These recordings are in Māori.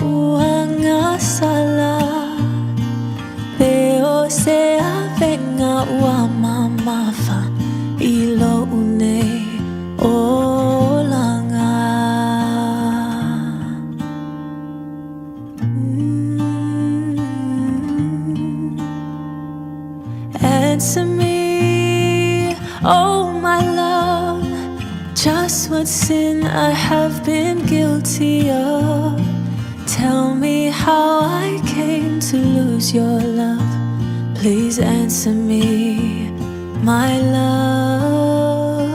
uanga sala Peo se avenga ua mamafa Ilo une olanga Answer me, oh my love Just what sin I have been guilty of Tell me how I came to lose your love Please answer me, my love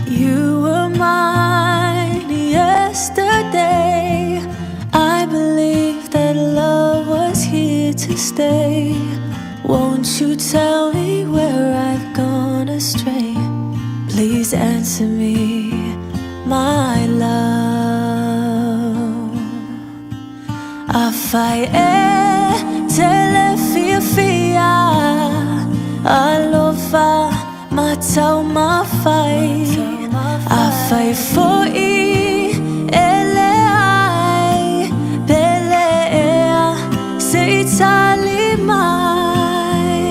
You were mine yesterday I believed that love was here to stay Won't you tell me where I've gone astray Please answer me, my love Afai telefia alofa matau mafai Afai foi eleai pelea seitali mai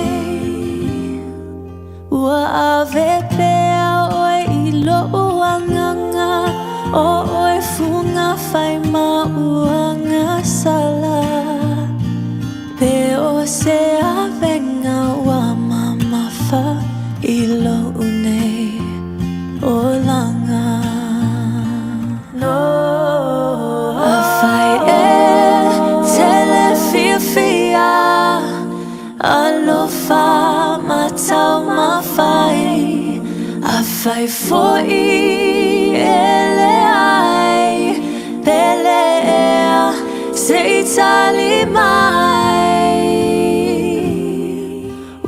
Ua ave pea oe ilo uanganga O oe funga fai ma uanga sala Peo se avenga wa mama fa ilo une olanga No Afai telefia alofa matau mafai Afai foi eleai pelea seitali mai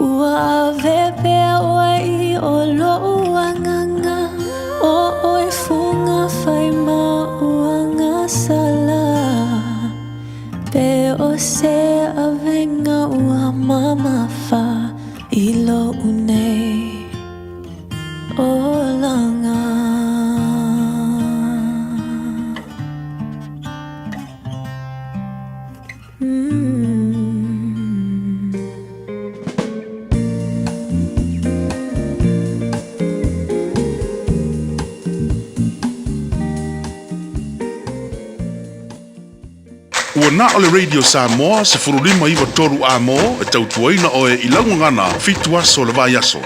Ua vepea wai o lo uanganga O oi funga fai ma uanga sala Peo se avenga ua mama fa Ilo une olanga Ua na ole Radio Samoa se furulima iwa toru amo e tautuaina oe ilangu ngana fitu aso le vai aso.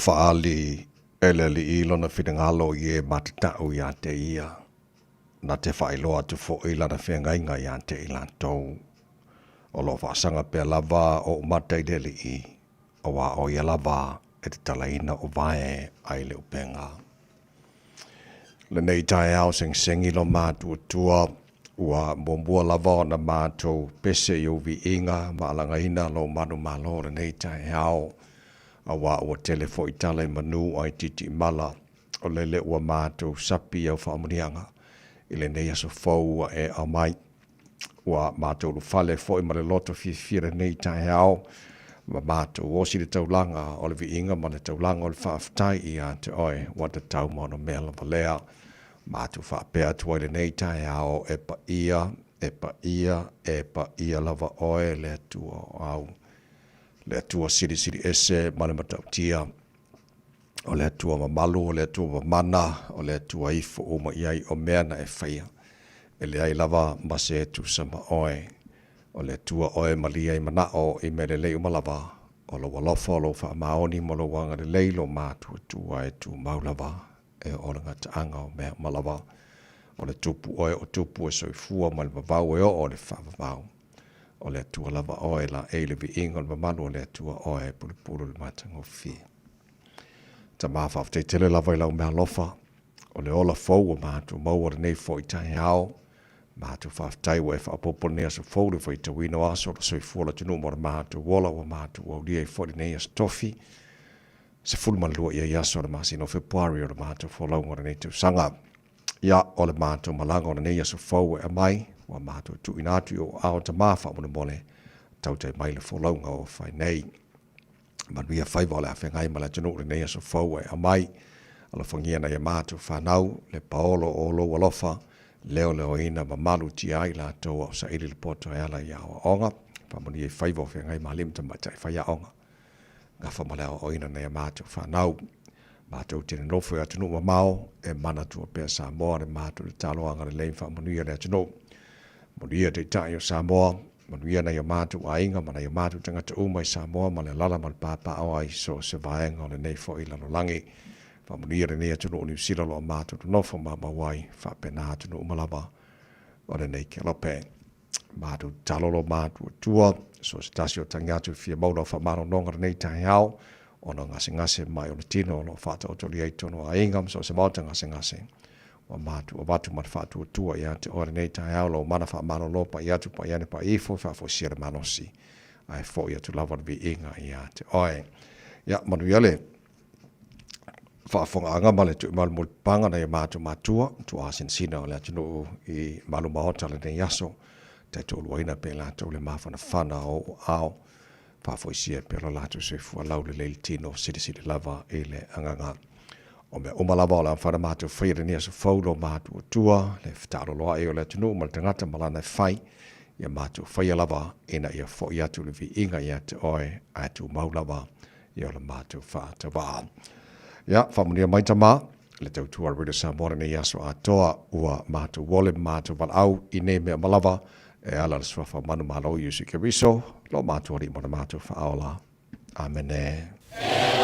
faali ele li ilona finangalo ye matatau ya te ia. na te whailoa tu fo i lana whengainga i ante i lantou. O lo whaasanga pia lava o umatai deli i, o wa o ia lava e te talaina o vae ai le upenga. Le nei tae au sengi lo mātua tua, ua mombua lava o na mātou pese i uvi inga, maalanga ina lo manu malo le nei tae au, a wa ua telefo i tala i manu ai titi mala, o lele ua mātou sapi au whaamunianga, i le nei aso fau e a mai, ua mātou lu fale fo i male loto fire nei tae au, ma mātou osi le taulanga o le vi inga ma le taulanga o le whaaftai i a te oe, wa te tau mono mea la valea, mātou whaapea tuai le nei tae au e pa ia lava oe le atua au, le atua siri ese ma le matautia, o le atua mamalu, o le atua mamana, o le atua ifo o ma iai o mea na e whaia, e le ai lava mase tu sama oe, o le atua oe malia i manao i me le lei umalava, o lo walofa o lo wha maoni mo lo wanga le lei lo mātua tua e tu maulava, e o le ngata anga o mea malava, o le tupu oe o tupu e soifua ma le vavau e o le whavavau, o le atua lava oe la e le vi inga le mamanu o le atua oe pulu le matango fi. Ta mawhaf te tele lava i lau mea lofa, o le ola fau o mātua maua le nei fo i tae hao, mātua whaftai wa e whaapopo nea so fau le fai tawino aso le soifua la tunu mo le mātua wola wa mātua o lia i fo le nei as tofi, se fulman lua ia iaso le masino Februari o le mātua wholaunga le nei tu sanga, ia o le mātua malanga o le nei aso fau e mai, wa mātua tu inatu o ao ta mawha mune mole, tau te mai le wholaunga o whai nei. Manuia whaiva o le awhengai ma le tunu le nei aso fau e mai, ala whangia na ia mātua whanau, le paolo o lo walofa, leo ina ma malu ti ai la toa o sa ili le poto e ala i awa onga, pamoni e whaiva o whengai ma limta mata e whaia onga. Ngafa ma leo o ina na ia mātua whanau, mātua tine nofo e atunu ma mao, e mana tua pia Samoa le mātua le taloanga le lein whamonuia le atunu. Monuia te tai o Samoa, monuia na ia mātua a inga, mana ia mātua tangata uma i Samoa, ma le lala ma le pāpā au ai so se vaenga o le nei fo ila no langi. Whamunia le nei atunu o New Zealand o mātua tu nofo ma mawai, whapena atunu umalava o le nei ke lope. Mātua talolo mātua tua, so se tasi o tangiatu fia mauna o whamano nonga le nei tahi hao, o no ngase mai o le tino, o no whata o toli eitono a ingam, so se mauta ngase. O mātua watu mat whatua tua i ate o le nei tahi hao, lo mana whamano lopa i atu pa iane pa ifo, whafo sia le manosi. Ai fo i atu lava vi inga i ate oe. Ia, manu iale, whaafonga anga male tu malu mul panga na i mātua mātua, tu asin sina o le atunu i malu mahota le nei aso, te tolu aina pe la tau le mawhana whana o ao, whaafo isia pe la latu se fua lau le leili tino siri lava i le anganga. O mea umalava o le amwhana mātua whaire ni aso whaulo mātua tua, le whtaro loa e o le atunu mal tangata malana whai, ia mātua whaia lava ina ia fo i atu le vi inga i ate oe, atu maulava i o le mātua whaata waa. Ia, whamunia mai tama, le tautua Rita Samoa nei aso atoa ua mātua wole mātua walau i ne mea malava e ala le swafa manu malo i usi ke riso, lo mātua ri mona mātua whaaola. Amene. Bye.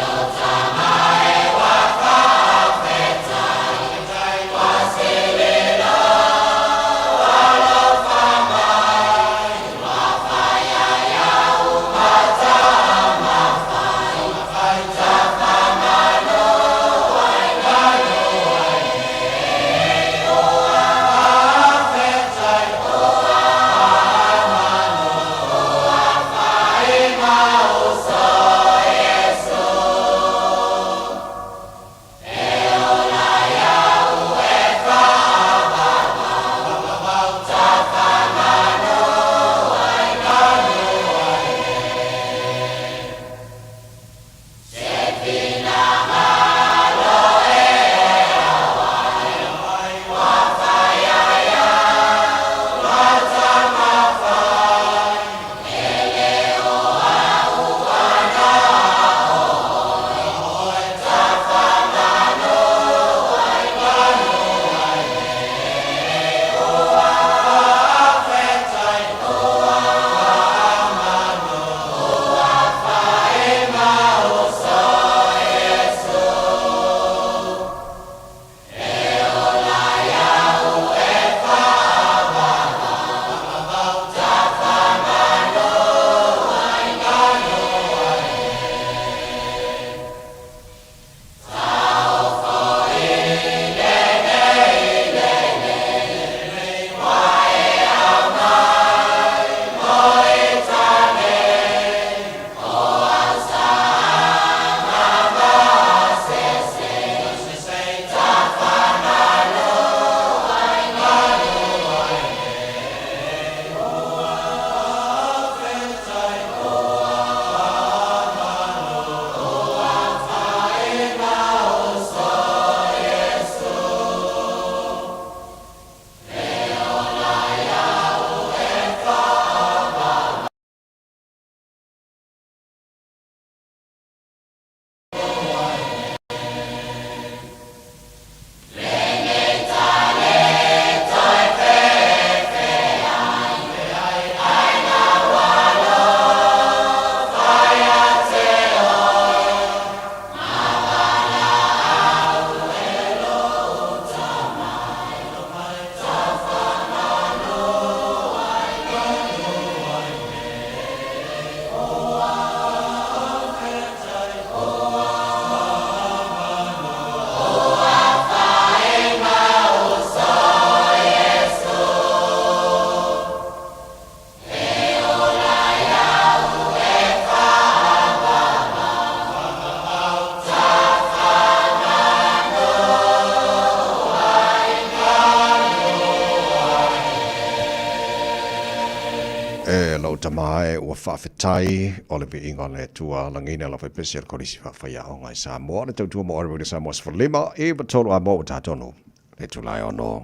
lo tamai o whawhetai o le inga le tua langina la whaipesi al korisi whawhaia o ngai Samoa. Le tautua mo Arabia Samoa sa whalima e batolo a mo o tātono. Le tulai ono.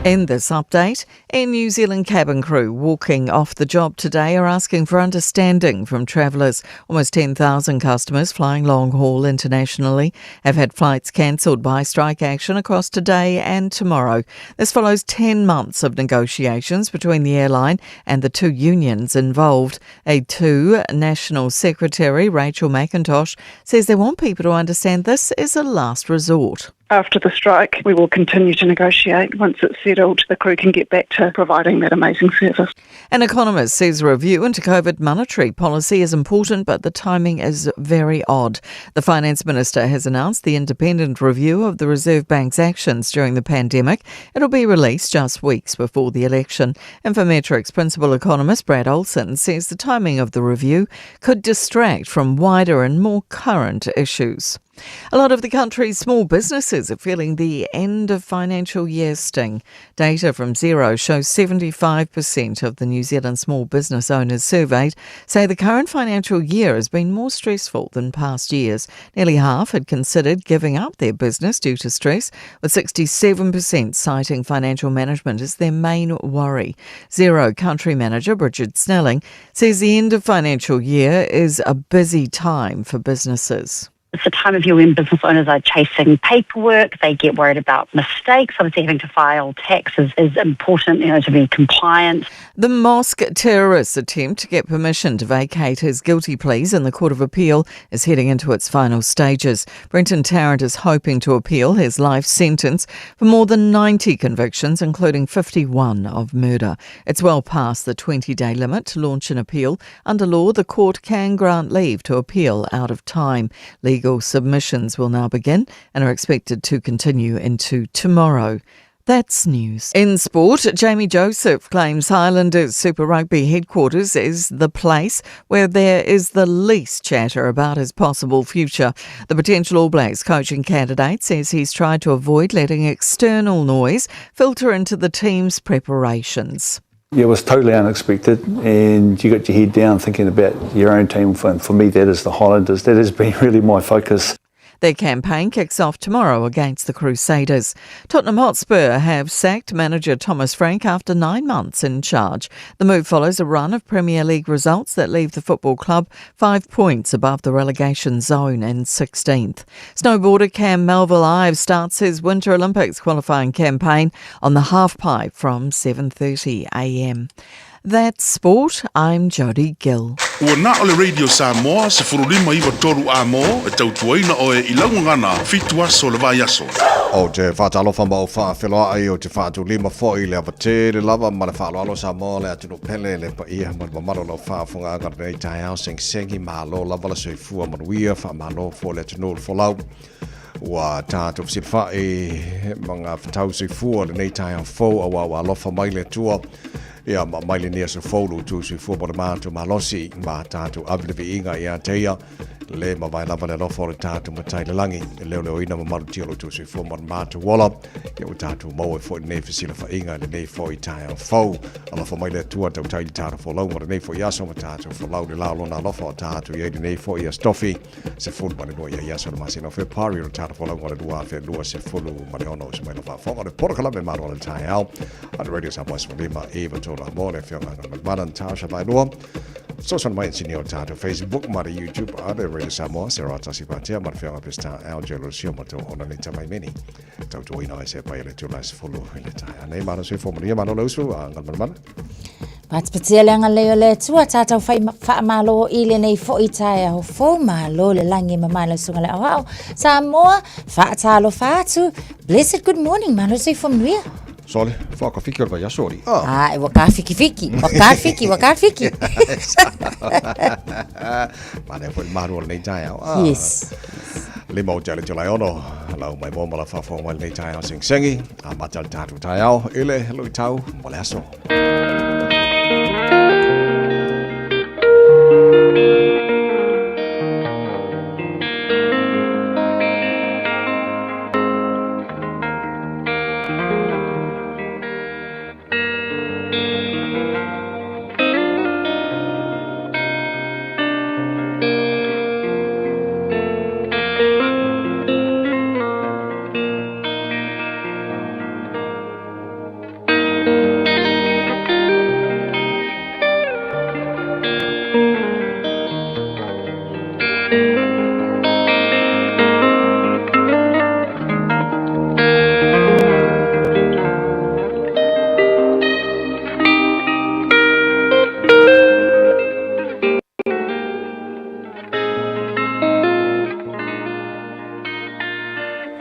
In this update, Air New Zealand cabin crew walking off the job today are asking for understanding from travellers. Almost 10,000 customers flying long haul internationally have had flights cancelled by strike action across today and tomorrow. This follows 10 months of negotiations between the airline and the two unions involved. A2 National Secretary Rachel McIntosh says they want people to understand this is a last resort. After the strike, we will continue to negotiate. Once it's settled, the crew can get back to providing that amazing service. An economist says a review into COVID monetary policy is important, but the timing is very odd. The Finance Minister has announced the independent review of the Reserve Bank's actions during the pandemic. It'll be released just weeks before the election. Infometrics principal economist Brad Olsen says the timing of the review could distract from wider and more current issues. A lot of the country's small businesses are feeling the end of financial year sting. Data from Xero shows 75% of the New Zealand small business owners surveyed say the current financial year has been more stressful than past years. Nearly half had considered giving up their business due to stress, with 67% citing financial management as their main worry. Xero country manager Bridget Snelling says the end of financial year is a busy time for businesses. It's the time of year when business owners are chasing paperwork. They get worried about mistakes. Obviously, having to file taxes is important, to be compliant. The mosque terrorist attempt to get permission to vacate his guilty pleas in the Court of Appeal is heading into its final stages. Brenton Tarrant is hoping to appeal his life sentence for more than 90 convictions, including 51 of murder. It's well past the 20-day limit to launch an appeal. Under law, the court can grant leave to appeal out of time. Legal submissions will now begin and are expected to continue into tomorrow. That's news. In sport, Jamie Joseph claims Highlanders Super Rugby headquarters is the place where there is the least chatter about his possible future. The potential All Blacks coaching candidate says he's tried to avoid letting external noise filter into the team's preparations. Yeah, it was totally unexpected, and you got your head down thinking about your own team. For me, that is the Highlanders. That has been really my focus. Their campaign kicks off tomorrow against the Crusaders. Tottenham Hotspur have sacked manager Thomas Frank after 9 months in charge. The move follows a run of Premier League results that leave the football club 5 points above the relegation zone in 16th. Snowboarder Cam Melville-Ives starts his Winter Olympics qualifying campaign on the halfpipe from 7:30am. That's sport. I'm Jodie Gill. Ua na ole Radio Samoa se furulima iwa toru a mo e tautuaina o e ilaungangana fitu aso le vai aso. O te whātalofa ma o whaawheloa ai o te whātu lima fōi le awate le lava ma le whaaloalo Samoa le atunu pele le pa ia ma mamaro lo whaafunga angara nei tai au sengi ma lo lava la soifua manuia wha ma lo fō le atunu le wholau. Ua tātou whasirwha e mga whatau soifua le nei tai au fōu awa wa alofa mai le tua. Ia mai le nia se fōlu tu soifua ma le mātu ma losi ma tātou abilevi inga ia teia. Le mawai lava le lofo le tātou matai le langi. Leo leo ina mamaru tiolo tu soifua ma le mātu wala. Ia u tātou mau e fōi nei whisila wha inga le nei fōi tai au fōu. Alofa mai le tua tau tai tātou fōlau ma le nei fōi aso ma tātou fōlau le lao lona alofa o tātou ia le nei fōi a stofi. Se fulu ma le nua ia iaso le masino whi pari o tātou fōlau ma le lua whi lua se fulu ma le ono se mai lofa whonga le porokala me maru le tai au. Ada radio sa moa se lima eva tola mo le whionga na manan tāusha mai lua. Social mai sini o tātou Facebook ma le YouTube ada Radio Samoa se rata si patea ma le whionga pesta au jelo sio ma tō ona ni tamai meni. Tau tō ina e se pai le tūla se fulu le tai. Nei mara se fōmania mano lausu a ngal mana. Patpatia leanga leo le tua tātou wha malo I le nei fo I tai au fo malo le langi mamala sunga le au Samoa wha talo whātu. Blessed good morning malo se fōmnuia. Sole, whakawhiki o vai asori. Ai, wakawhiki. Wakawhiki. Pane fo maru nei tai au. Yes. Le mau jale tulai ono. Lau mai mo mala whawhonga mai nei tai au sengi. A matal tātu tai au. Ele, lui tau, mole aso.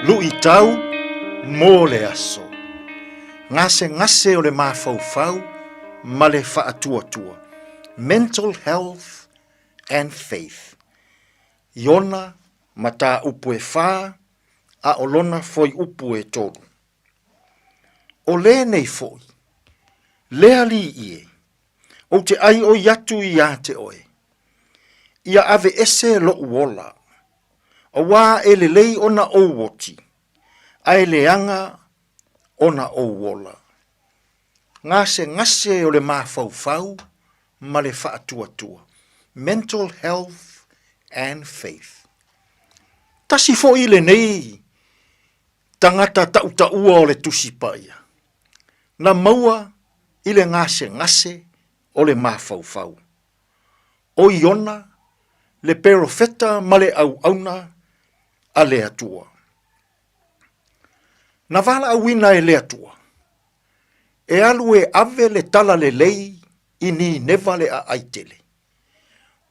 Lui tau mo le aso. Ngase o le mafaufau ma le faatuatua. Mental health and faith. Iona mata upu e wha a olona foi upu e tolu. O le nei foi. Lea li ie. O te ai o yatu i a te oe. Ia ave ese lo uola. O wā e le lei ona o woti. Ai le anga ona o wola. Ngase o le mafaufau ma le faatuatua. Mental health and faith. Tasi fo i le nei tangata tau o le tusipaia. Na maua i le ngase o le mafaufau. O iona le perofeta ma le au auna a le atua. Na vala awina e le atua. E alu e ave le tala le lei i ni nevale a aitele.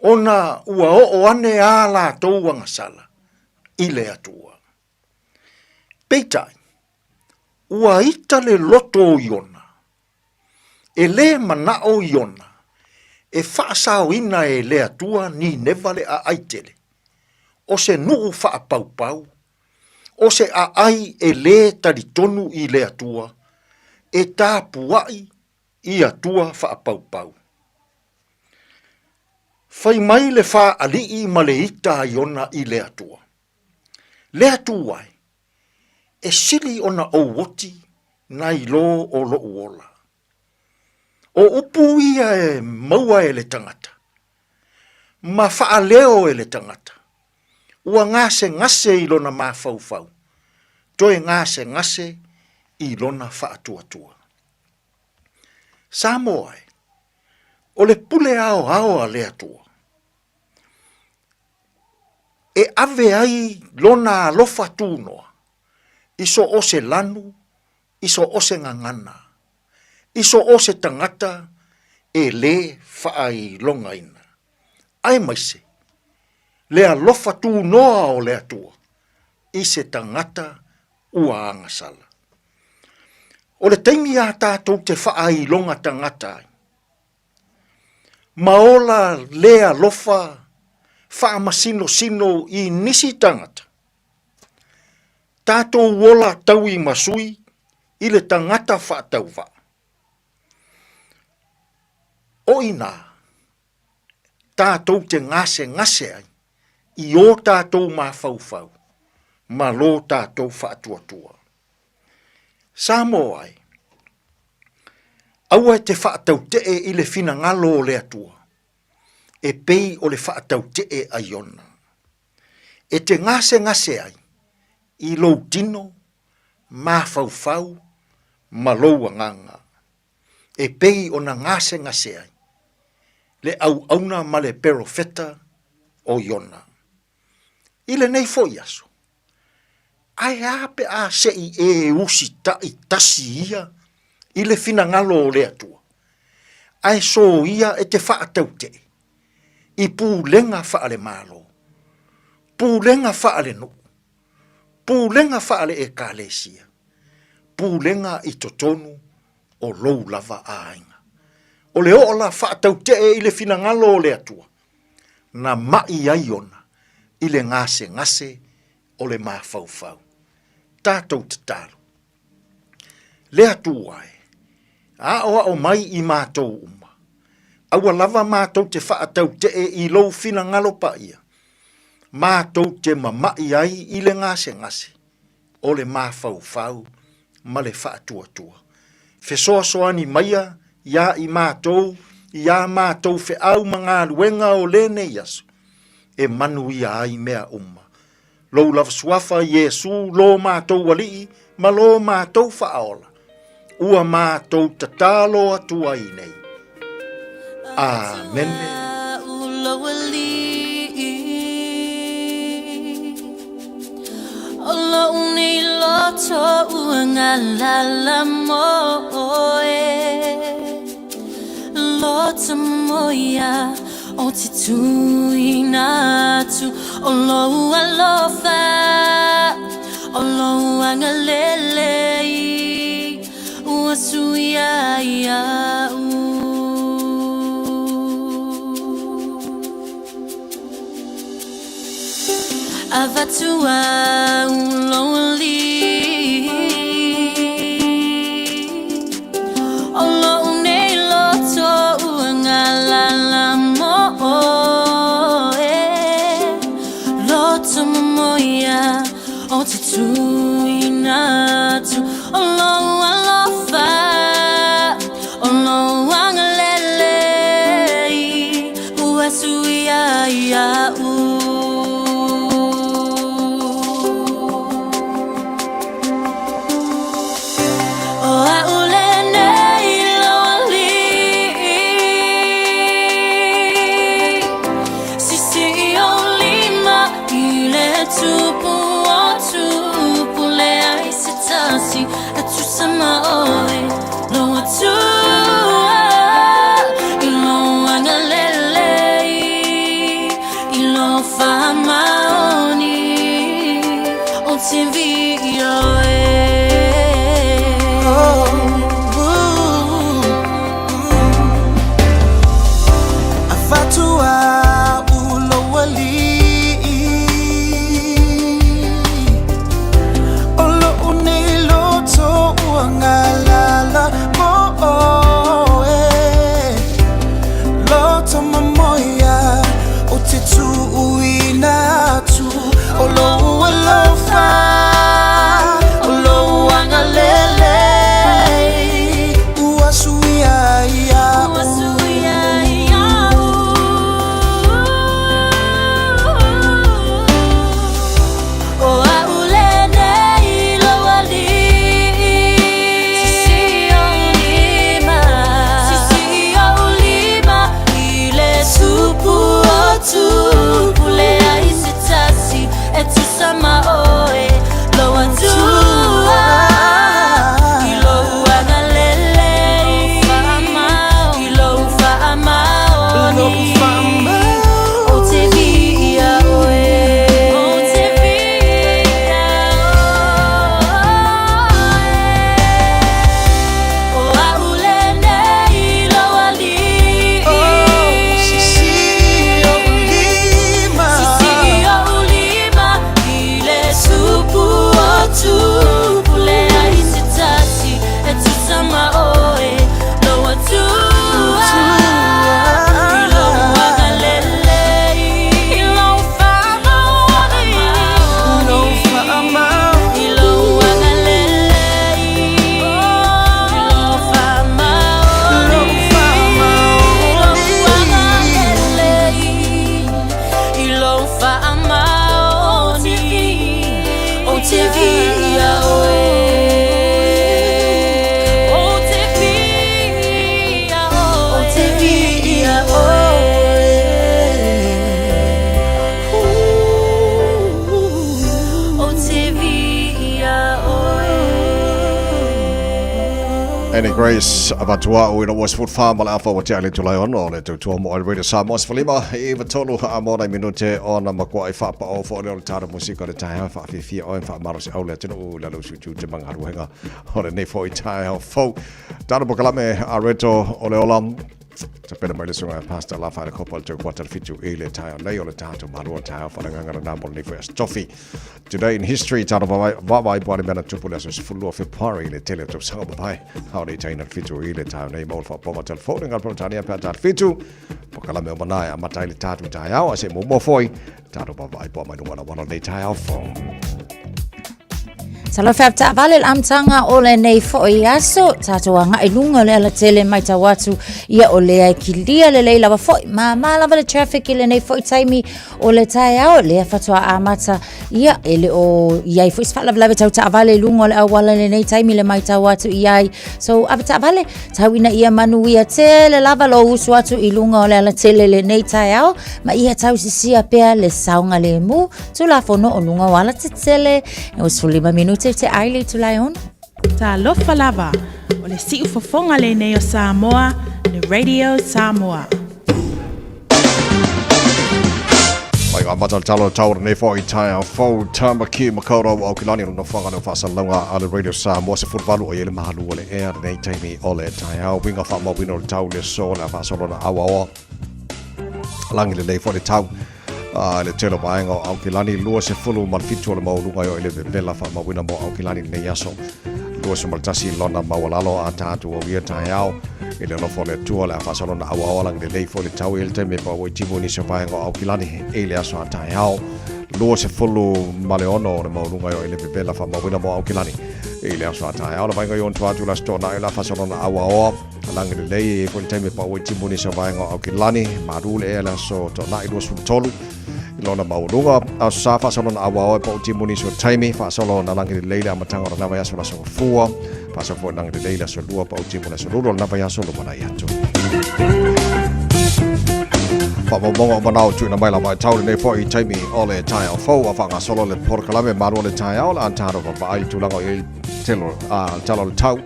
Ona ua o ane a la tau angasala i le atua. Peitai, ua ita le loto o iona. E le mana o iona. E whaasao ina e le atua ni nevale a aitele. O se nuu wha pau. O se a ai e le taritonu i le atua. E tā puai i atua wha pau. Whai mai le wha alii ma le ita iona i le atua. Le atua e sili ona o woti nai lo o lo uola. O upu ia e maua e le tangata. Ma wha leo e le tangata. Ua ngase i lona mafaufau. Toe ngase i lona faatuatua. Samoa o le pule ao a le atua. E ave ai lona alofa tūnoa. Iso o se lanu, iso o se ngangana. Iso o se tangata e le whaai longaina. Ai maise. Le alofa tūnoa o le atua. I se tangata ua angasala. O le taimi a tātou te whaai longa tangata. Maola le alofa whaamasino i nisi tangata. Tātou wola tau i masui i le tangata whaatauwa. O ina, tātou te ngase ai. I o tātou mafaufau, ma lo tātou whaatuatua. Samoa ai, aua te whaatau te i le fina ngalo o le atua, e pei o le whaatau te a iona. E te ngase ai, i lo tino, mafaufau, ma lo anganga. E pei o na ngase ai, le au auna ma le perofeta o iona. Ile nei foi aso. Ai ape a sei e usi i tasi ia i le fina ngalo o le atua. Ai so ia e te whaatau te. I pūlenga whaale malo. Pūlenga whaale no. Pūlenga whaale e kālesia. Pūlenga i totonu o lou lava ainga. O le ola whaatau te i le fina ngalo o le atua. Na mai aiona. I le ngase o le mafaufau. Tātou te tālu. Le atuai. O mai i mātou uma. Aua lava mātou te whaatau te i lou fina ngalo pa ia. Mātou te mamai ai i le ngase o le mafaufau ma le whaatuatua. Fesoa soani maia ia i mātou, ia mātou fe au mga luenga o le ne yasu. E manu ia ai mea umma. Lou lava suafa Yesu lo mātou walii, ma lo mātou whaola. Ua mātou tatalo atua i nei. Amen. loto uangalala moe Loto moya o te tui natu o lo alofa o lo angalele ua suia ia Avatua lonely Olo ne loto uangalala mo Loto moya o te tui natu Olo alofa Olo angalele ua suia ia Grace Avatua ina was food farm ala fa wati ale tulai on ole tu tu mo already sa mos falima e vatolu amona minute ona makwa I fa pa o fo le tara musika le tai fa fi o fa maros ole tunu la lo su te manga ruenga ole ne fo I tai fo tara bokalame areto ole olam te pena mai le sunga pasta la fa ko pol te quarter fitu ele tai le ole tatu maru tai fa nganga na mo le first toffee today in history tara vai body bena tupula so full of party le tele to sa bai how they tain fitu ele tai nei mo fa po telephone ngal pro tania pa tat fitu bokalame mana matai le tatu tai au se mo foi tara vai po mai no le tai au fo Salo fafta vale amtanga ole nei fo iaso tatoa nga ilunga le ala tele mai tawatu ia ole ai kilia le leila wa fo mama lava le traffic ile nei fo taimi ole tai ao le fatwa amata ia ele o ia fo isfala lava tauta vale ilunga le awala le nei taimi le mai tawatu ia so abata vale tawina ia manu ia tele lava lo usu atu ilunga ole ala tele le nei tai ao ma ia tau sisia pea le saunga le mu tu la fono onunga wala tele o sulima minuti te aile tu lai on. Ta lofa lava o le siu fofonga le nei o Samoa, le Radio Samoa. Mai ngā matal talo taur nei fo I tai au fau tamaki makaura au kilani no whanga no whasalunga a le Radio Samoa se furvalu o ele mahalu o le ea nei taimi o le tai au winga wha mawino le tau le so na whasalona awa o langi le nei fo le tau le telo maenga au kilani lua se fulu manfitu o le maulunga o ele vela wha mawina mo au kilani nei aso lua se maltasi lona mawalalo a tātu o ia tai au ele lofo le tua le whasalona awa lang le leifo le tau ele te me pa wai timu ni se vaenga au kilani ele aso a tai au lua se fulu maleono le maulunga o ele bebela wha mawina mo au kilani ele aso a tai au le vaenga yon tuatu la stona ele whasalona awa o lang le lei e fo le te me pa wai timu ni se vaenga au kilani marule ele aso tona ilua sul tolu lona maulunga a sa whasalona awa o pa timu ni so taimi whasalona lang le leile a matanga o nawa yaso la so fua pasa fo lang le leile so lua pa timu na so lulu nawa yaso lo mana yato Whamonga o manao tui na maila mai tauri nei fo I taimi o le tai au fau a whanga solo le porkalame maru le tai au la antaro pa ai tulanga I telo talo le tau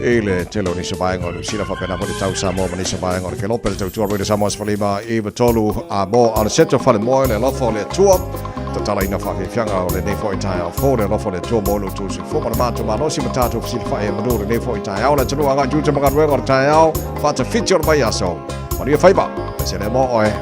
e le telo ni se vaenga o sina fa pena mo le tau Samoa ma ni se vaenga o le kelope le tau tua Radio Samoa sfalima Eva tolu a mo al seto fale mo le lofo le tua tala ina fa fianga o le nei fo I tai au fau le lofo le tua mo lo tu si fo ma mato ma no si matatu si fa e mo le nei fo I tai au la tulu anga juta mga ruenga o le tai au fa ta fitio mai aso Maria Faiba se le mo oe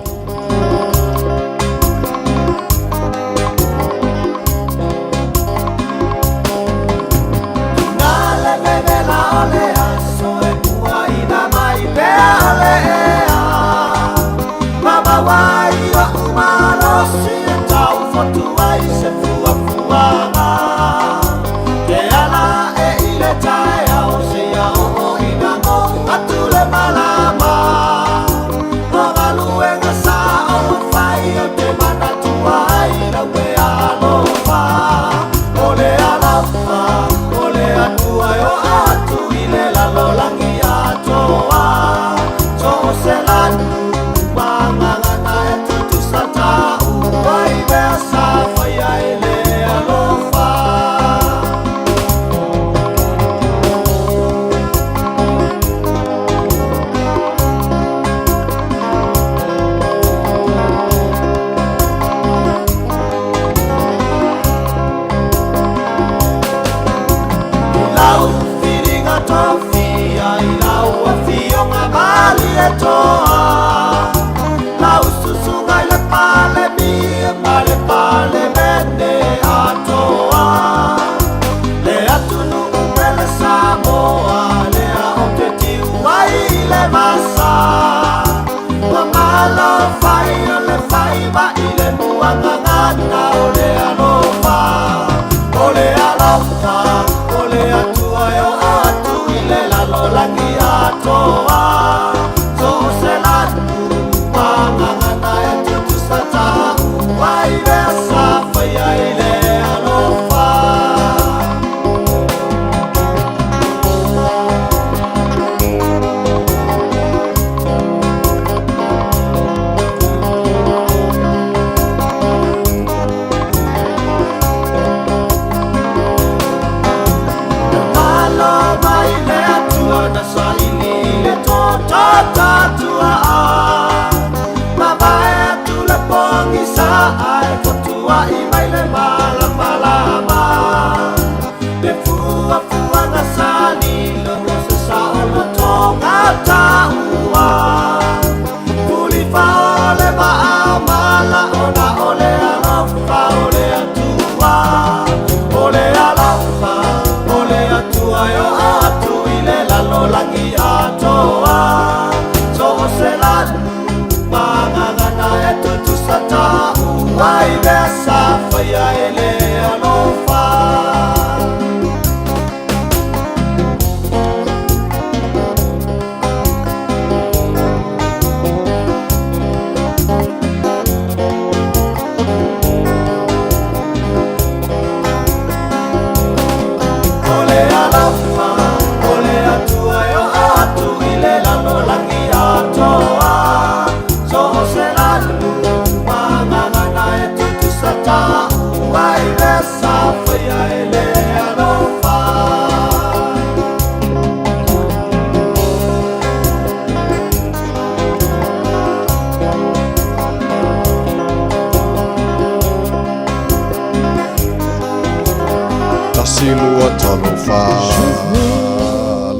lua tolu fa.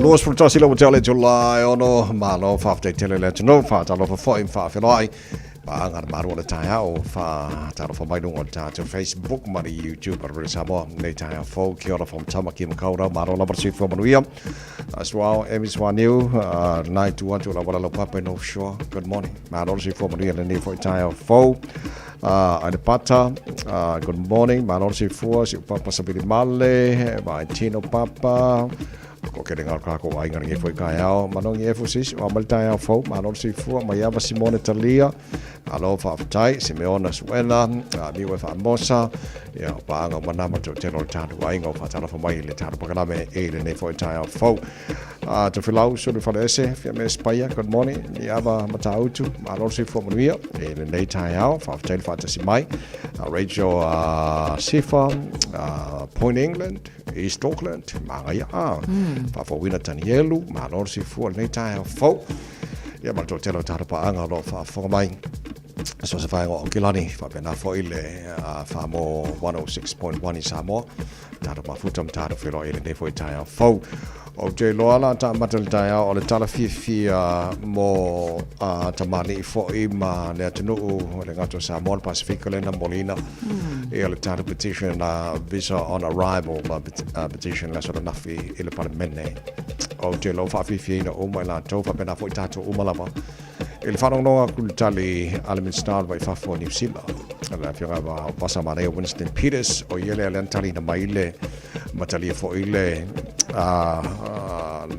Luas from Tosila will tell it July or no, Malo, 5 day tele let you know, far talo for 4 in 5 July. Ang maru na tayo fa talo for maidung on tayo Facebook, mari YouTube, or Samo, ne tayo fo, kiora from Tamaki Makora, Maro number 6 from Manuia. As well, Emis Wanu, 921 to La Papa in offshore. Good morning. Maro 6 from Manuia, and for tayo fo. Adepata, good morning. Maro 6 for, si Papa Sabili Male, by Tino Papa. Ko kering ka ko ay ngani foi kaya manong efusis o maltaya fo manong si fu mayaba Simone Talia alo fa tai Simeona Suela mi we fa mosa ya pa nga manama to general tatu ai ngo fa tala fa mai le tatu pa me e le ne foi tai fo to filau so le fa ese fi me Spaia good morning ya ba matautu manong si fu mia e le ne tai fa tai fa si mai Rachel Sifa Point England East Auckland Mangaya fa fo wina Tanielu manor si fu nei tai fo ya ma to telo tara pa anga lo fa fo mai so se fa ngo kilani fa bena fo ile fa mo 106.1 i Samoa tara ma futam tara filo ile nei fo tai fo o te loala ta matal tai o le tala fi mo tamani fo i ma le tunu le ngato Samoa Pacific le na Molina e le tara petition visa on arrival petition la sort of nafi ile parlemene o te lo fa fi na o mai la to fa bena fo tato o malava il fanno no kultali Alminstar vai fa fo New Zealand la fiora va passa mare Winston Peters o yele alentali na maile matali fo ile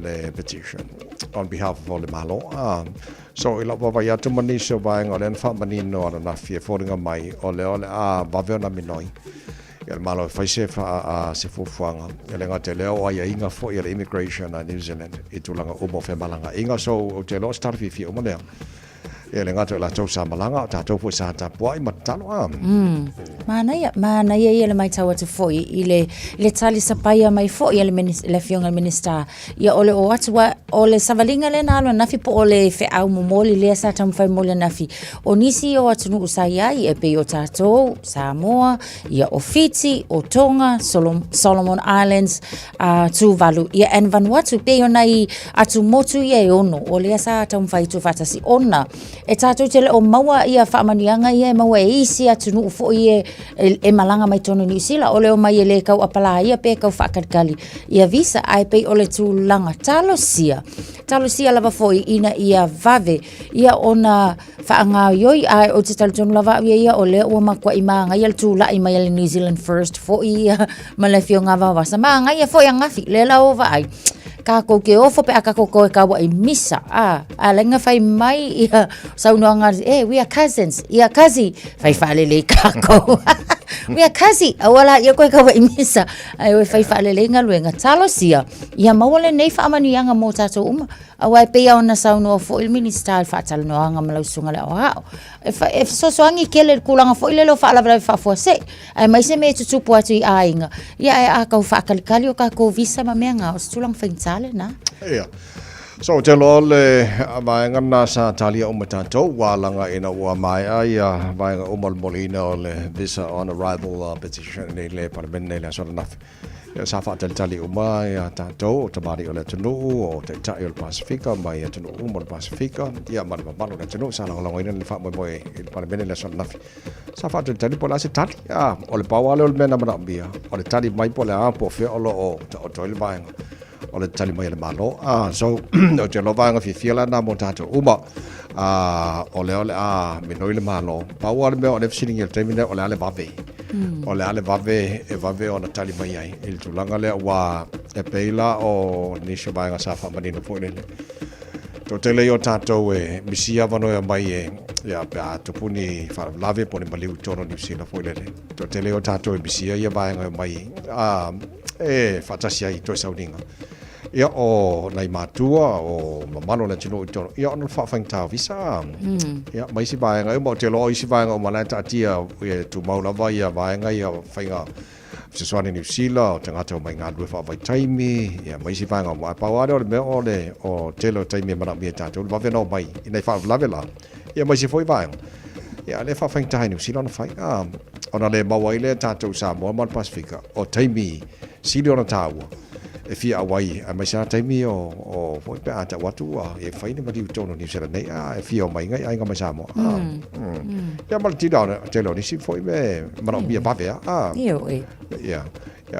le petition on behalf of all the malo so ila va ya to manisho vai ngolen fa manino na fi fo ringa mai ole va vena minoi el malo fai se fa se fu fuanga ele ngate leo ai inga fo ile immigration na New Zealand itulanga o mo fe malanga inga so o te lo start fi o mo le ele ngate la tau sa malanga ta tau fu sa ta poi matalo mana ya ile mai tawa te foi ile tali sapaya mai foi ile le fionga minister ya ole o atu ole savalinga le na na fi po ole fe au momoli le sa tam fai mole na fi onisi o atu nu usai e pe o tato Samoa ya Ofiti o Tonga Solomon Islands Tuvalu ya en Vanuatu pe ona i atu motu ye ono ole sa tam fai tu fatasi ona e tato tele o maua ia whaamanianga ia maua e isi atu nuu fo ie e malanga mai tono New Zealand ole o mai e le kau apala ia pe kau whaakarikali ia visa ai pe ole tu langa talo sia lava fo ina ia vave ia ona whaanga ioi ai o te talo tono lava ia ole o makua i maanga ia tu lai mai le New Zealand first fo ia malefio ngā wawasa maanga ia fo ia ngafi le lau va ai ka ko ke ofo pe aka ko ka wa i misa lenga fai mai ia sauno nga we are cousins ia kazi fai fale le ka ko we are kazi awala ia ko ka wa i misa ai we fai fale le nga luenga talo sia ia mawale nei fa amani anga mo tato awai pe ona sauno fo il minister fa talo no anga malau sunga le o if so angi kele kulanga fo ile lo fa la fa fo se ai mai se me tu po atu ainga ia a ka fa kalikali o ka ko visa ma menga o stulang fentale na yeah so te lo le vai ngana sa talia o matato walanga ina wa mai ia vai o Molina o le visa on arrival petition le parlemene le so na ya sa fa tali o mai tato o tabari o le tunu o te tai o Pacifica mai tunu o mo Pacifica ia ma ma no tunu sa la longa ina le fa mo il parlemene le so na sa fa tali po la se tali o le pawale o le mena ma bia o le tali mai po le po fe o lo o to le vai o le tali mai le malo so o te lo vanga fi fiala na mo tato uma o le me no le malo pa wa le me o le sitting el termine o le ale vave o le ale vave e vave o na tali mai ai il tulanga le wa e peila o ni se vanga sa fa mani no fo le to tele yo tato e misia vano ya mai e ya pa to puni fa lave poni maliu tono ni sina fo le to tele yo tato e misia ya vanga mai e fatasia i to saudinga ia o nai matua o mamalo na tino ia on fa fangta visa ia mai si vai ngai mo te lo i si vai o malata tia e tu maula vai ia vai ngai ia fainga se soani New Zealand o tangata o mai ngā lue wha vai taimi ia mai si vai ngā mo pa wale o le mea o telo taimi mana mia tātou le wawena o mai i nei wha vlavela ia mai si foi vai ia le wha fangta New Zealand fai ona le maua ile tātou Samoa ma Pasifika o taimi sili ona tāua e fia awai a mai sa taimi o foi pe ata watu e fai ni mari tono ni sera nei e fia o mai ngai ai ngama Samoa ya mal ti da te lo ni si foi me mara bia pavea Io e. ya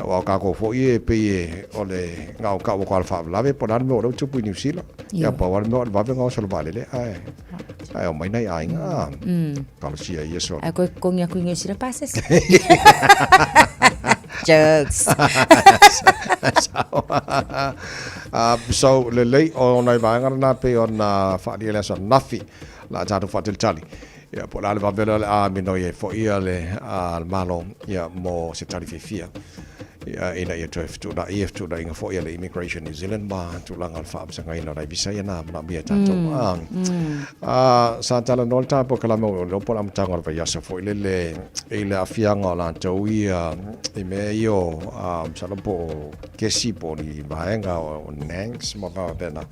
wa ka ko foi e pe o le ngau ka o ka fa lave po dan me o tupu ni sila ya pa wa me o va ngau solo vale le ai o mai nei ai nga ka si ai eso A ko kongia kunga sira passes. Jokes. So le lei o nai va ngana pe ona fa di le so nafi la tatu fa til tali ya po la va velo a mino ye fo ia le al malo ya mo se tali fia ya ina ia tof tu da if tu da inga fo ia le immigration New Zealand ba tu lang al fa sanga ina dai visa ya na bia tatu sa tala nol ta po kala mo lo po am tanga va ya fo ile afianga la to ia i me io sa lo po che si po ni vaenga o nangs mo va bena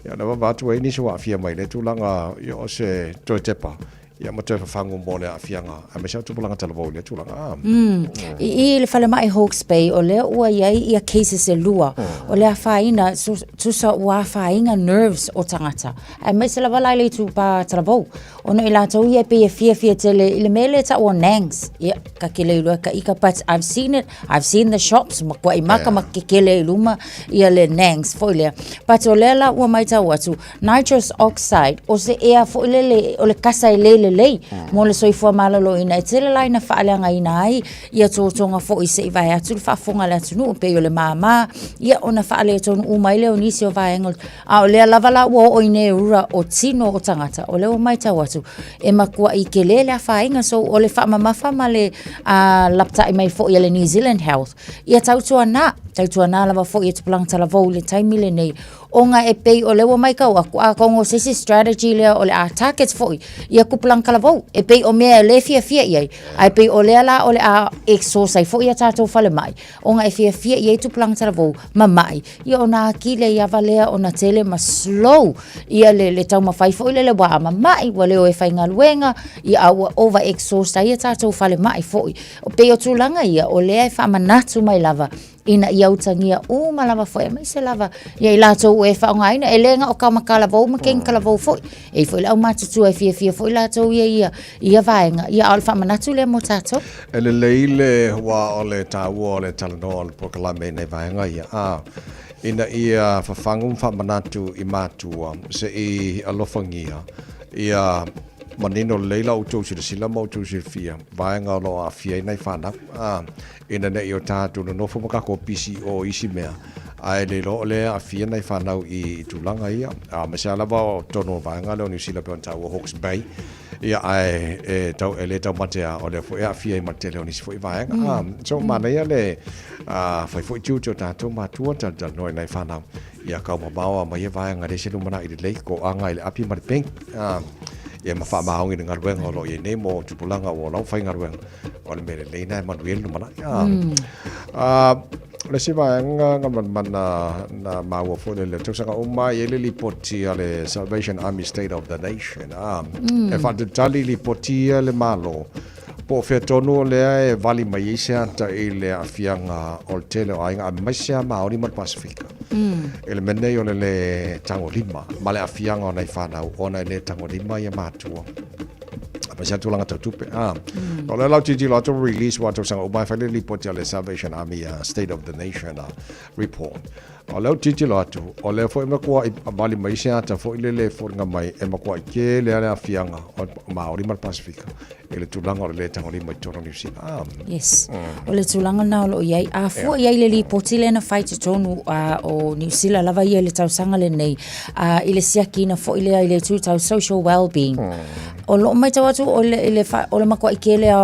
ya na va tu ni so afia mai le tu langa yo se to tepa ya mo te fangu mo le afianga a me sa tu langa tala vo le tu langa I le fale mai Hawke's Bay o le ua iai ia cases e lua o le awhaina tu sa ua awhainga nerves o tangata a mai se lava lai le tu pa talavou ono i la tau ia pe e fia tele i le mele ta o nangs ia ka kele ilua ka ika but I've seen the shops makua i maka makekele iluma ia le nangs fo ilea but o le la ua mai tau atu nitrous oxide o se ea fo ilele o le kasa i lele lei mo le soifua malalo ina e tele lai na whaaleanga ina ai ia tōtonga fo i se i vai atu whaafonga le atu nuu pe o le māma ia o na whaale tonu umai leo nisi o vai engel a o lea lavala ua o ine ura o tino o tangata o leo mai tau atu e makua i ke lele a whainga so o le whaamamafa ma le lapta i mai fo i le New Zealand Health ia tautua nā lava fo i tupulang talavou le taimile nei o nga e pei o lewa mai kau a kongo sisi strategy lea o le a targets fo ia kupulang kalavou e pei o mea le fia iai ai pei o lea la o le a exhaust ai fo ia tātou fale mai o nga e fia iai tupulang talavou ma mai ia o nga akile ia valea o na tele ma slow ia le tau mawhai fo ile le waa ma mai wa leo e whai ngā luenga ia au over exhaust ai ia tātou fale mai fo o pei o tūlanga ia o lea e whaamanatu mai lava ina ia utangia malava foi mai se lava ia i latou e whaonga ina e lenga o kamakala vau ma ken kala vau foi e foi lau matutu e fia foi latou ia vaenga ia alfa manatu le mo tatou ele leile wa ole taua ole talanoa le pokalame nei vaenga ia ina ia whawhangu whamanatu i mātua se i alofangia ia manino leila o tau sila mau tau fia vaenga lo a fia nei whanau ina nei o tātou no nofo makako PCO isi mea ai le lo le a fia nei whanau i tulanga ia me se alava o tono vaenga leo New Zealand pe on tau o Hawke's Bay ia ai tau ele tau matea o le fo a fia i mate leo nisi fo i vaenga so mana ia le fai fo i tiu tātou matua tal noi nei whanau ia kau mabawa mai e vaenga re se lumana i le leiko anga i le api maripeng ia mawha maongi ngā ruenga o lo i nei mo tupulanga o lau whai ngā ruenga o le mele leina e manuel lumana le si vaenga ngā mana na maua fo le tausanga o mai e le lipoti a le Salvation Army State of the Nation e whatutali lipoti a le malo po fe tonu le e vali mai ise anta i le afianga o tele o ainga a maisia maori mar Pasifika ele menei o le tango lima ma le afianga o nei whanau o nei le tango lima ia mātua a maisia tulanga tautupe o le lau titi lo ato release wa tausanga o mai whale lipoti a le Salvation Army State of the Nation report o leo titi lo atu o leo fo ima kua i vali mai se ata fo ile le fo nga mai e makua i ke le ale afianga o Maori mar Pasifika e le tulanga o le tango lima i tono New Zealand yes o le tulanga na o lo iai a fo iai le lipoti le na fight tonu o New Zealand lava iai le tausanga le nei i le siaki na fo ile i le tūtau social well-being o lo mai tau atu o le makua i ke le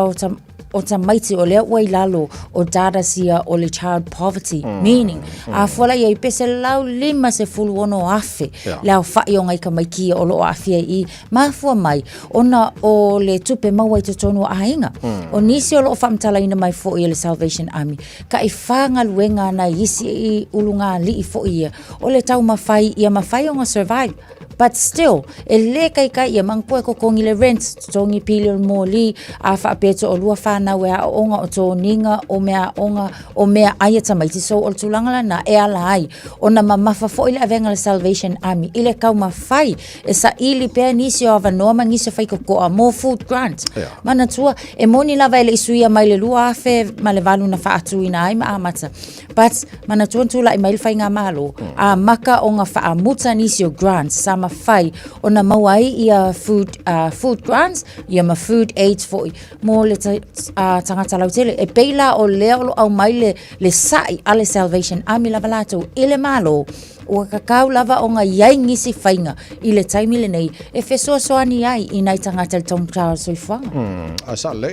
o ta maiti o lea ua i lalo o data sia o le child poverty meaning a fola ia i pese lau 50 ono afe leo whai o ngai ka mai kia o loo afia i mafua mai ona o le tupe maua i tonu a inga o nisi o loo whamtala ina mai fo i le Salvation Army ka i whanga luenga na isi i ulunga li i fo ia o le tau mawhai ia mawhai o nga survive but still e le kai ia mangpua ko kongi le rent tongi pili o mōli a whaapeto o lua whana ana wea onga o tō ninga o mea onga o mea aia tamaiti so o tulanga lana e ala ai ona mamafa fo ile avenga le Salvation Army ile kau mafai e sa ili pea nisi o avanoa mangisa fai kokoa more food grant mana tua e moni lava ele isuia mai le lua afe ma le valu na faatu ina ai ma amata but mana tua tula i mail fai ngā malo a maka o ngā whaamuta nisi o grants sa mafai ona mawai ia food grants ia ma food aids for mo le tangata lautele e peila o leo au mai le sai ale Salvation Army lava lato ile malo o kakau lava o ngā iai ngisi whainga i le taimi le nei e whesoa soani ai i nai tangata le tong Charles Soifanga. Asa le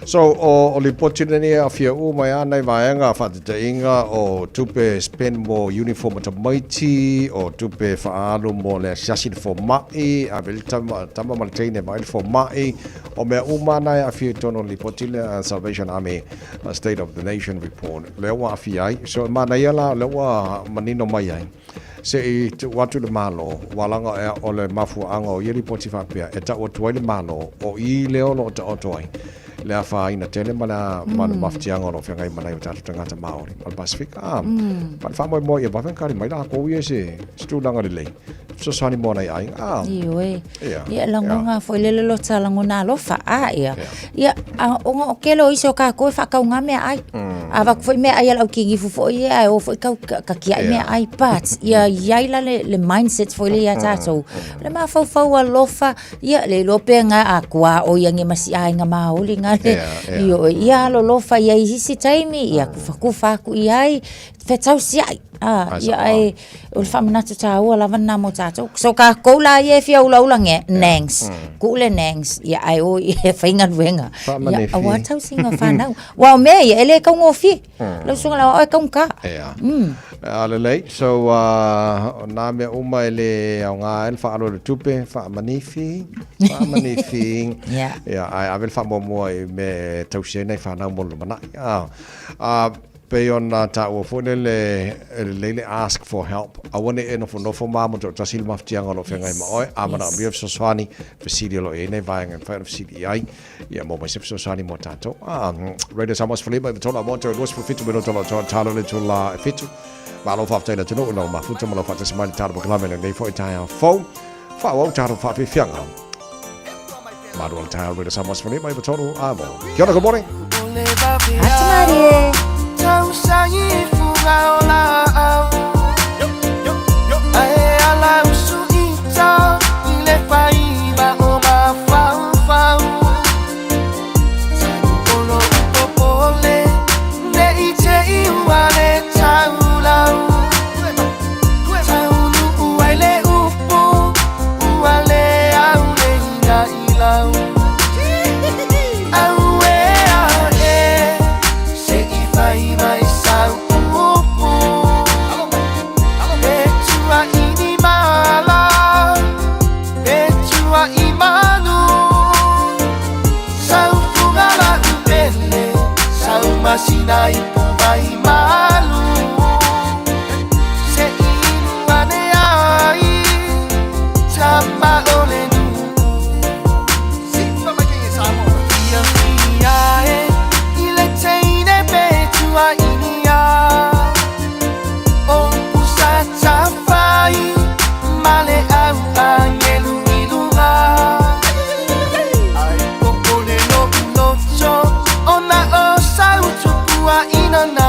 so o li potineni a fia mai anai vaenga whatita inga o tupe spend mo uniform ta maiti o tupe whaalu mo le siasin fo mai a vel tama malteine mai fo mai o mea umanai a fia tono li potile a Salvation Army State of the Nation report lewa a fia ai so manai ala lewa manino mai ai se i watu le malo walanga e o le mafu anga o yeri poti whapea e ta o tuai le malo o i leo lo ta o tuai le a wha ina tele mana maftianga o whiangai mana i o tatu tangata Māori al Pacific pa wha moi e wawen kari mai la ko i se stulanga le lei so sani mo nei ai ioi ia langonga foi le lo talangona lo fa ia o kelo iso ka ko fa ka nga me ai ava foi me ai au kingi fu ia o foi ka kia me ai pat ia yaila le mindset foi le ia tato le ma fa lofa ia le lope nga akwa o ia nge masi ai nga maoli nga le ia lo lofa ia hisi taimi ia ku fa ku ia fetau si ai ia ai o le whamanatu tā ua lava nā mo tātou. So ka koula ia fia ula nge, nangs. Kule nangs, ia ai o i e whainga ruenga. Ia awa tau singa whanau. Wao mea ia ele kau ngofi. Lau sunga lau ai kau ka. Ale lei, so nā mea uma ele au ngā el whaalo le tupe, whaamanifi. Ia ai avel whaamomua i me tau senei whanau mo le manai. Pe ona ta o fone le ask for help. I want to know for no for mama to tasil maftianga lo fenga ma oi amana bi so swani facility lo ene vai and fa facility ai ya mo mai so swani mo tato radio samos for liba tola mo to was for fit to no tola talo le tola fit ma lo fa tela to no ma futo mo lo fa tasmani talo ko la nei fo ita fo fa o talo fa fi fianga ma do talo radio samos for liba tola amo kia ora, good morning Atamari Tau sai fuga ola Ae ala usu ita Ile faiba o ma fau fau Olo upopole Ne ite iwane tau lau Tau nu uaile upu Uale au le ina ilau Sinai pubai malu se inuane ai tamba olenu simba makingi samo ia ile teine betua inia o pusata fai male au angelu ilunga ai popone no locho ona o inana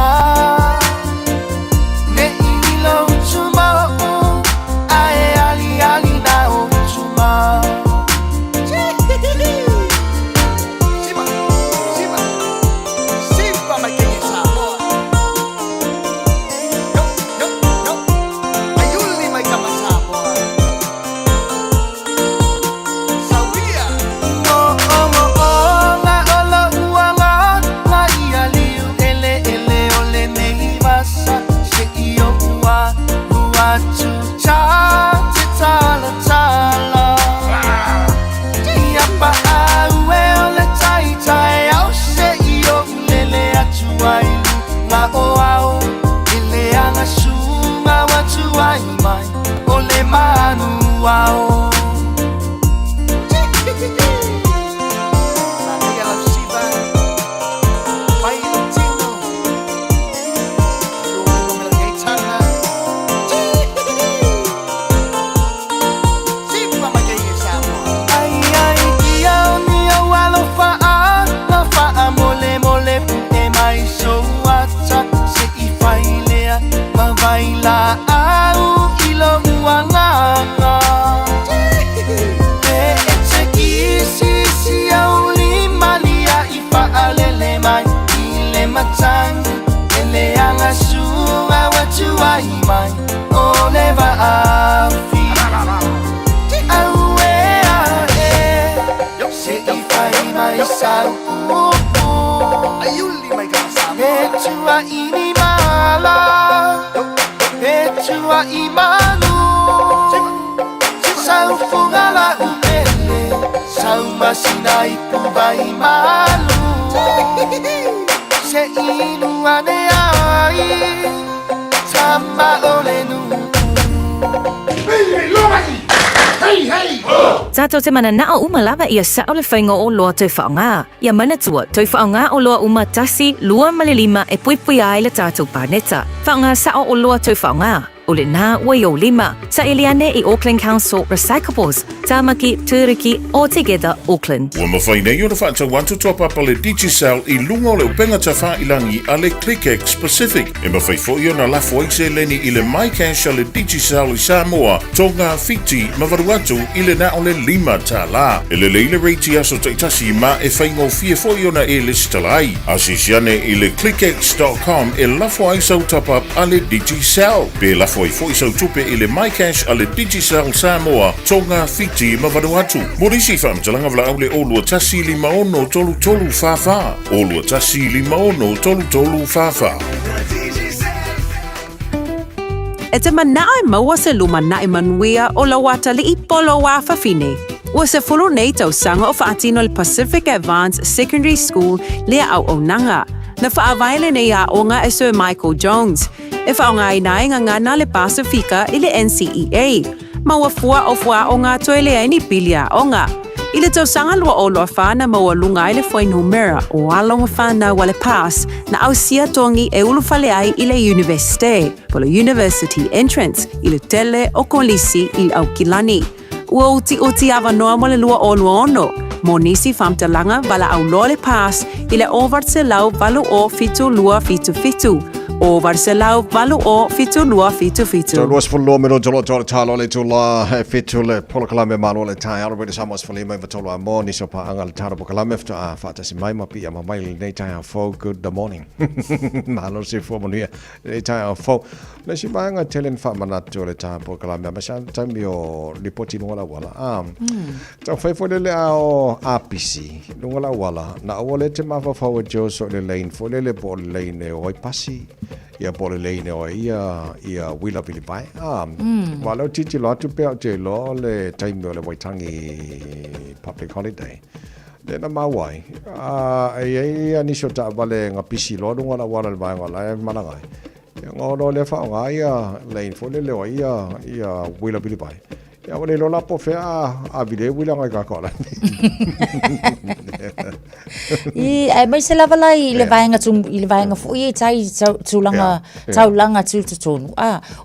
mai mai sau Ayuli mai kasa E tua ini mala E tua imanu Sau fugala upele Sau masinai pubai malu Se inu ane ai Sama olenu Hey, Lomai! Hey, hey! Tato te mana nao uma lava ia sao le whainga o loa tui whaonga. Ia mana tua, tui whaonga o loa uma tasi, lua malilima e puipui ai le tātou pāneta. Whaonga sao o loa tui whaonga. O le nā wai o lima, sa Eliane i Auckland Council Recyclables, Tāmaki, Tūriki, All Together, Auckland. Ua mawhai nei o na whaatau wantu tōpapa le Digicel i lunga o le upenga ta whailangi a le ClickX Pacific. E mawhai fo i o na lafo se leni i le MyCash a le Digicel i Samoa, tō ngā whiti mawaruatu i le na o le lima tā la. E le leile reiti aso taitasi ma e whaingo fia fo i o na e listalai. Asisiane i le clickx.com e lafo ai sau tapa a le Digicel. Pe lafo i fo i sau tupe i le MyCash a le Digicel Samoa, tō ngā whiti mawaruatu. Morisi whaamtalanga wala au le olua tasi li maono tolu tolu whawha. Olua tasi li maono tolu tolu whawha. E te manae maua se luma na e manuia o la wata li I polo wa whawhine. Ua se fulu nei tau sanga o whaatino le Pacific Advanced Secondary School lea au o nanga. Na whaawaile nei a onga e Sir Michael Jones. E whaonga I nai ngana le Pasifika I le NCEA. Maua fua o fua o ngā toele ai ni pilia o ngā. I le tau sanga lua o loa whana maua lunga I le whainumera o alonga whana wale pass na au sia tongi e ulufale ai I le universite, po le university entrance, I le tele o kolisi I au kilani. Ua uti awa noa mo le lua o lua ono. Mo nisi whamtalanga wala au loa le pass I le ovart se lau valu o fitu lua fitu fitu. O varselau valu o fitu lua fitu fitu. So luas fullo mino jolo jolo talo le tula fitu le polokalame manu le tai aro bede samos fuli mai vatolo amo ni sopa angal taro pokalame fto a fata si mai mapi ama mai le nei tai fo good the morning. Malo si fo monia le tai fo. Le si mai nga telen fa manatu le tai pokalame ma san tamio ripoti no wala. So fai fo le o APC no wala na wole te ma fa wa jo so le lane fo le bol lane o pasi. Ia pole leine o ia wila pilipai. Walo titi lo atu peo te lo le taimi o le Waitangi public holiday. Lena mawai. Ia nisho ta wale ngā pisi lo dunga na wala le vai ngā e manangai. Ngā lo le whao ngā ia lein fo le leo ia wila pilipai. Ia wale lo lapo fea a vile wila ngai kakola. Ai mai se lava lai le vaenga fu I tai taulanga tūtutonu.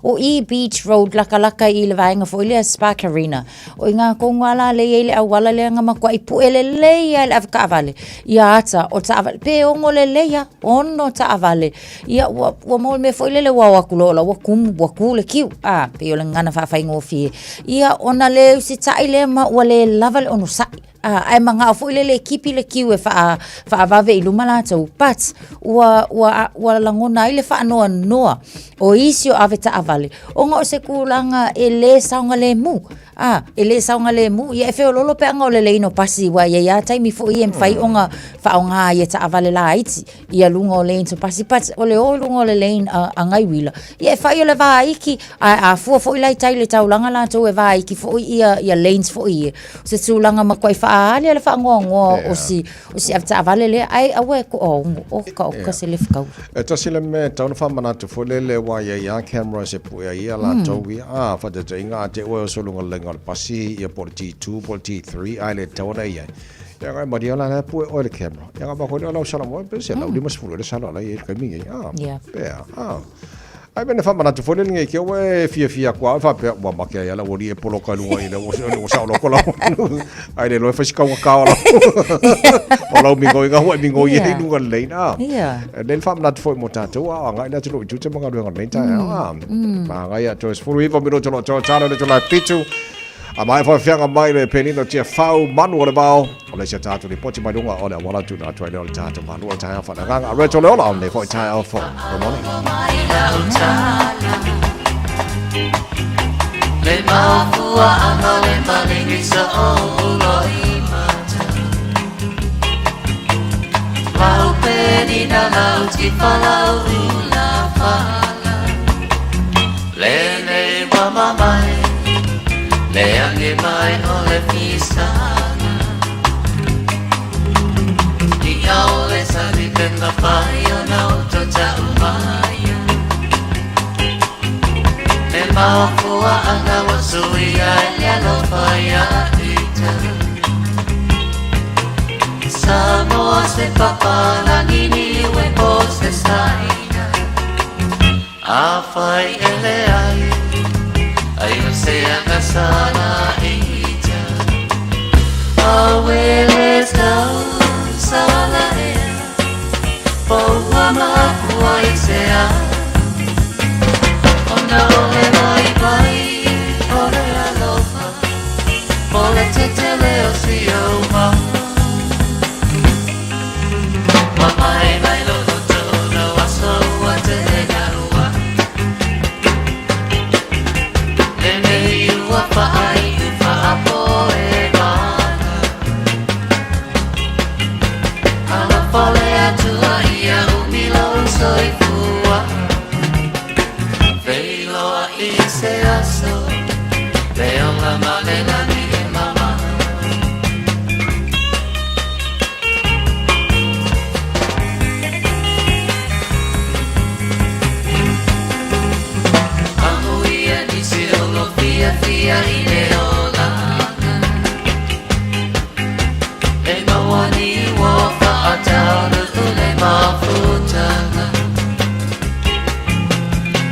O I Beach Road laka I le vaenga fu le Spark Arena. O ngā kongwala le ele au wala le ngama kwa I puele le le avka avale. Ia ata o ta avale pe ongo le leia ono ta avale. Ia wa mo me fu le wa kulola wa kum wa kule kiu. Pe o le ngana fa faingo fi. Ia ona le si tai le ma wale lava le ono sai. Ai manga fo le kipi le kiu e fa vave I luma la tau pats wa langona I le fa noa o isio aveta avale o ngo se kulanga e le saunga le mu e le saunga le mu ia e fe lolo pe anga o le leino pasi wa ia tai mi fo I fai onga fa onga ia ta avale la iti ia lunga o lein so pasi pats o le lunga o le lein angai wila ia e fai o le va iki a fo I tai le taulanga la tau e va iki fo ia lanes fo I se tulanga makwai fa ale le fa ngo o si afta avale le ai awe ko o ka se le fkau e to sile me tau fa manatu fo le wa ia camera se pu ia la towi fa de inga te o so lunga lenga pasi ia por T2 por T3 ai le tau na ia ya ga maria la pu o le camera ya ga ba ko la sala mo pe se la udi mas fu le sala la ia ka mi ai bene fa manatu fo le ngai ke o fia kwa fa pe wa ma ke ya la wori e polo ka lunga ile o sa lo ko la ai le lo fa ska ka la o lo mi go i lunga le na den fa manatu fo mo tatu ngai na tu tu te manga lunga le ta ma ngai ya to fo wi fa mi ro to le to la pitu a mai fa fianga mai le penino tia fau manu o le bao o le tatu le poti mai lunga o le wala tu na tu le tatu manu o tai fa na nga re to le ola le fo tai o fo good morning le mafua ama le malingi sa o lo I mata na lauti palau la pala le le mama mai le ange mai o le pisana di au le sali tenga pai o na uto ta umaya me mafua anga wasui ya lo paya ita Samoa se papala nini we pose saina Afai ele ai Ayo se akasala eita Aweles nau sala ea Poua mapua isea Ona ole mai pai Ole alofa Ole tetele o si o maa Mai mai lo to no aso wa te garua Nene iwa pa ai ufa apo e mana Ala pole atua ia umilo soi fua Veilo a ise aso Leo la malena ni e mama Fia ineolana E mawani wofa atau le mafutana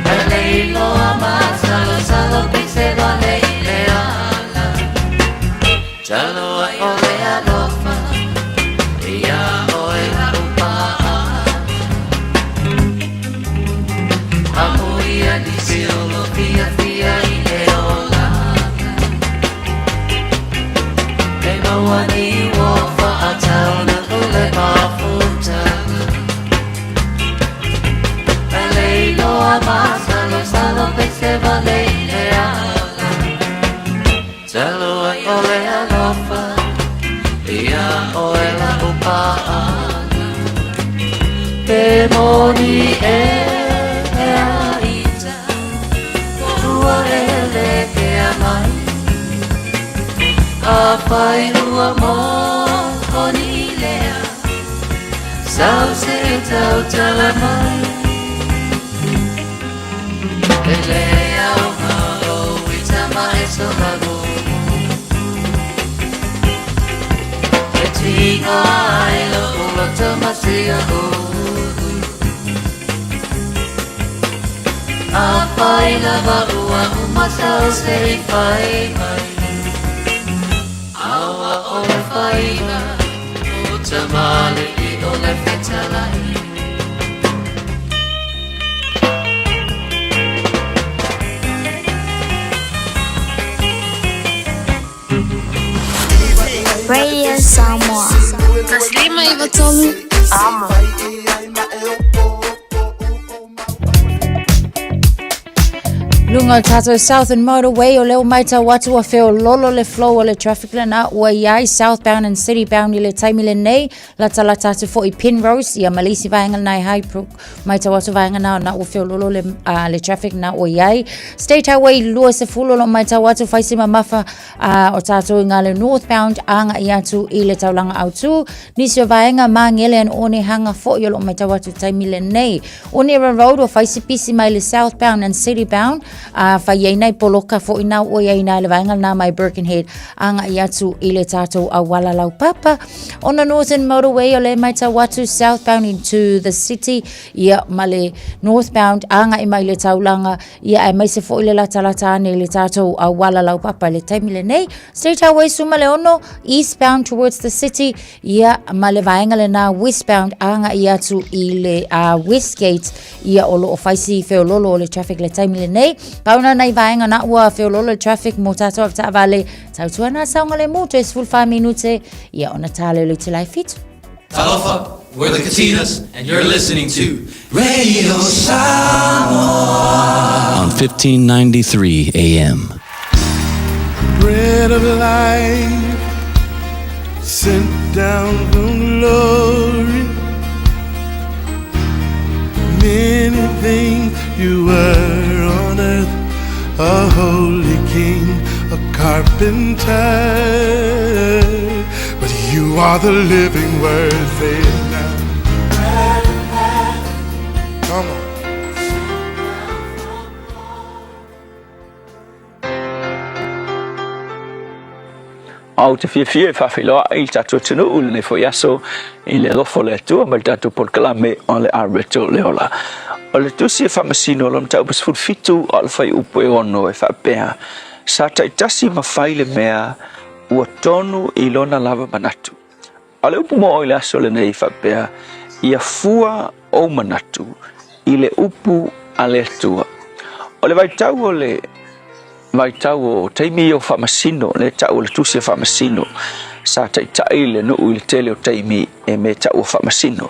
E leilo amasalo salo pise vale ileana Chalo a ole alofa Ia oe la upaa Amuia disiolo fia ineolana Wani wofa atau na ule mafutana Eleino amasalo salo pese vale ileana Talo a ole alofa Ia oe la upaana Pemoni aita Ua ele ke amai Apai ua mo honi lea Sau se tau tala mai E lea o maro ita mai so lago E tinga ai lo ulo tamasia o Apai lava ua umasau se pai mai Awa ole whainga, o tamale I ole whetalai Radio Samoa Taslima Ivatolu Ama Lunga Tato Southern Motorway o leo maita watu wa feo lolo le flow o le traffic lana ua iai southbound and citybound I le taimile nei la tala tatu fo I Penrose ia malisi vaenga nai Highbrook maita watu vaenga na ua feo lolo le traffic na ua iai State Highway lua se fulo lo maita watu faisima mafa o tato I ngale northbound anga iatu I le taulanga autu nisi o vaenga mangele an one hanga fo I lo maita watu taimile nei Onera Road o faisipisi mai le southbound and citybound whai nei poloka fo ina o iai nei le vaenga na mai Birkenhead anga iatu I le tato a wala lau papa. On the Northern Motorway o le maita watu southbound into the city ia male northbound anga I mai le taulanga ia ai mai se fo I le latalata ane le tato a wala lau papa le taimile nei. State Highway suma le ono eastbound towards the city ia male vaenga le na westbound anga iatu I le Westgate ia o lo o faisi feo lolo o le traffic le taimile nei. Kauna nei vaenga na ua feo lolo traffic mo tato av vale tautua na saunga le moto e full 5 minute ia ona tale le te lai fitu. Talofa, we're the Katinas, and you're listening to Radio Samoa on 1593 AM. Bread of life sent down from glory, been tied, but you are the living word fade now. Come on. Au te fia e whawhiloa i tatu tunu ule ne fo yaso i le rofo le atua ma le tatu por kalame o le arreto le ola. O le tusi e whamasino lam tau pas fulfitu o le whai upo e ono e whapea. Sa taitasi ma whaile mea ua tonu i lona lava manatu. O le upu mo o le aso le nei whapea ia fua o manatu i le upu a le atua. O le vaitau o le mai tau o taimi o whamasino, le tau o le tusi o whamasino, sa taitai le nuu i le tele o taimi e me tau o whamasino.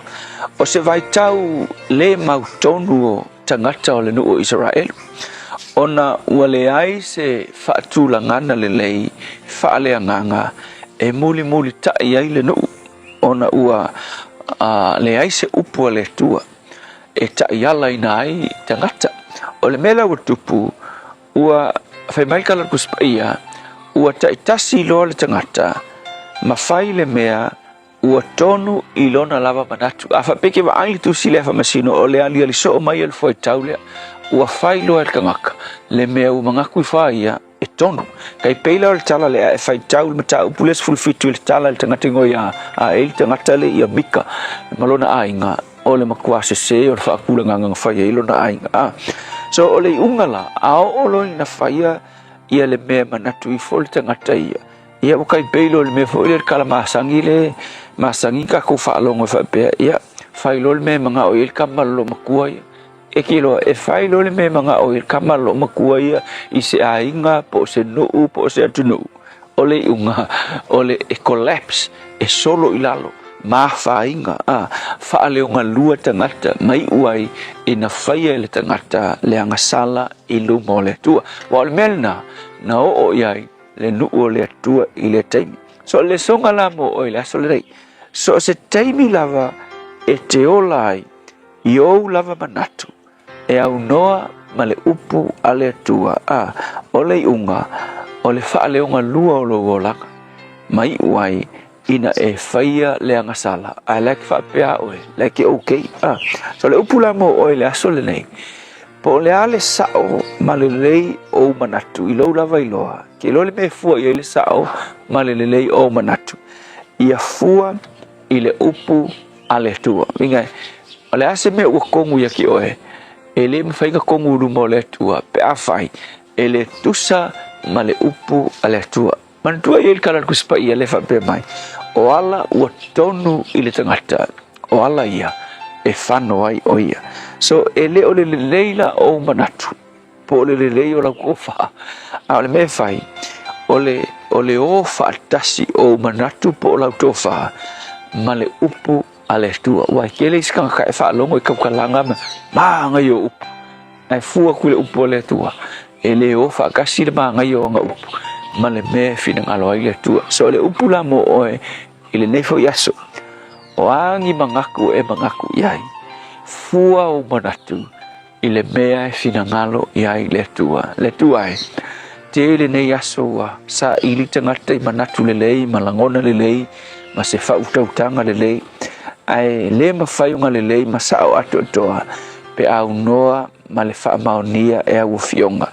O se vai tau le mautonu o tangata o le nuu o Israelu. Ona ua le ai se whaatula ngana le lei, whaale anganga, e muli muli tai ai le nuu. Ona ua le ai se upu le tua, e tai ala ina ai tangata. O le mela ua tupu, ua fai mai kala kuspaia ua taitasi loa le tangata ma fai le mea ua tonu i lona lava manatu a whapeke wa ai tu si le whamasino o le ali ali so o mai al foi taulea ua fai loa le kangaka le mea u mangaku i whaia e tonu kai peila o le tala lea e fai taul ma tau pules fulfitu le tala le tangata ngoi a e le tangata le ia mika malona ainga o le makuase se o le whaakula nganga whai e ilona ainga so o le ungala ao olo na faia ia le mea manatu i fol tangata ia o kai peilo le mea fo le kala masangi le masangi ka ko whaalongo whapea ia whailo le mea manga o il kamalo makua ia e kilo e whailo le mea manga o il kamalo makua ia i se ainga po se nuu po se atunu o le unga o le e collapse e solo ilalo ma whainga whaaleonga lua tangata mai uai ina whaia le tangata le angasala i lumo le tua wa le melna na o iai le nuu le tua i le taimi so le songa la mo o le aso le rei so se taimi lava e te olai i ou lava manatu e au noa ma le upu a le tua o le unga o le whaaleonga lua o lo wolanga mai uai ina e whaia le angasala a leke whapea oe leke okay so le upula mo oe le aso le nei po le ale sao ma le lei o manatu i lau lava iloa ke lo le me fua i le sao ma le lei o manatu ia fua i le upu a le tua vinga o le ase me ua kongu ia ki oe e le me whainga kongu uru mo le tua pe a whai e le tusa ma le upu a le tua Mantua i kala kuspa ia le whapea mai. O ala ua tonu i le tangata. O ala ia e whano ai o ia. So e le o le leila o manatu. Po o le lei o la kofa. A le me whai. O le o whaatasi o manatu po o la tofa. Ma le upu a le tua. Wai ke le iskanga ka e whaalongo i kaukalanga ma ngai o upu. Ai fua ku le upu o le tua. E le o whaakasi le ma ngai o nga upu. Ma le me fina ngalo ai le tua so le upula mo oe i le nefo yaso o angi mangaku e mangaku iai fua o manatu i le mea e fina ngalo iai le tua ai te le nei yaso wa sa ili tangata i manatu le lei malangona le lei ma se whautautanga le lei ai le mawhaiunga le lei ma sao ato atoa pe au noa ma le whaamaonia e au fionga.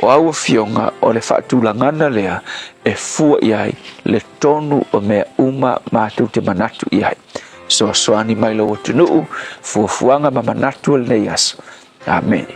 O au fionga o le whaatulangana lea e fua iai le tonu o mea uma mātou te manatu iai. So soani mai lo o tunuu, fuafuanga ma manatu le nei aso. Amen.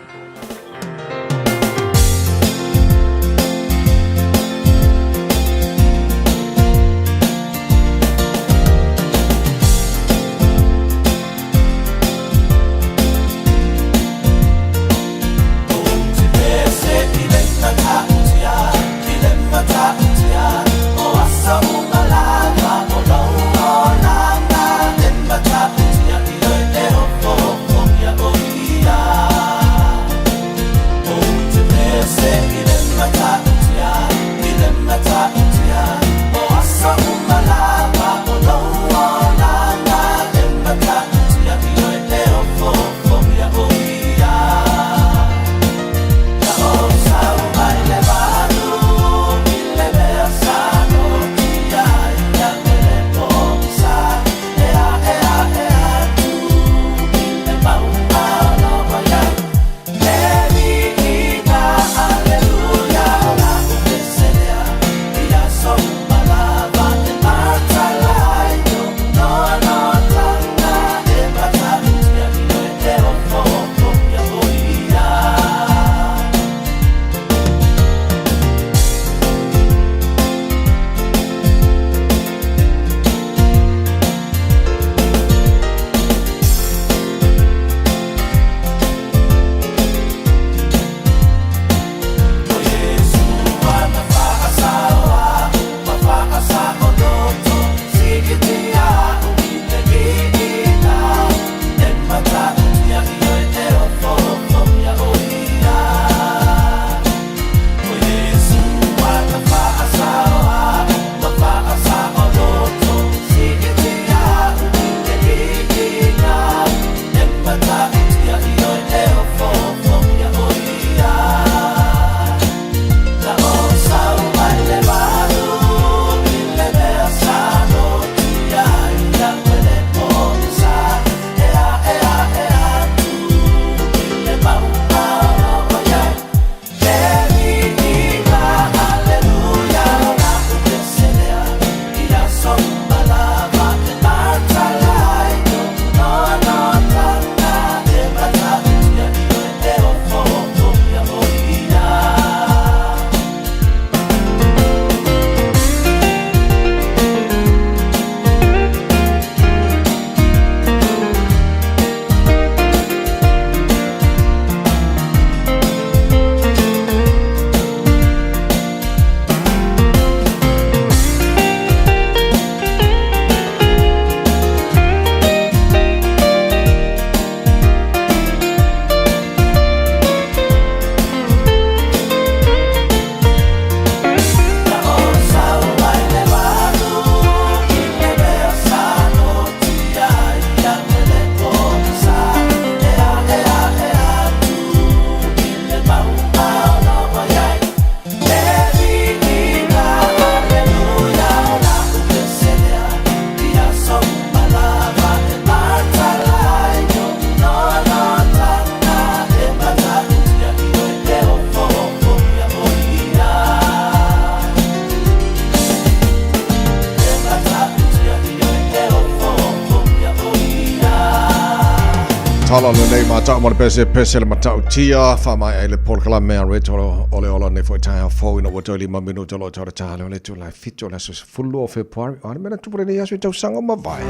tala le nei mata mo pese le mata tia fa mai ele pol kala me retro ole ola ne foi tai fo ina wo toli ma minuto lo tara tala le tu la fito la so fullo fe por ana mena tu pre ya so tau sanga ma vai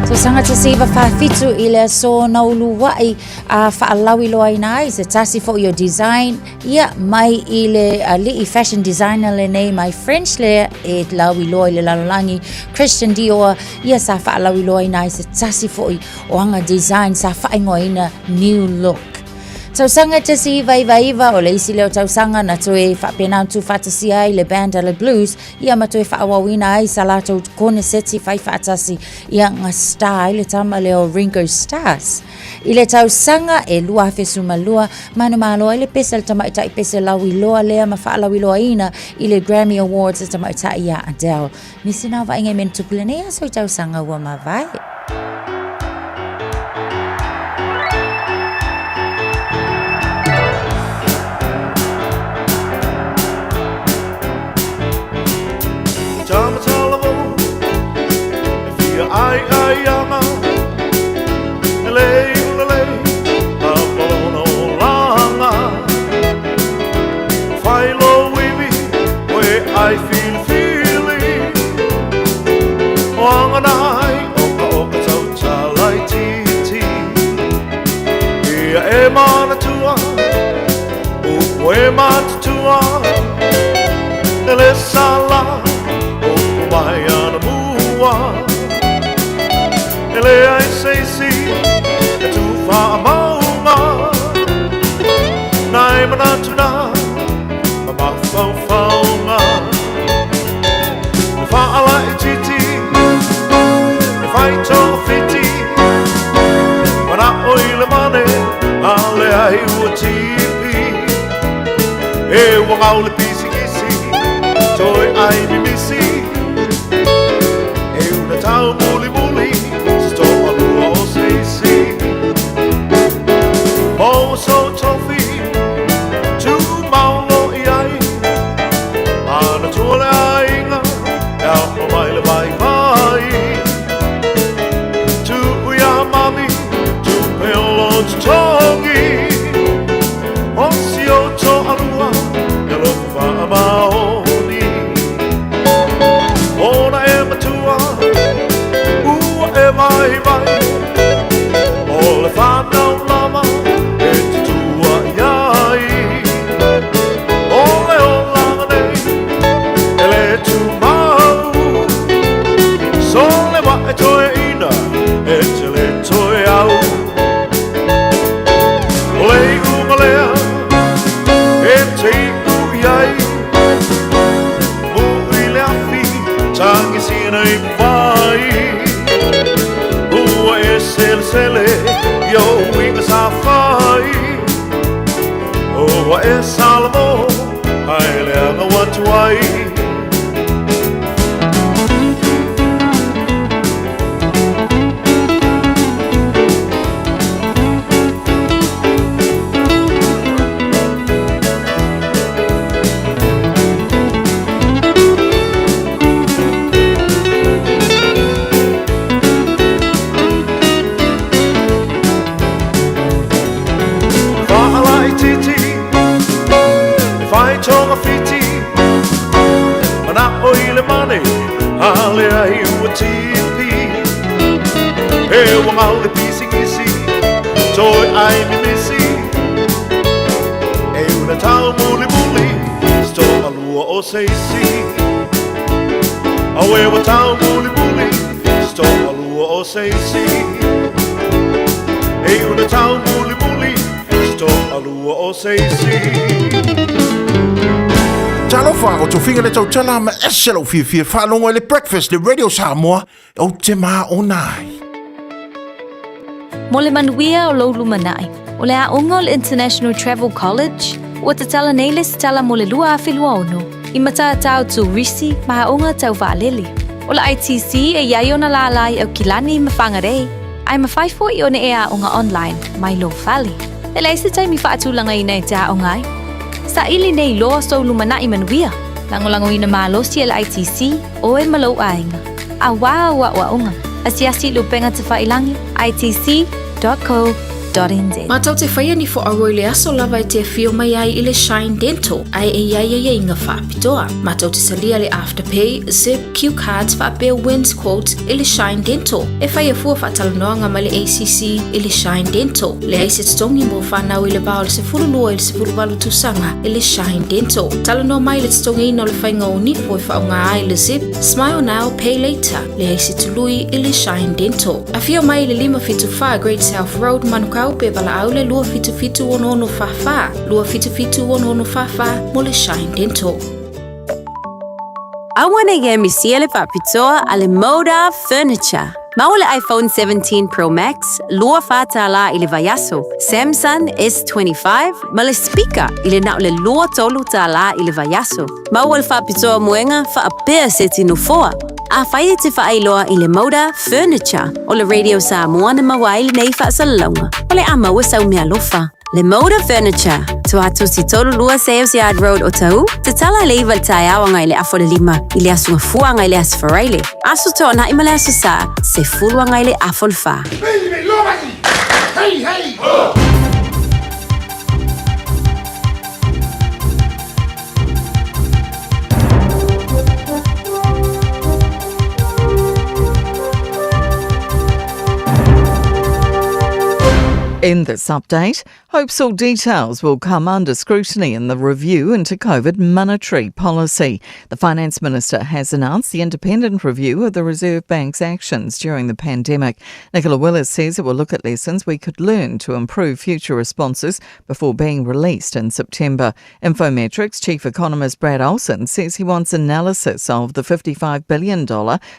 So sanga te siva whawhitu I le so na ulu wai a whaalawi loa ina I se tasi fo your design ia mai I le li'i fashion designer le nei mai French le e lawi loa I le lalolangi Christian Dior ia sa whaalawi loa ina I se tasi fo I o anga design sa whaingoa ina new look. Tausanga te si iwa o le isi leo tausanga na toe whapena tu whatasi ai le band le blues ia ma toe whaawawina ai sa lato kone seti whai whaatasi ia ngā star le tama leo Ringo Stars. I le tausanga e lua whesuma lua manu malo le pese le tama itai pese lawi loa lea ma whaalawi loa ina I le Grammy Awards le tama itai ia Adele. Nisi nā wa ingai men tupulene so tausanga ua ma vai. Ai ama le a bono langa Philo wibi where I feel feeling Wanganai oka tau talai titi Ia e mana tua o e mata tua Ele sala o mai ana mua Ele ai sei si e tu fa maunga Nai mana tuna ma fau faunga Fa ala I titi Fai to fiti Mana oile mane Ale ai ua tipi E wangau le pisi kisi Toi ai mi misi E una tau muli muli Oh, so toffee, tu maulo iai, ana tole ainga, no mai le vai vai. Tu ia mami, tu pelo tongi, o si o to arua, e lo fa maoni. Ona e matua, e vai vai, o le fa no lama. Yo winga sa fai O e salmo ai le anga watuai Tonga fiti Mana oile mane Ale ai ua tipi E wangau le pisi kisi Toi ai mi misi E una tau muli muli Sto alua o seisi Awe wa tau muli muli Sto alua o seisi E una tau muli muli Sto alua o seisi Talofa o tofinga le tautala ma eselo fia whanonga le breakfast le Radio Samoa o te maa o nai. Mo le manuia o loulu manai, o le aunga o le International Travel College, o te tala nei le tala mo le lua a whilua ono, I mataa tau tu risi ma haunga tau waaleli. O le ITC e iai ona la lai au kilani ma whangarei, ai ma whaifo I one e aunga online, mai lo whali. Le leise taimi whaatulanga I nei te aungai. Sa ili nei loa so lumana I manuia. Lango ina malo si el ITC o e malo ainga. A wa unga. Asiasi lupenga te whailangi, itc.co.nz. Matau te whaia ni fo aroi le aso lava e te whio mai ai i le Shine Dental, ai e inga whaapitoa. Matau te salia le Afterpay, Zip, Q Cards, whaapea wins quotes i le Shine Dental. E whaia fua whaatalanoanga ma le ACC i le Shine Dental. Le aise tongi mo whanau i le bao le se furulua i le se furuwalu tusanga i le Shine Dental. Talanoa mai le tongi ina le whainga o nipo i whaunga ai le Zip, Smile Now, Pay Later. Le aise tului i le Shine Dental. A whio mai le 555 Great South Road, Manukau pe bala aule lua fitu ono fafa. Lua fitu ono fafa mo le Shine Dental. Awana ye misiele whapitoa ale Moda Furniture. Maule iPhone 17 Pro Max, lua fatala ile vayaso. Samsung S25, male speaker ile na le lua tolu tala ile vayaso. Maule whapitoa muenga whaapea seti nufoa. A whaia te whaailoa i le Moda Furniture o le Radio Samoa na mawai le nei whaasalalonga. O le ama wasau mea lofa. Le Moda Furniture, tuatu si tolu lua Sales Yard Road o tau, te tala le iwa tai awanga i le afo le lima, i le asunga fuanga i le asfaraile. Asu tona i male asu sa, se fuluanga i le afo le fa. Hey, hey! In this update, hopes all details will come under scrutiny in the review into COVID monetary policy. The Finance Minister has announced the independent review of the Reserve Bank's actions during the pandemic. Nicola Willis says it will look at lessons we could learn to improve future responses before being released in September. Infometrics Chief Economist Brad Olson says he wants analysis of the $55 billion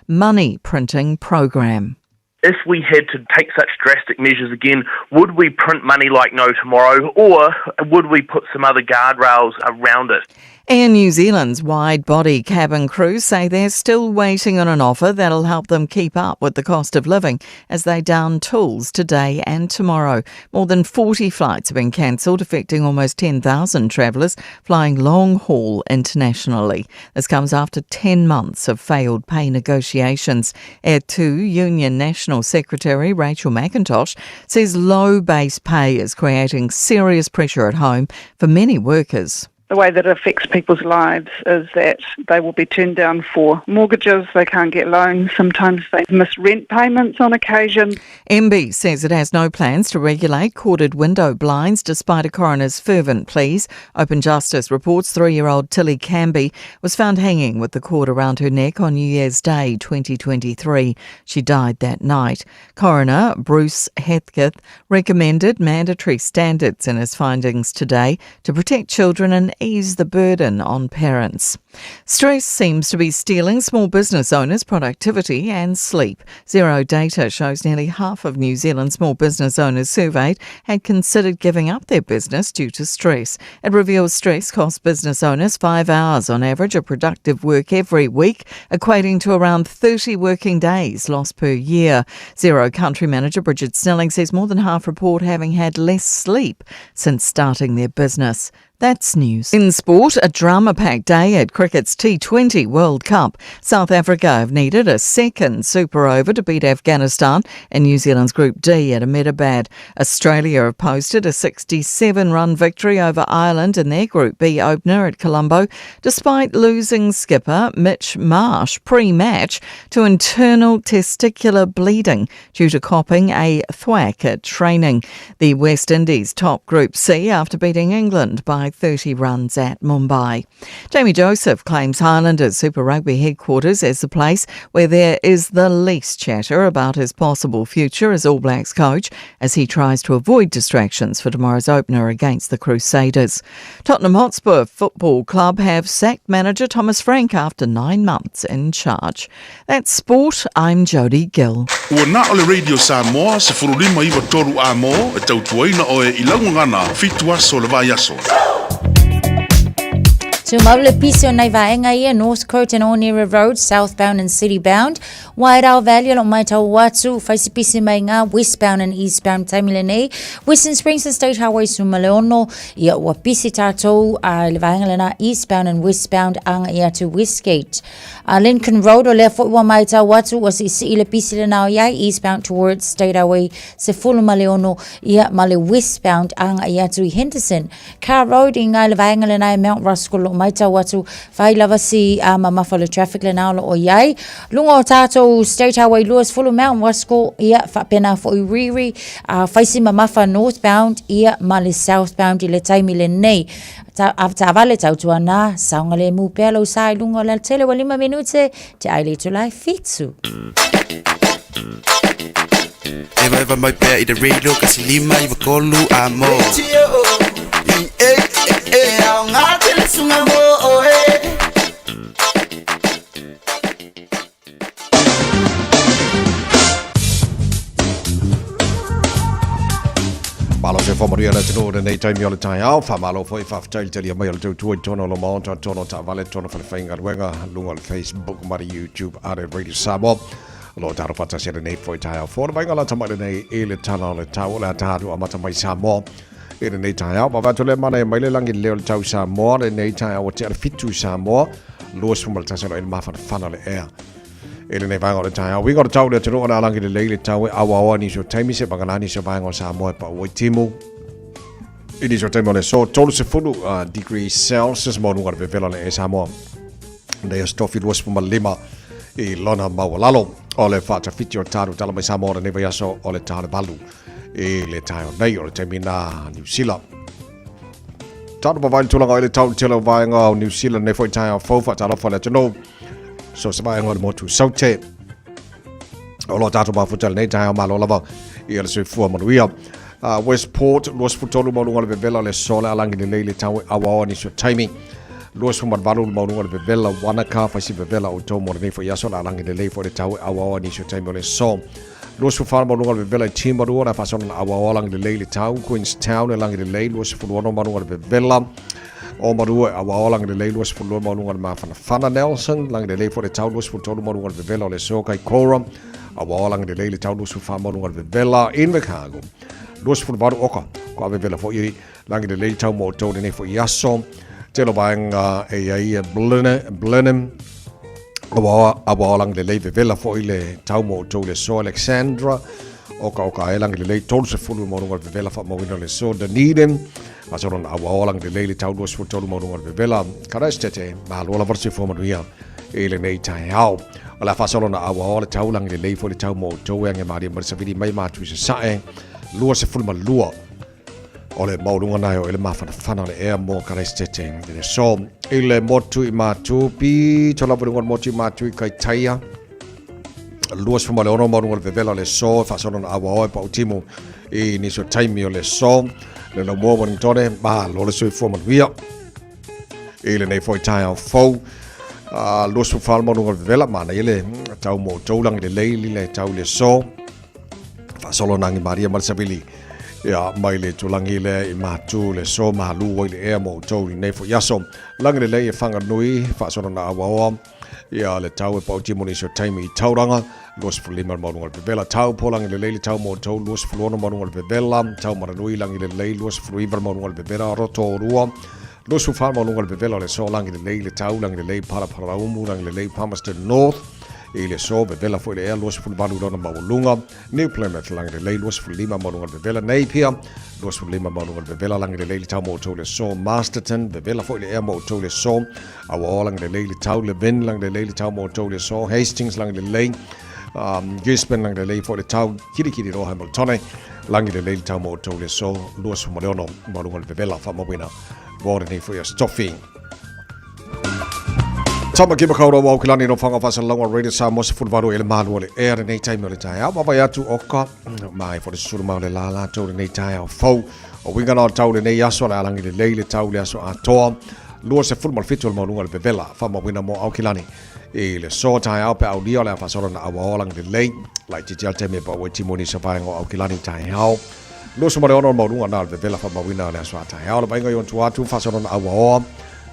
money printing program. If we had to take such drastic measures again, would we print money like no tomorrow, or would we put some other guardrails around it? Air New Zealand's wide-body cabin crews say they're still waiting on an offer that'll help them keep up with the cost of living as they down tools today and tomorrow. More than 40 flights have been cancelled, affecting almost 10,000 travellers flying long-haul internationally. This comes after 10 months of failed pay negotiations. Air 2 Union National Secretary Rachel McIntosh says low base pay is creating serious pressure at home for many workers. The way that it affects people's lives is that they will be turned down for mortgages, they can't get loans, sometimes they miss rent payments on occasion. MB says it has no plans to regulate corded window blinds despite a coroner's fervent pleas. Open Justice reports 3-year-old Tilly Canby was found hanging with the cord around her neck on New Year's Day 2023. She died that night. Coroner Bruce Heathcote recommended mandatory standards in his findings today to protect children and ease the burden on parents. Stress seems to be stealing small business owners' productivity and sleep. Zero data shows nearly half of New Zealand small business owners surveyed had considered giving up their business due to stress. It reveals stress costs business owners 5 hours on average of productive work every week, equating to around 30 working days lost per year. Zero country manager Bridget Snelling says more than half report having had less sleep since starting their business. That's news. In sport, a drama-packed day at cricket's T20 World Cup. South Africa have needed a second super over to beat Afghanistan in New Zealand's Group D at Ahmedabad. Australia have posted a 67-run victory over Ireland in their Group B opener at Colombo, despite losing skipper Mitch Marsh pre-match to internal testicular bleeding due to copping a thwack at training. The West Indies top Group C after beating England by 30 runs at Mumbai. Jamie Joseph claims Highlanders Super Rugby headquarters as the place where there is the least chatter about his possible future as All Blacks coach as he tries to avoid distractions for tomorrow's opener against the Crusaders. Tottenham Hotspur Football Club have sacked manager Thomas Frank after 9 months in charge. That's sport. I'm Jodie Gill. Ua na ole Radio Samoa se furulima iwa toru a mo e tautuaina o e ilangungana fitu aso le vai aso. Tumavle Piso Naivaenga ia North Court and Onera Road, southbound and citybound. Wairau Valley lo mai tau watu, Faisipisi Mainga, westbound and eastbound Tamilene. Western Springs and State Highway Sumaleono, ia Wapisi Tato, Levaenga eastbound and westbound ang ia to Westgate. Lincoln Road o left wa mai tau watu was ile pisi le nao ia eastbound towards State Highway Sefulu Maleono, ia male westbound ang ia to Henderson. Car Road inga Levaenga lena Mount Ruskell lo mai tau watu, fai lava si mamafalo traffic le nao lo o iai. Lungo tato State Highway Lewis Fulu Mount Ruskell ia whapena fo Uriri, faisi mamafa northbound ia male southbound ile taimi le nei. Avale tau tuana, saunga le mupelo sai lungo le tele wa 5 minute, te aile tu lai fitsu. Eva mai pea I de radio kasi 5 I vakolu amo. Au ngā tele sunga mo Malo se whamaria na tino nei taimi o le tai au, whamalo fo I whaftail tali a mai o le tautua tono lo maonta, tono ta vale, tono whalewhainga ruenga, lunga le Facebook, mari YouTube, are Radio Samoa. Lo taro whata se nei fo I tai au, fōna mai ngala tamai nei e le tana o le tau, le atahatu a mata mai Samoa. E le nei tai au, mawatu le mana e mai le langi leo le tau Samoa, le nei tai au o te ale fitu Samoa, luas fumal tasero e le mawhana whana le ea. Ele nei vanga o le tai au. Winga o tau le tiro ona langi le lei le tau e awa ni so taimi se banganani se vanga o Samoa e pa oi timu. Ini so taimi o le so tolu se fulu degrees Celsius mo nunga le vela le e Samoa. Nei a stofi luas fumal 5 I lona mawalalo o le whata fiti o taru tala mai Samoa nei vai aso o le tale balu. E le tai o nei o le taimi na New Zealand. Tatu pa vai tulanga o le tau telo vanga o New Zealand nei foi tai o fofa tala fa le tino. So sabai ngol motu saute o lo tatu ba futal nei tai malo lava I le sui fua manuia Westport luas futolu mo ngol vela le sola alangi le leile tau awa ni so taimi luas fu marvalu mo ngol vela Wanaka fa si vela o to mo nei fo yaso alangi le leile fo le tau awa ni so taimi le so luas fu far mo ngol vela Timbero na fa son awa alangi le leile tau Queenstown alangi le leile luas fu no mo ngol vela O marua awa lang le leiluas fu lo malunga ma fana Nelson lang le for the taulus fu tolu malunga le vela le so kai Cora awa lang le le taulus fu fa malunga le vela in Chicago los fu varu oka ko ave vela fo I lang le le tau mo to ne fo yaso te lo bang ai Blenheim awa lang le vela fo ile tau mo to le so Alexandra oka lang le tolu fu malunga le vela fa mo le so Dunedin Masoron awa lang de leile tau dos fu tolu maunga le vela karastete ma lo la versi fo manuia ele nei tai au ala fasoron awa le tau lang de leile fo le tau mo to yang ma di marsavidi mai ma tu se sae lua se ful malua ole maunga na ele ma fana le e mo karastete de so ele motu I ma tu pi tola bunga motu ma tu kai taia lua se fo malona maunga le vela le so fasoron awa pa utimo I ni so taimi o le so le no mo mon tone ba lo le sui fo mon via ele nei foi tai au fo lo su fal mo no vela mana ele tau mo toulang le leili le tau le so fa solo nangi Maria Marsavili ya mai le tulangi le I matu le so ma lu le e mo tou nei fo yaso lang le le fanga nui fa solo na awa ya le tau e pauti mo ni so taimi tauranga los fulima mo ngol vela tau polang le leili tau mo tau los fulono mo ngol vela tau maranui lang le leili los fruiver mo ngol vela roto rua los fu mo ngol vela le so lang le leili tau lang le leili para umu lang le leili Palmerston North e le so vela fo le los fulvalu lona mo lunga New Plymouth lang le leili los fulima mo ngol vela Napier los fulima mo ngol vela lang le leili tau mo tau le so Masterton vela fo le mo tau le so awa lang le leili tau le vin lang le leili tau mo tau le so Hastings lang le leili Gisborne lang le lei for le tau kiri ro Hamilton lang le lei tau mo to le so luas mo leono mo ngol vela fa mo wina bore nei for your stuffing Tama ki bakau ro kilani no fanga fa long radio Samoa se fulvaru ele malu le air nei time le tai ba ba ya tu oka mai for the suru ma le la to nei tai fo o winga no tau le nei aso la lang le lei le tau le aso a to luas se fulmal fitul mo ngol vela fa mo wina mo kilani e le so tai au pe au dio le fa so na awa lang de lei like ti tel teme pa weti moni sa fa ngo au kilani tai au lo so mo ono mo lunga na de vela fa ma wina le so tai au le ba ngo yon tu fa so na awa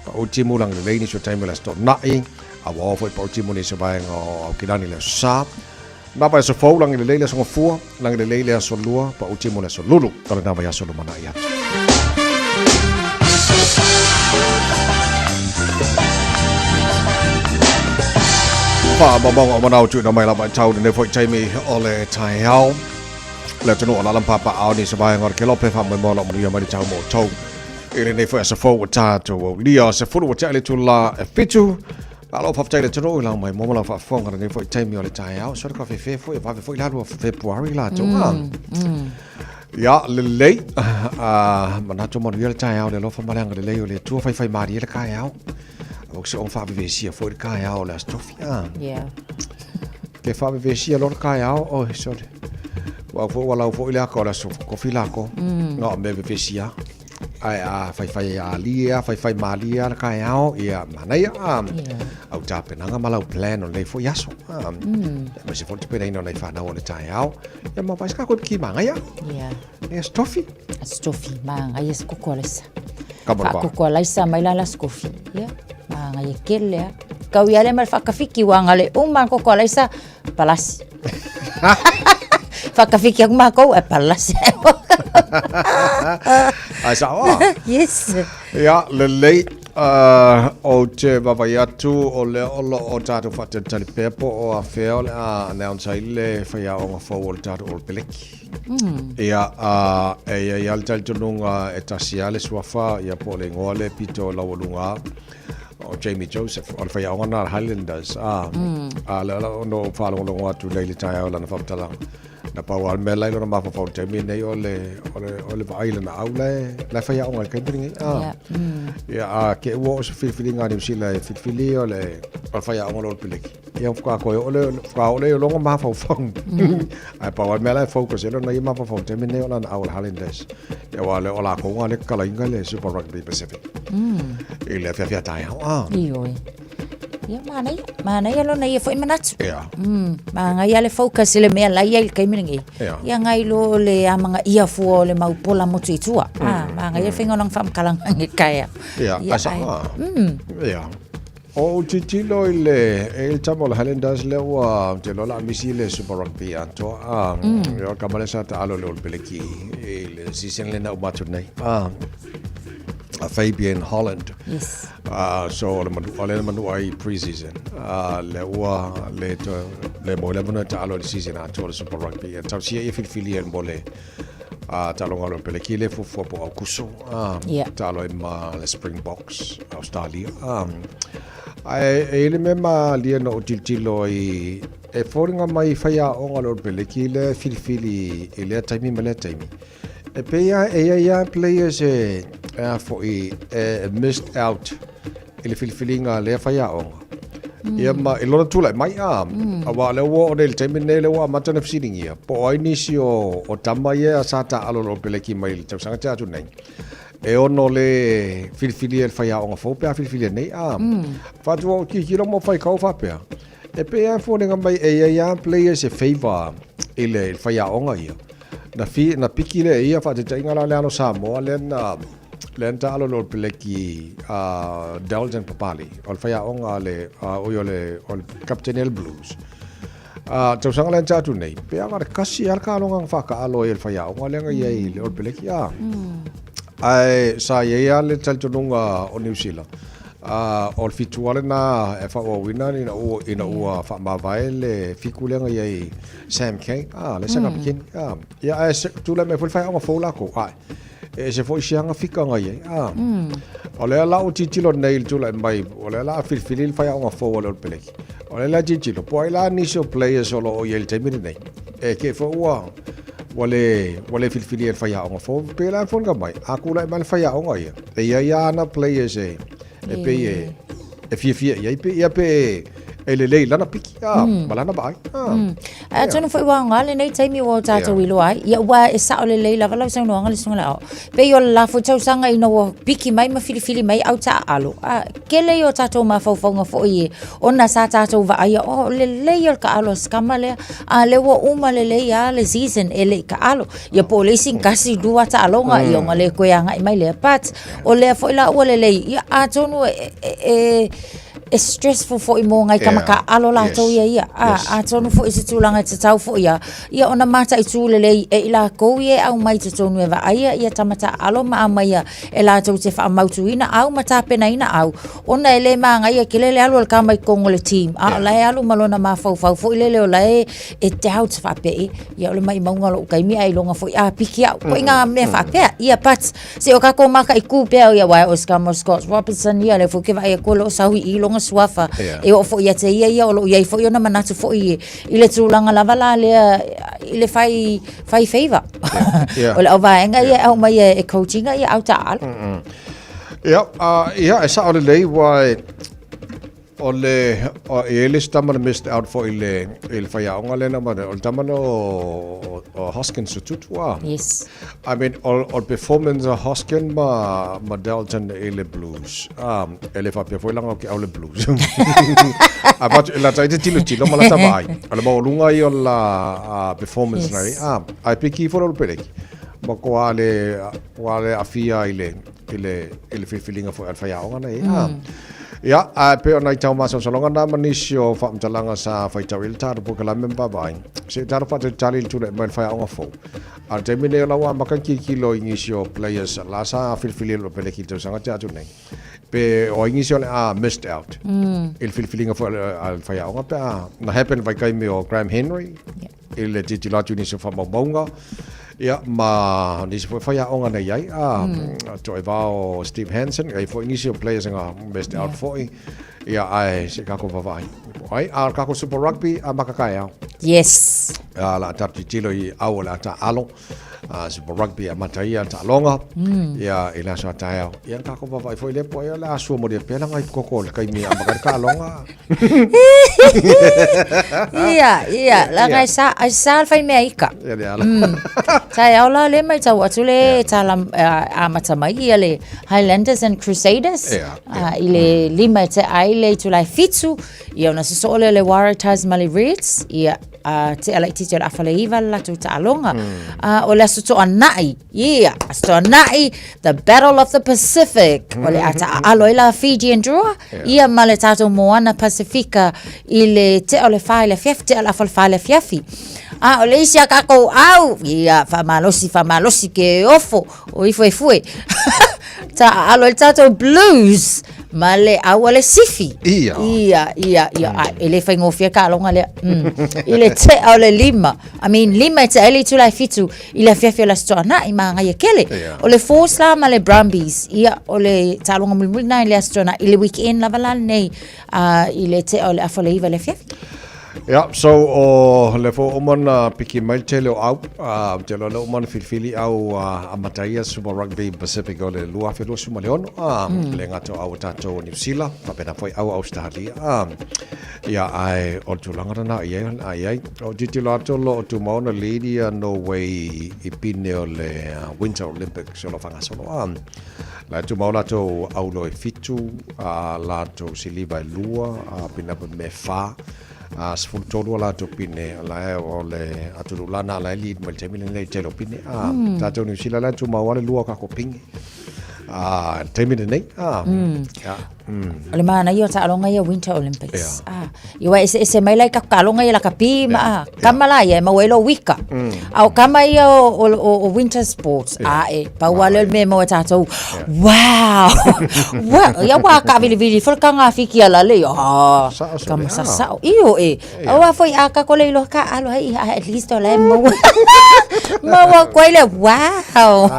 pa uchimu lang le ni so time la sto na i awa foi pa uchimu ni se vai ngo kilani le sa na pa so fo lang le so fu lang le so lua pa uchimu le so lulu tala na vai so lo mana ia pa bong o manau chu na mai la ba chau ne foi chai mi ole chai hao le tunu ala lam pa pa au ni se vai ngor ke lo pe fa mo mo lo mo ma chau mo chau ele ne foi so fo wa ta to lia se fu wa cha le tu la fitu alo fa chai le tunu la mai mo la fa fo ngor ne foi chai mi ole chai hao so ka fe foi va foi la do February la to ya le le mana to mo ria chai hao le lo fa ma lang le le tu fai ma ri le kai hao o se on fa vivesia foi kai hao la stofia ke fa vivesia lo kai hao o so wa fo wala fo ile ko la so ko fila ko no me vivesia ai fai alia fai malia kai hao ia mana ia au ta pe nanga malau plan on le fo yaso ma se fo te pe no le fa na o le tai hao ia ma vai ska ko ki manga ia ia stofi manga ia ko ko lesa ko ko lesa mai la skofi ia manga ia kele kau ia le mal fakafiki wanga le ko ko lesa palasi fakafiki aku ma ko e palasi asa yes ya le o te vavaiatu o le o tatu fata tali pepo o a feo le announce ile faya o fo o tatu o peleki ia ia tali tununga e tasiale suafa ia po le ngole pito la wolunga o Jamie Joseph o faya o na Highlanders la no falo no watu le tai o la na famtala na pa wal mela ilo ma fa fa mi nei ole vai na aule la fa ya on ke bringi ya ke wo so fili nga ni sila fili ole fa ya on lo peleki ya fa ko ole lo ma fa fa ai pa wal mela focus ilo na ma fa fa mi nei ole na aule Highlanders ya wale ola ko ngale kala ingale Super Rugby Pacific ile fa tai iyo ya mana ya lo na ia foi manatu manga ia le focus le mea la ia kai mingi ia ngai lo le amanga ia fu le maupola motu itua manga ia finga nang fam kalang ngi kai ya asa ya o titilo ile tamo la Highlanders le wa te lo la misi le Super Rugby anto yo kamale sa ta alo le peleki le season le na umatu nei Fabian Holland. Yes. So le manu ai pre-season. Le mo le manu ta alo season a to Super Rugby. Ta sia e fili mole. Ta lo ngalo pele kile fu po kuso. Ta lo ma le Springboks Australia. Ele mema lia no tiltilo e foringa mai faya o ngalo pele kile fili ele taimi mele taimi. E peia players for missed out ele filfilinga le faya onga ia ma ilo tu lai mai awa le wo del temine le wa mata na fsilingia po ai nisio o tama ia sata alo lo peleki mai tau sanga ta tu nei e ono le filfili el faya onga fo pe filfili nei fa tu ki lo mo fai kau fa pe e pe fo nenga mai ia players e favor ele faya onga ia na pikile ia fa te ingala le ano Samoa len ta alo lo peleki Dalton Papali ol faya onga le ol Captain Blues tau sanga len ta tu nei pe anga kasi ar ka longa fa ka alo el faya onga le ia le ol peleki ai sa ia le tal tununga o New Zealand ol fituale na e fa o wina ni ina o fa ma vai le fikulenga ia Sam King le sanga pikin ia tu le me fo fa onga fo la ko e se foi sianga fika ngai ole la o titilo nail tu la mai ole la filfilil fa onga fo ole peleki ole la titilo poi la ni so players solo o yel temini nei e ke fo wa ole filfilil fa onga fo pela fon ga mai akula mal fa onga ia na players e pe e fia ia pe ele lei lana piki malana bai tonu foi wa ngale nei taimi o tata wilo ai ia wa e sa ole lei lava lau sang ngale sunga la pe yo la fo tau sanga ino piki mai ma fili mai au ta alo kele yo tata ma fo fonga fo ie ona sa tata va ia o le lei yo ka alo skamale a le wo uma le lei a le season ele ka alo ia po le sing kasi dua ta alonga ia ngale ko ya ngai mai le pat o le fo la o le lei ia a tonu it's stressful for imo ngai kamaka alo la to ia a tonu fo isi tulanga te tau fo ia ona mata i tulele e ila ko ie au mai te tonu eva ia tamata alo ma mai e la to te fa mautuina au mata pena ina au ona ele ma ngai ke lele alo ka mai kongo le team la alo malona ma fo fo lele o la e te out fa pe ia le mai maunga lo kai mi ai longa fo piki au ko inga me fa pe ia pat se o ka ko maka i ku pe ia wa Oscar Scott Robertson ia le fo ke vai ko lo sawi i longa suafa e o fo ia te ia o lo ia fo ia na manatu fo i le tulanga lava la le ile fai favor o le ova nga ia au mai e coaching ia au ta al ia esa o le lei wa o ele stammer missed out for ile fai onga le na ma o tamano o Hoskins tutwa yes I mean all performance of Hoskins ma Dalton ele blues ele fa foi langa ke ole blues abat la taite tilo mala tabai ala mo lunga i la performance nai ai piki for o peleki ma ko ale afia ile feeling for fai onga nai ia pe ona tau ma so longa na manisio fa mtalanga sa fa tawil tar po kala memba bai se tar fa tali tu le man fa onga fo al termine la wa maka kilo inisio players la sa filfili lo pele ki to sanga ta tu nei pe o inisio missed out il filfilinga fo al fa onga pa na happen vai kai me o Graham Henry il titula tu inisio fa bonga ia ma nisi foi fai onga nei ai to o Steve Hansen ai foi inisio players nga best out foi ia ai se kako vai ai al kako super rugby a makakai yes la tapitilo i au la ta alo super rugby a mataia ta longa ia ila sa ta ia kako vai foi le po ia la su mo de pela ngai koko kai mi a makaka longa ia la ngai sa fai me ika tai aula le mai tau atule tala a matamai le Highlanders and Crusaders ile lima te aile tu lai fitu ia ona so le Waratahs mali Reds ia te ala ti la faleiva la tu talonga o la so anai so anai the Battle of the Pacific ole ata aloila Fiji and draw ia male tato moana Pacifica ile te ole faile fiafte ala faile fiafi ole isia kako au ia fa malosi ke ofo o ifue ta alo tato Blues male awale sifi ia ele fai ngofia ka longa le ile te ole lima I mean lima te ele tu lai fitu ile fiafia la stona I manga ye kele ole Forsla male Brumbies ia ole talonga mulmulna ile stona ile weekend la vala nei ile te ole afale iva le fiafia so o le fo omana piki mai tele au te lo omana filfili au amataia Super Rugby Pacific o le lua felo suma leono le ngato au tato New Zealand pa pena foi au Australia ia ai o tulanga na ai o titulato lo tu mauna lady no way ipine o le Winter Olympics so lo fanga solo la tu mauna to au lo fitu la to siliva lua pina me fa sfultoro la topine la o le atulana la lead mo temile le telo pine tato New Zealand la tu mawale lua ka kopingi temile nei ole mana yo ta longa ia Winter Olympics yo ese mai lai ka longa ia la kapi ma kamala ia ma welo wika au kama ia o winter sports pa wale me mo tato wow ya wa ka vili for kanga fiki ala le kama sa io awa foi aka ko le lo ka alo ai at least ole mo wa ko ile wow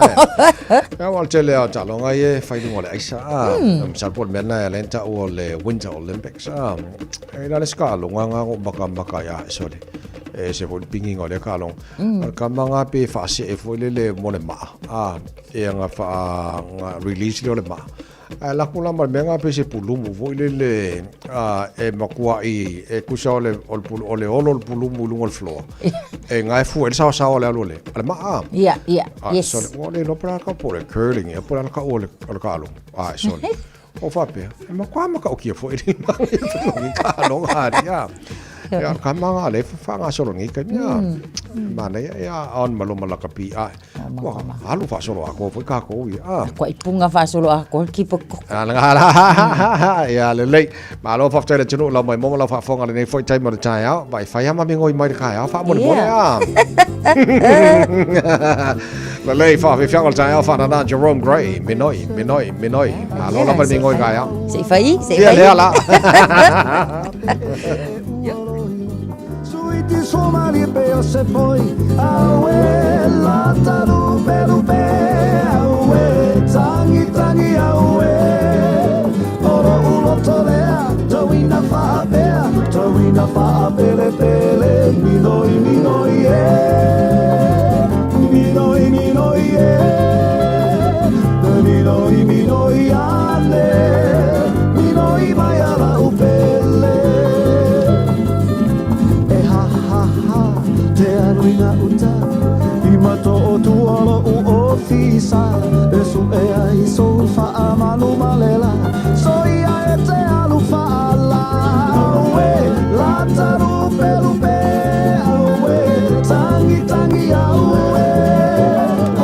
ya wal tele ta longa ia fai ngole aisa saport mena lenta o le Winter Olympics ina le ska longa ngo baka ya sole se fo pingi ngole kalong ka manga pe fa se e fo le mo le ma e nga fa nga release le ma la kula ma menga pe se pulumu vo le e makua I e kusa ole olo pulumu lungo le floor e nga fu el sa ole alole ale ma yes so ole no pra ka por curling e por ka ole kalo so o fa pe ma kwa ma ka o ki fo ele ma ka no ha ya ka manga le fa nga solo ngi ka ma ne ya on malo malaka pi wa halu fa solo ako fo ka ko ko ipunga fa solo ako ki po ya le malo fa tele tunu la mai mo la fa fonga le nei foi tai mo cha ya vai fa ya ma mi ngoi mai ka ya fa mo le la lei fa vi fiango cha ya fa na Jerome Gray minoi malo la ma mi ngoi ka ya sei fai ya la Ti somali pe se poi awe la taru pe awe tangi awe oro ulo tolea tawina fa pele minoi ale minoi mayala upele te anuina uta I mato o tuolo u ofisa e su e ai so fa amanu malela so ia e te alu fa ala awe la taru pelupe awe tangi awe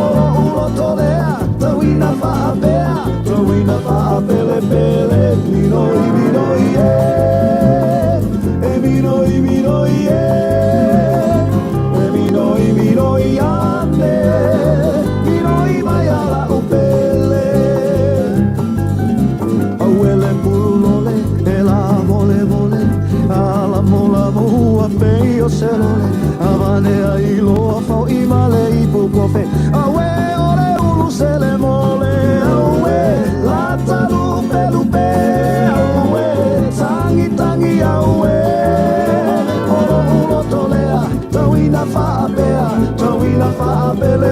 oro ulo tolea tawina fa pele minoi e minoi Minoi ane, minoi mayala upele. Awele pulole, ela mole, ala mola peio selole. Avane ailoa fau imale ipukofe. Awe ore ulu sele mole, awe lataru pelupe, awe tangi awe. Oro ulo tolea, tawina fa pele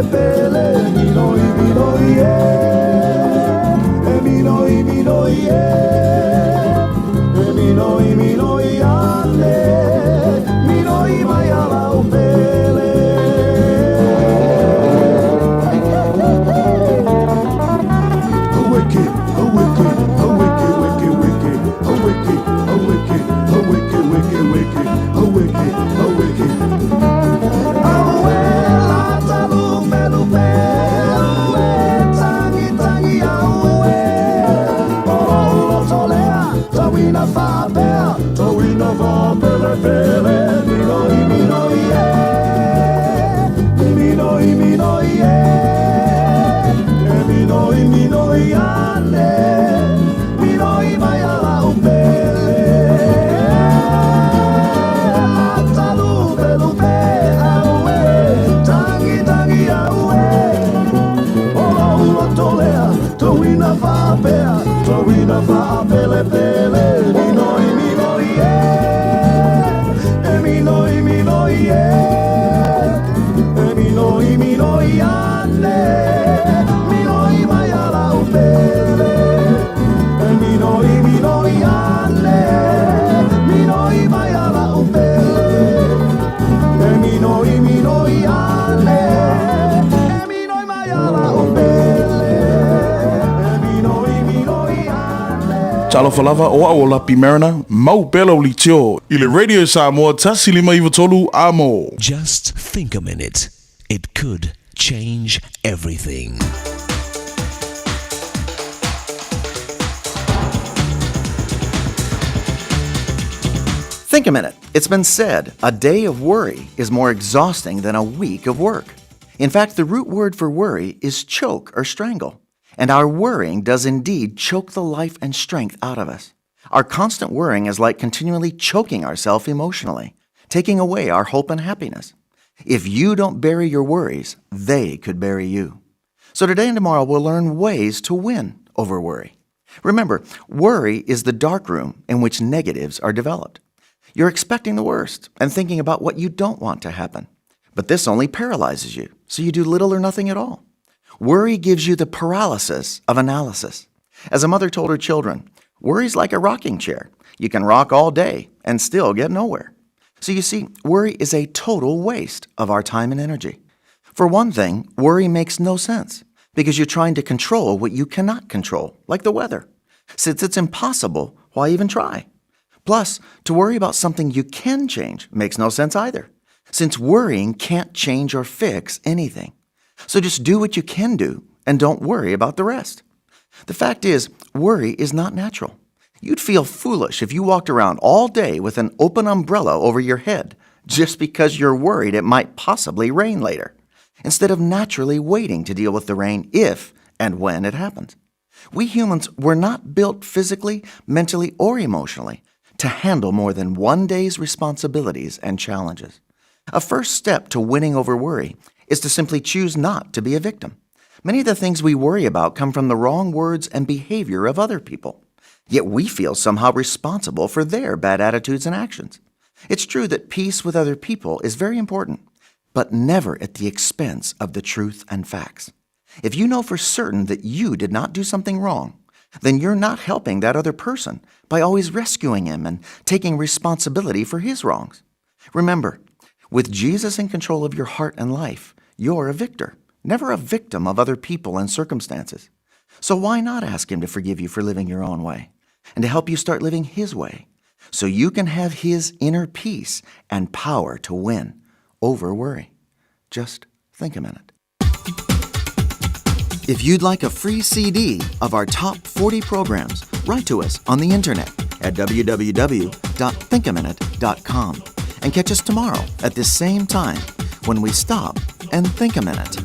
minoi ane minoi mayala upele minoi ane minoi mayala upele atalu pelupe awe tangi awe olo tolea towina fa pele minoi minoi ane minoi mayala upele minoi ane minoi mayala upele minoi ane minoi mayala upele minoi ane Talo falava o au lapi marina, mau pelo li tio. Ile Radio Samoa tasi lima iwa tolu amo. Just think a minute. It could change everything. Think a minute. It's been said, a day of worry is more exhausting than a week of work. In fact, the root word for worry is choke or strangle. And our worrying does indeed choke the life and strength out of us. Our constant worrying is like continually choking ourselves emotionally, taking away our hope and happiness. If you don't bury your worries, they could bury you. So today and tomorrow we'll learn ways to win over worry. Remember, worry is the dark room in which negatives are developed. You're expecting the worst and thinking about what you don't want to happen. But this only paralyzes you, so you do little or nothing at all. Worry gives you the paralysis of analysis. As a mother told her children, worry's like a rocking chair. You can rock all day and still get nowhere. So you see, worry is a total waste of our time and energy. For one thing, worry makes no sense because you're trying to control what you cannot control, like the weather. Since it's impossible, why even try? Plus, to worry about something you can change makes no sense either, since worrying can't change or fix anything. So just do what you can do and don't worry about the rest. The fact is, worry is not natural. You'd feel foolish if you walked around all day with an open umbrella over your head just because you're worried it might possibly rain later, instead of naturally waiting to deal with the rain if and when it happens. We humans were not built physically, mentally, or emotionally to handle more than one day's responsibilities and challenges. A first step to winning over worry is to simply choose not to be a victim. Many of the things we worry about come from the wrong words and behavior of other people. Yet we feel somehow responsible for their bad attitudes and actions. It's true that peace with other people is very important, but never at the expense of the truth and facts. If you know for certain that you did not do something wrong, then you're not helping that other person by always rescuing him and taking responsibility for his wrongs. Remember, with Jesus in control of your heart and life, you're a victor, never a victim of other people and circumstances. So why not ask him to forgive you for living your own way and to help you start living his way so you can have his inner peace and power to win over worry? Just think a minute. If you'd like a free CD of our top 40 programs, write to us on the internet at www.thinkaminute.com and catch us tomorrow at this same time when we stop and think a minute.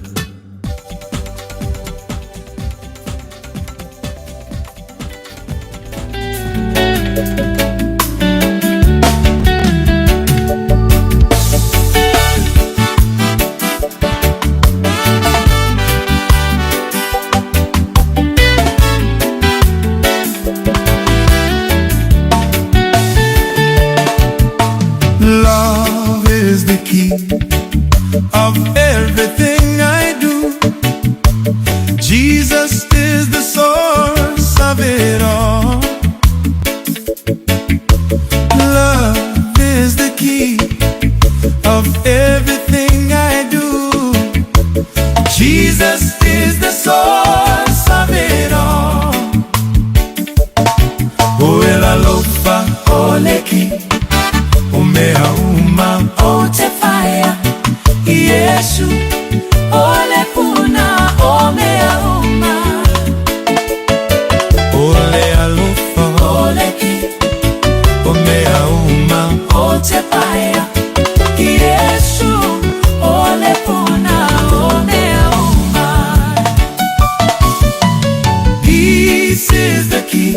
Love is the key of everything I do. Jesus is the source of it all. Love is the key of everything I do. Jesus is the source of it all. Oh, el alofa oleki. Umea uma ote fire Yesu ole puna omea uma Ole alufa ole ki Umea uma ote fire Yesu ole puna omea uma. Peace is the key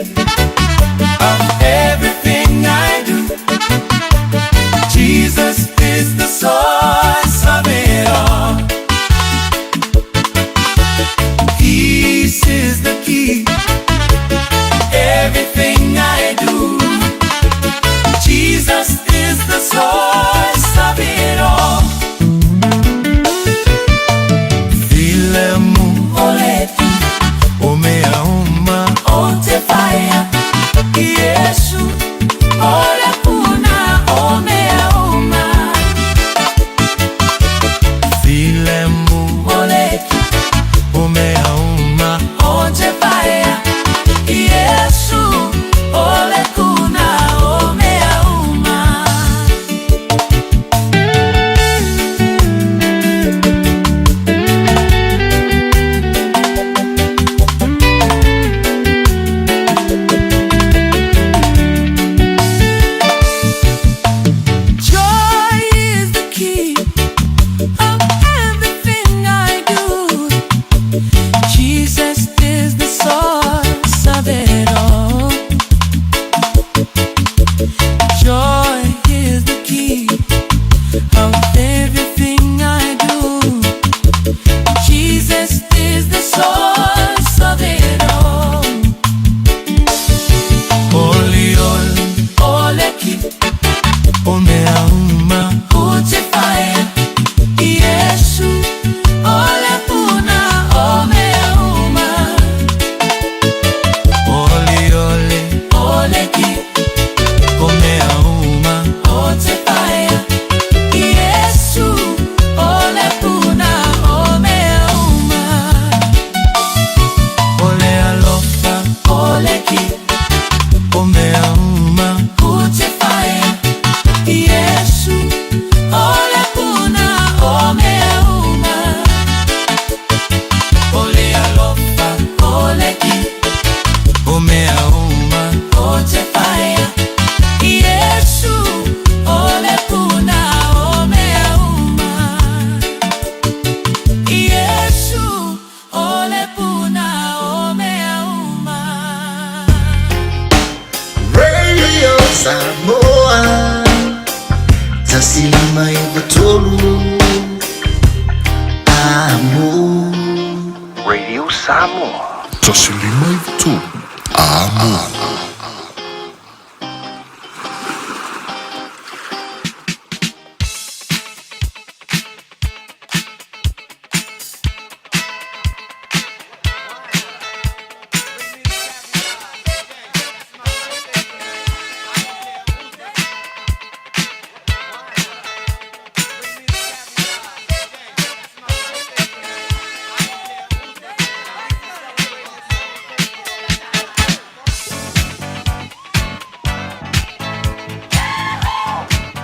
of everything I do. Jesus is the source of it all. Yesu ole puna omea uma ole ole ole ki omea uma ote paia Yesu ole puna omea uma ole alofa ole ki omea uma ote paia Yesu ole puna omea uma ole alofa ole ki omea uma ote paia Yesu ole puna omea uma Yesu ole puna omea uma Radio Samoa Tasilima Ivatolu Amo Radio Samoa. Tasilima Ivatolu Amo.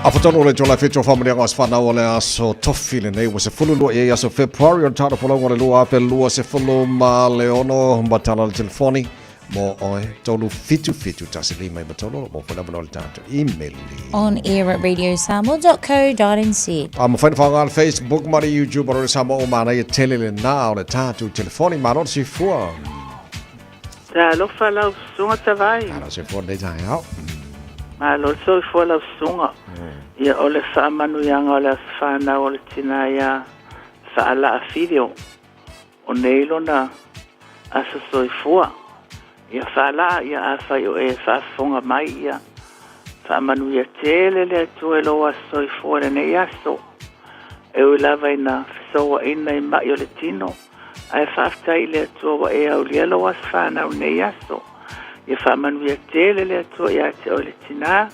Afaton ole jola feature family ngas fana ole aso tofi le nei was fulu lo e aso February on tara polo ngole lo apel lo se fulu ma leono batala le telefoni mo oi tolu fitu tasili mai batolo mo fona banol tanto email On air at radiosamoa.co.nz. I'm fine for on Facebook mari YouTube or samo mana ye telele na ole tatu telefoni ma non si fu Ta lo fa la sunga tavai. ala se fu dei tai au Ma lo so fo la sunga. Ia ole fa manu yanga ole fa na ole tina ya fa ala video. O neilo na asa so fo. Ia fa la ia afa yo e fa fonga mai ia. Fa manu ia tele le tu e lo aso fo ne ia so. E o lava ina so ina i mai ole tino. Ai fa tai le tu e au le lo as fa na ne ia so. Ia fa manu ia tele le tu ia te ole tina.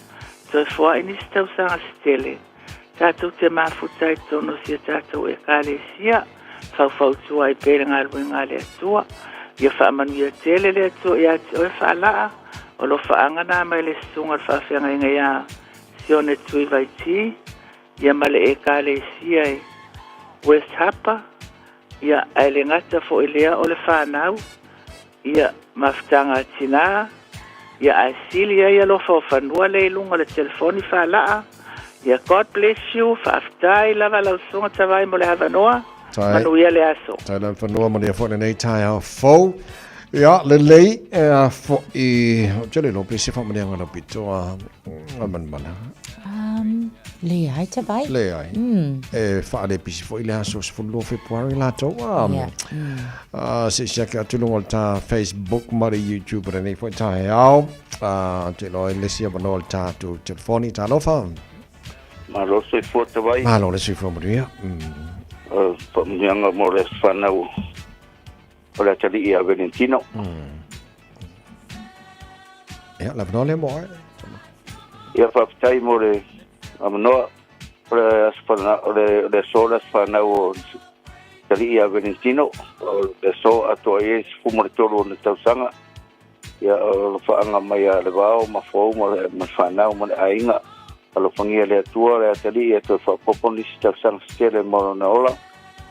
So fo ini stau sa stele. Tatou te mafutai tono sia tatou e kale sia. Fau tu ai pere ngal winga le tua. Ia fa manu ia tele le tu ia te o fa la. O lo fa anga na mai le sunga fa fenga inga ia. Sione tui vai ti. Ia male e kale sia e West Hapa. Ia ele ngata fo ilea o le fa nau. Ia maftanga tina. Ia asilia ia lo fa fanua le lunga le telefoni fa la. Ia God bless you fa aftai lava la sunga tavai mo le havanoa. Manu ia le aso. tai lan fanua mo le fo nei tai au fo ya le lei fo I jole lo pese fa mo le ngala pito a man mana Le ai te vai. le ai e fa le pisi fo ile aso se lo February la to se sia ka tu lo ta Facebook mari YouTube re nei fo tai au te lo le sia banol ta tu telefoni ta lo fa Ma lo so fo te vai. ma lo le si fo mo dia Pamianga mo le fanau. O le tali ia Valentino. ya la banol mo Ia whaftai mo le amanoa. O le asfana, o le sola fanau o tali ia Valentino. O le so ato e fumaritoro o le tausanga. Ia o whaanga mai a le wao, ma fau, ma whanau, ma le ainga. Alo fangia le atua, le atali, e toi whapopon lisi tausanga stele moro na ola.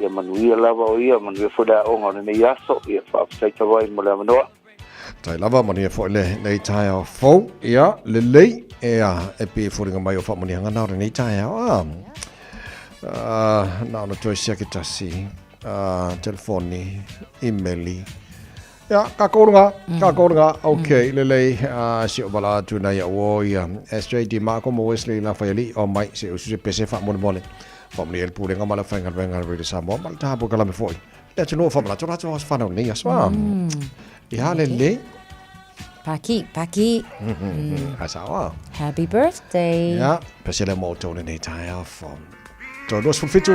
Ia manuia lava o ia, manuia whulea onga le nei aso, ia whaafsai tawai mo le amanoa. tai lava mani fo le nei tai au fo ya le lei e pe fo ringa mai o fa mani ngana nei tai au na no toi sia ki tasi telefoni emaili ya ka korunga okay le lei si o bala tu na ya wo ya SJD ma ko mo Wesley la fa yali o mai se o se pese fa mo mole fa mani el pure ngama la fa ngal re sa mo mal ta bo kala me foi le tu no fa la tu ra tu fa no ni aswa ya le lei Paki. Asawa. Happy birthday. Ja, speciale motor in Italia van. Zo, dat is van Fitu.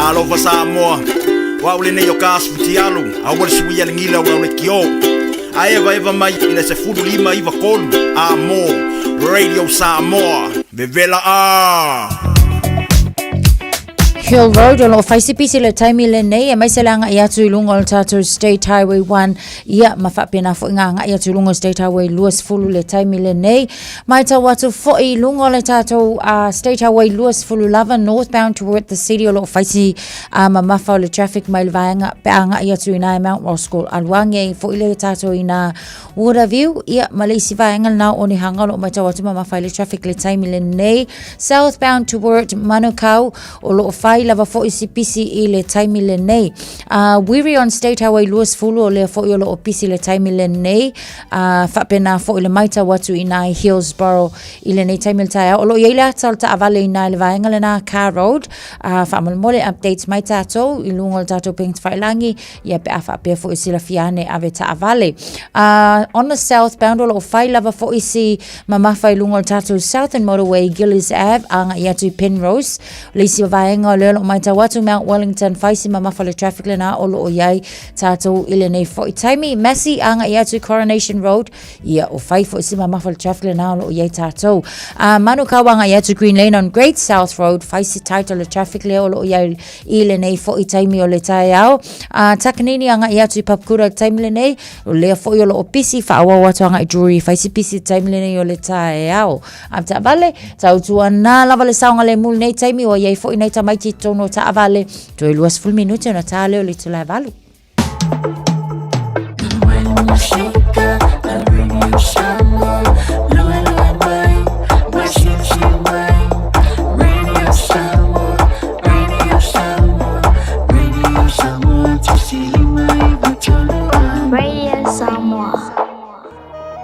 Talo fa Samoa. Wa ule ne yo kasputi alu. Awal sui ya ngila wa ule kio. Aeva eva mai ina se fudu lima iva kolu. Amo Radio Samoa. Vevela Hill Road o lo faisipisi le taimi le nei e mai se langa ia tuilunga o tatou State Highway 1 ia mawhapena fo nganga ia tuilunga State Highway luas fulu le taimi le nei mai tau watu fo i lunga le tatou State Highway luas fulu lava northbound toward the city o lo faisi mamafa o le traffic mai le vaenga peanga ia tuina Mount Roscoe alwange fo i le tatou ina Woodaview ia malisi vaenga na o ni hanga lo mai tau watu mamafa le traffic le taimi le nei southbound toward Manukau o lo lava fo isi pisi i le taimi le nei. Wiri on State Highway luas fulu o le fo i o pisi le taimi le nei. Whapena fo i le maita watu i nai Hillsborough i le nei taimi le taia. O lo i le atal ta avale i nai le vaenga le na Car Road. Whamal mole updates mai tato i lungo le tato ping whailangi i pe whapea fo isi la fiane ave ta avale. On the southbound o lo whai lava fo isi mamafa i lungo le tato Southern Motorway Gillies Ave anga i atu Penrose. Lisi vaenga le lo mai ta watu Mount Wellington faisi mamafa le traffic le na o lo o iai tatou ile nei fo i taimi Massey anga i atu Coronation Road ia o fai fo isi mamafa le traffic le na o lo o iai tatou Manukau anga i atu Green Lane on Great South Road faisi title le traffic le o lo o iai ile nei fo i taimi o le tai au Takanini anga i atu Papkura taimi le nei o lea fo i o lo o pisi fa awa watu anga i Drury faisi pisi taimi le nei o le tai au amta vale tau tua na lava le saunga le mul nei taimi o iai fo i nei tamaiti tono ta avale to i luas full minute na ta leo le tula valu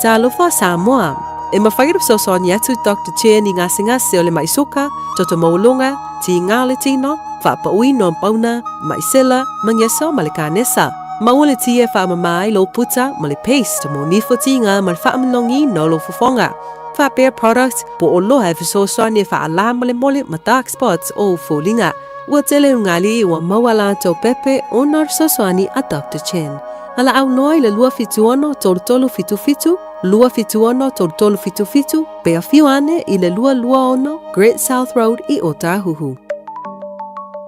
Talofa Samoa. E mawhairu so soani atu Dr. Chen i ngasinga se ole maisoka, toto maulunga, ti ngale tino, whapa ui no pauna, maisela, mangyeso malikanesa. Maule ti e whamamai lo puta, mali paste, mo nifo ti nga mal whamalongi no lo fufonga. Whapea products, po o loha e so soani e whaala mole ma dark spots o fulinga. Ua tele ungali ua mawala to pepe o nar so soani a Dr. Chen. Ala au noi le lua fituano tolu fitu, lua fituano tolu fitu, pe a fiuane i le lua ono, Great South Road i Otahuhu.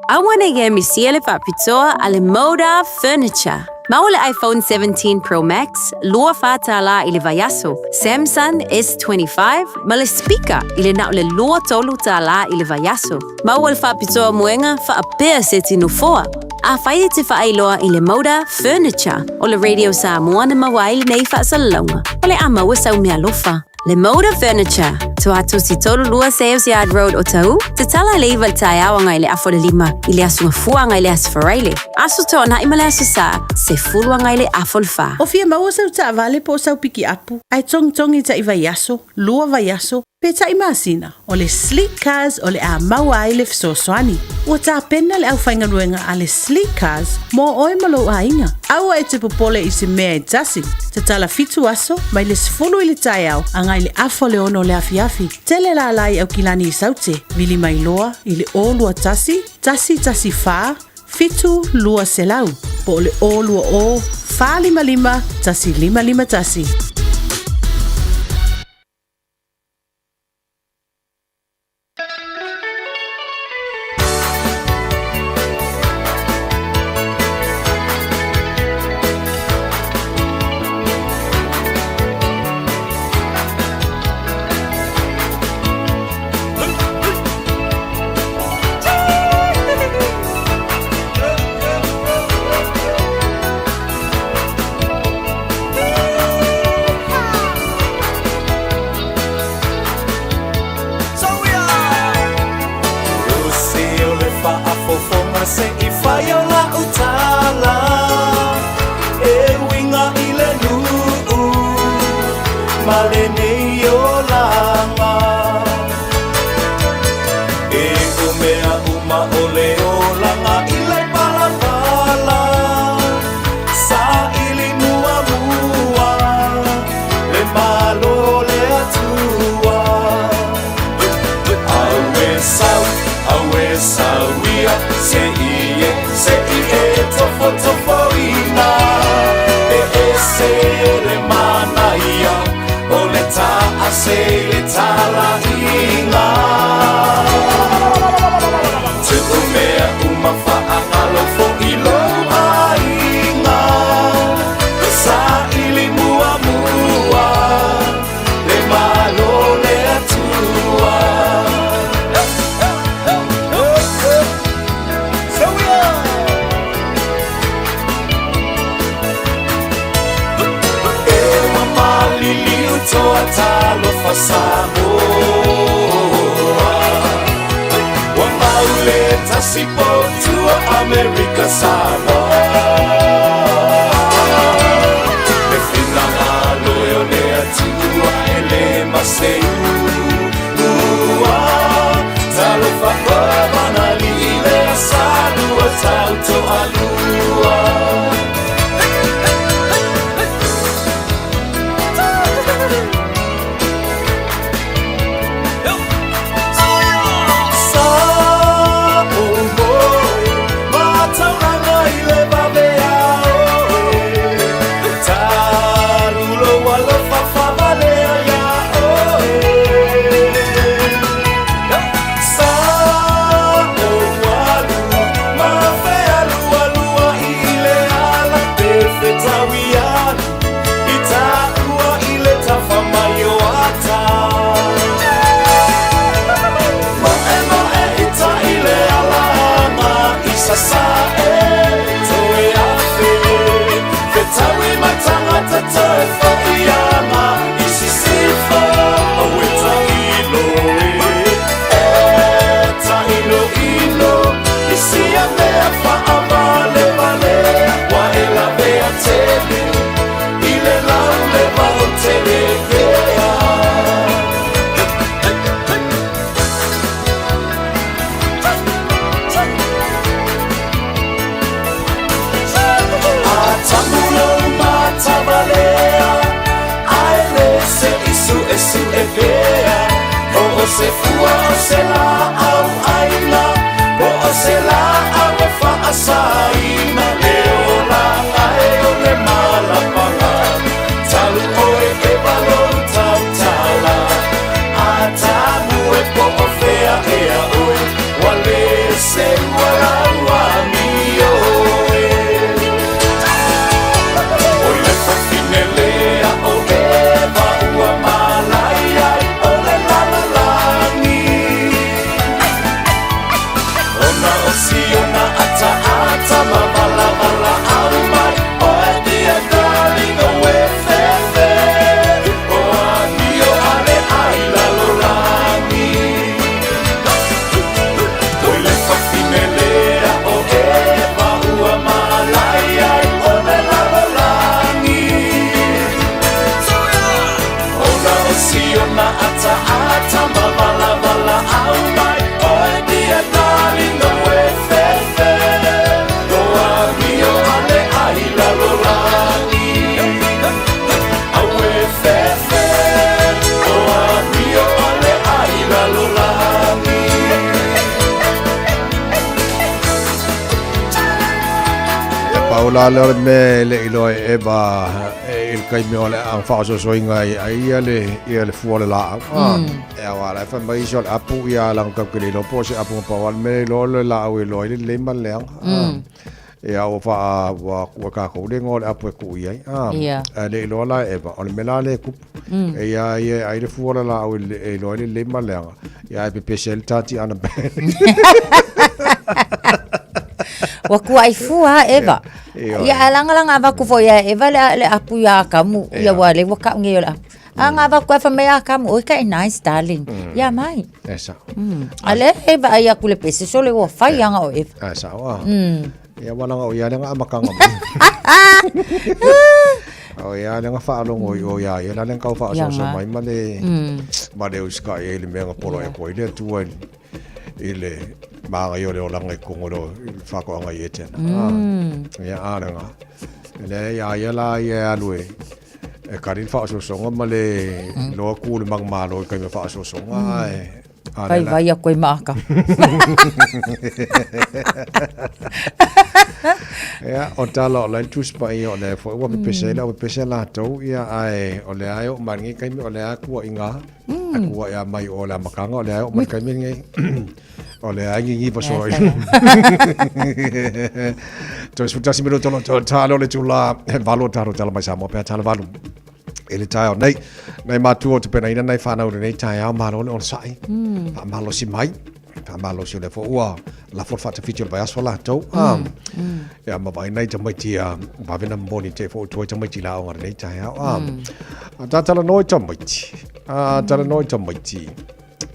Awane ge misiele papitoa ale Moda Furniture. Maule iPhone 17 Pro Max, lua fatala ile vayaso, Samsung S25, male speaker ile na le lua tolu tala ile vayaso. Maule papitoa muenga fa apea seti nufoa. A whaia te whaailoa i le Moda Furniture o le Radio Samoa na mawaili nei whaasalonga o le amaua sau mea lofa. Le Moda Furniture, tu atu si tolu lua Sales Yard Road o tau, te tala le iwa tai awanga i le afo le lima, i le asunga fuanga i le asfaraile. Asu tona i male asu sa, se fuluanga i le afo le fa. O fia maua sau ta avale po sau piki apu, ai tongi ta i vaiaso, lua vaiaso, pe ta i masina, o le Sleek Cars o le a maua i le fisosoani. Ua ta pena le au whaingaruenga a le Sleek Cars, mo oi malo a inga. Aua e te popole i se mea e tasi, te tala fitu aso, mai le sifulu i le tai au, anga i le afo le ono le afiafi. Tele la lai au kilani i saute, vili mai loa, i le o lua tasi fa, fitu lua selau, po le o lua o, fa lima, tasi lima tasi. Say se le tala inga Te umea umafa angalo fo ilo ainga Sa ili mua mua Le malo le atua Ewa malili utoa talo fasamoa Wa mauleta sipo tua Amerika Samoa Le fina ngalo yo le atua ele maseu Talo fakoa li le asalua tauto alua Se fua o se la au aina o se la au fa asaina leo la ai o le mala panga talu o e balon tau tala a tamu e po o fea e a oi wale se wala wa mi o e o le fa finelea o e va ua malai ai o le lala Siona ata ata ma bala bala au mai o e dia darling o e fefe o anio ale ai la lorani o le fa finelea o e va ua malai ai o le la lorani o na o siona ata ata ma bala bala au mai o e dia darling o Paula le me le ilo e ba il kai me ole ang fa so so inga ai le fu le la e wa la fa mai so apu ya lang ka ke lo po se apu pa wal me lo la o lo le man le e au fa wa ka ko de ngol apu ku ai le lo la e ba ole me la le ku e ya ai le fu la o le man le ya pe special tati ana Waku ai fua Eva. Ya alang-alang aba ku fo ya Eva le apu ya kamu ya wale waka ngi la. Anga ba ku fa me ya kamu o ka nice darling. Ya mai. Esa. Ale Eva ya ku le pese so le wo fa ya nga o Eva. Esa wa. Ya wala nga o ya nga amakanga. O ya nga fa along o ya la nga ka fa so mai male uska ele me nga polo e ko ile tuan ile mga yo le lang ko ngolo fa ko nga yeten ya ana nga le ya la ya lue e karin fa so so male lo ku le mang malo ka me fa so so nga vai a koe maaka. Ia, o tala o lai tuspa i o le fo ua me pese la tau ia ai o le ai o mangi kai o le aku inga aku ia mai o la makanga o le ai o man kai ngai o le ai ngi pa so to sputa si me to talo le tula valo taro tala mai samo pe tala valo ele tai o nei matu o te pena ina nei whanau nei tai au malo le on sai malo si mai malo si le fo ua la for fata fitur vai aso la tau ya ma vai nei tamai tia ba vena mboni te fo to tamai ti la o nei tai au ta tala noi tamai ti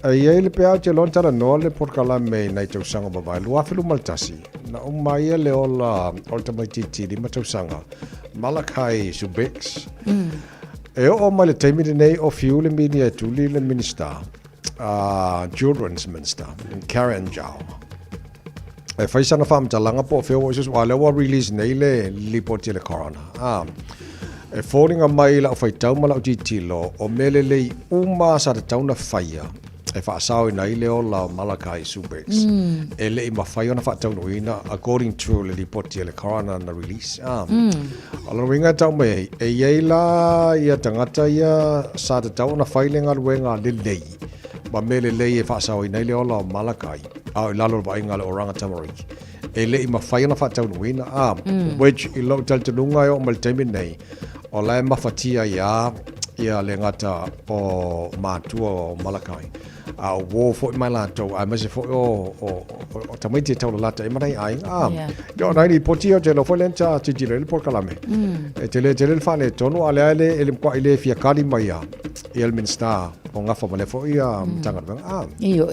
ai ele pe au te lon tala no le por kala me nei tau sanga ba vai lua filu maltasi na o mai le ola o tamai ti di ma tau sanga Malakai Subex e o mai le taimi nei o fiule mini e tuli le minister children's minister Karen Jau e fai sana fam talanga po feo isus wale wa release nei le lipoti le corona e falling a mai la fai tau mala o titilo o mele le uma sa tau na faia e fa sao ina ile o la Malakai Subex e le ima fai ona fa tau no ina according to le lipoti le corona na release ala winga tau me e yeila ia tangata ia sa tau na fai le ngal wenga le lei ba mele lei e fa sao ina ile o la Malakai au lalo ba inga le oranga tamariki e le ima fai ona fa tau no ina which i lo tal tulunga o mal temi nei o la mafatia ia le ngata o matua o Malakai a wo fo mai la to a mase fo o tamai te tau la tai mai ai yo nai ni potio te lo fo lenta te dire por kalame e te le fa le tono ale ele kwa ile fia kali mai el minsta o nga fo male fo ia tanga io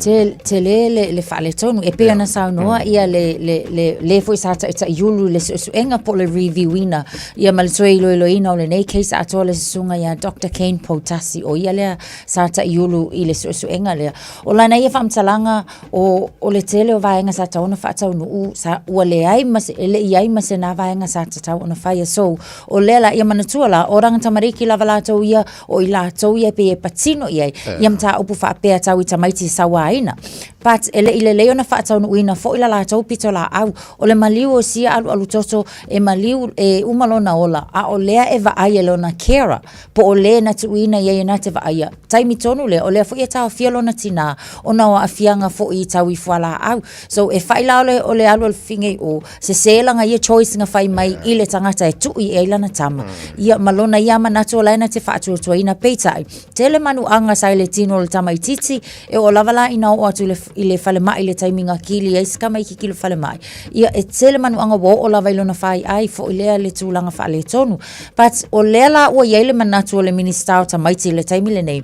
te le fa le tono e pe na sa no ia le fo sa ta yulu le su enga po le reviewina ia mal soi lo ina le nei case atole sunga ia Dr. Kane Potasi o ia le sa ta yulu ile su enga le o la nei fam talanga o le tele o vaenga sa ta ona fa ta no sa o le ai mas ele ai mas na vaenga sa ta ona fa so o le la ia manatuala o ranga tamariki la vala to ia o ila to ia pe patino ia iam ta upu fa pe ta wita maiti sa waina but ele ile le ona fa ta no ina fo ila la to pitola au o le maliu o sia alu toto e maliu e umalona ola a o le e va ai lona kera po o le na tu ina ia na te va ai taimi tonu le o le fo ia ta fialona tina ona o afianga fo I tau I fuala au so e faila o le alu finge o se selanga ia choice nga fai mai I le tangata e tu I eilana tama ia malona ia manato la na te fatu to ina peita tele manu anga sai le tino le tama titi e o lavala ina o atu le fale mai le taiminga kili e ska mai ki kilo fale mai ia e tele manu anga wo o lava ilona fai ai fo ile le tulanga fa le tonu but o lela o ia le manato le minister tama le taimi le nei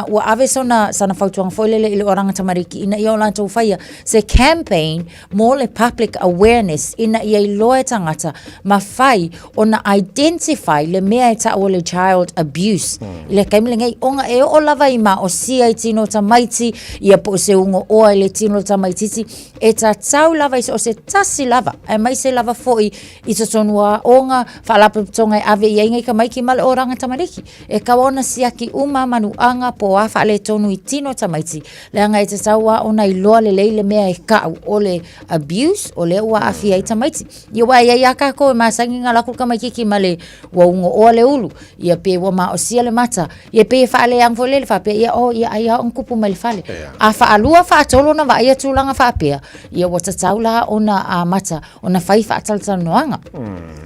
wa ave sana fautuanga foi le oranga tamariki ina ia la tau faia se campaign more le public awareness ina ia loe tangata ma fai ona identify le mea ta o le child abuse le kaimile ngai onga e o lava I ma o sia tino tamaiti ia po se ungo o le tino tamaiti e ta tau lava o se tasi lava e mai se lava foi I se sonua onga falapo tonga ave ia ngai ka mai ki mal oranga tamariki e kawana siaki uma manu anga po afa le tonu I tino tamaiti le anga te taua ona I loa le leile mea e kau o le abuse o le ua afia I tamaiti ia wa ia ka ko masangi ngala ku kama kiki male wa ungo o le ulu ia pe wa ma o sia le mata ia pe fa le ang fole le fa pe ia o ia ia on kupu mal fale afa alua fa tolo na va ia tulanga fa pe ia wa taula ona a mata ona fai fa talta noanga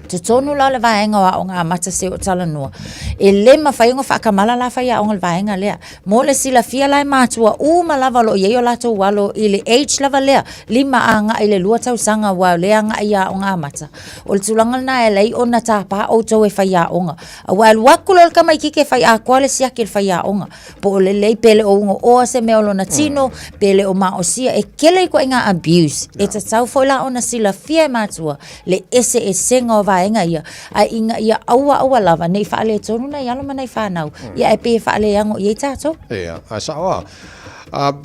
te tonu la le vaenga wa onga mata se o tala no e le ma fai ngo fa kamala la fa ia onga vaenga le mo le sila fia lai matua uma lava lo ia la to walo ile age lava le lima anga ile lua tau sanga wa le anga ia onga mata o le tulanga na ele ona ta pa o to e fa ia onga wa wakulo ka mai kike fa ia kwale sia ke fa ia onga po le le pele o ngo o se me lo na tino pele o ma o sia e kele ko inga abuse e ta tau fo la ona sila fia matua le ese e senga va inga ia a inga ia awa lava nei fa le tonu na ia lo mana fa nau ia e pe fa le ango ia tato ia a sawa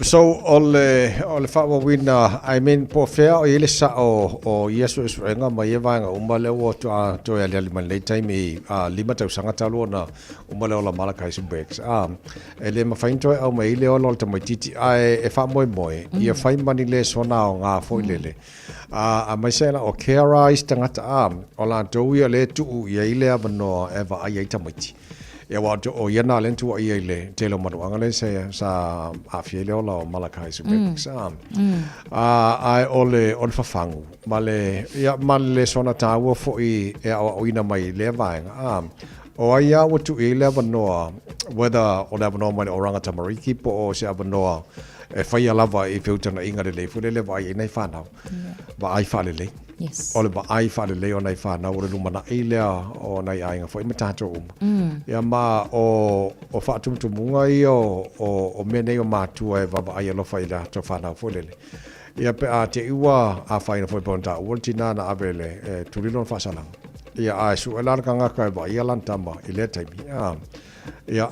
So ole fa wina I mean po fair o ile sa o yesu nga mai vanga umale o to ya le le time lima tau sanga talo na umale o la Malakai breaks ele ma fain to au mai le o lo mai titi ai e fa moi ia fai mani le sona o nga fo lele a mai sela o kera istangata o la to ia le tu ia ile abano eva ai tamiti ya wato o yana lentu o ile telo madu angale sa afiele o la Malakai breaks ai ole on fafangu male sona tawo fo I o ina mai le vanga o ia watu ile abano whether o la abano mai oranga tamariki po o se abano e fai lava I filtana inga le fu le vai nei fana ba ai fa le yes ole ba ai fa le o nei fana o le lumana ile o nei ainga foi matato ya ma o fa tum munga I o mene o matu e va ai lo fa ila to fana fo le ya pe a te iwa a fa ina foi ponta ultina na abele tulilo fa sala ya a su elar kanga ka ba ya lantamba ile taimi ya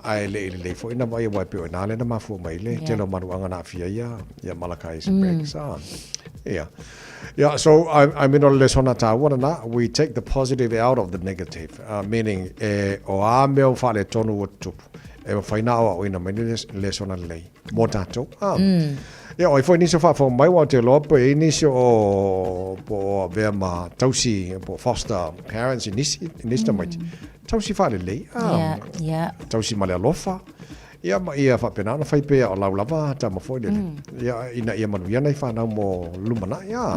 ai le fo ina ba ya wa pe na le na ma fo mai le te lo maru anga na fia ya Malakai breaks yeah, so I mean, we take the positive out of the negative, meaning o a meo fale tonu o tupu e whaina o ina mai le sona lei mo tatou yeah, o foi niso fa fo mai wa te lopo e niso o po vea ma tausi po foster parents inista mai tausi fale lei yeah tausi male alofa ia ma ia fa pena na fai pe o la lava ta mo foi le ia ina ia manu ia nei fa na mo lumana ia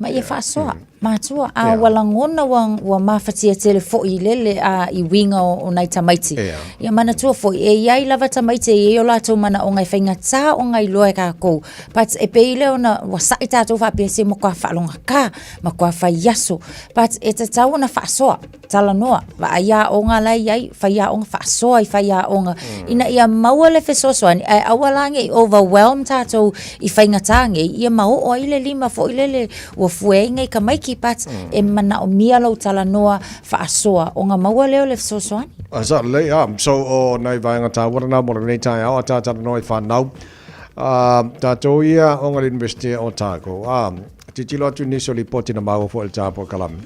ma ia fa so ma tua a wala ngona wa mafatia tele fo I lele a I winga o nai tamaiti ia mana tua fo e ia lava tamaiti e o la to mana o ngai fainga ta o ngai loe ka ko but e pe ile ona wa sai ta to fa pe se mo kwa fa longa ka ma kwa fa yaso but e ta ta ona fa so tala noa va ia o nga lai ai fa ia o fa so ai fa ia o nga ina ia maua le fe so so ani ai awalange overwhelmed ta to I fainga ta nge ia mau o ile lima fo ile o fue ngai ka mai ki pat e mana o mia lo tala noa fa asoa o nga maua leo le so so ani asa le so o nai vanga ta wana mo nei tai o ta no fa nau ta to ia o nga university o ta ko titilo tu ni so li poti na mau fo el tapo kalam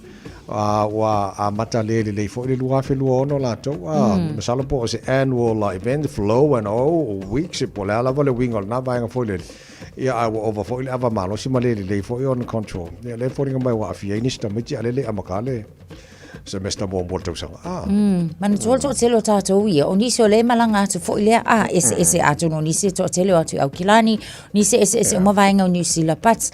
wa mata le fo le lua fe luo no la to masalo po se annual event flow and weeks po la le wingol na vanga fo le ia I will over for ava malo si male le for on control ya le for ngai wa afia ni sta miti ale le amakale semester mo mo tau sanga man tol to telo tato ia o ni so le malanga tu fo ile ese atu no ni se to telo atu au kilani ni se ese mo vainga o New Zealand pat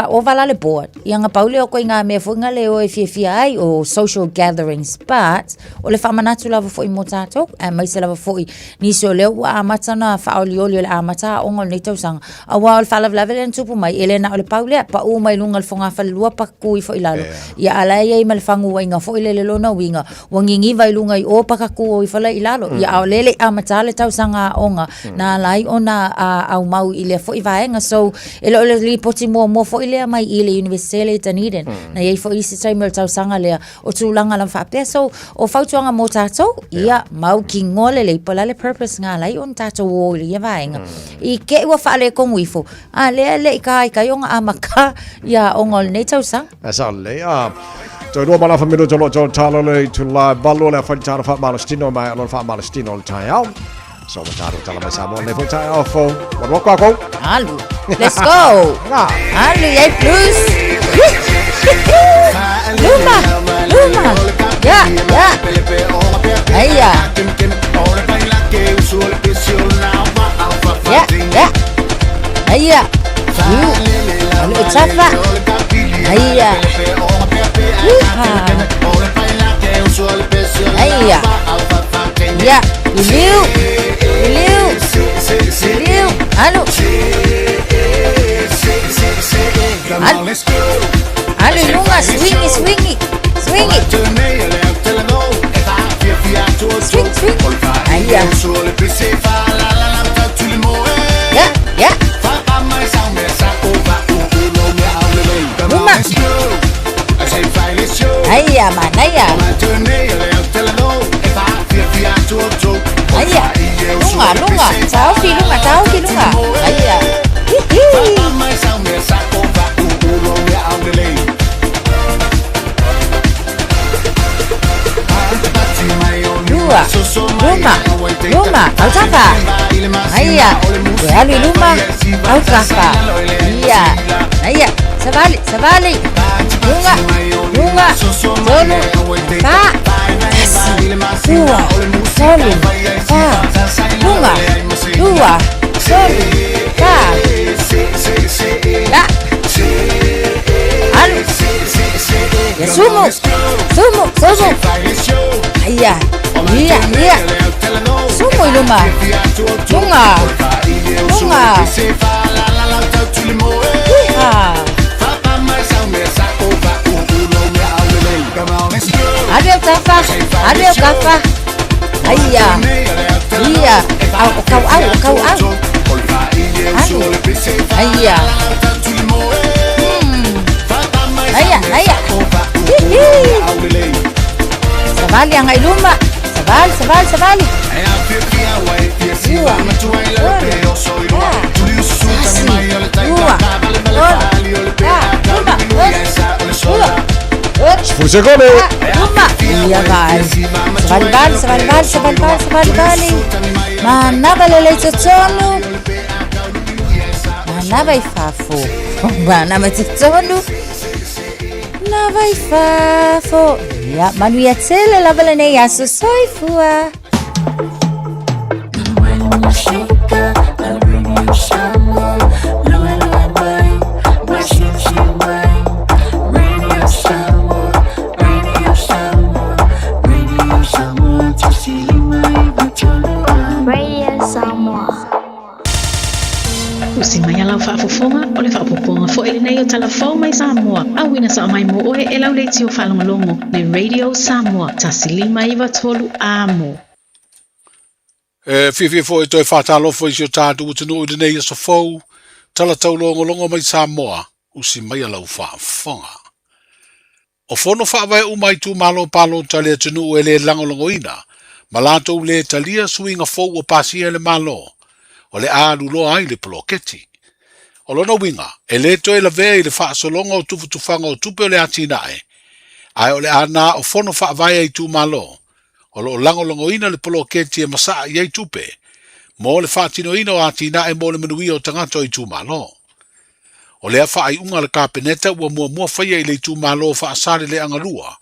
o vala le board ia nga paule o ko nga me fo nga le o fia ai o social gatherings but o le famana tu lava fo I mo tato e mai se lava fo ni so le wa matana fa oli le amata o ngol ni tau sanga a wa fa lava le tupu mai elena o le paule pa o mai lunga le fonga fa lua pa ku fo ilalo ia ala ia mal fangu nga fo le lona winga wangingi vai lunga I o pakaku o I fala ilalo ia au lele amatale tau sanga onga na lai ona au mau ile fo I vaenga so ele ole li poti mo fo ile mai ile university Dunedin na ia fo I se time tau sanga le o tulanga la fa peso o fautuanga mo tato ia mau ki ngole le pola le purpose nga lai on tato o ile vaenga I ke wa fa le kong wifo le kai onga amaka ia ongol nei tau sanga asa le so no mala familo jolo talo le to la ballo le fa taro fa malastino mai lo fa malastino tai out so taro tala mai samo le fa tai out fo what ko halu let's go halu ai plus luma ya aya aya halu chafa aya Aya. Ya, Iliu. Alo. Alo, lunga, swingy. Swing. Aya. Ya. Luma. Aya, manaya. Aya, lunga. Tau. Luma, au tapa. Aia, e alu luma, au tapa. Aia, savali. Lunga, tolu, fa. Dua, tolu, fa. Lunga, dua, tolu, fa. La. Alu. Ya sumo. Iya. Sumo luma. Lunga. Adeu kafa. Iya. Kau. Iya. Ayah. Sabali ang iluma. Sabali. Fusegone. Iya bal. Sabali. Mana balele tsotsonu. Mana vai fafu. Mana tsotsonu. Na vai fafo. Ya, manu ya tele la balene ya so soifua. Usimaya lau whaafofonga o le whaapoponga fo ele nei o talafau mai Samoa. Awina sa mai mo oe e lau leiti o whalongalongo le Radio Samoa. Tasilima iwa tolu amo. Fie fo e toi whātalofo isi o tātu utinu o nei so fau. Talatau longo mai Samoa. Usimaya lau whaafonga. O fono whaawai umai tu malo palo tali atinu o ele langolongo ina. Malato le talia suinga fo o pasia le malo. O le alulo ai le poloketi. O lona winga, e le toi la vea i le whaasolonga o tufutufanga o tupe o le atinae. Ai o le ana o fono whaavaya i tu malo. O lo langolongo ina le poloketi e masaa i ai tupe. Mo le whaatino ina o atinae mo le manuia o tangato i tu malo. O le awha ai unga le kapeneta ua mua whaia i le tu malo o whaasare le angarua.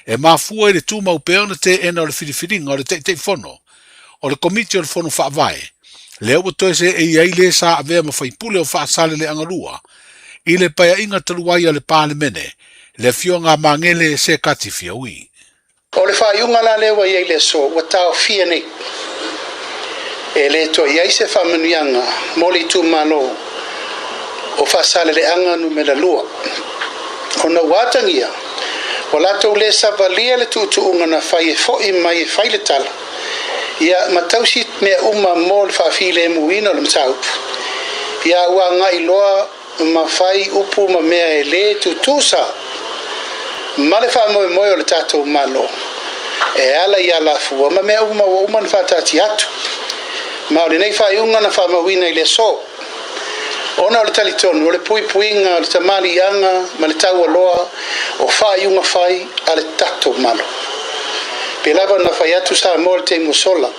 E mafua i le tu maupeo na te ena o le whiriwhiringa o le te fono. O le komiti o le fono whaavae. Leo wato se e iai le sa avea mawhaipule o whaasale le angarua. I le paya inga taluai le pālemene. Le fio ngā mangele e se kati fia ui. O le whaiunga la lewa iai le so, wa tau fia nei. E le to iai se whamanuianga, moli tu malo. O whaasale le anga nu me la lua. O na watangia. O lato le savalia le tuutuunga na whai e fo i mai e whai le tala. Ia matausi me uma mol fa file muino le mtaup. Ia ua ngai loa ma fai upu ma mea e le tutusa. Male fa moe moe o le tatou malo. E ala ia la fua ma mea uma na fa tati atu. Ma o le nei fa iunga na fa mawina i le so. Ona o le talitonu, o le puipuinga, o le tamali anga, ma le tau aloa, o fa iunga fai a le tatou malo. Pelava na fai atu sa mo te musola.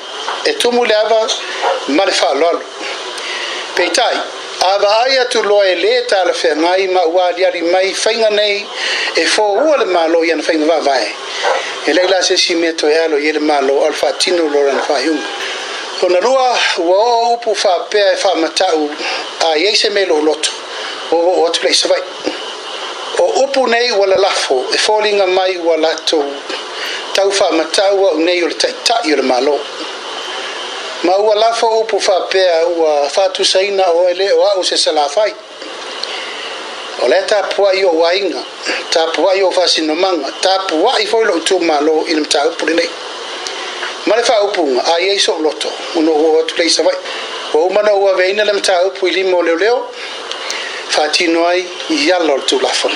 E tumu le ava ma le whaalolo. Peitai, ava ai atu loa e le ta la whengai ma ua liari mai whainga nei e fo ua le malo i ana whainga wawai. E leila se si me to e alo i le malo al whaatino lora na whaiunga. O na rua ua o upu whapea e whamatau a iei se me lo loto. O atu le isawai. O upu nei ua la lafo e fōlinga mai ua lato tau whamataua o nei o le taitai o le malo. Ma ua lafo upu whapea ua whatusaina o ele o au se salawhai. O le tāpua i o wainga, tāpua i o whasinomanga, tāpua i whoilo utu malo i le mta upu nei. Ma le whaupunga, a iei so loto, uno o atu leisa vai. O umana ua veina le mta upu i limo leo leo, whatino ai i ala o tu lafono.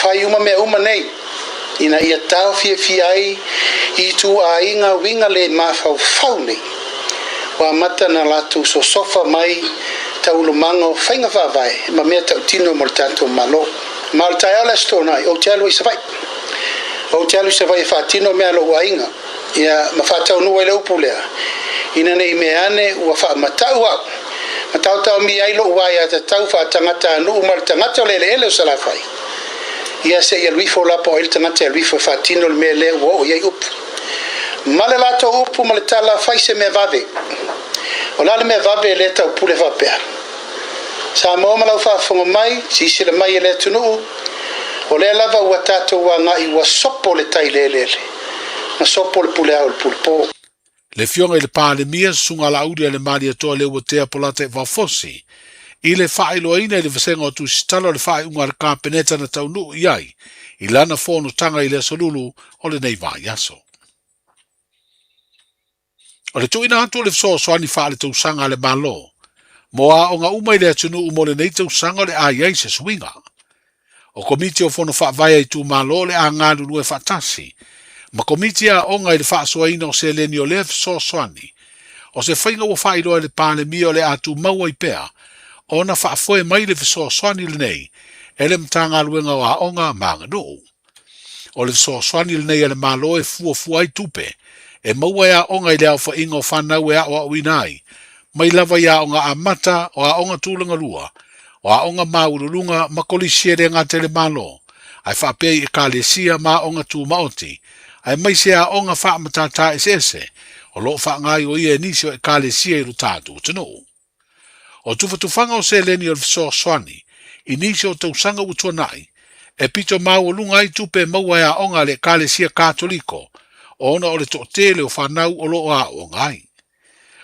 Whai uma mea uma nei, ina ia tau fia ai i tu a inga winga le mawhau whau nei. Wa mata na latu so sofa mai taulo mango whainga whawai, ma mea tau tino mo le tātou malo. Ma le tai ala stona ai, o te alu i sawai. O te alu i sawai whatino mea lo wa inga. ia mafatau no ele upulea ina nei meane ua fa matau matau tau mi ai lo wa ia tau fa tangata no mal tangata ele sala fai ia se ia lui fo la po il tangata lui fo fatino le mele wo ia up male la to up male tala fai se me vave ola le me vave le tau pule va per sa mo mala fa fo mai si se le mai le tunu o le lava ua tatou agai ua sopo le tailelele na sopo le puleao le pulpo le fionga i le palemia sunga laudi le mali atoa le ua tea polata e vafosi i le whaailoaina i le vasenga o tusitala le whaaiunga le kāpeneta na taunu iai i lana fono tanga i le solulu o le nei vaiaso. O le tuina atu le fsoasoani wha le tausanga le malo mo a o nga umai le atunu umo le nei tausanga le aiai se swinga. O komiti o fono whaavaya i tu malo le a ngālu nue whaatasi ma komiti a onga i le whaasoaina o se leni o le fsoasoani o se whainga ua whailoa le palemia o le atu maua i pea o na whaafoe mai le fsoasoani le nei e le mtanga luenga o a onga maanga nuu. O le fsoasoani le nei e le malo e fua i tupe e maua e a onga i le au whainga o whanau e a o winai mai lava i a onga a mata o a onga tūlanga lua o a onga maurulunga makolisia re ngā tele malo ai whaapei e kālesia ma onga tū maoti ai mai se a onga wha matata ese o lo wha ngai o ia nisi o e kālesia i rutatu tanu. O tufanga o se leni o fsoasoani i nisi o tausanga utuanai e pito maurulunga i tupe maua e a onga le kālesia katoliko o ona o le to'atele o whanau o lo a o ngai.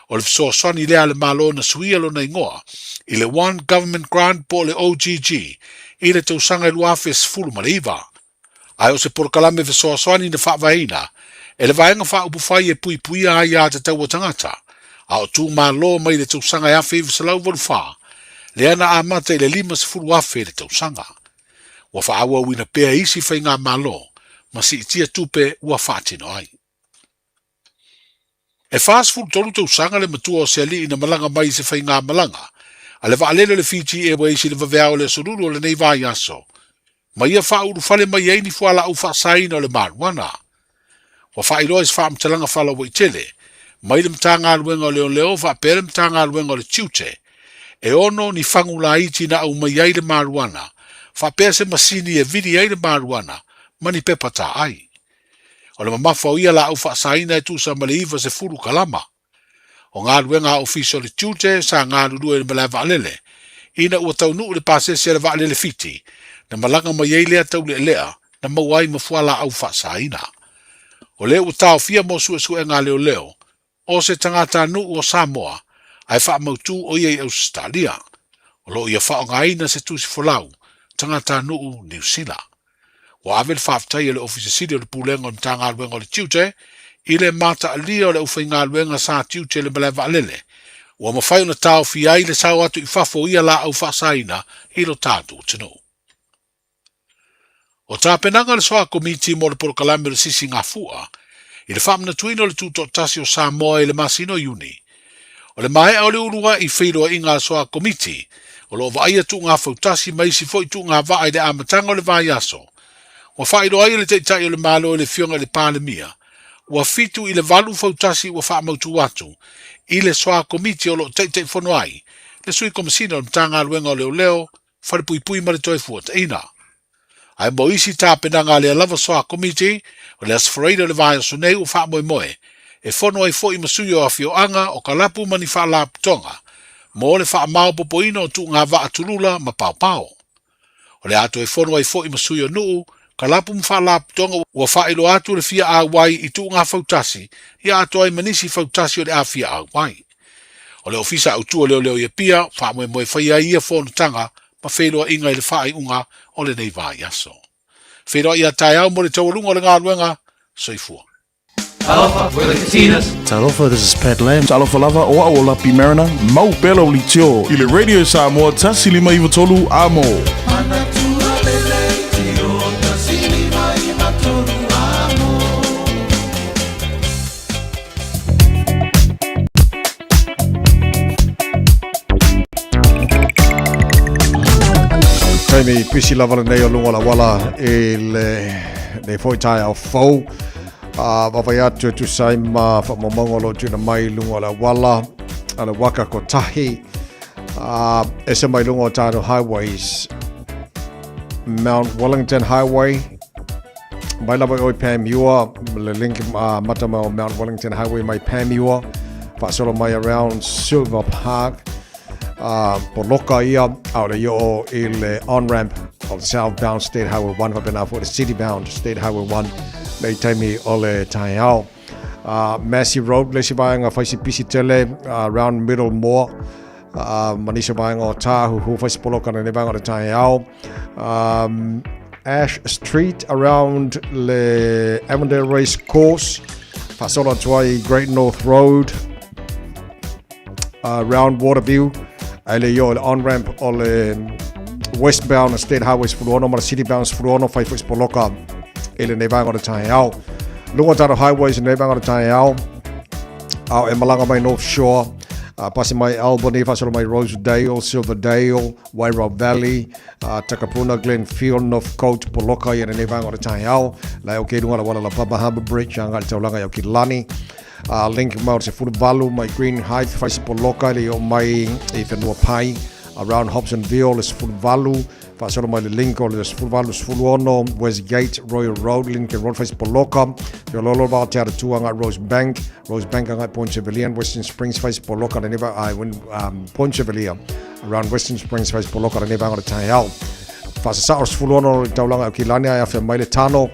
O le fsoasoani lea le malo na suia lo na ingoa i le One Government Grant po le OGG i le tausanga i luafe sfulu mariva. Ai o se porkalame fsoasoani na whaavaina e le vaenga whaupufai e pui a ia te tau o tangata a o tū malo mai le tausanga e afe i visalau valu wha le ana a mata i le 5 sfulu afe le tausanga. Wa whaaua wina pea isi whai ngā malo ma si itia tupe ua whaatino ai. E fast food tolu tausanga le matua o se ali ina malanga mai se whai ngā malanga a le vaalele le Fiji Airways i le vaveao le solulu o le nei vaiaso. Ma ia whauru fale mai eini fuala au whaasaina o le maruana. Wa whailoa is whaamtalanga whala wa i tele, mai le mtanga aluenga o leo leo whaapere mtanga aluenga o le tiute, e ono ni whangu la iti na au mai ai le maruana, whaapere se masini e vidi ai le maruana, mani pepata ai. O le mamafa o ia la au whaasaina e tusa maleiva se furu kalama. O ngā ruenga ofisio le tiute sa ngā rurua le malai vaalele, ina ua tau nuu le pasese le vaalele fiti, na malanga mai ei lea tau le lea, na mauai mafuala au whaasaina. O leo ua tau fia mo su e ngā leo leo, o se tangata nuu o Samoa, ai wha mautu o iei Australia. O lo ia wha o ngā ina se tusi folau, tangata nuu New Zealand. O avel whaftai le ofisa siri o le pulenga o le tanga ruenga o le tiute, i le mata alia o le ufai ngā luenga sa tiute le malai vaalele. Ua mawhai ona tau fi ai le sau atu i whafo ia la au whaasaina i lo tātu tino. O tā penanga le soa komiti mo le porokalame le sisi ngā fua, i le whamna tuino le tūto tasi o Samoa i le masino uni. O le mae au le urua i whiroa i ngā soa komiti, o lo vaia tu ngā fautasi mai si foi tu ngā vaai le amatanga o le vaiaso. Ua whairo ai le teitai o le malo i le fionga le palemia, ua fitu i le valu fautasi ua whaamautu atu, i le soa komiti o lo teitei fono ai, le sui komisina o le mtanga aluenga o leo leo, whare pui mare toi fuata ina. Ai mo isi tā penanga le lava soa komiti, o le asfareida le vaya sonei u whaamoe moe, e fono ai fo i masuyo a fio anga o kalapu mani whaalapu tonga, mo le whaamau popoina o tu ngā vaa tulula ma pao. O le ato e fono ai fo i masuyo nuu, kalapu mwhaalapu tonga ua whaelo atu le fia a wai i tu ngā fautasi, ia ato ai manisi fautasi o le a fia a wai. O le ofisa au tua leo leo ia pia, whaamoe moe whaia ia fono tanga, ma wheloa inga i le whaai unga o le nei vaiaso. Wheloa ia tai au mo le taurunga o le ngā luenga, soifua. Talofa, we're the Katinas. Talofa, this is Pat Lam. Talofa lava o a ola pi marina, mau pelo li tio. I le radio Samoa, tasili mai vatolu amo. Taimi pisi lava nei o lunga la wala e le foi tai au fau Wawai tu sai ma whamamongolo tuna mai lunga la wala, ala waka ko tahi, esa mai lunga o tātou highways, Mount Wellington Highway, mai lawa oi Pamiua, le link matama o Mount Wellington Highway mai Pamiua, whaasolo mai around Silver Park, Poloka ia, au le yo i le on-ramp of southbound State Highway 1, whapena for the city-bound State Highway 1, nei taimi o le Taiao. Massey Road, le si vaenga whaisi pisi tele, around Middle Moor, manisa vaenga o tāhu, hu whaisi poloka ne vaenga o le Taiao. Ash Street, around le Avondale Race Course, whasolo tuai Great North Road, around Waterview, ele yo le on-ramp o le westbound State Highways Furuono, mara city-bound Furuono, whai whaisi poloka, ele ne vaenga o le Taiao. Lunga tātou highways ne vaenga o le Taiao, au e malanga mai North Shore, pasi mai Albany, whasolo mai Rosedale, Silverdale, Wairau Valley, Takapuna, Glenfield, North Coast, Poloka, ia ne vaenga o le Taiao, lai o ke runga la wala la Papa Harbour Bridge, anga le taulanga iau ki Lani, link mai o se Furuvalu, mai Green Hive, whaisi Poloka, le o mai e whenua pai, around Hobsonville, le Furuvalu, whaasolo mai le link o le Furuvalu, Furuono, Westgate, Royal Road, Lincoln Road, whaisi Poloka, yo lolo wā te tuanga Rosebank anga Point Civilian, Western Springs, whaisi Poloka, le neva Point Civilian, around Western Springs, whaisi Poloka, le neva anga le Taiao. Whaasasa o se Furuono, le taulanga o ki Lani, ai awhia mai le tano,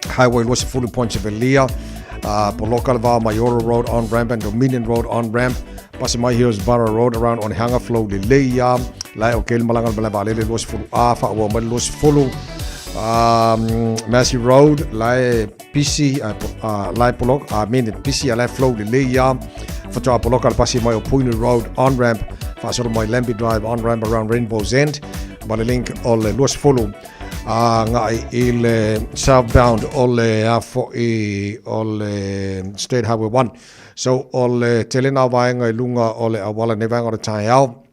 Highway Luasi Fulu, Point Civilian, Poloka le wā Mayora Road on ramp and Dominion Road on ramp, pasi mai Hillsborough Road around Onehanga Flow le leia, lai o ke le malanga le vale le Luasi Fulu wha ua mai Luasi Fulu, Massey Road, lai Pisi, lai Poloka, Pisi a lai Flow le leia, whatoa Poloka le pasi mai o Puina Road on ramp, whaasoro mai Lambie Drive on ramp around Rainbow's End, ma le link o le Luasi Fulu. Ngai i le southbound o le afo i o le State Highway 1. So o le telena vaenga i lunga o le awala ne vaenga o le Taiao.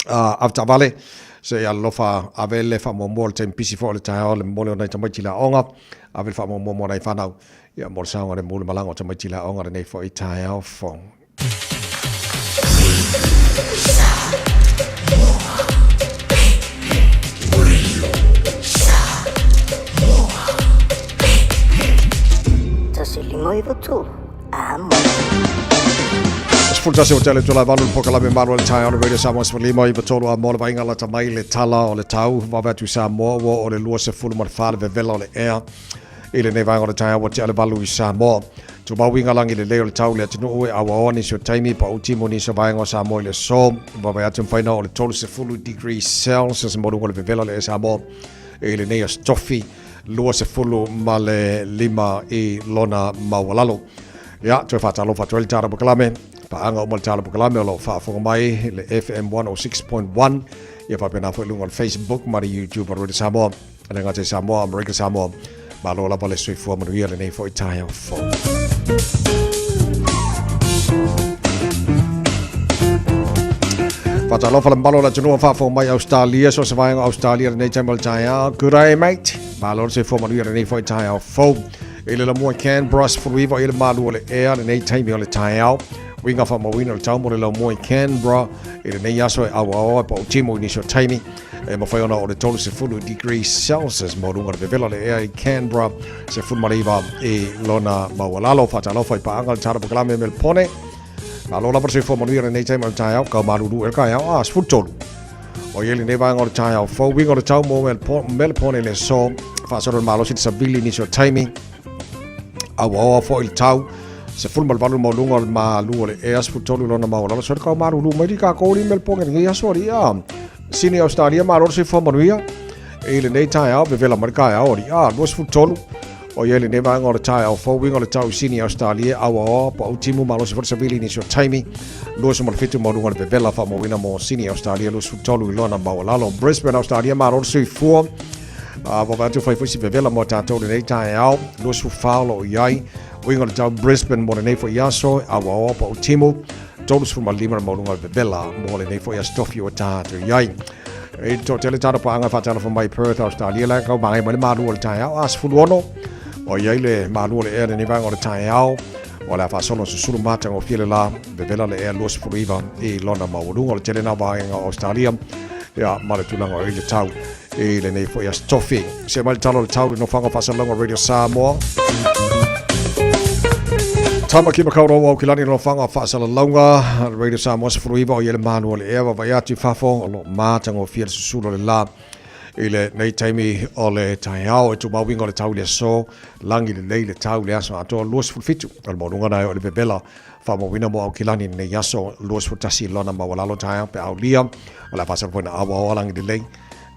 After vale, se ia lofa avele fa mo mol tem pisi fo le Taiao le mole nei tamaiti la onga. Avele fa mo mo nei fanau. Ia mol saunga le mole malango tamaiti la onga nei fo i Taiao fo. Sfultasi o tele tula vanu pokalame maru le tai on radio Samoa Sfulimo i vatolo a mola vainga la tamai le tala o le tau vavatu Samoa o le lua se fulu mar fale vevela o le ea i le nevanga o le tai o te ale valu i Samoa tu mawinga langi le leo le tau le atinu ue awa oni sio taimi pa utimo ni sa vainga o Samoa i le so vavatu mwhaina o le tolu se fulu degrees Celsius moru o le vevela le Samoa i le nea stoffi lua se fulu ma le lima i lona mawalalo. Ia, tue whatalo whatueli tāra pukalame, paanga o mali tāra pukalame o lo whaafonga mai le FM 106.1, ia whapena fo ilunga on Facebook, mari YouTube, Arwede Samoa, ane ngate Samoa, America Samoa, ma lo lapa le soifua manuia le nei fo i taia o fo. Whatalo whala mbalo la tunua whaafonga mai Australia, so se vaenga Australia le nei taima le taia, good day mate, ma lo se fo manuia le nei fo i taia o fo. Ele la mua Canberra Furuiva ele malu o le ea le nei taimi o le Taiao. Winga wha mawina le tau mo le la mua Canberra ele nei aso e awa awa pa o timo i nisho taimi. E mawhaiona o le tolu se fulu degrees Celsius mo runga le vevela le ea i Canberra se fulu mariva e lona mawalalo whatalofa i paanga le tara pakalame mel pone. Ma lo lapar se fo manuia le nei taimi o le Taiao kau maruru el kaiao se fulu tolu. O yeli nei vanga o le Taiao fo winga o le tau mo mel pone le so whaasoro le malo si te sabili nisho taimi. Awa fo il tau se fulma le valu maulunga ma lu le eas futolu lona maulala so ka maru lu mai ka ko ri mel ponga ngia sori a sini Australia ma ro se fo manuia e le nei tai au be vela marka a ori a los futolu o yele ne vanga o tai au fo winga le tau sini Australia awa pa utimu ma los forse vili ni so taimi los mo fitu maulunga be vela fa mo wina mo sini Australia los futolu lona maulala Brisbane Australia ma ro se fo Vavatu fai fusi vevela mo tātou le nei tae au, lusu whaolo o iai, winga le tau Brisbane mo le nei fo iaso, awa oa pa o timu, tolus fu malima mo lunga vevela mo le nei fo iastofi o tātou iai. E to tele tātou pa anga whatala fo mai Perth, Australia, la kau mangai mani maru o le tae au, as fulu ono, O iai le malua le ea le nivanga o le tae au, o le awhasolo susuru mātanga o fia le la, vevela le ea luas furuiva i lona maurunga o le tele na vaenga o Australia, ia male tulanga o ile tau, i le nei fo ia stofi. Se mali talo le tau le no whanga whasalanga Radio Samoa. Tama ki makau roa o kilani no whanga whasalanga, Radio Samoa se furuiva o ile manu o le ea, wa ati whafo o lo mātanga o fia le susuru le la, ile nei taimi o le taiao e tu mawinga o le tau le so langi le lei le tau le aso ato luas fulfitu o le maununga nai o le bebela whamawina mo au kilani nei aso luas fultasi lona mawalalo taiao pe au lia o la pasar poina awa o langi le lei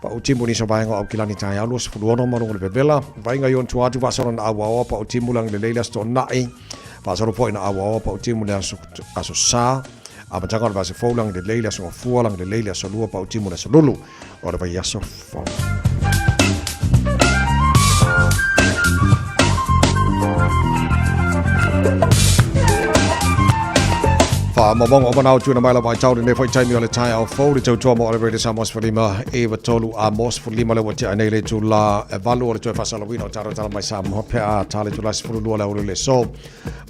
pa utimu ni so vaenga au kilani taiao luas fuluono marunga le bebela vainga yon tuatu vasoro na awa o pa utimu langi le lei la sto nai pasaro poina awa o pa utimu le aso sa apa jangan vase foulang de leila so fualang de leila so lua pa utimu na so lulu ora vai aso fo fa mabong o manau tuna mai la vai tau ne foi taimi o le tai au fo le tau mo le Samoa Falima e va tolu a mos Falima le wati ane le tula e valu o le toi fasala wino taro tala mai Samoa pe a tale tula sifuru lua le so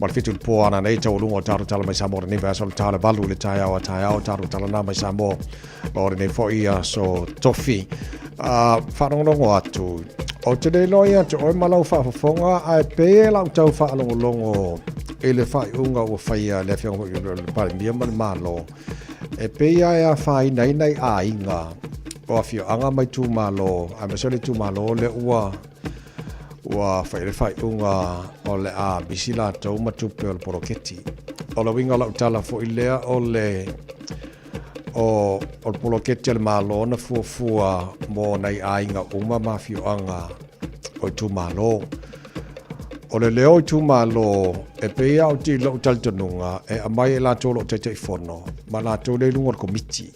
mal fitu po ana nei tau lungo taro tala mai Samoa ne va so tala valu le tai au taro tala na mai Samoa o ne foi ia so tofi fa longo atu o te le loia te o malau fa fonga ai pe la tau fa longo ele fai unga o fai le fianga o le pale mia malo e peia e a fai nei a inga o a fio anga mai tu malo a me sole tu malo le ua fai le fai unga o le a bisila tau matu pe o le poroketi o le winga la utala fo ilea o le o poroketi le malo na fua mo nei a inga uma ma fio anga o tu malo o le leo i tu malo e peia o ti lo taltonunga e amai e la tolo te fono ma la tole lungo komiti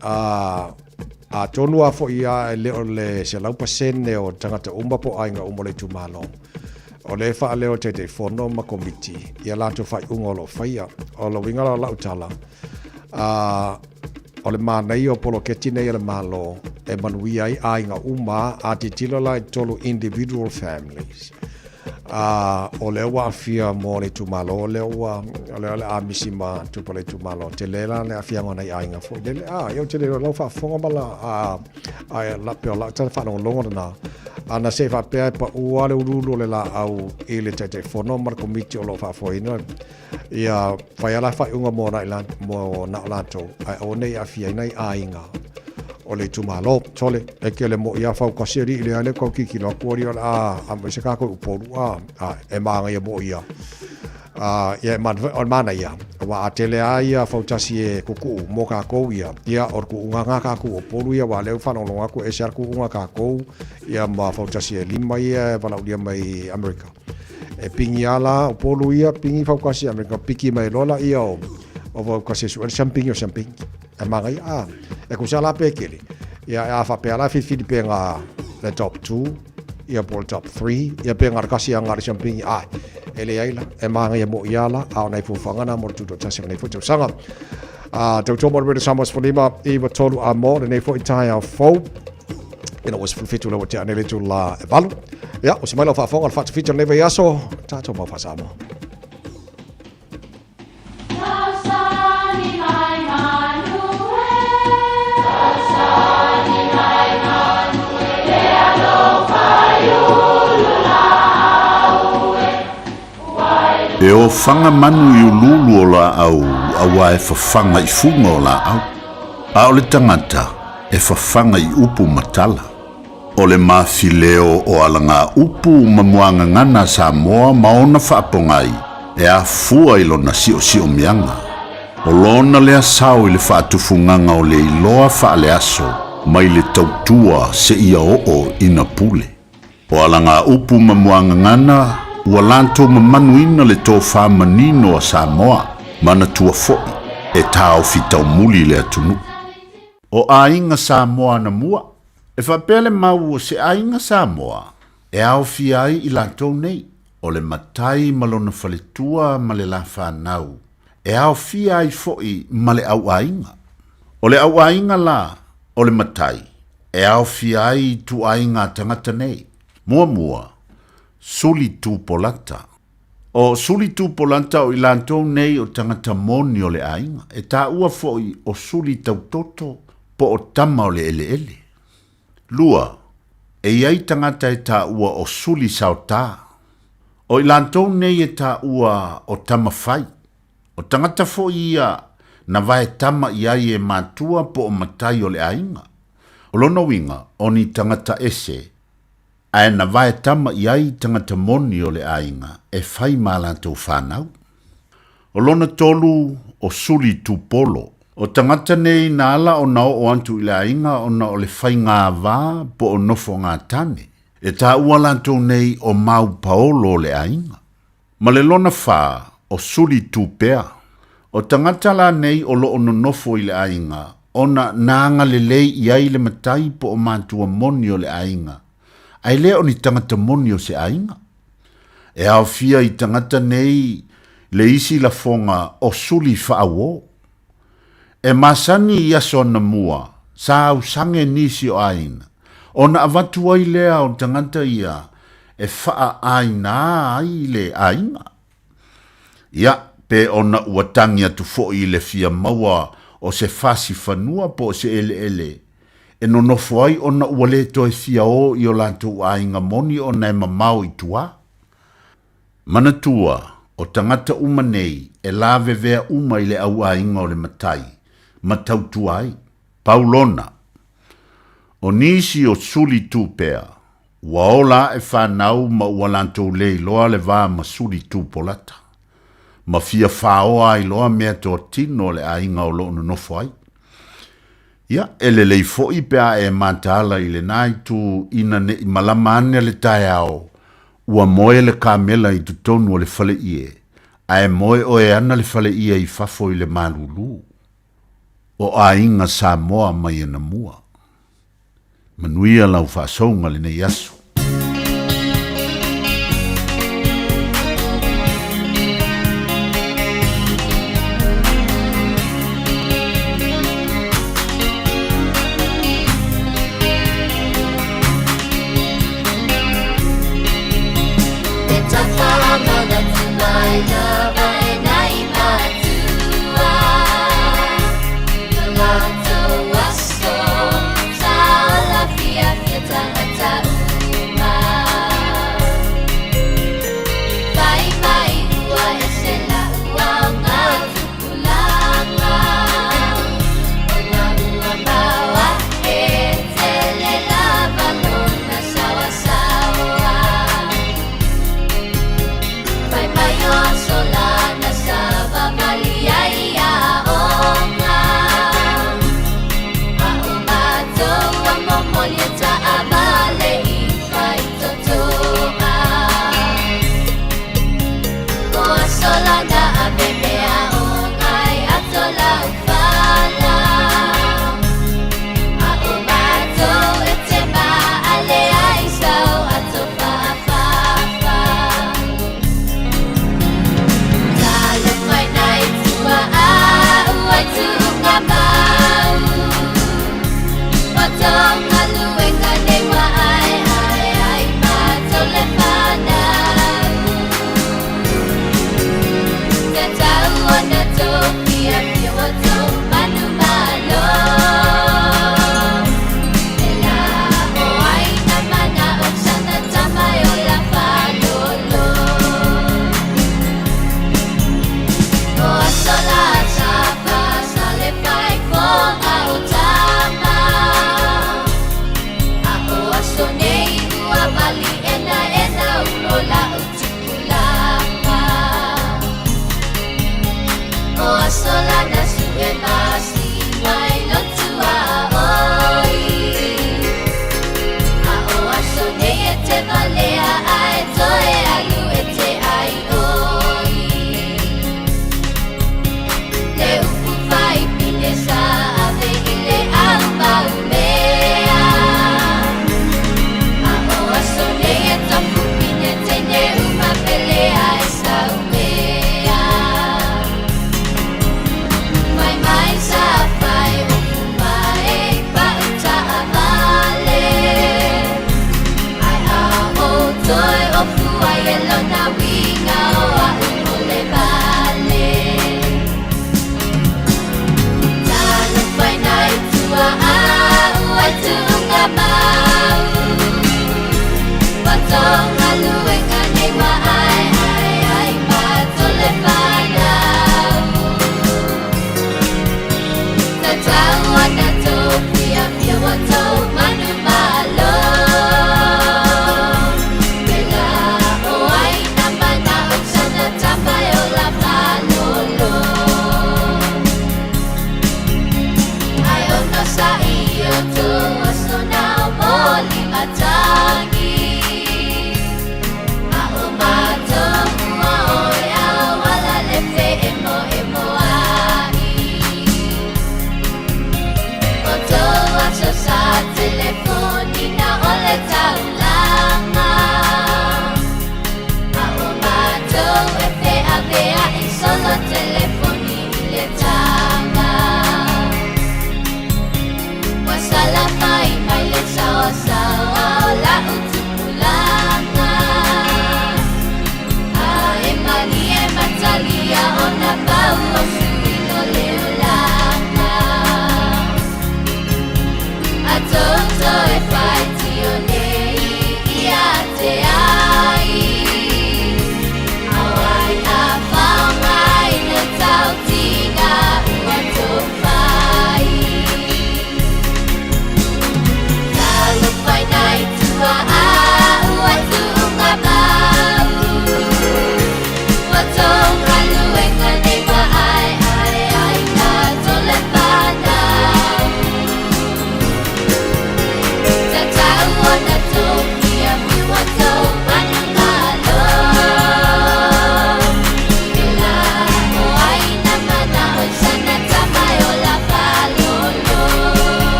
a tonu a fo ia e leo le se lau pasene o tangata umba po ainga umo le tu malo o le fa leo te fono ma komiti ia la to fai ungo lo faia o lo winga la utala o le manai o polo keti nei le malo e manui ai ainga uma a ti tilo la tolo individual families o le wa fia mo le tu malo le wa le a misima tu pole tu malo te le la le afia ngona ainga fo le yo te le lo fa fonga bala la pe la ta fa no longo na ana se fa pe pa u le ulu le la au ile te fono mar komiti o lo fa fo ina ia fa ya la fa unga mo na la to o nei afia nei ainga o le tu malo tole e ke le mo ia fa ko seri le ale ko ki no ko ri a mo se ka ko poru e manga ia mo ia ia man on mana ia wa atele ia fa tasi e kuku mo ka ko ia or ku nga ka ku poru ia wa le fa no nga ku e sar ku nga ka ko ia ma fa tasi e lima ia va la dia mai America e pingiala o poru ia pingi fa ko si America piki mai lola ia o ko se su champignon e manga ia e ku sala pekele ia fa pe ala fi pe nga le top 2 ia por top 3 ia pe nga kasi nga champignon ele ai la e manga ia mo ia la au nei fu fanga na mo tu to tasi nei fu tu sanga to to mo re Samoa Falima e va tolu a mo nei fu tai au fo ina was fu fitu lo te anele tu la valu ia o se mai lo fa fonga fa fitu nei va yaso tato mo fa samo E o fanga manu i ululu o la au awa e fafanga i funga o la au. A o le tangata e fafanga i upu matala. O le mafileo o alanga upu mamuanga ngana Samoa maona whaapongai e a fua i lona sio mianga. O lona lea sao i le whaatufunganga o le iloa whaale aso mai le tautua se ia o ina pule. O alanga upu mamuanga ngana ua lanto mamanuina le tō whamanino a Samoa mana tua fo'i e tāo fitau muli le atunu. O ainga Samoa na mua, e whapele mau o se ainga Samoa e au fiai i lantou nei o le matai malona whaletua ma le la whanau e au fiai fo'i ma le au ainga. O le au ainga la o le matai e au fiai tu ainga tangata nei. Mua suli tupolata. O suli tupolata o ilantou nei o tangata moni o le ainga. E tā ua foi o suli tautoto po o tama o le ele ele. Lua, e iai tangata e tā ua o suli saotā. O ilantou nei e tā ua o tama fai. O tangata foi ia na vai tama iai e matua po o matai o le ainga. O lona winga, o ni tangata ese, ae na vai tama iai tangata moni o le ainga, e fai mālantou whanau. O lona tolu o suli tupolo, o tangata nei na ala o nao o antu i le ainga o na o le fai ngā wā po o nofo ngā tane, e tā ua lantou nei o mau paolo o le ainga. Ma le lona whā o suli tupea, o tangata la nei o lo ono nofo i le ainga, ona nanga le lei iai le matai po o mātua moni o le ainga. Ai lea o ni tangata moni o se ainga. E au fia i tangata nei le isi la fonga o suli whaawo. E masani i aso na mua, sa au sange nisi o aina. Ona avatu ai lea o tangata ia, e wha aina ai le ainga. Ia, pe ona uatangi atu fo i le fia maua o se fasi fanua po se ele ele. E no nofo ai ona uale to e fia o i o lantou ainga moni o na e mamau i tua. Manatua, o tangata uma nei e la vevea uma i le au ainga o le matai, matau tuai, paulona. O nisi o suli tupea, waola e whanau ma ua lantou lei loa le vā ma suli tupolata. Ma fia whaoa i loa mea tō tino le ainga o loo nofo ai. Ia, ele lei fo i pea e mātala i le nai tu ina ne i malama ane le tae ao. Ua moe le kamela i tutonu o le fale ie. A e moe o e ana le fale ie i fafo i le malulu. O ainga Samoa mai ana mua. Manuia lau whaasonga le nei asu. Don't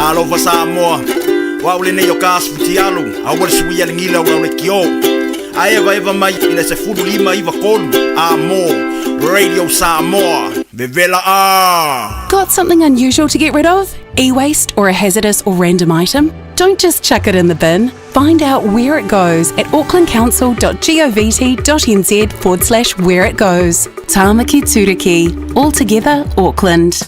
Alofa Samoa wa ule ne yoka spitialo a wale suia ngila wa le kio a eva mai ina se fudu lima iva kolu a mo Radio Samoa Vivela a. Got something unusual to get rid of? E-waste or a hazardous or random item? Don't just chuck it in the bin. Find out where it goes at aucklandcouncil.govt.nz/where it goes. Tāmaki Turiki. All together, Auckland.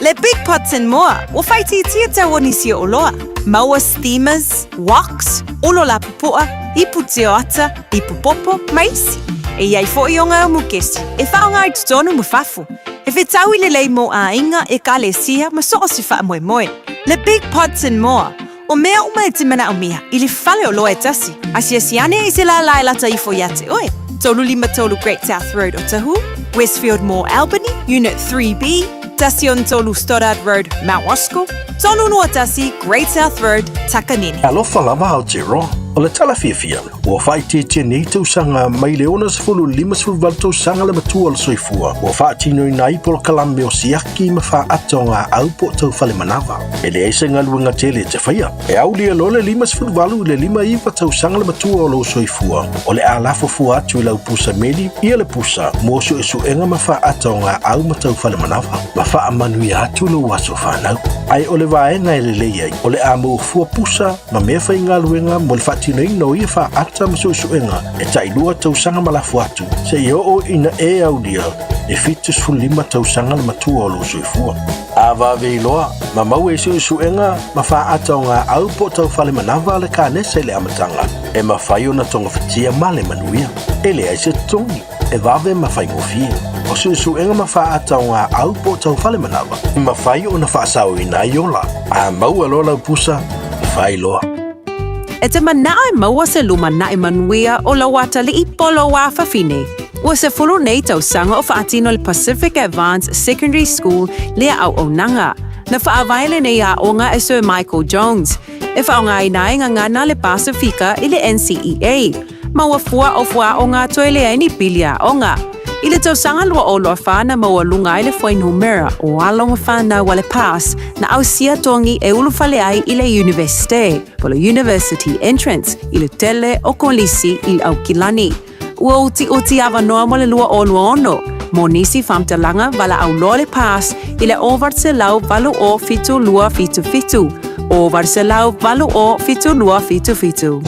Le Big Pots and More, o whaiti tia tau nisi o loa. Maua steamers, woks, olo la pupua, ipu teo ata, ipu popo, maisi. E iai fo i o ngā mukesi, e whaonga i tutonu mu whafu. E whetau i le lei mo a inga e ka le sia ma so o si wha moe moe. Le Big Pots and More, o mea uma e te mana o mea, i le whale o loa e tasi. Asia siane i se la lai lata i fo iate oe. Tolu lima tolu Great South Road o Tahu, Westfield Mall Albany, Unit 3B, Tasion Tolu Stoddard Road, Mount Roscoe, Tolu Nuatasi, Great South Road, Takanini. Alofa lava Aotearoa, o le tala fiafia, ua whaitiatia nei tausaga mai le ona 15 tausaga le matua o le soifua, ua whaatino i nai polo kalame o siaki ma whaata o ngā au po tau whale manawa. E le eisa ngā luenga tele te whaia, e au lia lo le 15 le 5 tausaga le matua o le soifua, o le alafo fua atu i lau pusa meli, ia le pusa, moso e suenga ma whaata o ngā au ma tau whale manawa, ma wha amanui atu le waso whanau. Ai o le vaenga e le leiai, o le amo fua pusa, ma mea whai ngā luenga mo le tino ino ia wha ata ma suenga e tailua tausanga malafu atu se i o ina e au dia e fitus fulima tausanga le matua o lo soifua. A vave iloa, ma mau e suenga ma wha ata o ngā au po tau whale manawa le ka nese le amatanga e ma whai o na tonga whatia ma le manuia e le aise tongi e vave ma whai ngofia o suenga ma wha ata o ngā au po tau whale manawa e ma whai o na wha sao ina iola a mau alola upusa e whai loa. E te manae maua se luma nae manuia o la wata li I polo wa whawhine. Ua se fulu nei tausanga o whaatino le Pacific Advanced Secondary School lea au o nanga. Na whaawaile nei a onga e Sir Michael Jones. E whaonga I nae ngana le Pasifika I le NCEA. Maua fua o fua o ngā toile ai ni pilia onga. I le tausanga lua o loa whana maua lunga I le Whainumera o alonga whana wale pass na au sia tongi e ulufale ai I le Universite, po le University Entrance, I le tele o kolisi I au kilani. Ua uti ava noa mo le lua o lua ono, mo nisi whamtalanga wala au loa le pass I le ovarse lau valu o fitu lua fitu fitu, ovarse lau valu o fitu lua fitu fitu.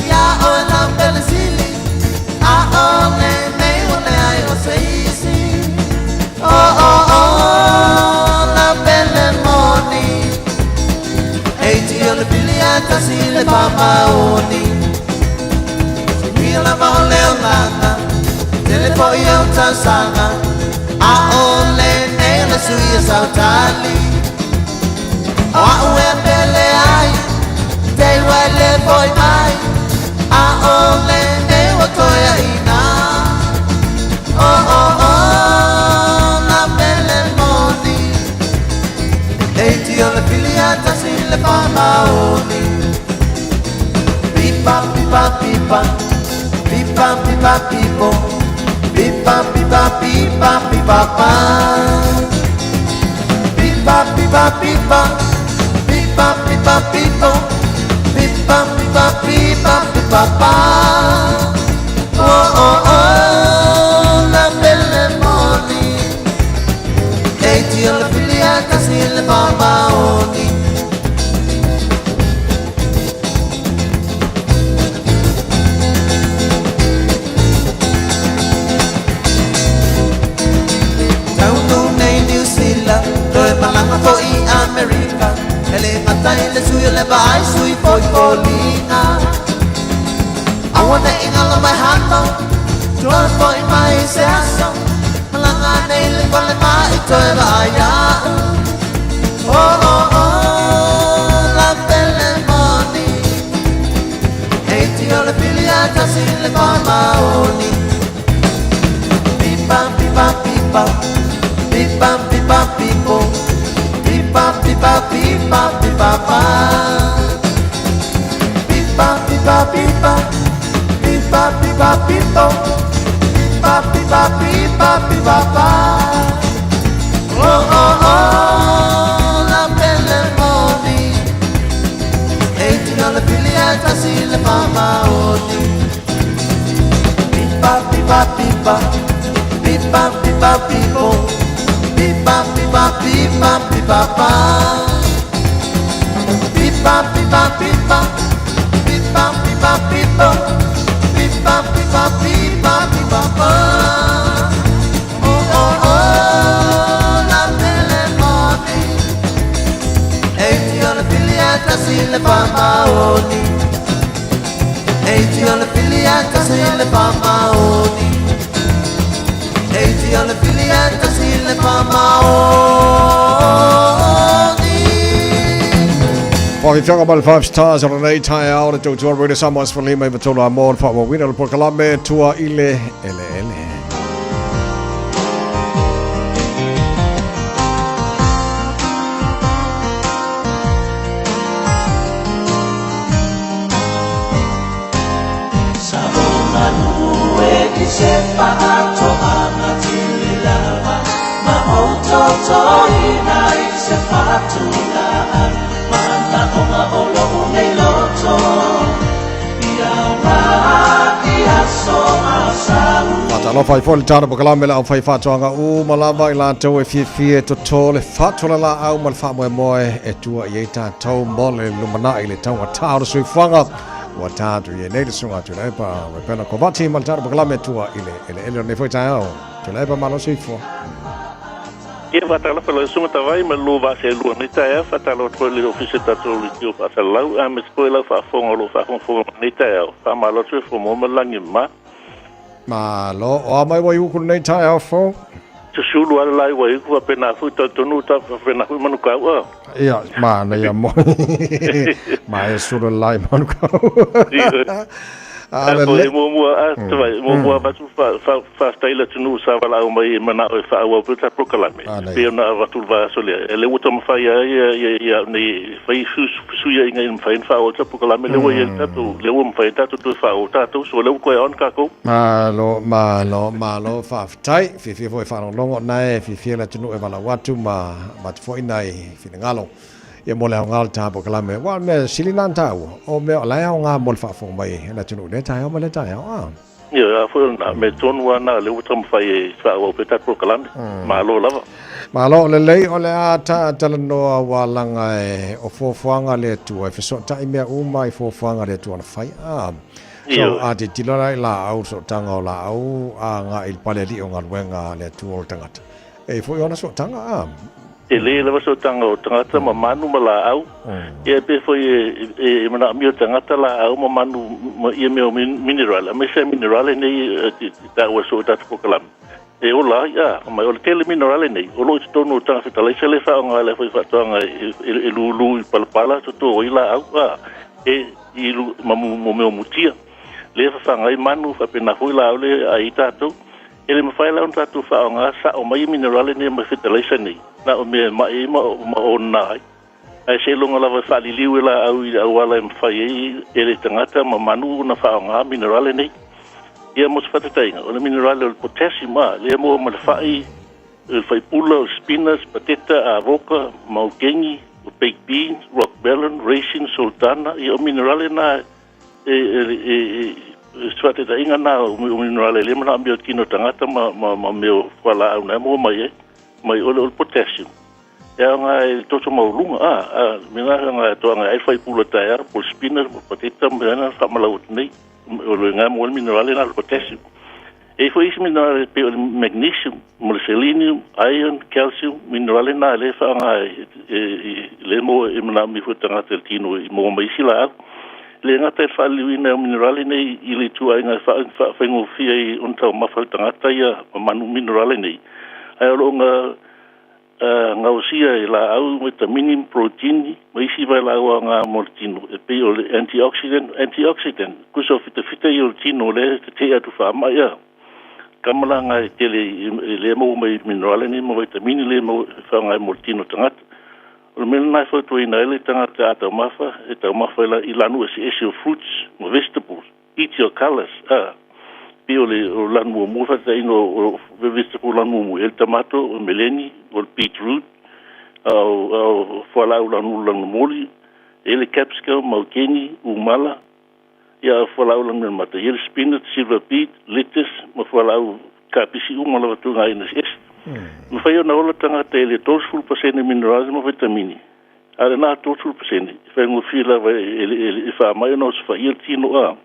Ya o la belisili, a o maoni Mila maoleo nana Telepo yau tausanga A ole nele suya sautali Oa ue mele ai Te wale boy mai A ole ne watoya ina Oh oh oh Na mele moni Eiti ole filiata sile pa maoni Pipa pipa pipa Pipa pipa pipo Pipa pipa pipa pipa pa Pipa pipa pipa Pipa pipa pipo Pipa pipa pipa pipa pa Oh oh oh La belle moni Eiti ole filiata sile pa maoni Malanga po I America Ele matay le suyo le baay sui po polina Awana ingala may hano Tuan po I may seaso Malanga na ile po le ma ito e baaya Oh oh oh La belle moni Eiti o le filiata sile pa maoni Pipa pipa pipa Pipa pipa pipo Pipa pipa pipa pipa pa Pipa pipa pipa Pipa pipa pipo Pipa pipa pipa pipa pa Oh oh oh La belle moni Eiti no le filiata sile pa maoni Pipa pipa pipa Pipa pipa pipo Pipa pipa pipa pipa pa Pipa pipa pipa Pipa pipa pipo Pipa pipa pipa pipa pa Oh oh oh La belle moni Eiti ole filiata sile pa maoni Eiti ole filiata sile pa maoni Eiti ole filiata sile pa maoni Well, if you're about 5 stars on an 8 high out to tour radio someone's for Lima Vitola more for a winner por Colombe tua ile ele Sabona nue di sepa ato amatili lava Ma oto toina I se fatula Mana oma olo unei loto Ia una ia so asau Mata lo fai fuori tana por Colombe la fai fatonga u malava ila to e fie to tole fatula la au mal fa moe e tua ieta to mole lumana ile tau tau sui fanga Wata tu ye nei sunga tu lai pa we pena ko vati mal tar bagla me tua ile ne foi tao tu lai pa malo sui fo Ia wata la pelo sunga tawai ma lu va se lu ni ta fa ta lo tro le office ta tro le tio pa sa lau a me spoila fa fongo lo fa fongo ni ta fa malo sui fo mo langi ma lo o mai wa yu ku nei tao fo tu sulu ala lai wa ku pena fu to nu ta pena fu manu ka wa ia ma na ia mo ma e suru lai man ko ale le mo mo ba tu fa staila tu nu sa vala o mai mana o fa wa puta proclame pe na va tu va sole ele uta ma fa ya ni fa su ya inga fa o ta proclame le wa ya ta tu le wa fa ta tu fa o ta tu so le ko on ka ko ma lo fa tai fi foi fa longo nai fi la tu nu e vala watu ma fo inai fi ngalo ia mo le ngal ta po kala me wa me silinan ta o me la ya nga mo fa fo mai la tu ne ta o me le ta ya ia fo na me ton wa na le utam fa e fa o pe ta po kala ma lo lava ma lo le le o le ata ta no wa langa e o fo fanga le tu e so ta me o mai fo fanga le tu na fa so a te tilora la au so tanga la au a nga il pale li o nga wenga le tu o tanga e fo yo na so tanga te le lava so tanga o tangata ma manu ma la au ia pe foi e mana mi o tangata la au ma manu ia me mineral a me se mineral nei ta o so ta ko kalam e ola ia ma o tele mineral nei o lo sto no tanga ta le sele fa nga le foi fa tanga e lu palpala to ila au e ilu ma mo me mutia le fa nga manu fa pena foi la le ai tato ele me fai la un tatu fa nga sa o mai mineral nei ma fertilizer nei na o me mai ma o nai ai se longa lava fa li liu la au wala me fai ele tangata ma manu na fa nga mineral nei ia mo fa tainga o mineral o potassium le mo ma fai fai pula spinach patata avoca maugengi baked beans rock melon raisin sultana ia mineral na suate da inga na o mineral le mana ambio kino tangata ma meu fala au na mo mai o potassium ya nga to so mo lunga mina nga to nga ai fai pula tair por spinner pateta mena fa malaut nei o nga mo mineral na potassium e foi esse mineral pe magnesium selenium iron calcium mineral na le fa nga le mo mana mi fu tangata kino mo mai sila le ngata fa liwina mineral nei ili tu ai nga fa ngo fia unta ma fa tangata ia manu mineral nei ai lo nga usia la au vitamin protein mai si vai la nga mortino e pe o antioxidant kuso fita yo tino le te atu fa ma ia kamala nga tele le mo mai mineral nei mo vitamin le mo fa nga mortino tangata o me na fa to ina ele tangata ata mafa la ilanu ese fruits mo vegetables eat your colors piole o lanu mo fa ino vegetable lanu el tomato o meleni o beetroot o fala o lanu moli ele capsicum maugengi umala ia fala o lanu mata el spinach silver beet lettuce mo fala o kapisi umala tu ngai na es no fai na ola tanga tele 2% minerals mo vitamini ara na 2% fai mo fila ele fa mai no fa il tino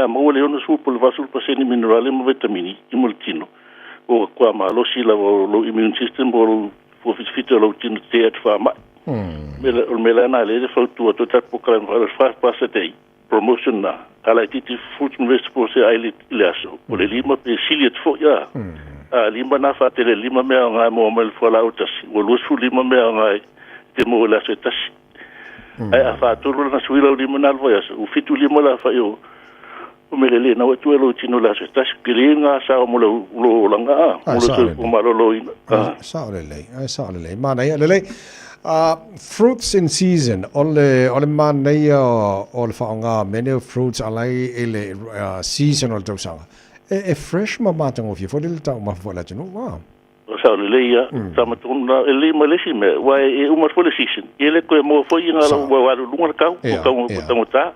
mo le ono su por vasul paseni minerale mo vitamini imultino o qua ma lo si la lo immune system bo fo fito lo tino te at fa ma me la na le fa tu to ta pokalan fa pasete promotion na ala titi food vegetables ai le aso o le lima pe siliet fo ya lima na fa te le lima me nga mo mel fo la utas o lo su lima me nga te mo la setas ai fa tu lo na suila lima na voyas o fitu lima la fa yo o melele na tu lo tino la setas kilinga sa mo lo langa mo lo ma lo ina sa le ma na le fruits in season ole man nei ole fa nga many fruits alai ele seasonal dosanga e fresh ma matang of you for the ta ma for la tino wa sa le ya sama tuna ele malesi me wa e uma for the season ele ko mo fo inga la wa lunga ka ko ta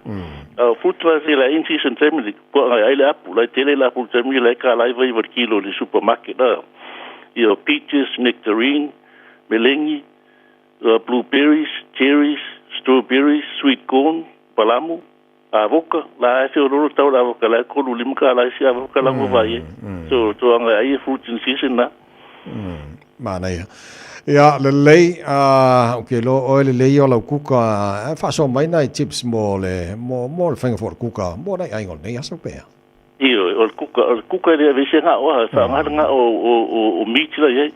fruit was la in season time ko ai la pu la tele la pu time la ka la vai ver kilo di supermarket peaches nectarine melengi blueberries cherries strawberries sweet corn palamu avoka la se oro tau la avoka la ko limka la se avoka la mo vai so to anga ai fruit in season na mana ya le okay lo oil le yo la kuka fa so mai nai tips mo fenga for kuka mo dai ai ngol nei aso pe o kuka le vese nga wa sa nga o meat la ye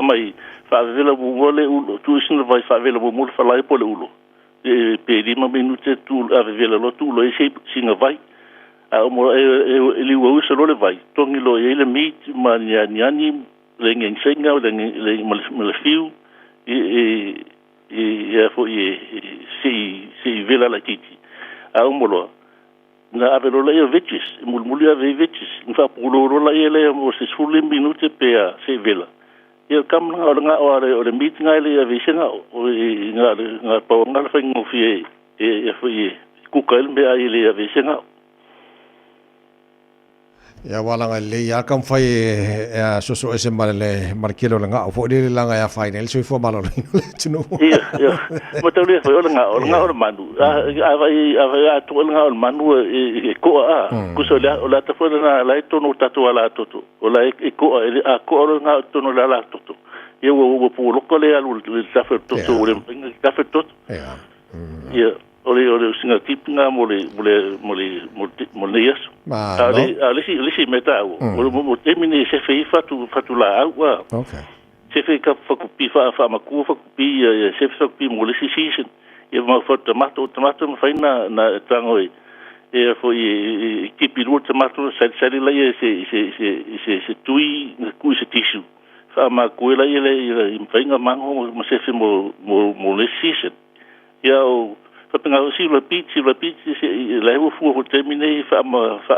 mai fa vela bu ngole u tu sin vai fa vela bu mul fa lai po le ulo pe di ma minute tu vela lo tu lo e singa vai mo li wo so le vai tongi lo ye le meat ma nyani le ngensenga le malfiu e fo si vela la titi mo lo na avelo le vetis mulmulia ve vetis fa pulo la ele mo se sulle minute pe se vela ia kam nga o le meeting ile ve senga o nga pa nga fa ngo fie fo kukal me ile ve senga ya wala nga le ya kam fai so ese malele markelo nga fo le la nga ya final so fo malo le tino ya mo tole fo nga o manu ava to nga o manu ko ku so la ta fo na la to no tatu ala to o la ko nga to no la to ia ua puoloka le alu le tafe toto o le mpenga tafe toto ia ole singa tipinga mo le yesu ale si meta o mo temine se fei fatu la agua se fei ka fakupi fa maku fakupi se fakupi mo le season ia ma fa tomato ma faina na tango e foi kipi ru tomato sali la se tui ku se tishu fa ma ku la ile fainga mango mo se mo le season ia o fa penga o si le pizza le o fu ho termine fa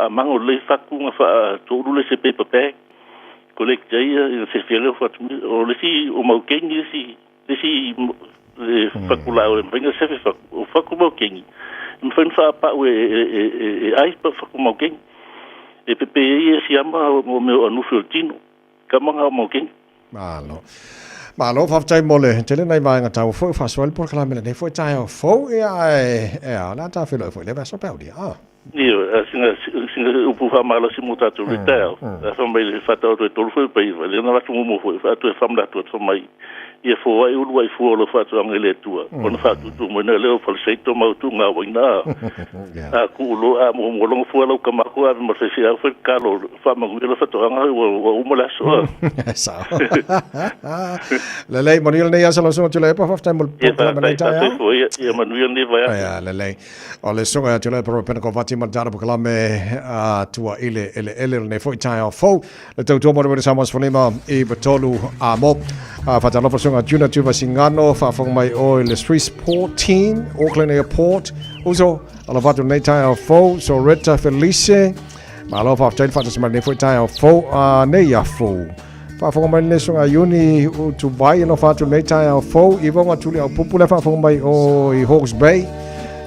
mango le fa ku fa to le se paper bag collect ia se fele fa o le si o mo kengi si fa ku la o penga se fa ku mo kengi mfen fa pa e ai pa fa ku mo kengi e pepe ia si ama o me anu filtino kamanga mo kengi Malo fa tai mole tele nai vai nga tau fo fa swal por kala mele ne fo tai fo na ta filo fo le va so pa dia io singa upu fa malo si muta tu retail fa mai fa to to fo pa le na va tu mo fo fa tu fa mla tu mai ia fo ai ulu ai fo lo fa tu ngele tu on fa tu mo na le fo se to mo tu nga wa na a ku lo a mo lo fo lo ka ma ko a mo se sia fo ka lo fa mo lo fa to nga o mo la so sa le mo ni le ya salo so tu le pa fa ta mo po ma ta ya ia ma ni ni va ya le o le so ga tu le pro pen ko fati ma dara po kala me a tua ile ne fo ta ya fo le tau to mo re sa mas fo le ma e batolu a mo fa ta lo a Juna Tuva Singano, Fafong Mai Oil, the Swiss Port Team, Auckland Airport, also Alavato Netai Fo, so Retta Felice, Malov of Tail Fatas Manifotai Fo, Neya Fo. Fafong Mai Lesson Ayuni to buy and of Fato Netai Fo, Ivon Atuli, Pupula Fafong Mai O, Hawks Bay,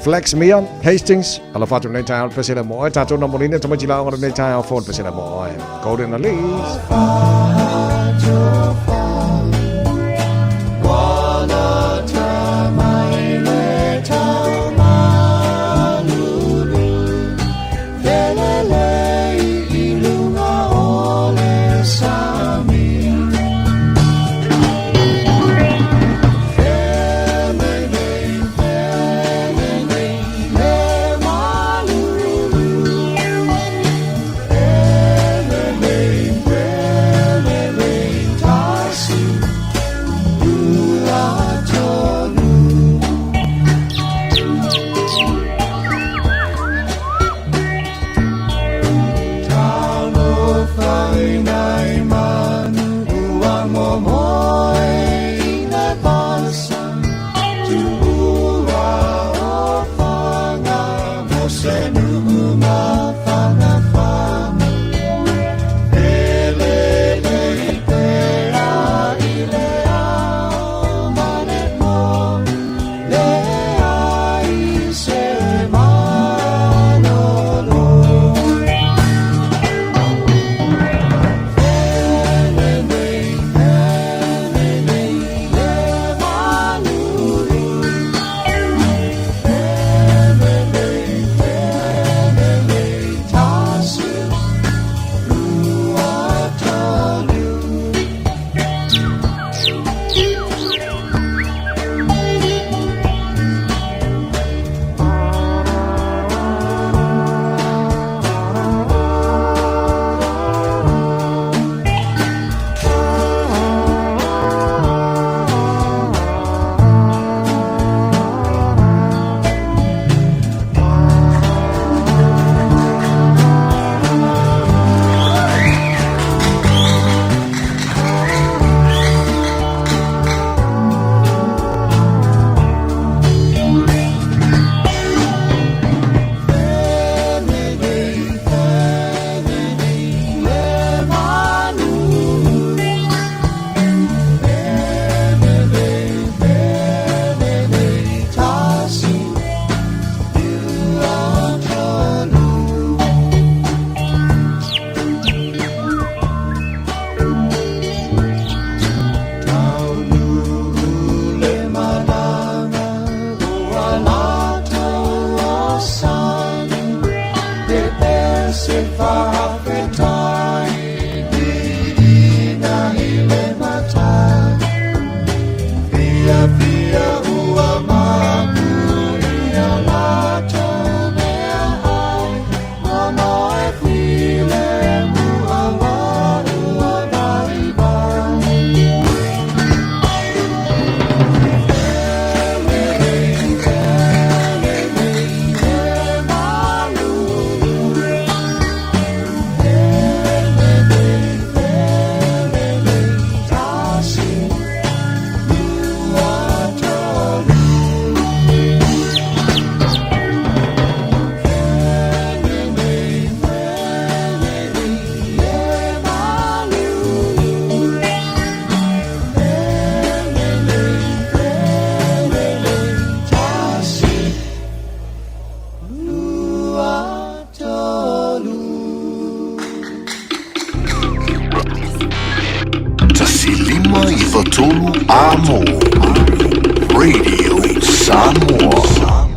Flex Mian, Hastings, Alavato Netai Pesila Moy, Tato Namolina, Tomajila, or Netai Fo, Pesila Moy, Golden Elise. i fotolu amo. Radio Samoa.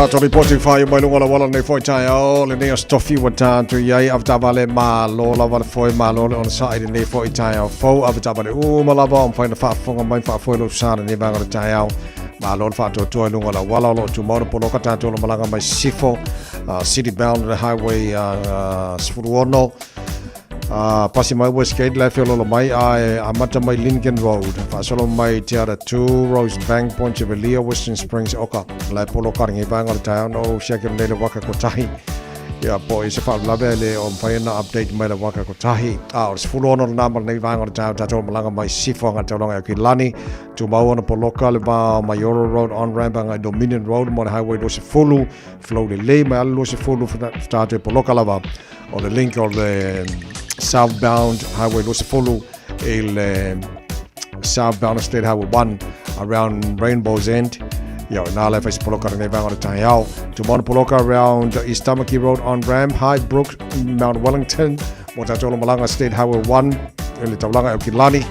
Tori poti fai mai lunga la wala nei foi tai o le nei stofi wa tantu yai avta vale ma lo la vale foi ma lo on side nei foi tai o fo avta vale ma la ba on fai na fa fonga mai fa foi lo sara nei banga tai o ma lo fa to to lunga la wala lo tu mo po lo ka tantu lo malanga mai sifo city bound the highway Sfuruono pasi mai Westgate la felo mai amata mai Lincoln Road fa solo mai tiara 2 Rose Bank Ponchevelia Western Springs Oka la polo karingi banga ta no shake le waka kotahi ya boy se fa labele on faina update mai la waka kotahi os Sfuruono number nei banga ta to malanga mai sifo nga tolonga ki lani tu mau ona polo kale ba Mayoro Road on ramp nga Dominion Road mo highway do se fulu flow le mai lo se fulu start polo kala ba on the link of the southbound highway lo se follow il southbound state highway 1 around Rainbow's End yo na le face poloka ne vanga ta yao to mon poloka around East Tamaki Road on Ram High Brook Mount Wellington Motatolo Malanga State Highway 1 il tawlanga o Kilani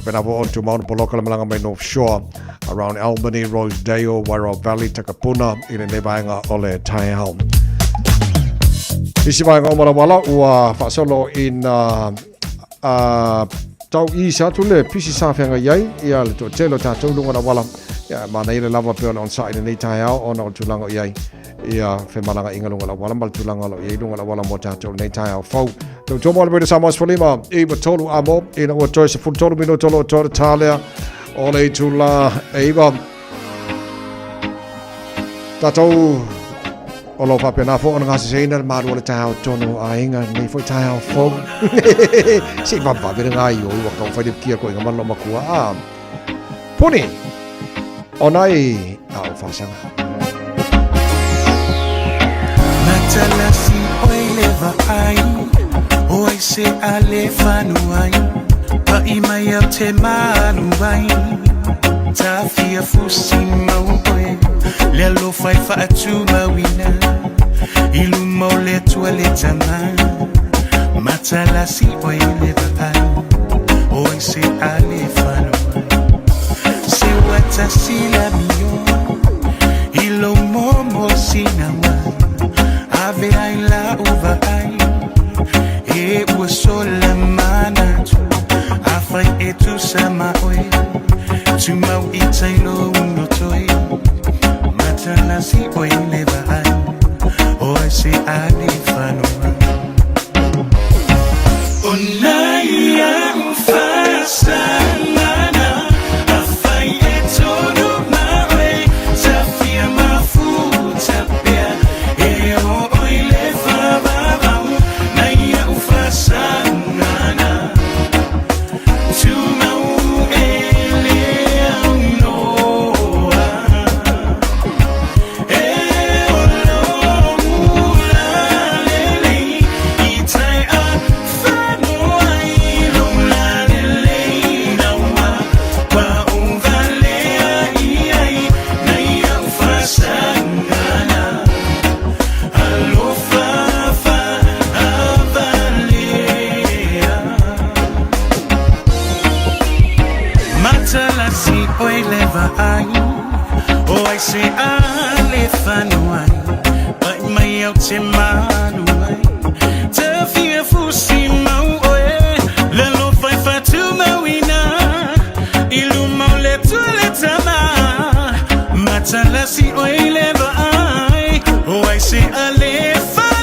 pena on to Mount Poloka Malanga Bay North Shore around Albany Rosedale Wairau Valley Takapuna in ne vanga ole ta yao isi mai ngomara wala ua fa solo in tau I sa tule pisi sa fenga yai ia le to telo ta to lunga wala ya mana ile lava pe on side ni tai au ona tulanga yai ia fe malanga inga lunga wala mal tulanga lo yai lunga wala mo ta to nei tai au fo to mo le Samos Folima e tolu amo ina o to se fu tolu mino tolo to talia ole tula eva tato Olo fa pena fo ona ngasi seina maru le tau tono ainga ni foi tau fo si baba be ngai o wa ka fa de kia ko ngama lo makua puni onai au fa sanga Matala si oi leva ai oi se ale fanu ai pa I mai te manu ai ta fia fusi mau oi le lo fai fa tu mawina ilu mo le tua le tama matala si oi le papai oi se ale fano se wata si la mio ilo momo sinawa ave ai la uva ai e was sola manatu afai e tu sama oi tu mau itai no no toi matala si oi leva ai oi se ani fano onai am fasa nana afai e todo mare safia mafu tapia e oi leva baba nai am fasa nana tu mau I say ale fanuai but my out se manuai te fia fusi mau oe le lo fai fa tu mawina ilu mau le tu le tama matala si oe le vai oh I say ale fanuai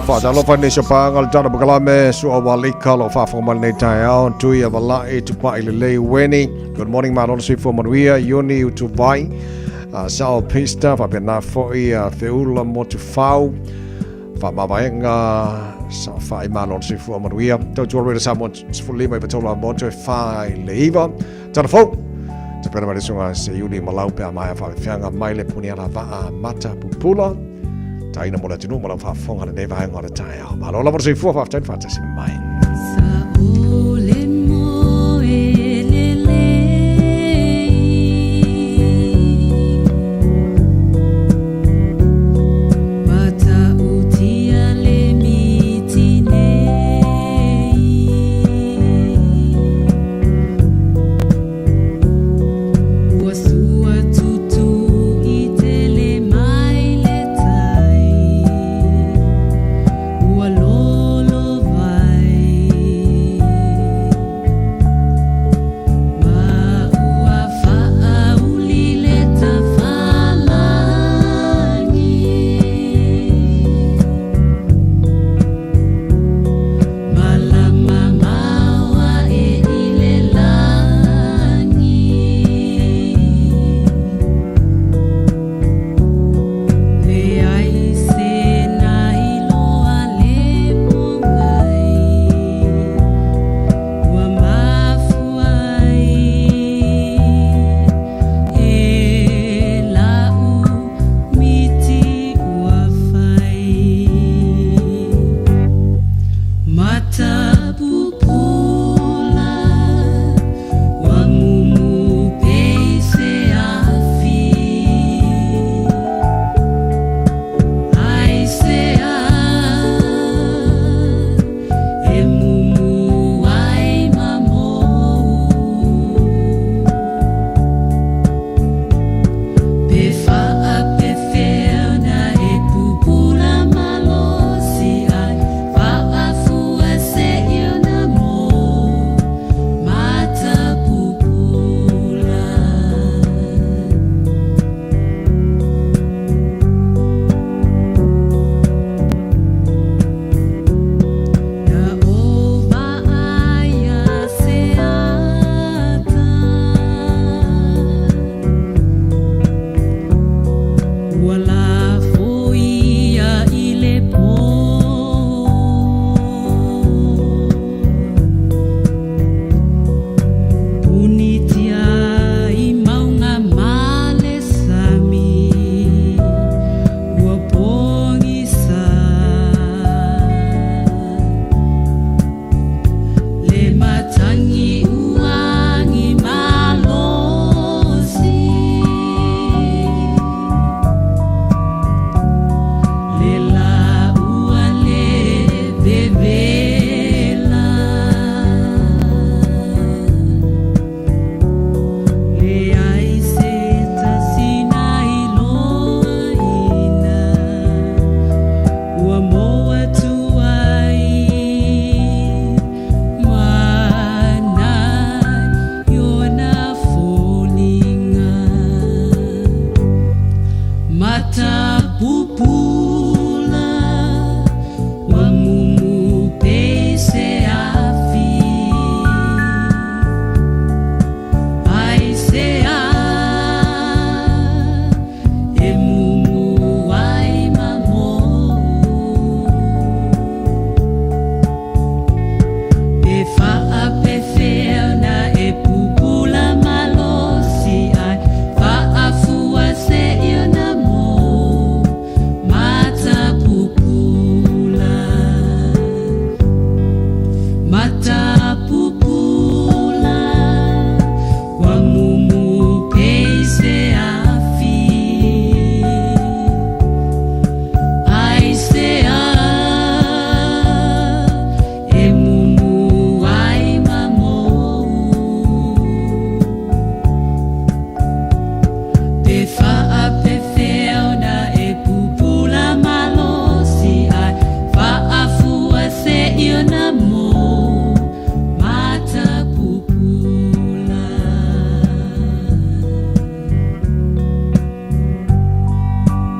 Fa'atalo whanesio pāngal tana pakalame su awalika lo whawhamal nei tai au tui awala e tupa i le lei weni. Good morning Malona Sui Manuia, Yoni Utuvai, Sao Pista, whapena foi Feula mo tu whau, whamamaenga sa whai Malona Sui Manuia. Tau tuarwera sa mo sifulima i patola mo tu whai le iwa. Tana fau, te pera marisunga se Yuni malau pia mai a whawhianga mai le puniana waa mata pupula. Taina mo le tunu mo la whaafonga na newa hanga le tae au. Malo la mo se fua whaaftain whaatasi mai. Walolo vai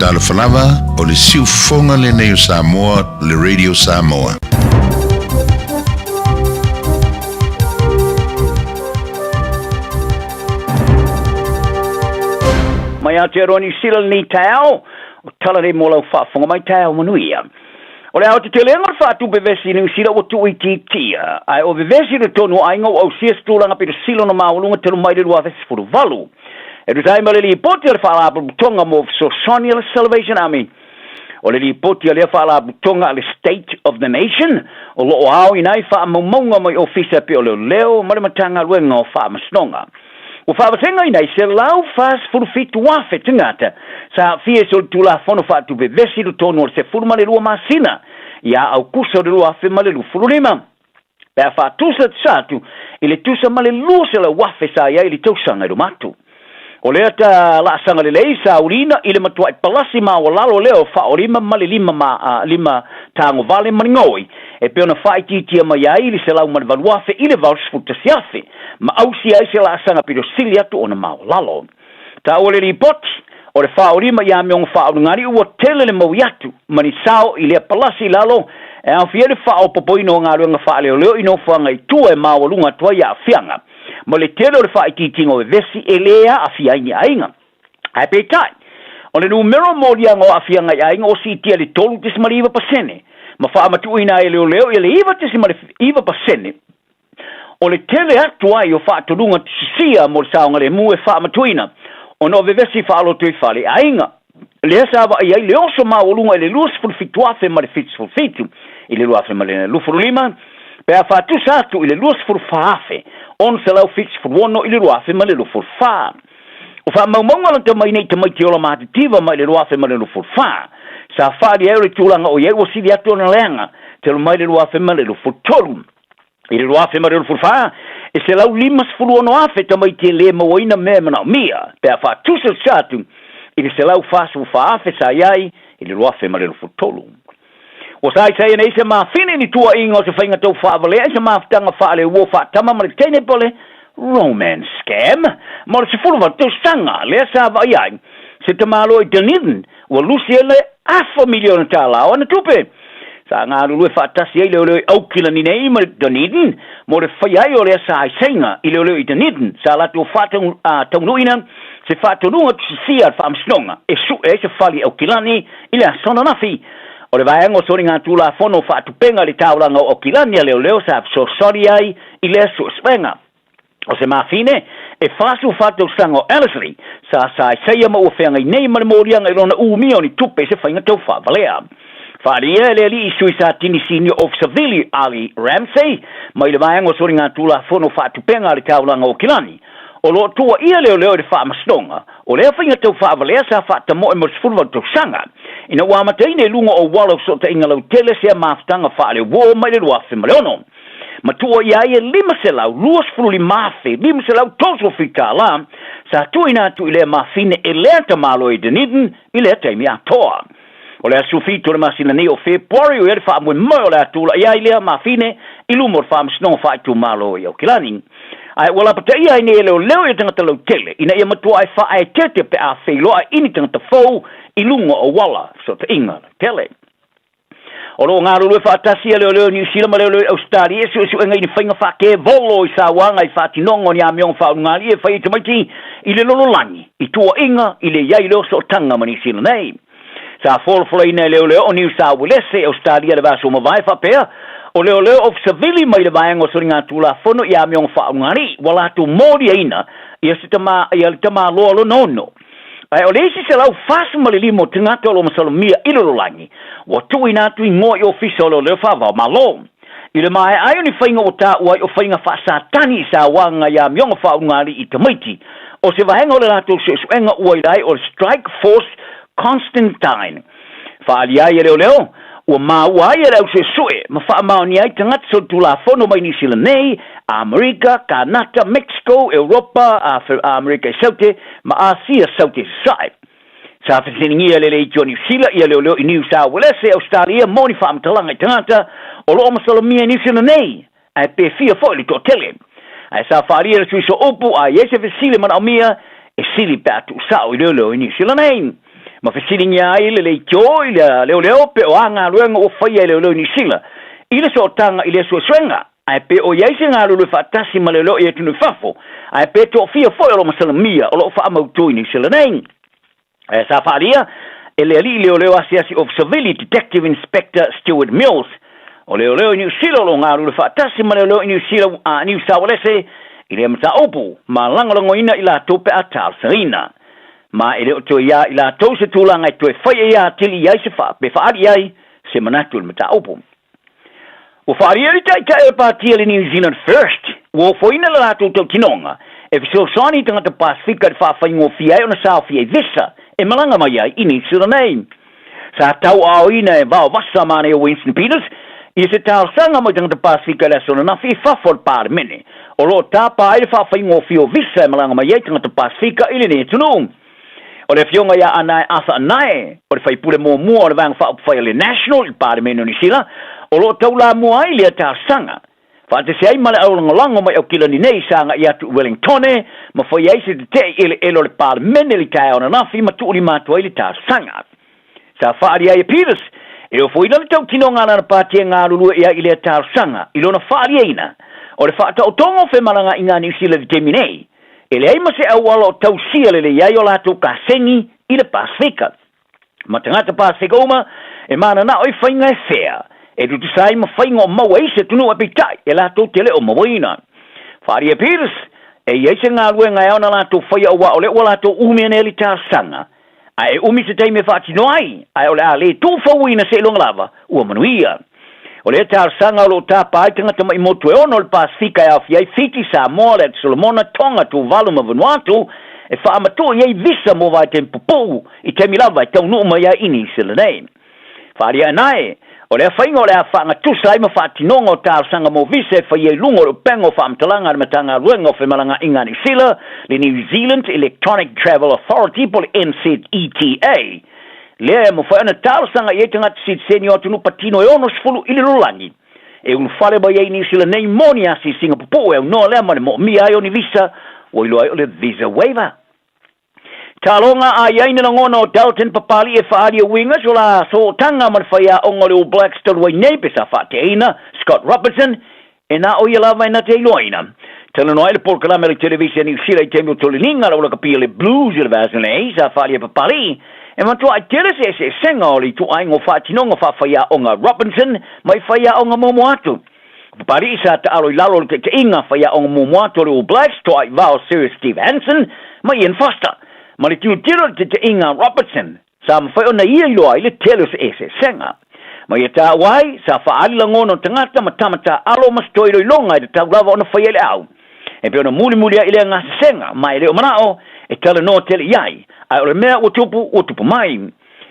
Tala falava o le siufonga le nei o Samoa, le Radio Samoa. Mai Aotearoa Sila ni tau, o tala re mo lau whaafonga mai tau manuia. O le au te te lenga whaatu bevesi ni usira o tu i tia. Ai o bevesi le tonu ainga o au sia stulanga pira silo na maulunga telu mai le rua vesi furu valu. E tu taima le li poti le whaala butonga mo so Sonia le Salvation Army. O le li poti le whaala butonga le State of the Nation. O lo o au inai wha maumaunga mai ofisa pe o leo leo marimatanga luenga o wha masnonga. O whaawatenga inai se lau whaas furufitu wafe tingata. Sa fie sol tula fono whaatu bevesi le tonu o se furuma le rua masina. Ia au kusa le rua afe ma le lu furulima. Pea whaatusa tsatu ile tusa ma le lua se la wafe sa ia ili tausanga i rumatu. O lea ta la sanga le lei sa urina ile matua i palasi ma o lalo leo whaorima ma le lima tango vale maningoi. E pe ona whaititia mai ai ili se lau ma le valuafe ile valsfuta siafe. Ma ausi ai se la sanga piro sili atu ona ma o lalo. Ta o le ripoti o le whaorima ia me on whaorungari ua tele le mau atu. Mani sao ile palasi lalo e au fiere whao popoino ngā ruanga whaale o leo ino whanga i tua e mawalunga tua ia fianga. Ma le tele o le whaititingo e vesi e lea a fiaini ainga. Ai pe tai. O le numero morianga o a fianga i ainga o si tia le tolu tisimari iwa pasene. Ma whaamatu ina e leo leo e le iwa tisimari iwa pasene. O le tele atu ai o whaaturunga tisia mo le saonga le mu e whaamatu ina. O no vevesi whaalo tui whale ainga. Lea sawa ai ai le oso mawalunga e le luas fulfituafe ma le fitfulfitu. I le luafe ma le lufurulima. Pea whaatu satu i le luas fulfaafe. On se lau fitfulwono i le luafe ma le lufurfaa. O wha maumaunga lanta mai nei te mai te ola mahatitiva mai le luafe ma le lufurfaa. Sa whaari eure tūlanga o iei o siri atu ona leanga. Te lo mai le luafe ma le lufurtoru. I le luafe ma le lufurfaa. E se lau limas fuluono afe ta mai te le mawaina mea mana o mia. Pea whaatu satu. I le se lau whaasu whaafe sa iai. I le luafe ma le lufurtoru. O sai sai nei se mafine ni tua inga o se whainga tau whaavale. E se maftanga whaale uo whaatama ma le tene pole. Romance scam. Ma le se fuluwa tau stanga. Lea sa wa iai. Se te malo i Dunedin. Ua lusi ele $500,000 tala. O na tupe. Sa ngā rulue whaatasi ei leo leo i aukila ni nei ma Dunedin. Mo le whaiai o lea sa aisenga i leo leo i Dunedin. Sa latu o whaatanuina. Se whaatanunga tusia whaamsnonga. E su e se whali aukilani. I lea sona nafi. O le vaenga o sori ngā tūla whono whaatupenga le tauranga o aukilani a leo leo sa so sori ai i lea su spenga. O se mafine, e whaasu whātou sanga o Ellerslie, sa seia ma ua whenga i nei mara mōrianga i rona uumio ni tupe se whainga tau whaavalea. Whaaria e lea li i sui sa tini senior officer Vili Ali Ramsey, ma i le vaenga o sori ngā tūla whono whaatupenga le tauranga o Kilani. O lo tua ia leo leo de whaamastonga, o lea whainga tau whaavalea sa whaatamo e mosfurwa tau sanga. Ina wāmataine lunga o walo so te inga lau tele sea maftanga whaale wō mai le ruafe maleono. Ma tua ia e lima se lau, luas furuli mafe, lima se lau toso fita la, sa tuina atu i lea mafine e lea ta malo e Dunedin, i lea taimi atoa. O lea sufito le masina ni o February o ere whaamwe mai o lea tula, ia i lea mafine, i lumor whaamsnong whaetu malo i au Kilani. Ai wala pata ia ine leo leo e tangata lau tele, ina ia matua ai wha ai tete pe a whailoa ini tangata fau, i lunga o wala, so te inga tele. O lo ngā rulue whaatasia leo leo New Zealand, leo leo Australia, su enga ini whainga whake volo i sa wanga i whaatinongo ni a meong whaungali e whai tamaiti i le lololangi, i tua inga, i le iai leo so tanga ma New Zealand nei. Sa wholwhala ina leo leo o New South Wales, Australia le vaso mawai whapea, o leo leo of Seville mai le vaenga o sori ngā tūla whono i a meong whaungali, wala atu mōri aina, i a tama loa lo nono. Ai o leisi se lau fasu malilimo tingata o lo masalomia ilololangi. Wa tui natu i ngoi ofisa o lo leo whawao malo. I le mai ai ni whainga o tā uai o whainga whaasatani sa wanga ia mionga whaungari i tamaiti. O se wahenga o le natu se suenga uai rai o Strike Force Constantine. Whaali ai leo leo. Ua mauai e rau se sue, ma whaamau ni ai tangata so tula whono mai New Zealand nei, Amerika, Kanata, Mexico, Europa, Amerika i saute, ma Asia saute sai. Sa whasingi e lele i New Zealand, i leo leo i New South Wales, Australia, moni whaamatalanga i tangata, o loo masalomia New Zealand nei, ai pe fia fōi li tō tele. Ai sa whaari e sui so upu, ai ese whisile mana o mia, e sili pe atu sao i leo leo i New Zealand nei. ma fesilinga ai le tio ile leo pe o anga luenga o faia le ni sila ile so tanga ile so swenga ai pe o yaise nga lu fa tasi ma le lo e tunu fafo ai pe to fia fo lo masala mia o lo fa amautu ni sila nei sa faria ele ali leo asiasi of civility detective inspector Stuart Mills o leo ni sila lo nga lu fa tasi ma le lo ni sila a ni sa wale se ile mta opu ma lango ina ila tope atal serina ma ele o to ia ila to se tulanga to fai ia tili ia se fa be fa ia se manatul mta opu o fa ia tai party in New Zealand first wo foi na la to tinonga e so soni tanga te Pacific fa fa ngo fia ona sa fia visa e malanga mai ia ini sila nei sa tau au ina e va vasa mane Winston Peters i se tau sanga mo tanga te Pacific la so na fi fa for par mene o lo tapa ai fa fa ngo fia visa e malanga mai ia tanga te Pacific ile ne tunu o le fionga ia ana asa nai o le fai pule mo o le vang fa fa le national parliament ni sila o lo taula mo ai le ta sanga fa te sei male au lango mai o kila ni nei sanga ia tu Wellington ma foi ai se te ele le parliament le kai ona na fi ma tu li ma tu ile ta sanga sa fa ia Peters e o foi le tau tinonga na party nga lulu ia ile ta sanga ilo na fa ina o le fa ta tongo fe malanga inga ni sila de minei ele ai ma se awalo tau sia le ia yo la tu ka sengi ile Pasifika ma tanga te Pasifika uma e mana na oi fainga e fea e tu sai ma fainga ma wai se tunu apitai e la tu tele o moina faria Peters e ia se nga lue nga ona la tu faia wa ole wala tu umi ne li ta sanga ai umi se tai me fati no ai ole ale tu fawina se long lava o manuia o le tar sanga lo tapa ai tanga tama imotu e ono le Pasifika e awhi ai fiti sa moa le Solomona Tonga tu valu ma Vanuatu e wha amatu i ei visa mo vai tempo pou i te milava i tau nuu mai a ini sila nei. Wharia nai, o le whainga o le a whanga tusa ai ma whatinonga o tar sanga mo visa e whai ei lungo o pengo whaamtalanga ma tanga ruenga o whemalanga ingani sila le New Zealand Electronic Travel Authority po le NZETA. Lea mo fai ana tau sanga i tanga tsit senior tunu patino e ono sfulu ili lulangi. E un fale ba i ni sila nei moni asi singa popo e no lea mane mo mi ai o ni visa o ilo ai o le visa waiver. Talonga a yaina na ngona o Dalton papali e whaari o winga so la so tanga man whaia o ngole o Blackstone wai nei pesa whateina Scott Robertson e na o ia lava ina te iloina. Tala no ai le porkalame le televisia ni sira i temi o tolininga la ula kapia le blues i le vasanei sa whaari e papali e mantua ai tere se senga o li tu ai ngo whatinonga whaia o nga Robinson mai whaia o nga momo atu. Papali sa ta alo i lalo te inga whaia o nga momo atu le o Blackstone ai vao Sir Steve Hansen mai Ian Foster. Ma le tiro te inga Robertson, sa mawhai o na ia iloa i le telo se senga. Ma ia tā wai, sa whaali langono tangata ma tamata alo mastoiro i longa i te tau lava o na whai ele au. E peo na muli a ile ngā senga, ma ele o manao, e tala no tele iai, ai o le mea o tupu mai.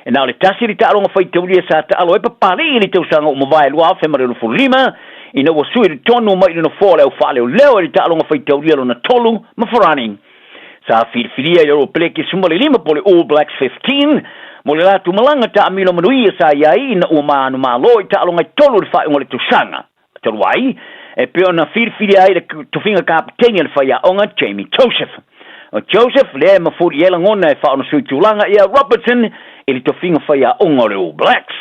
E nao le tasiri ta alo ngā whai taulia sa ta alo e papali i le tau sanga o mawai lua whemare no fulima, i na wasui le tonu mai le no fōle au whaale o leo i ta alo ngā whai taulia lo na tolu ma wharani. Sa filia yo pleki sumale lima pole All Blacks 15 mo le latu malanga ta amilo manuia sa iai na o manu malo i ta alonga tolu le fai ngole tusanga tolwai e peo na filia ai le tufinga kapiteni le fai onga Jamie Joseph o Joseph le mafuri ela ngona e fa ona suitulanga ia Robertson ili tufinga fai onga le All Blacks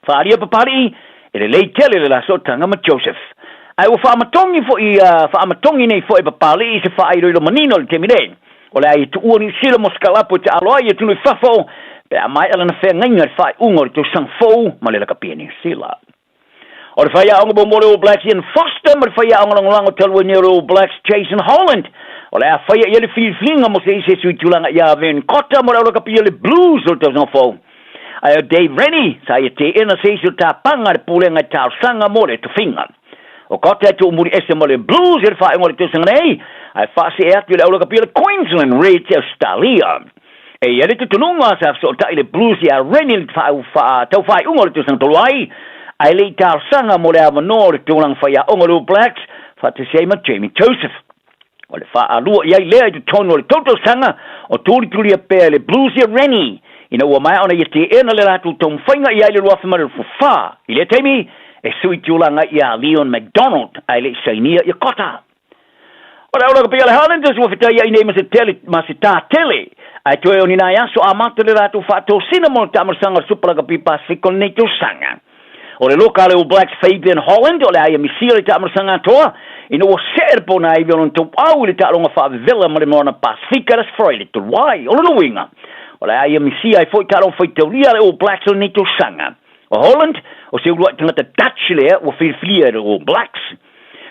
faria papari ele leitele le la sotanga ma Joseph ai o fa amatongi fo i fa amatongi nei fo e papari se fa ai lo manino le temine o le ai tu uni sila moskalapo te aloa i tunu fafo pe a mai ala na whea ngainga le whai ungo le tu sang fau ma le laka pieni sila. O le whai aonga bo mole o Blacks Ian Foster ma le whai aonga langolango talua ni o Blacks Jason Holland o le a whai a le whiwhinga mo se ise sui tulanga ia ven kota mo le laka pia le blues o le tu sang fau. Ai o Dave Rennie sa ia te ena se ise o ta panga le pulenga tau sanga mo le tu finga. O kota tu umuri ese mo le blues e le whai ungo le tu sang nei ai fasi e atu le aulaka pia le Queensland Rate Australia. E ia te tununga sa so tai le blues ia Rennie tau whai ungo le tu sang toluai. Ai le tau sanga mo le avano le tulang whai a ungo le Blacks whate seima Jamie Joseph. O le wha alua iai lea i tu tono le toto sanga o turi a pea le blues ia Rennie. Ina ua mai ona i te ena le ratu tong whainga iai le ruafa mara fufa. I le teimi e sui tulanga ia Leon McDonald ai le sainia ia kota. O la ora pia le Highlanders wo fitai ai nei ma se tā tele Ai toe o ni nai aso a mata le rātou whātou sina mo te amarasanga supalaga pi Pacific o nei tau sanga. O le loka le All Blacks Fabian Holland o le aia misia le te amarasanga toa, ina o ser po na iwe on tau au le te alonga whaavela ma le moana Pacifica ras froi le turuai, o le nuinga. O le aia misia ai foi talo foi tau lia le All Blacks o nei tau sanga. O Holland, o se urua tangata Dutch lea o whirwhiria le All Blacks.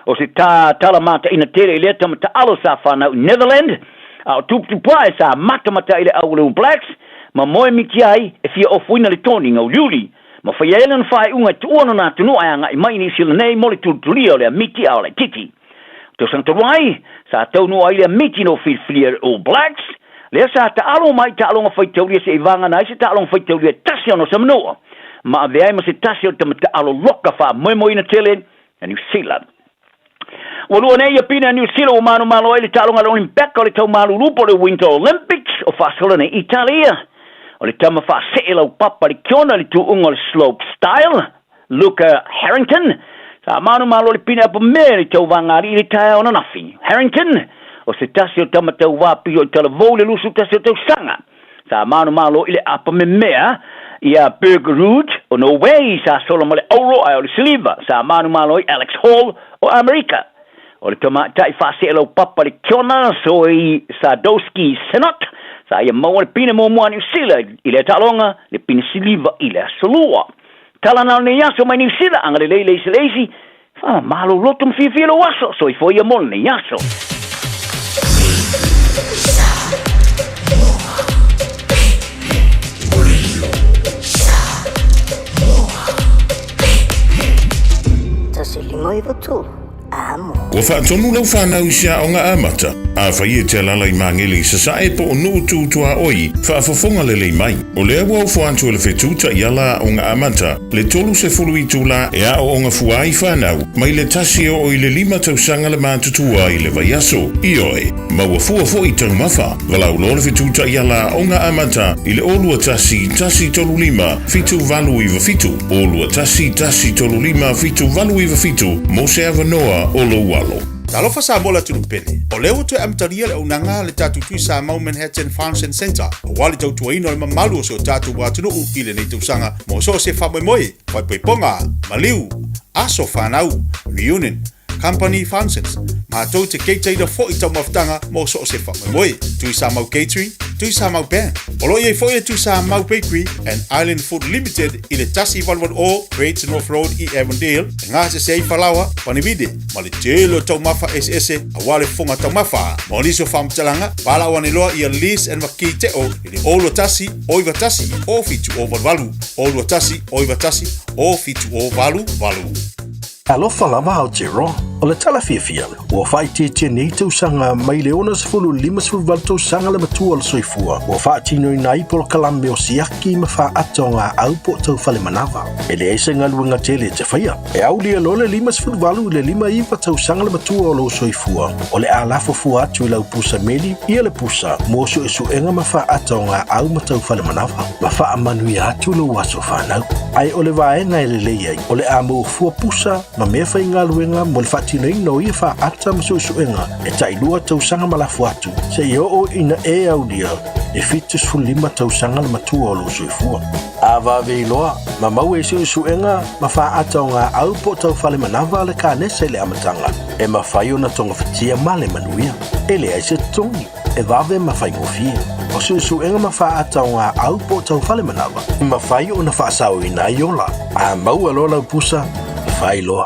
O se tala mata ina tere lea tamata alo sa whanau Netherland, au tupuai sa mata ile au le All Blacks, ma moe miki ai e fia ofuina le toni ngau liuli. Ma whai elan whai unga tuono nā tunu ai anga i mai ni sila nei mole tutulia o lea miti au le titi. Tau santaruai, sa tau no ai lea miti no whirwhiria All Blacks, lea sa ta alo mai ta alonga whai taulia se i vanga nai se ta alonga whai taulia tasi ono sa manoa. Ma ave ai ma se tasi o tamata alo loka wha moe ina tele na New Zealand. Walua nei ia pina New Zealand o manu malo ele talonga le Olympic o le tau malu lupo le Winter Olympics o whasola nei Italia. O le tama whasee lau papa le kiona le tuunga le slope style, Luca Harrington. Sa manu malo le pina apa mea le tau wangari le tae o nanafi. Harrington, o se tasi o tama tau wapi o talavou le lusu tasi o tau sanga. Sa manu malo ile apa mea, ia Bergerud o Norway sa solo mo le Auro ai o le Siliva. Sa manu malo i Alex Hall o Amerika. O le tama tai whase lau papa le kiona so i Sadowski Senat. Sa ia maua le pina mo mua New Zealand i le talonga le pina Siliva i le Solua. Tala na ne yaso mai New Zealand anga le leisi. Fa malo loto mfifia lo waso so i fo ia mol ne yaso. Ua whaatonu lau whanau sia o ngā amata. A whai e te alala i mangele sa sae po o nuu tūtua oi, whaafafonga le lei mai. O lea wau whaantua le whetūta i ala o ngā amata, le tolu se fulu i tūla e a o ngā fuai whanau, mai le tasi o i le 5 tausanga le mātutua i le vaiaso. I oe, maua fua fo i tau mawha, walau lo le whetūta i ala o ngā amata, i le olua tasi tolu 5, fitu valu i wafitu. Olua tasi tolu 5, fitu valu i wafitu, mo se avanoa o lo walo. Talofa sa mola tunu pele. O leo tu amtaria le unanga le tatu tui sa mau Manhattan Farms and Center. O wali tau tuaino le mamalu o so tatu watunu i le nei tausanga. Mo so se whamoe moe, wai peiponga, maliu, aso whanau, reunion, company functions. Ma tau te keiteira fo i tau maftanga mo so se whamoe moe. Tui sa mau catering, tui sa mau band. O lo ye fo e tui sa mau bakery and Island Food Limited i le tasi walwan o Great North Road i Avondale. Ngā se sei whalawa, panibide, ma le telo tau mafa ese a wale fonga tau mafa. Mo niso whamtalanga, wala wane loa i a lease and waki te o i le olo tasi, oiwa tasi, o fitu o walu. Olo tasi, oiwa tasi, o fitu o walu. Alofa lava au te roa, o le tala fia ua whai te nei tausanga mai le ona sefulu 5 tausanga le matua le soifua, ua wha tino i nai polo kalambe o siaki ma wha ato ngā au po tau whale manawa. E le eise ngā luenga tele te whaia, e au lia lo le 5 le 5 tausanga le matua o lo soifua, o le alafo fua atu i lau pusa meli, ia le pusa, mosu e suenga ma wha ato ngā au ma tau whale manawa, ma wha amanui atu lo waso whanau. Ai o le vaenga e le leiai, o le amo fua pusa, ma mea whai ngā luenga mo le whatino ino ia wha ata ma suenga e tailua tausanga malafu atu se i o ina e au lia e fitus fu 5 tausanga le matua o lo soifua. A vave iloa, ma mau e suenga ma wha ata o ngā au po tau whale manawa le ka nese le amatanga e ma whai o na tonga whitia ma le manuia e le aise tongi e vave ma whai ngofie. O suenga ma wha ata o ngā au po tau whale manawa ma whai o na wha sao ina iola a mau alo lau pusa whai loa.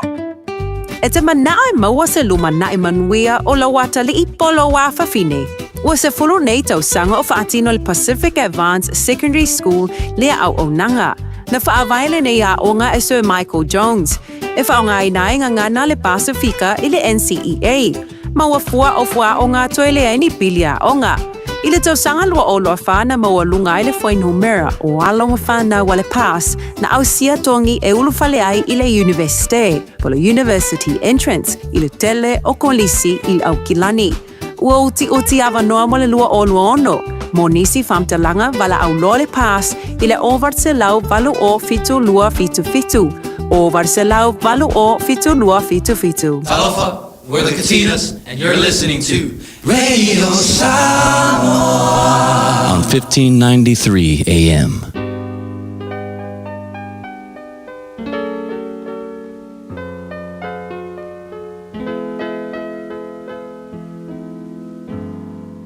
E te manae maua se luma na e manuia o la wata li i polo wa whawhine. Ua se fulu nei tau sanga o whaatino le Pacific Advanced Secondary School lea au nanga. Na whaavaile nei a onga e Sir Michael Jones. E whaonga i nae ngana le Pasifika i le NCEA. Maua fua o fua o ngā toe lea ni pilia onga. I le tau sanga lua o loa whana maua lunga i le whainumera o alonga whana wale pass na au sia tongi e ulu whale ai i le universite, po le university entrance, i le tele o kolisi i au kilani. Ua uti awanoa mo le lua o lua ono, mo nisi whamtalanga wala au loa le pass i le ovar se lau valu o fitu lua fitu fitu. Ovar se lau valu o fitu lua fitu fitu. Talofa, we're the Katinas, and you're listening to Radio Samoa on 1593 AM.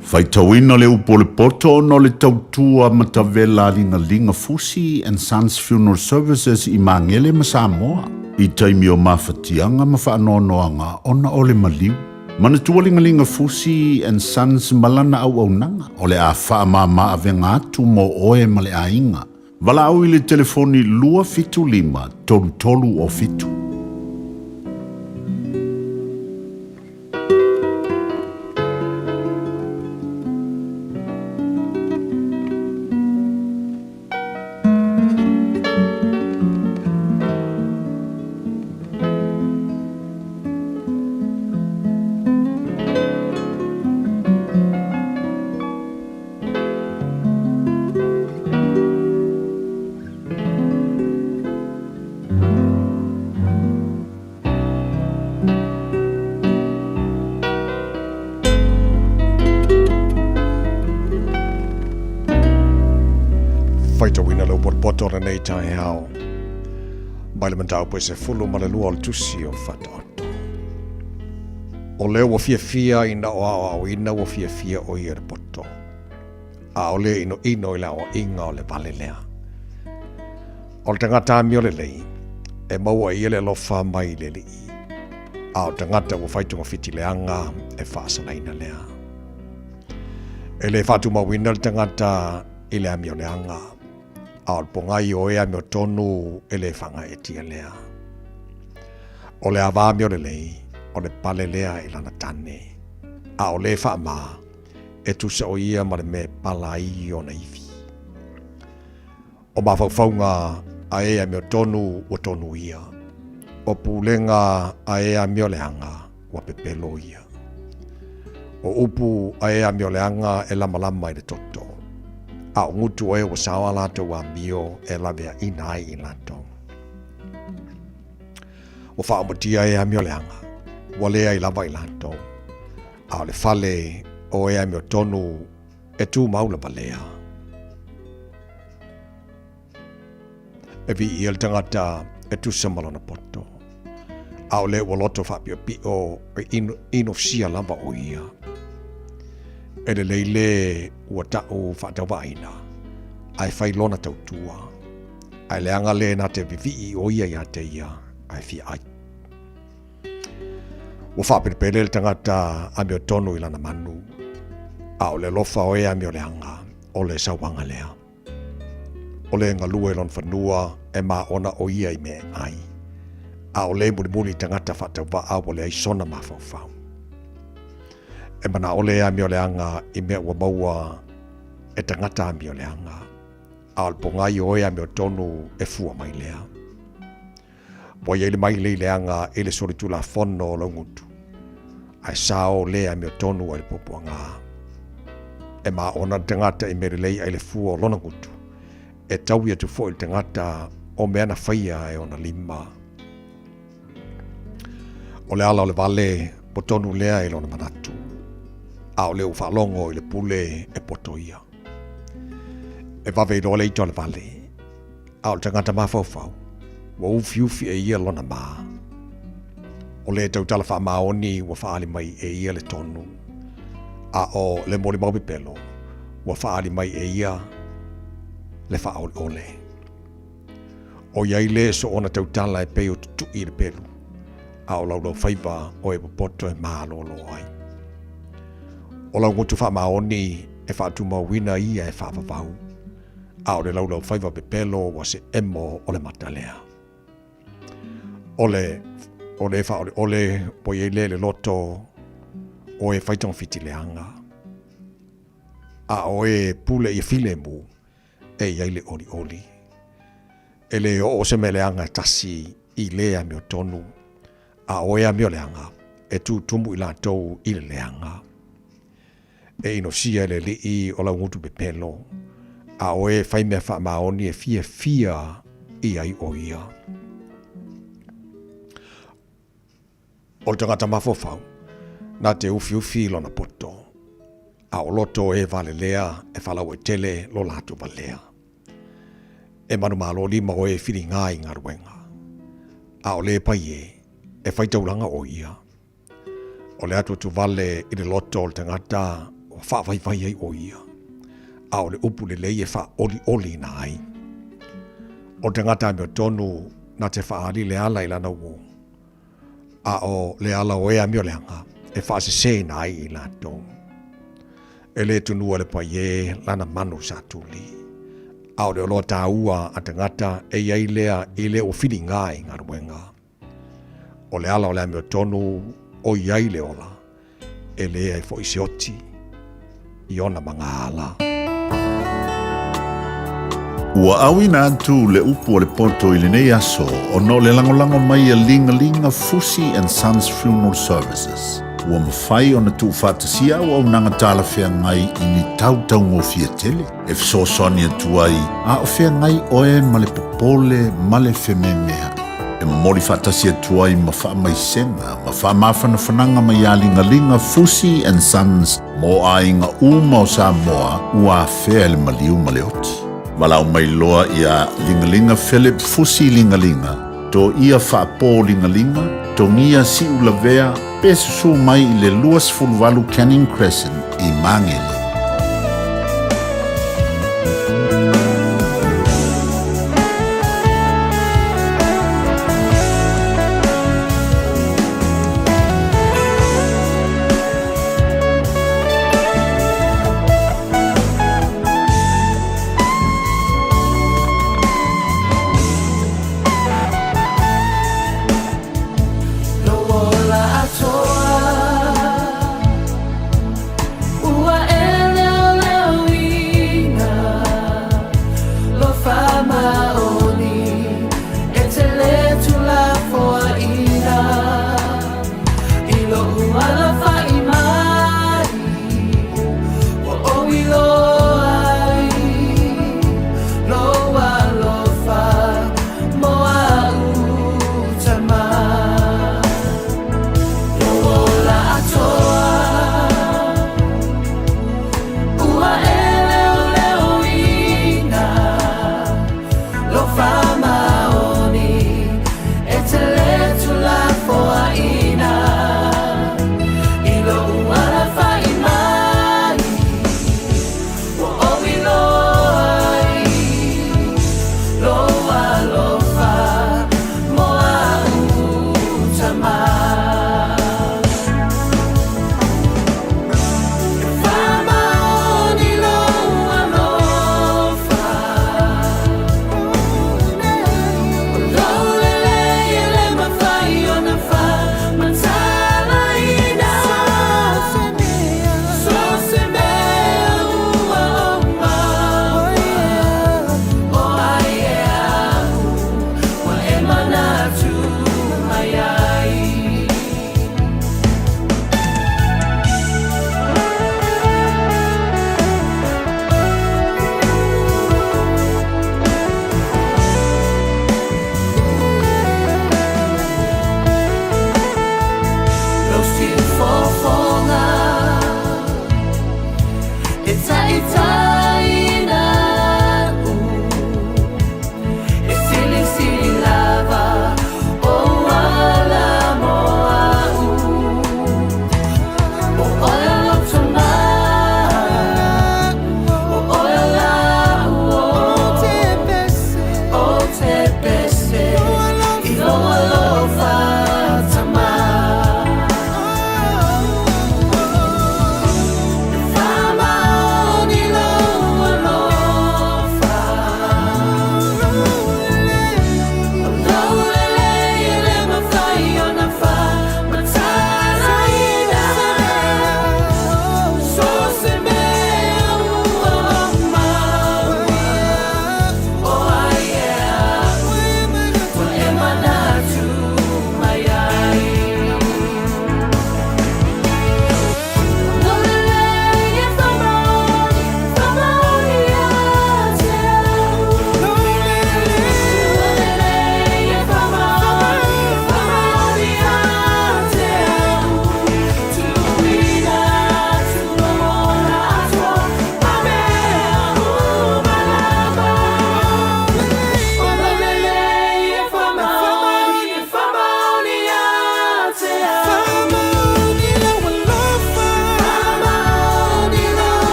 Faitauina le upo le poto no le tautua matavela linga Fusi and Sons Funeral Services I Mangele ma Samoa. I taimi o mawhatianga ma whaanoanoanga ona o le maliu. Mana tualinga Fusi and Sons malana au nanga o le a whaamama avenga atu mo oe ma le ainga. Wala au I le telefoni 255 tolu o fitu. Tora nei tai hao. Mai le mandau po se fulu ma le lua o tusi o whataoto. O leo o fia ina o au ina o fia o ia poto. A o le ino I la o inga o le vale lea. O le tangata mi o le lei. E maua ia le lofa mai le li. A o tangata o whaitunga fiti leanga e whaasalaina lea. E le whatu mawina le tangata I le ami o leanga. A o pongai o ea meo tonu e le whanga e tia lea. O le awa meo le lei, o le pale lea I lana tane. A o le wha maa, e tusa o ia ma le me pala I o na iwi. O ma whauwhaunga a ea meo tonu o tonu ia. O pulenga a ea meo le hanga wa pepelo ia. O upu a ea meo le hanga e lama I le toto. A ngutu e o sawa lato wa mio e lavea inai I lato. O whaamutia e a mio leanga, walea I lava I lato. A le fale o e a mio tonu e tu maula balea. E vi I el tangata e tu samalona poto. A o le waloto whapio pi o ino sia lava o ia. E le leile ua tau whaatawaina. Ai whai lona tautua. Ai leanga le na te vivi o ia te ia. Ai fi ai. Ua whapiripele le tangata a meo tonu I lana manu. A o le lofa o ea meo leanga. O le sawanga lea. O le ngalua lon whanua e ma ona o ia I me ai. A o le muli tangata whaatawaa o le ai sona mawhauwhau. E mana ole a mio leanga I mea ua maua e tangata a mio leanga. A alpongai o ea mio tonu e fua mai lea. Poi ele mai le leanga ele soritula fono o longutu. Ai sao lea mio tonu a le popoanga. E ma ona tangata I mere lei a le fua o lona ngutu. E tau ia tu fo il tangata o mea na whaia e ona lima. O le ala o le vale po tonu lea e lona manatu. A o leo whalongo I le pule e potoia. E wawe I roa leito le vale. A o tangata mawhauwhau. Wa ufi e ia lona maa. O le tautala wha maoni wa whaali mai e ia le tonu. A o le mori maupi pelo. Wa whaali mai e ia le wha ole. O iai le so ona tautala e peo tutu I le pelu. A o lau whaiba o e popoto e maa lo ai. O lau ngutu wha maoni e wha atu mawina ia e wha wawau. A o le lau whaiva pepelo wa se emo o le matalea. O le wha ole po i le loto o e whaitong fiti leanga. A o e pule I file mu e iai le oli. E le o se me leanga tasi I lea mio tonu. A o ea mio leanga e tu tumu I latou I le leanga. E ino sia le lii o la ngutu pepelo. A o e whai mea wha maoni e fia I ai o ia. O le tangata mawhawhau, nā te ufi lona poto. a o loto e vale lea e whalau e tele lo latu valea. E manu malo lima o e whiri ngā i ngā ruenga. A o le pai e whaitauranga o ia. O le atu tu vale i le loto o le tangata o whaavai ai o ia. A o le upu le lei e wha oli na ai. O tangata me o tonu na te whaari le ala i lana uo. A o le ala o ea mi o le anga e wha se na ai i lato. E le tunua le pai lana manu sa tuli. A o le oloa tā ua a tangata e iai lea i le o whiri ngā i ngā ruenga. O le ala o le mi o tonu o iai le ola. E lea e fo isi oti. I ona mga ala. Ua awina atu le upu o le poto i le nei aso o no le langolango mai a linga Fusi and Sons Funeral Services. Ua mawhai o na tu whātasia o au nanga tāla whea ngai i ni tautau ngō fia tele. E fiso soni atu ai, a o whea ngai oe ma le popole ma le wheme mea. E mori whātasia atu ai ma wha mai senga, ma wha mawhana whananga mai a linga Fusi and Sons mo a inga uma o Samoa ua whea le maliu ma le oti. Walau mai loa ia lingalinga Philip Fusi lingalinga, to ia whaapō lingalinga, to ngia si ulavea, pe susu mai i le luas fulwalu Canning Crescent i Mangele. Ua e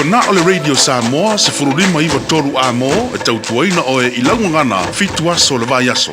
na o le Radio Samoa se furulima iwa toru a mo e tautuaina o e ilaungangana fitua so le vai aso.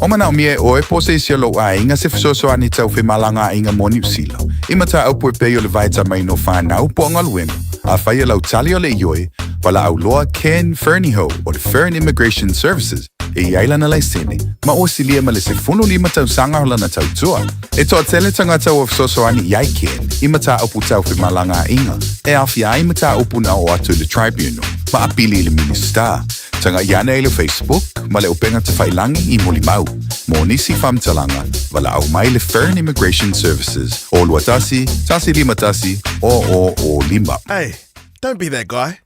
O mana o mie o e pose isi o lo a inga se fisoso ani tau whi malanga inga mo New Zealand. Ima ta au pue peo le vai tamai no whanau po ngaluenga. A whai lau tali o le ioi, wala au loa Ken Fernieho o le Fern Immigration Services. E iaila na lai sene, ma o silia ma le se funu lima tau sanga hola na tau tua. E toa tele tanga tau o fisoso ani iai Ken, ima ta au pu tau whi malanga inga. E awhi a ima ta upu na o atu le tribunal, ma apili le minister. Tanga iana e le Facebook, ma le upenga te whailangi I Molimau. Mo nisi whamtalanga, wala au mai le Fern Immigration Services. O luatasi, tasi lima tasi, o lima. Hey, don't be that guy,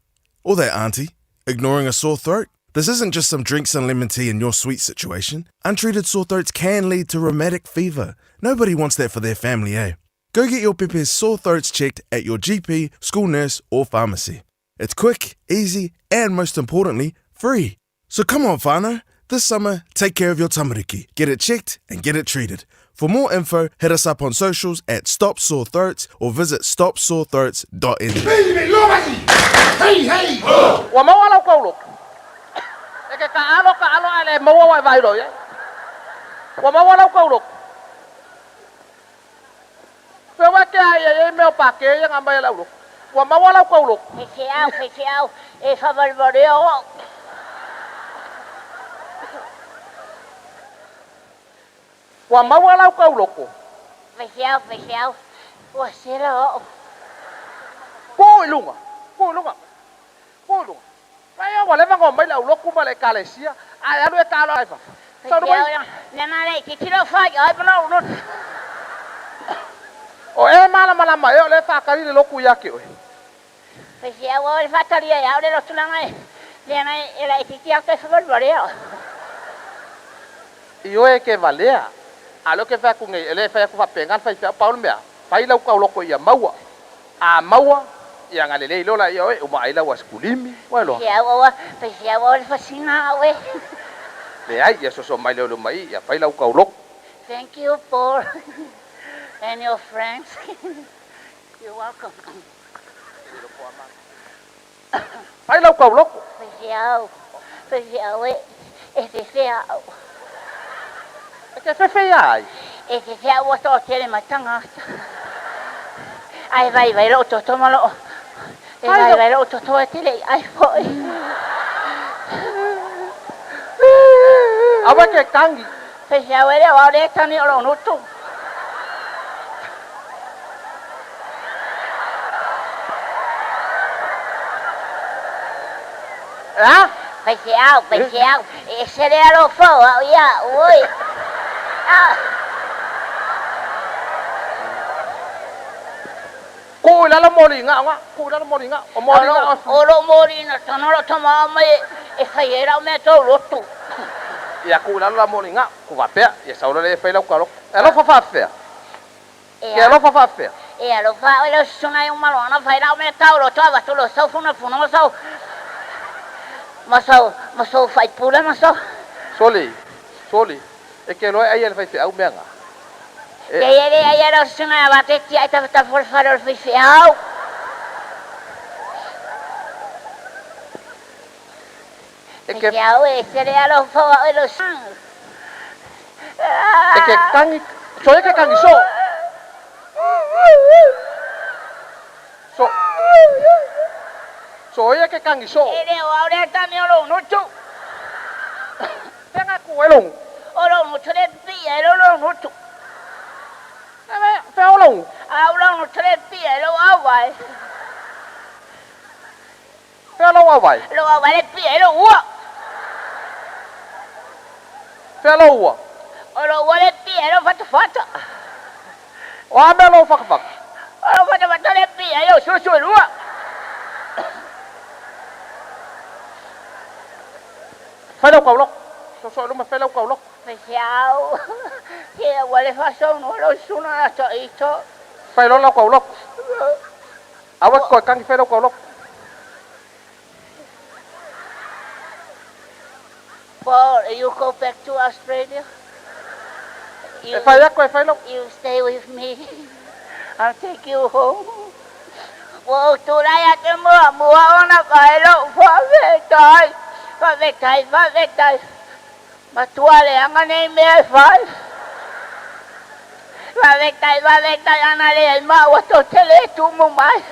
or that auntie, ignoring a sore throat. This isn't just some drinks and lemon tea in your sweet situation. Untreated sore throats can lead to rheumatic fever. Nobody wants that for their family, eh? Go get your Pepe's sore throats checked at your GP, school nurse, or pharmacy. It's quick, easy, and most importantly, free. So come on, whānau. This summer, take care of your tamariki. Get it checked and get it treated. For more info, hit us up on socials at Stop Sore Throats or visit stopsorethroats.nz. Hey, hey! Wa mau ala kaulo. E ke ka alo ale mau wa vai ro ye. Wa mau ala kaulo. Pe wa ke ai me pa ke yang ambai la lo. Wa mau ala kaulo. Fechau, e favor boreo. Wa mau ala kaulo ko. Fechau. Wa sero. Poi lunga. Vai eu levar com mais o louco para calecia. Aí eu tá lá. Só não mare que tiro faz, ai não. O é mala mai eu levar cari de louco ya que. Fechau, o fataria ya, o não não. Lena ela que que favor boreo. E o é que valea. Alo que vai com ele vai com pegar vai Paulo mea. Vai lá o louco ia maua. A maua yang alele lola yo uma aila was kulimi walo ya wa fascina we le ai eso so mai lo mai ya faila u kaulok. Thank you Paul and your friends. You're welcome. Faila u kaulok. Fechau we este fea. Que fea. Este fea wa to tele matanga. Ai vai lo to malo. Vai lo to tele ai foi. Aba ke kangi. Fechau ele wa le tani lo no tu. Ah? Fechau. Ese era lo fo, ya, oi. Ah. Ko la moringa wa, ko la moringa, o moringa. O lo morina, tono lo toma me e faira me to lotu. Ya ko la moringa, ko va pe, ya sa le faila ko. Elo fa fe. Elo fa fe. E lo fa, lo sona un malona faira me ta lo to va to lo so fu no so. Ma so fai pula ma so. Soli. E che lo ai el fai au menga. Aí era o senhor até que aí estava por fora do oficial. É que era o fogo do sangue. É que cangue, só é que cangue só é que cangue só. Ele agora tá me olhando tu. Pega com ele. Olha no trepia, ele olha no tu. Phải lồng. Lồng nó tre pia lo ao vậy. Phải lo ao vậy. Lo ao vậy pia lo ua. Phải lo ua. Lo vậy pia lo fat. Wa me lo fak. Lo fat tre pia lo su ua. Phải lo cầu lốc. Số lúc mà phải lo cầu lốc. Fechau. Que agora faço no lo suna to ito. Phải lo cầu lốc. Awat ko kang phải lo cầu lốc. Paul, you go back to Australia? You stay with me. I'll take you home. Wo tu lai at mua ona kai lo fa ve tai. Ma tua le anga nei me fai. Va ve tai ana le ma wa to tele tu mo mai.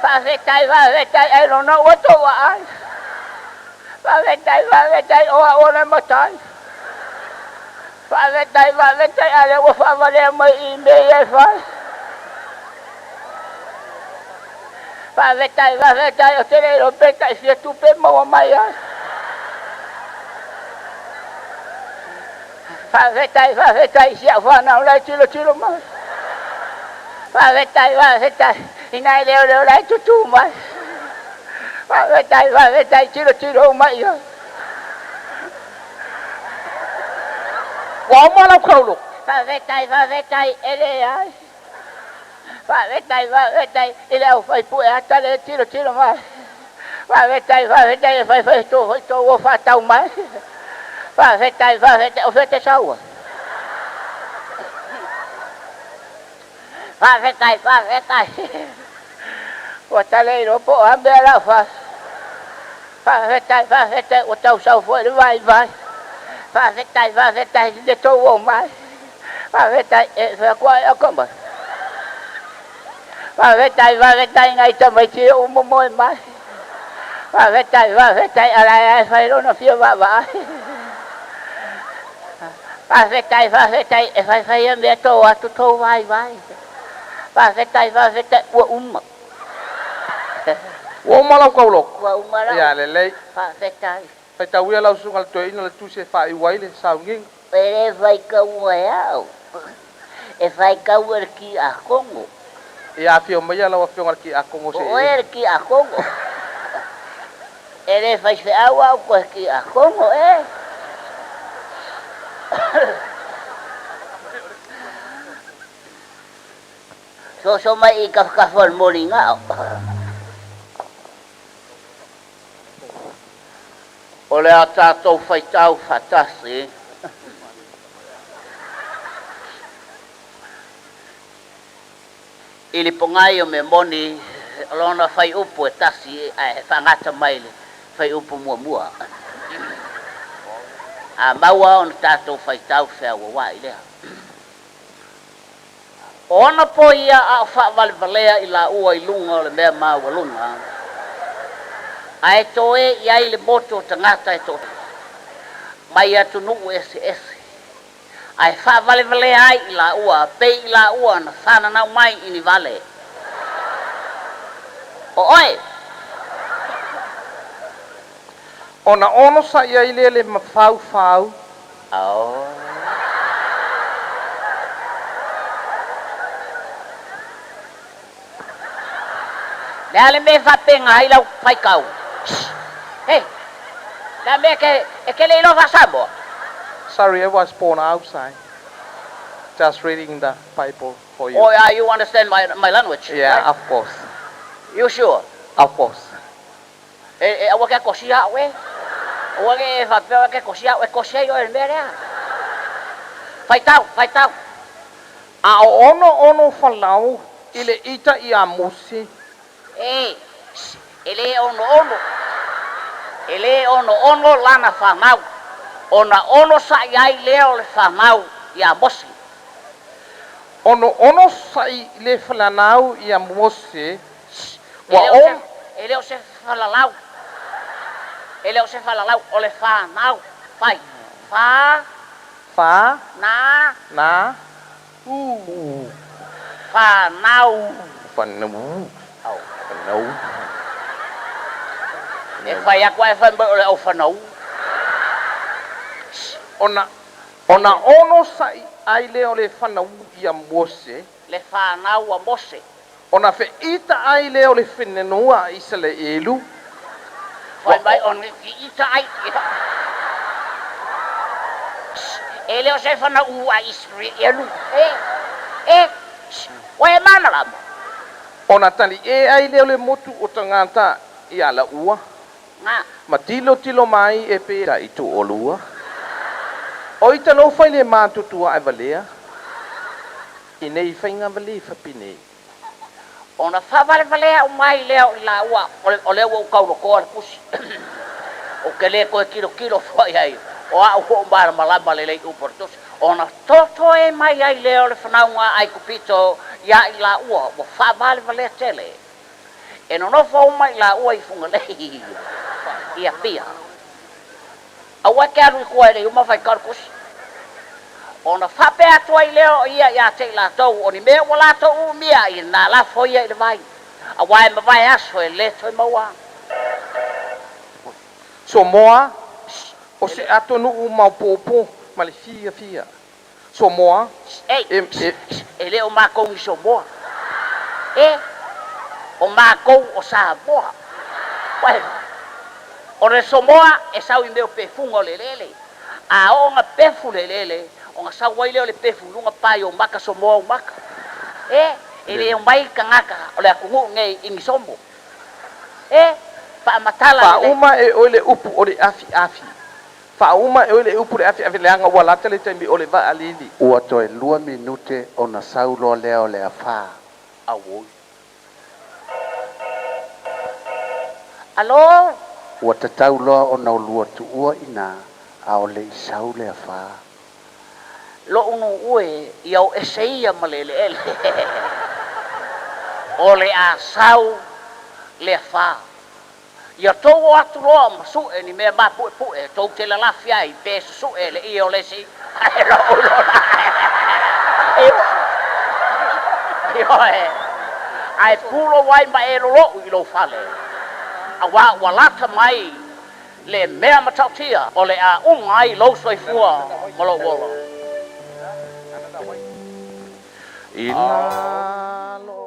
Va ve tai I don't know what to ai. Va ve tai o na ma tai. Va ve tai ale wo fa va le mai I me e fai. Va ve tai o tele lo pe tai si tu pe mo mai ai. Va ve tai si fa na lai tilo mai. Va ve tai ina leo lai tu mai. Va ve tai tilo mai ai. Wa ma la khau Va ve tai ele ai. Va ve tai ele au fai pu e atale tilo mai. Va ve tai fai to wo fa tau mai. Va ve tai o fe te sau. Va ve tai. O tale ro po ambe la fa. Va ve tai o tau sau foi vai. Va ve tai de to wo mai. Va ve tai e fa qua a comba. Va ve tai ngai ta mai ti o mo mai. Va ve tai ala fa ro no fio va. Va ve tai e fa me to a to vai. Va ve tai o Wo ma la khau Wa umara. Ya le. Va ve tai. Pai tau ia lau sungal to ina le tu se fa I wai le sau nging. E vai ka uau. E vai ka ki a Kongo. Ia fio mai lau fio ngal ki a Kongo se. O ki a Kongo. Ele faz aua ko ki a Kongo e. So mai I ka fol moringa. O le ata tau fai tau fatasi. Ili pongai o me moni lona fai upu e tasi ai whangata maile fai upu mua. A maua on tātou fai tau whea wa lea. Ona po ia a whaavalvalea I la ua I lunga o le mea maua lunga. Ai toe ia I le moto tangata e to. Mai atu nuu ese. Ai whaavale ai I la ua, pe I la ua na whana nau mai I ni vale. O oi! Ona ono sa ia I le mawhau. Au. Lea le me whapenga hai lau whai kau. Hey! Lea me ke le ilo whasamo. Sorry, I was born outside. Just reading the Bible for you. Oh yeah, you understand my language? Yeah, right? of course. You sure? Of course. Awa ke kosia we? Awa ke whapea ke kosia we kosia yo e merea? Whai tau. A ono whalau I le ita I a musi. Ele ono lana whanau. Ona ono sa iai leo le whanau I a mosi. Ono sa I le whanau I a musi. Ele o se whalalau. O le whanau. Whai. Wha. Na. Whanau. Whanau. E whai a koe whanau o le au whanau. Ona ono sa ai leo le whanau I a mose. Le whanau a mose. Ona fe ita ai leo le whenenua I se le elu. Whai on ki ita ai. E leo se whanau a isri elu. Wai mana lama. Ona tali ai leo le motu o tangata I ala ua. Ma tilo mai e pera I tu olua. O ita no whai le mātutua ai valea. I nei whainga vale whapine. Ona whawalewalea o mai leo I la ua, o leo o kauro koa le pusi. O ke le koe kilo fwai ai, o a uho mbara malama le lei uportus. Ona toto e mai ai leo le whanaunga ai kupito ia I la ua, o whawalewalea tele. E no fo mai la ua I funga lei, ia pia. A ua ke alu I kua ele uma whai karkusi. Ona whape atua I leo ia te la tau, o ni mea wala tau mia I na la foia I le vai. A wai ma vai aso e le toi maua. So moa, o se ato nuu maupopo, ma le fia. So moa, e le o mākou I so moa. O mākou o sa moa. O re so moa e sau I meo pefunga o le lele. A o nga pefu le lele, o nga sau wai leo le pefu lunga pai o maka so moa o maka. E le o mai ka ngaka o le akungu ngei ingi sombo. Fa uma e ole upu o le afi. Fa uma e ole upu le afi le anga ua lata le taimi o le va alili. Ua toe 2 minute o na saulo leo le afa. Awoi. Alo? Ua tatau loa o na ulua tu ua ina a o le isau le afa. Lo unu ue iau eseia malele ele. O le a sau le afa. Ia tō atu roa ma su'e ni mea mā pu'e, tō te la lafia I pē su'e le I o le si. Ai pulo wai ma e rolo I lo fale. A wa lata mai le mea matautia o le a unga I lo soifua molo wolo. Ina lo.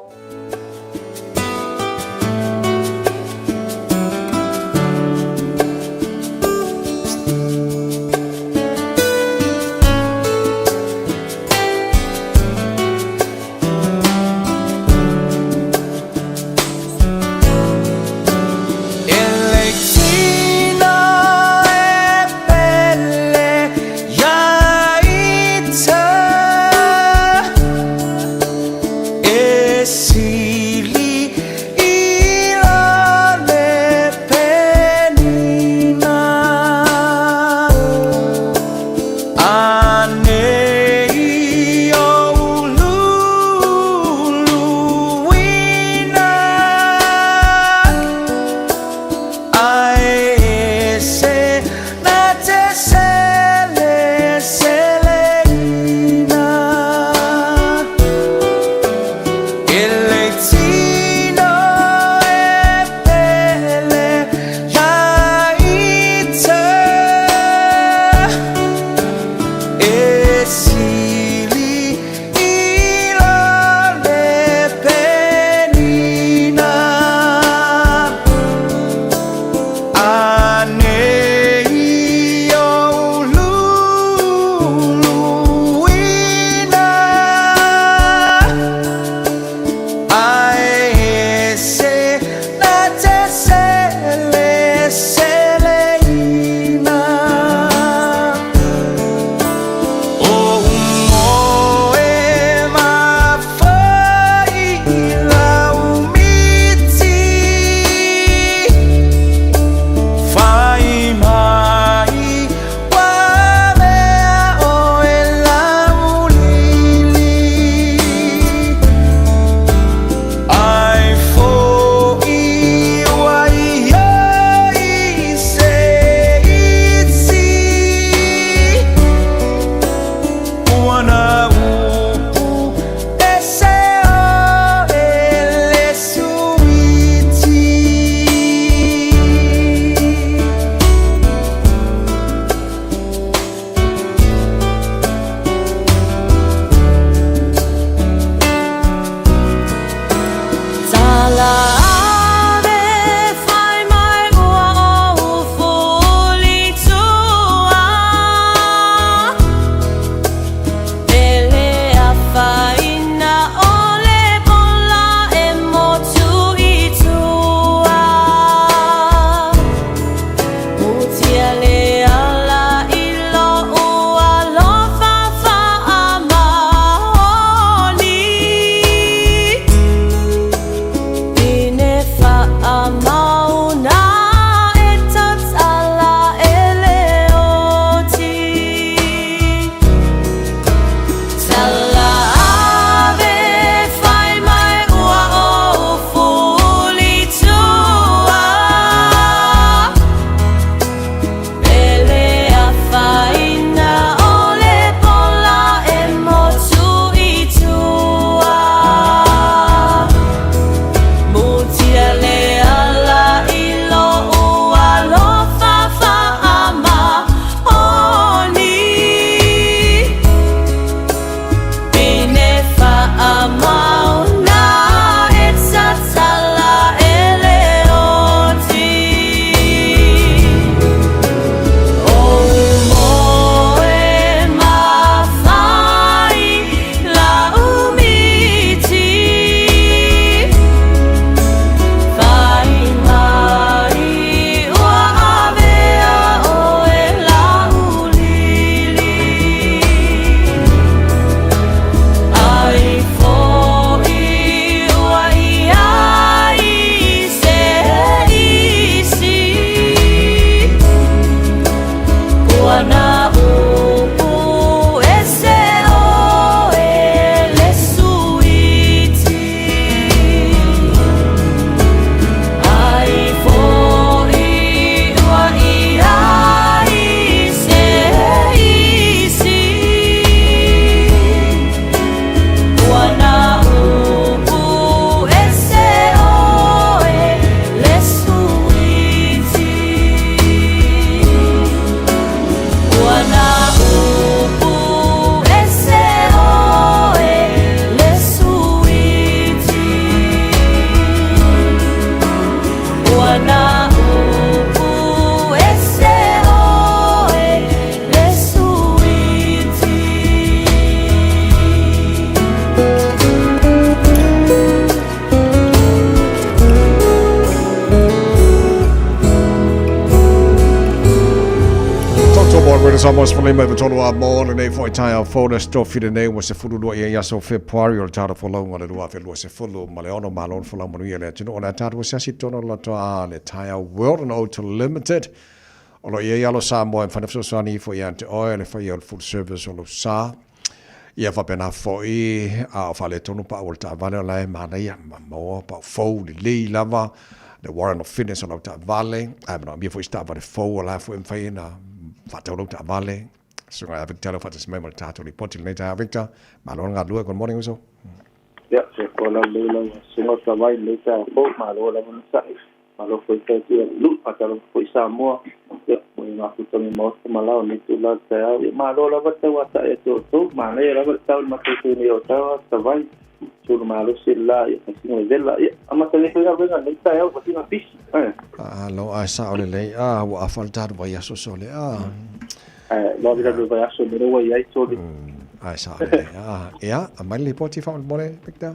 Twitter Samoa's for lima tolu a mo le nei foi tai a phone stuff in the name was a fulu do ia so February or tara for long le do a felu se fulu male ono malon for long ia le tino ona tara was asi tono la to a le tai world and auto limited o lo ia lo Samoa en fanafso sani for ia te oil for ia full service o lo sa ia fa pena foi a fa le tono pa volta vale la mana ia mo pa fo le lava the warrant of fitness on out vale I don't know before start but the fo la fo en faina fatau ta vale so I have tell fatas member tato report later Victor malon nga lua good morning uso ya se kola le sino travai later fo malo la sa malo foi te lu patalo foi Samoa ya mo ku tami mo malo ni tu la ta malo la va ta e to malo la va ta ma tu ni o ta travai sul malo silla ya sino della ama te le pega venga ni ta eu patina fish lo a sa ole le wa faltar vai a so sole lo vira do vai a so mero vai ai sole a sa ole ya a mai le poti fa mole Victor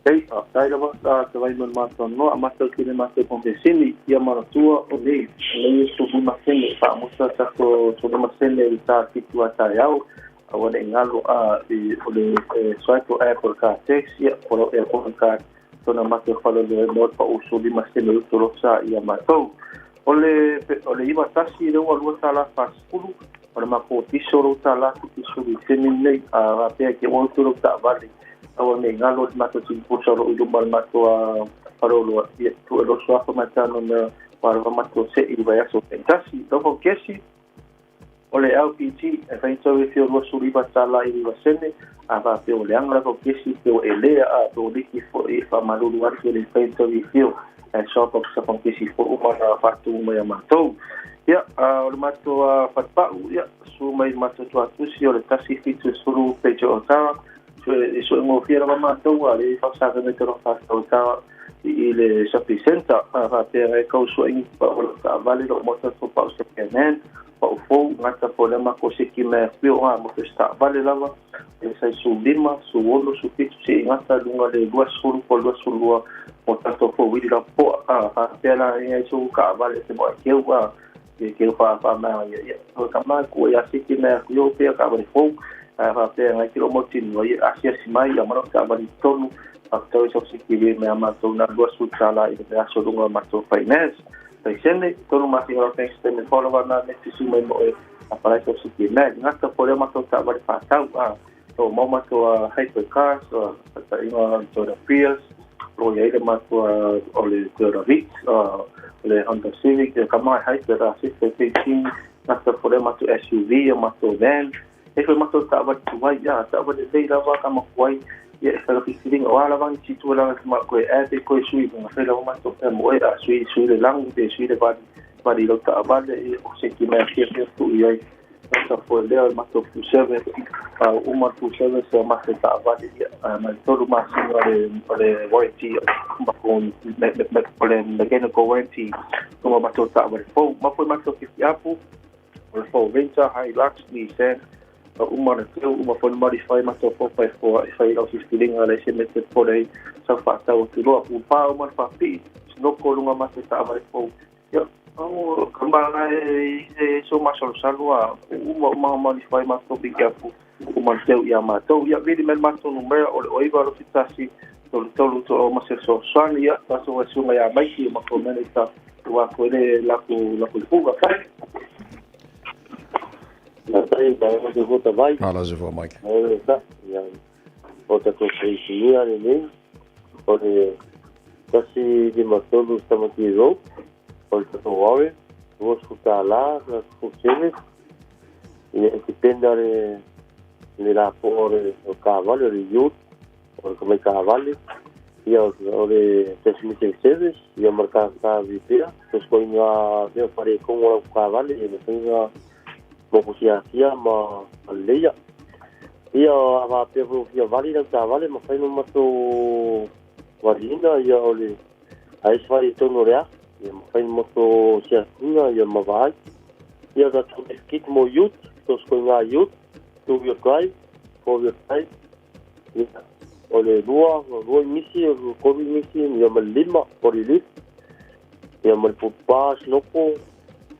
ei dai la va ta vai non ma no ama te ki ne ma te confessini ia mara tua o le su ma sene fa mo sa to ma sene ta titu ata yao awale ngalo ole swipe Apple Car taxi o Apple Car tona mate falo le no pa usuli masene utoro sa ia matou ole iba tasi le wa luta la fasulu ole mako tisoro ta la tisoro semine a pe ke o utoro ta vale awale ngalo mato tin pusoro u mal mato a parolo ia tu lo swafa matano na para mato se iba ya so tasi dopo kesi ole LPG e fai tau e fio rua suri batala i riva sene a va peo le angara ko kesi peo e lea a peo liki fo e fa malulu atu le fai tau i fio e sopa kusa pang kesi fo umana fatu umaya matou ia ole mato a fatpau ia su mai mato tu atusi ole tasi fitu suru pecho o tawa e so ingo fiera ma matou a le fasa me te rofa o tawa i le shopping center a va peo e kau su ingi pa ole ta vale lo mota so pa o se kenen o fo ngata po le mako se ki me fio a mo sta vale lava e sai su lima su wolo su fitu se ngata lunga le lua suru po lua suru o tanto fo widi la po a pela e su ka vale se mo ke wa ke fa ma ya o kama ko ya se ki me yo pe ka vale fo a pe ngai kilo mo tin no ya asia si mai ya mo ka vale tonu a to so se ki me ama to na lua su sala e de aso lunga ma to finance Sene tonu masi ngora thanks me follow na next su me mo aparece o siki me ngata pole ma to ta ba fa tau to mo ma to hypercars ta inga to the Prius lo ye ma to ole to the Vitz le Honda Civic kama hyper assistant ngata pole ma to SUV ma to van e ko ma to ta ba tu vai ya ta ba de la va kama kwai ia sa fikiring o ala vang situ la ma ko e ko sui ma fe la ma to mo e sui le lang de sui le va di lo ta ba de o se ki me fi tu ia sa fo le ma to fu service o ma tu service ma se ta ba de ma to ma si le warranty ma ko le mechanical warranty ko ma to ta ba fo ma to ki apu fo Venture Hilux Nissan uma fon modify ma to po pa for sai lo feeling ala se mete po dai sa fa ta o tulo u pa o ma fa pi no ko lunga ma se ta ba po ya o kamba e so ma so salwa uma modify ma to bi kapu uma teu ya ma to ya vedi mel ma to numero o iba lo fitasi to ma se so swan ya pa so sunga ya mai ki ma ko menita wa ko le la ko fuga fa na tai ba mo de vota vai ala ze vo Mike ya vota ko sei ia ne ore kasi di matolo stamatino ol to wave vos futala las funciones e dipendere nella por o cavallo di youth o come cavalli io ore trasmette service io marcata vipia to scoina io fare con o cavalli e ne mo sia ma leia io ava pevo io vale da vale ma fai non mato guardina io ole ai fai tono rea io fai moto sia io ma vai io da kit mo youth to scoina youth to your drive for your drive ole dua misi covid misi io ma lima por il io ma pas loco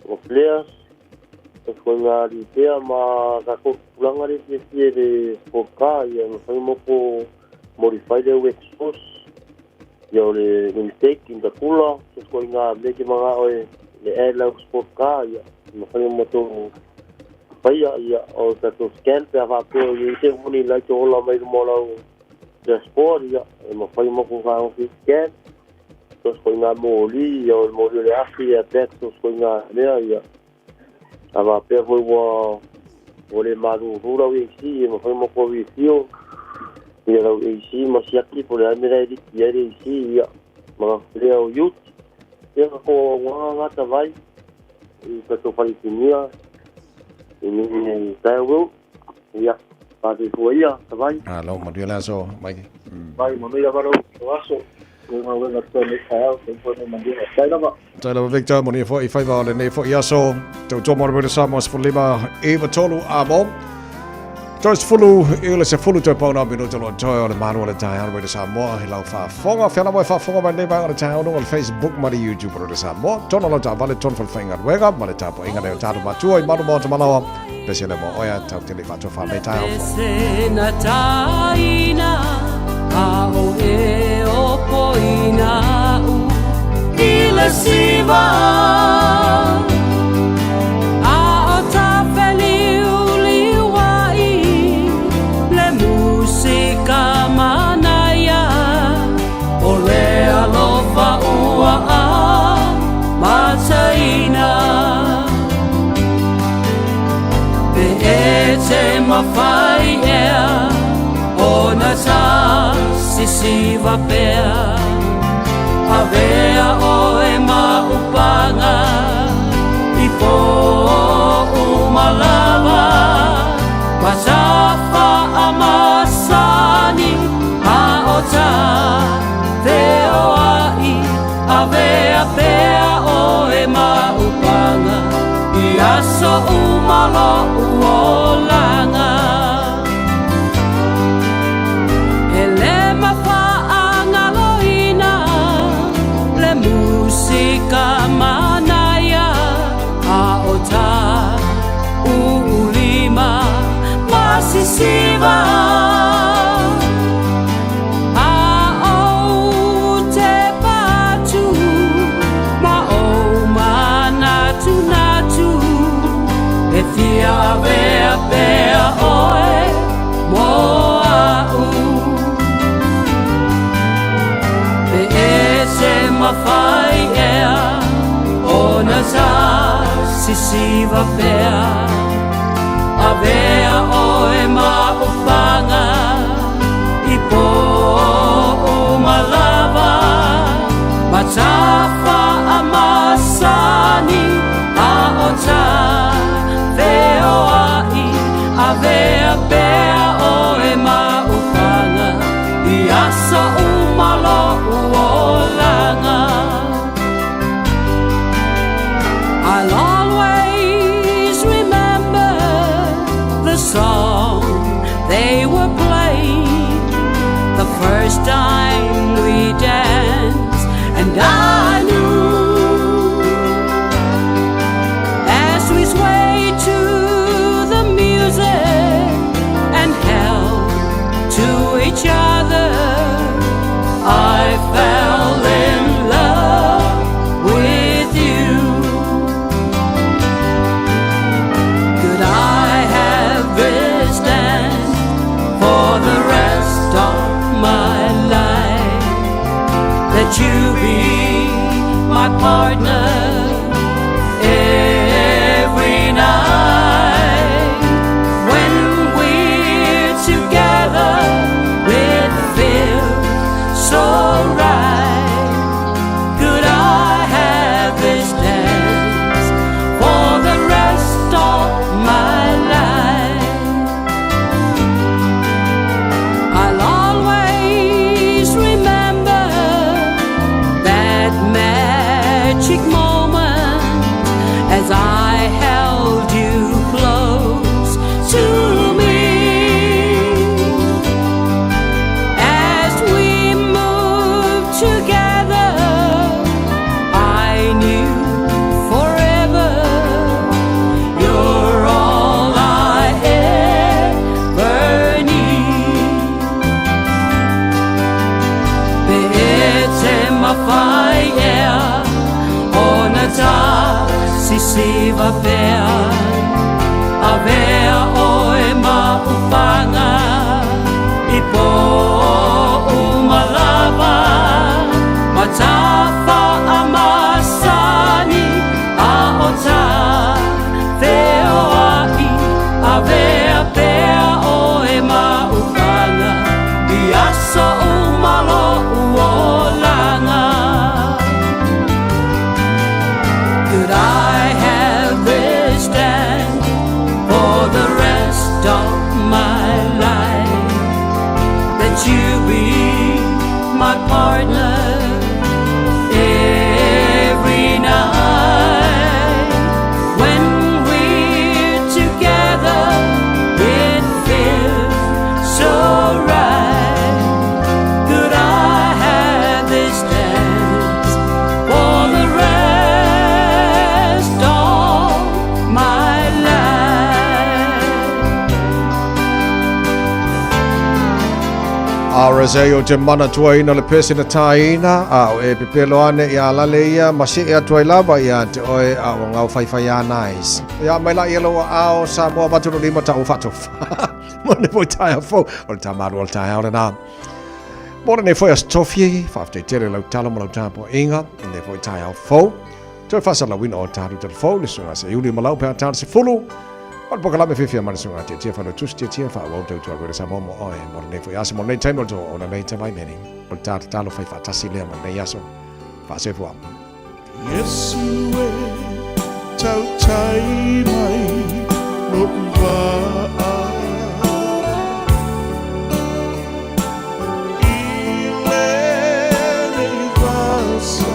o players ko nga li pea ma ka ko pulanga le fie de foka ia no fai mo ko modify the expose yo le intake in the cooler ko nga le ki mga oe le ela foka ia no fai mo to fai ia o ta to scan pe ava pe o te moni la to la mai mo la the sport ia mo fai mo ko ga o scan to ko nga mo li yo mo le afi a pet to ko nga le ia ava pe o le malu rura wi si mo fai mo ko wi fio ia la wi si mo si aki po le amera di ia ri si ia ma le o yut ia ko nga ta vai i ka to palitinia ini tahu ia pasti ia ta vai lo mo dia la so mai vai mo ia varo aso ma wena to le kaya ko no mandia sai la Taila Victor mo ni fo I fai va le nei fo ia so to mo le samos fo lima e va tolu amo Joyce fulu e le se fulu to pa na minuto lo joy le manu le tai ale sa mo he lau fa fonga fela mo fa fonga ba le ba le tai no le Facebook ma le YouTube ro sa mo tono lo ta vale ton fo finga wega ma le ta po inga le ta ma tu I manu mo ta malawa pe se le mo oya ta te le fa to fa le tai na taina a o e o poina u ile siva a o ta feli wai le musica manaya o le alofa ua a mataina pe e te mawhai ea o na ta sisiva pea Avea o e maupanga I po umalava Wasafa amasani A o ta Veo ai Avea pea o e maupanga I aso umalo uolanga Musika manaya a ota ulima masisiva a o te patu ma o manatu natu e fia vea pea oe mo a mawhai ea o na ta sisiva pea Avea o e maupanga I po umalava Matafa amasani a o ta Veo ai Avea pea o e maupanga I asa umalo uolanga I'll always remember the song they were playing the first time we danced, and I knew as we swayed to the music and held to each other, I fell in love with you. Could I have wished and for the rest of my life that you be my partner every night when we're together it feels so right. Could I have this dance for the rest of my life? I'll always remember that magic moment as I held you close to me. As we moved together, I knew forever your siva pea avea oe maupanga I po umalava matafa amasani a ota veo ai avea pea oe maupanga biasa umalo uolanga. Could I have wished and for the rest of my life that you be my partner every night when we're together it feels so right. Could I have this dance for the rest of my life? Arazeo te mana tuaina le pese na taina au e pepelo ane I alale ia masi e atuai lava ia te oe au ngau whaiwhai a nais. Ia mai la ia loa au sa moa baturo lima ta ufatof. Mone po tai a fo, o le tamaru o le tai aore nā. Mone ne foi as tofi, whafte tere lau tala mo lau tāpo inga, ne foi tai au fo. Toi whasa la wina o tāru te fo, le sunga se iuli malau pēr tāru se fulu. O le pokalame whiwhia mara sunga tia whanu tus tia wha wau tau tua kore sa momo oe. Mone ne foi ase, mone nei taimol to o na nei tamai meni. O le tāru talo whai whatasi lea mone nei aso. Whase fua. Yesu e tau tai mai no uwaa I lene I vasa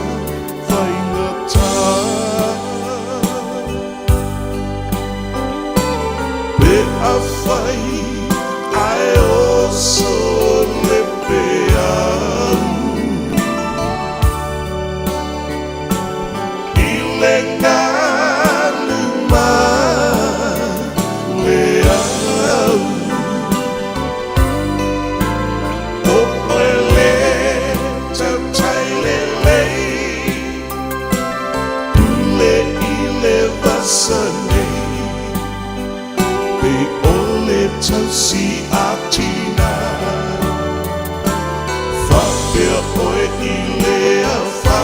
whaingata Pe a whai ai oso le peau le ngālu mā le au o oe le tau tai le lei ule I le vasa nei pe o le tau si a tina whapea oe I le a wha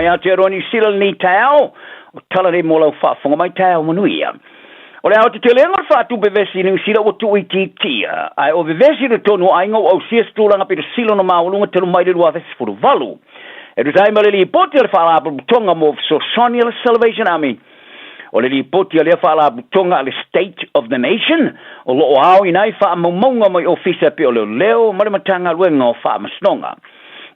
Aotearoa Sila ni tau, o tala nei mo lau whaafonga mai tau manuia. O le au te lenga whaatu bevesi ni Sila o tu i tia, ai o bevesi le tonu ainga o sia stulanga pira Sila na maulunga telu mai le rua vesi furu valu. E tu taima le li poti le whaala butonga mo so Sonia le Salvation Army. O le li poti le whaala butonga le State of the Nation, o lo o au inai wha maunga mai ofisa pe o leo marimatanga luenga o wha masnonga.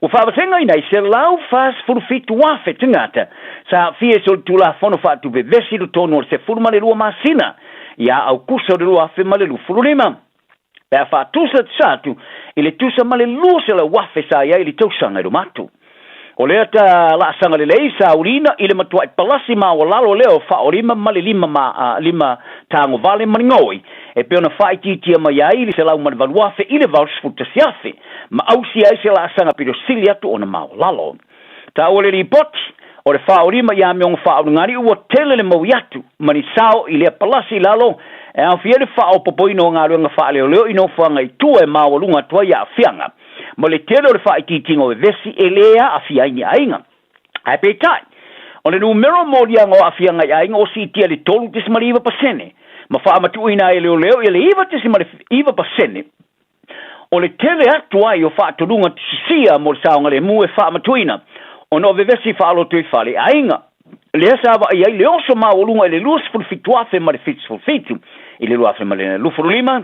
O whaawatenga inai se lau whaas furufitu wafe tingata sa fie sol tula fono whaatu bevesi do tono se furumale lua masina ia au kusa de lua fe male lu furulima. Pea whaatusa tsatu ile tusa male lua se la wafe sa ia ili tausanga iru matu. O lea ta la sanga le lei sa urina ile matua i palasi ma o lalo leo whaorima male lima tango vale maningoi. E pe ona whaititia mai ai ili se lau manivaluafe ile valsfuta siafe. Ma ausi ai se la sanga piro sili atu ona mao lalo. Ta ole li poti, o le whaorima ia meonga whaorungari ua tele le mau yatu, mani sao i lea palasi lalo, e au fiere whao popoino ngā ruanga whaaleo leo ino whanga i tua e mao alunga tua ia a whianga. Mo le tele o le whaititinga o e vesi e lea a whiaini ainga. Ai pe tai, o le numero morianga o a whianga i ainga o si itia le tolu tisimari iwa pasene, ma whaamatu ina e leo leo i le iwa tisimari iwa pasene. O le tele atu ai o whaaturunga tisia mo le saonga le mu e whaamatuina. O no vevesi whaalo tui whale ainga. Le asawa ai ai le oso maolunga i le luas fulfituafe ma le fitsfulfitu. I le luafe ma le lufurulima.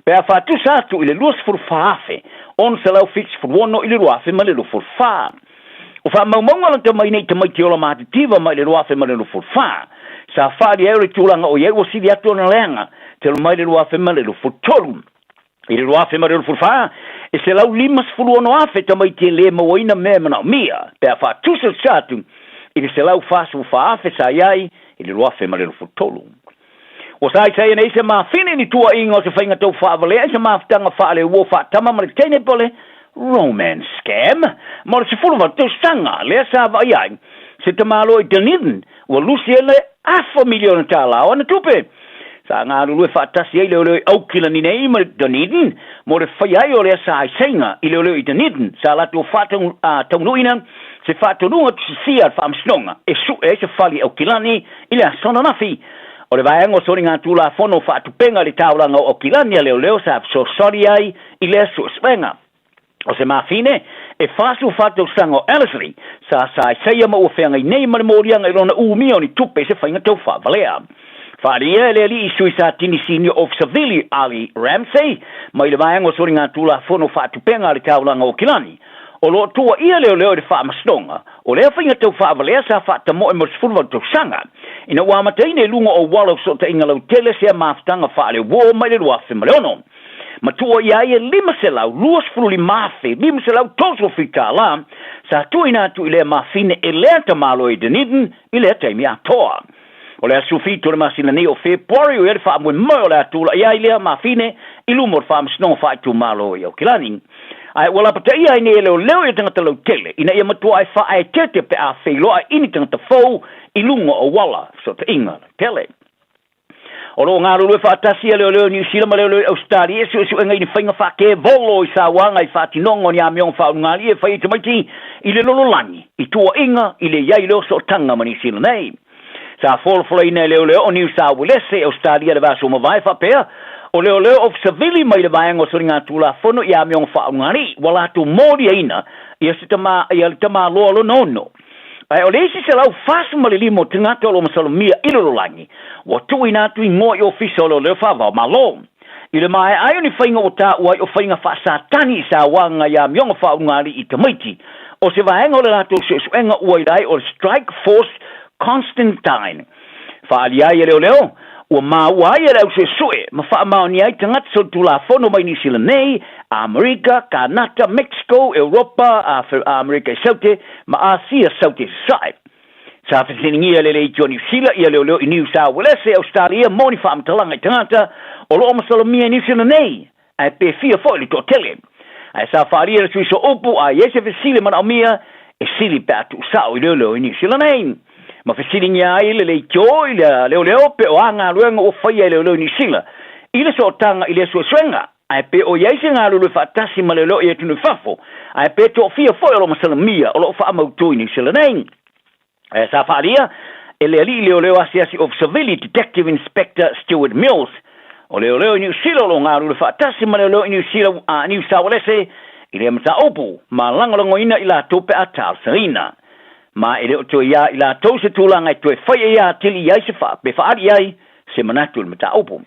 Pea whaatu satu i le luas fulfaafe. On se lau fitsfulwono i le luafe ma le lufurfaa. O whaamaumaunga lang te mai nei te mai te ola mahatitiva ma i le luafe ma le lufurfaa. Sa whaari eure tūlanga o iei o sidi atu na leanga. Te lo mai le luafe ma le lufurtolu. I le roafe ma reo furfaa, e se lau limas fuluono afe ta mai te le mawaina me mana o mia, pea wha tusa satu, i le se lau fasu wha afe sa iai, i le roafe ma reo furtolu. O sai sai nei se maa fine ni tua inga o se whainga tau wha avale, e se maa fitanga wha le uo wha tama ma le teine pole, romance scam, ma le se fuluwa tau stanga, le sa va iai, se te malo i Dunedin, ua lusi ele $500,000 miliona tala, o na tupe, sa ngā rurue whaatasi ai leo leo i aukila ni nei ma Dunedin, mo re whai ai o rea sa aisainga i leo leo i Dunedin, sa latu o whaataunuina, se whaatununga tu sia whaamsnonga, e su e se whali aukilani, i lea sona nafi, o le vaiango sori ngā tūla whono whaatupenga le tauranga o aukilani a leo leo sa so sori ai, i lea su spenga. O se mafine, e whaasu whaatau sango Ellerslie, sa aisaia ma ua whenga i nei marimorianga i rona uumio ni tupe se whainga tau whaavalea. Wharia le li isui sa tini senior officer Vili Ali Ramsey, mai le vaiango sori ngā tūla whono whaatupenga le taulanga o Kilani. O lo tua ia leo leo de whaamastonga, o lea whainga tau whaavalea sa whaatamo e mosfurwa tau sanga. Ina wāmateine lunga o walo so te inga lau tele sea maftanga whaale wo mai le ruafe maleono. Matua ia e lima se lau, luas furuli mafe, lima se lau toso fita la, sa tuina tu ilea mafine e lea tamalo i Dunedin, ilea teimi atoa. O lea sufito le masina ni o Februari o ere wha amwe mo lea tula ia ilea mafine ilumor wha amsnong wha tu malo i au Kilani. Ai wala pata ia ine leo leo i tangata lau tele, ina ia matua ai wha ai tete pe a whailoa ini tangata fau ilunga o wala, so te inga tele. O lo ngā rurue whaatasia leo leo New Zealand ma leo leo Australia, su enga ini whainga whake volo i sa wanga i whaatinongo ni a meong whaungali e whai tamaiti i le lololangi, i tua inga i le iai leo so tanga ma New Zealand nei. Sa folfola ina leo leo o New South Wales e Australia le vaso mawai whapea, O leo of savili mai le vaenga so ringa tula fono ia me on fa ngari wala tu modi ina ia sitama ia tama lo no ai o leisi se lau fasu mali limo tangata lo masalomia ilo langi wa tu ina tu ngo yo official le fa va malo ile mai ai ni fainga o ta wa o fainga fa satani sa wanga ia me on fa ngari itamaiti o se vaenga o le lato se suenga ua dai o strike force Constantine fa alia leo o maua ia rau se sue, ma wha maoni ai tangata so tula fono mai New Zealand nei, Amerika, Kanata, Mexico, Europa, Amerika Saute, ma Asia Saute sai. Sa whasingi ia lele i New Zealand, ia leo i New South Wales, Australia, moni wha amtalanga i tangata, o loo masalomia New Zealand nei, ai pe fia fo ili to tele. Ai sa wharia sui so upu, ai ese whisile man au mia, e sili patu sao i leo i New Zealand nei. Ma fesilinga ai le kio ile leo pe o anga luenga o faia leo ni sila ile so tanga ile so swenga ai pe o yaisi nga lu fatasi ma leo e tunu fafo ai pe to fia fo lo masalamia o lo fa ma tu ni sila nei ai sa faria ele leo asiasi of civility detective inspector Stuart Mills o leo ni sila lo nga lu fatasi ma leo ni sila New South Wales ile mta opu ma lango ina ila tope atal serina ma ele o to ia ila to se tulanga i to fai ia tili ia se fa be fa ai se manatul mata opo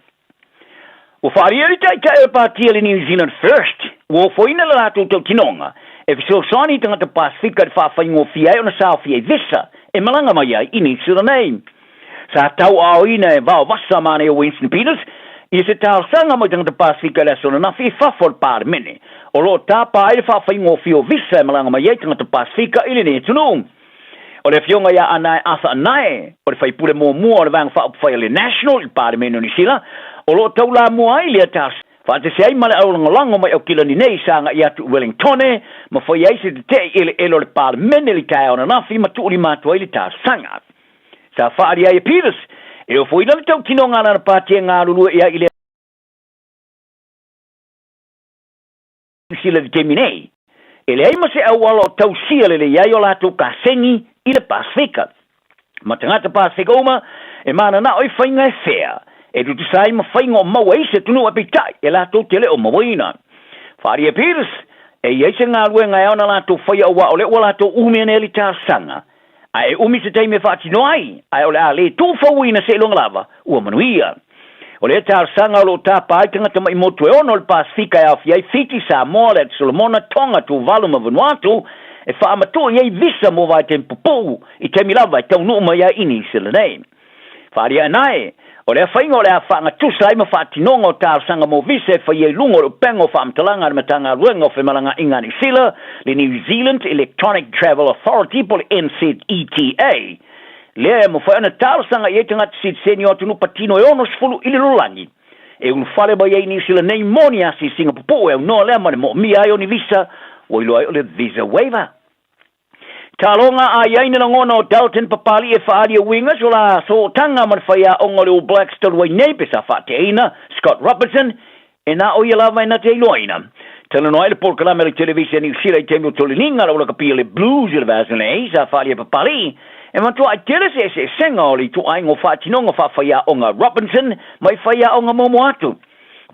o fa ia tai tai pa tili New Zealand first o foi na la to tinonga e so soni tanga te Pacific fa fa ngo fia ona sa fia visa e malanga mai ai ini se name sa tau au ina e va vasa mane Winston Peters i se tau sanga mo tanga te Pacific la so na fi fa for par mene o lo ta pa ai fa fa ngo fia visa e malanga mai ai tanga te Pacific ile ne tunu o le fionga ia anai asa anai o le fai pule mua o le vang fa fai le national i pare meno ni sila o lo tau la mua ai le tas fa te sei male au lango mai o kila ni nei sanga ia tu Wellington ma fai ai se te ele le pare meno li kai ona na fi ma tu li ma tu ai le tas sanga sa fa ari ai Peters e o foi le tau tinonga na pati nga lulu ia ile sila de terminei ele ai ma se au alo tau sia le ia yo la tu ka sengi ile Pasifika. Ma tangata Pasifika uma, e mana na oi whainga e whea. E tu sai ma whainga o maua se tunu apitai, e la tō tele o mawina. Wharia Peters, e eise ngā ruenga e ona la tō whaia ua o le ua la tō umea ne li tā sanga. A e umi se teime whaatino ai, a o le a le tō whauina se ilonga lava, ua manuia. O le tā sanga o lo tā pai tangata mai motu e ono le Pasifika e awhiai Fiti Samoa le Solomona Tonga tō Valuma Vanuatu, e fa amato ye visa mo vai tempo po i te milava te no mai ini sila nei fa ria nai o le fainga o le fa nga tu sai ma fa tinongo ta sanga mo visa fa ye lungo o pengo fa mtalanga matanga ruengo fe malanga inga ni sila le New Zealand Electronic Travel Authority por NZETA le mo fa na ta sanga ye tanga sit senior tu no patino e ono sfulu ile lulangi e un fale ba ye ni sila nei monia si singa po e no le mo mi ai oni visa o ilo ai o le visa waiver. Talonga a yaina na ngona o Dalton papali e whaaria wingas o la so tanga man whaia ongo le o Blackstone wai nepe sa whateina, Scott Robertson, e na o ia lava ina te iloina. Tala no aile por kalame le televisia ni usira i temi o tolininga o la kapia le blues i le vasanei sa whaaria papali, e man tua i tele se senga o li tu aingo whaatinonga whaia onga Robinson, mai whaia onga momo atu.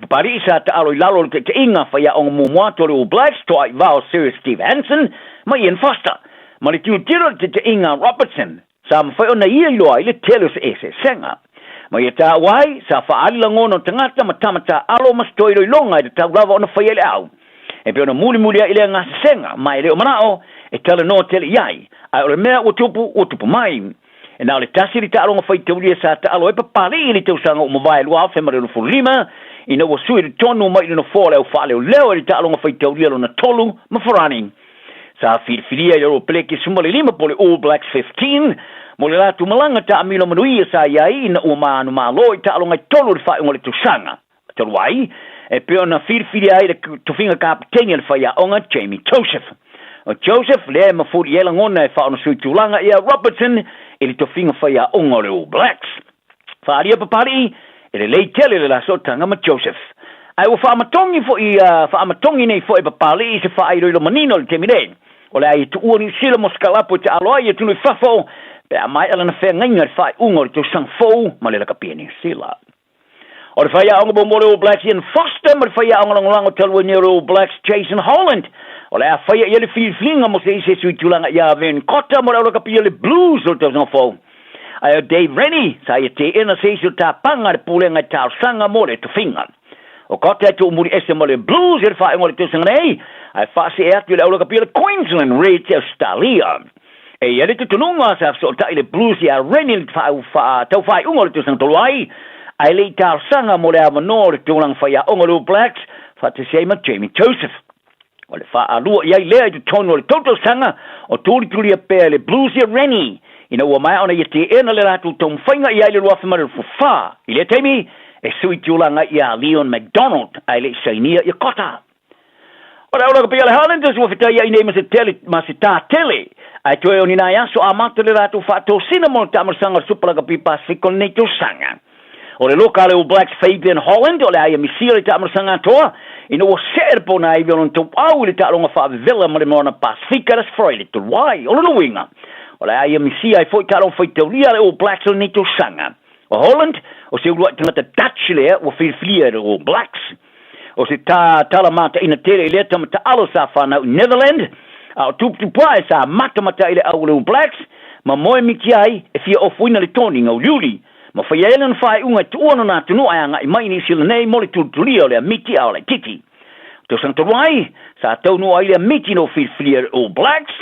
Papali sa ta alo i lalo te inga whaia onga momo atu le o Blackstone i vao Sir Steve Hansen, mai Ian Foster. Ma le tiu tiro te inga Robertson, sa mwhai o na ia iloa i le telus e se senga. Ma ia tā wai, sa whaali langono tangata ma tamata alo mastoiro i longa i te tau lava o na whai ele au. E peo na muli i le ngasa senga, ma e leo manao, e tala no tele iai, ai o le mea o tupu mai. E nao le tasi li ta alo nga whai te ulia sa ta alo e papari i li te usanga o mawai lua fe mare lufu lima, i na wasui le tonu mai i na fōle au whaale o leo i li ta alo nga whai te ulia lo na tolu ma wharani. Sa filia i ro pleki sumale lima po le All Blacks 15, mo le latu malanga ta amilo manuia sa iai na ua maanu malo i ta alonga i tolu le whae ngole tusanga. Talu ai, e peo na filia i le tufinga kapiteni le whaia onga Jamie Joseph. O Joseph le mafuri e langona e whae ona sui tulanga ia Robertson e le tufinga whaia onga le All Blacks. Whaaria papari, e le lei tele le laso tanga ma Joseph. Ai ua whaamatongi nei fo e papali i se whae roi lo manino le temire. O le ai tu ua ni sila mo skalapo te aloa i e tunu i whafo, pe a mai ala na whea ngainga le whae ungo le tu sang fo, ma le laka pia ni sila. O le whaia onga bo mole All Blacks Ian Foster, ma le whaia onga langolango talua ni All Blacks Jason Holland. O le a whaia ia le whiwhinga mo se ise sui tulanga ia Van Cotter, mo le aula kapia le Blues o tau fau. Ai Dave Rennie, sa ia te ena se ise o tā panga le pulenga tau sanga mo le tuwhinga. O kota e tu umuri ese mo le Blues, e le whaia mo le tusanga nei, ai whaase e atu le aula kapia le Queensland Reds Australia. E ia le tutununga sa so tai le Blues ia Rennie tau whai unga le tusanga toluai, ai le tau sanga mo le amano le tulang whaia onga le All Blacks, whate seima Jamie Joseph. O le wha alua iai lea i tu tono le toto sanga o tūri a pēr le Blues ia Rennie. Ina ua mai ona i te ena le rātu tōm whainga i ai le ruafimara le fuwha. I le teimi, e sui tūlanga i a Leon McDonald ai le sainia i kota. O le aula kapia le Highlanders ua whitai ai nei ma se tā tele. Ai toe o ni nai aso a mata le rātu whātou sina mo le tamarasanga supala kapi Pacifico nei tō sanga. O le loka le All Blacks Fabian Holland o le aia misia le tamarasanga toa. Ina ua serpo na i violon tau au le tāronga whaavivela ma le mona Pacifica ras froi le turuai. O le luinga. O le aia misia i foi tāronga foi taulia le All Blacks o nei tō sanga. O Holland, o se urua tangata Dutch lea ua whirwhiria le All Blacks. O se tala mata ina tere lea tamata alo sa whanau Netherland. O tupuae sa mata ile au le All Blacks. Ma moe miki ai e fia ofuina le toni ngau liuli. Ma whaia elan whae unga tuono nā tunu anga i maini sila nei mole tutulia o lea miti au le titi. Tau sang taruai, sa taunu ai lea miti no whirwhiria All Blacks.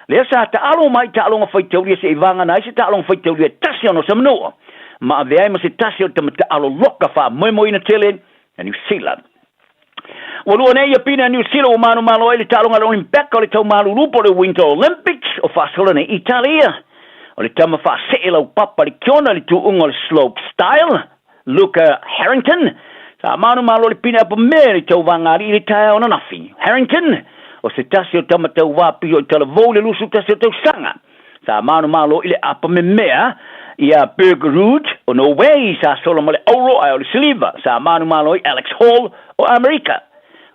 Lea sa ta alo mai ta alonga whaitaulia se ivanga nai se ta alonga whaitaulia tasi ono sa manoa. Ma a veai ma se tasi o tamata alo loka wha moimo ina tele na New Zealand. Walua nei ia pina New Zealand o manu malo ai le ta alonga le Olimpeka o le tau malu lupo le Winter Olympics o whasola nei Italia. O le tama wha se'ela o papa le kiona le tuunga le slope style, Luca Harrington. Sa manu malo le pina apa mea le tau wangari le tae o nanafi. Harrington, o se tasi o tama tau wapi o talavou le lusu tasi o tau sanga. Sa manu malo ile apa mea, ia Bergerud o Norway, sa sola mo le Auro ai o le Siliva. Sa manu malo i Alex Hall o Amerika.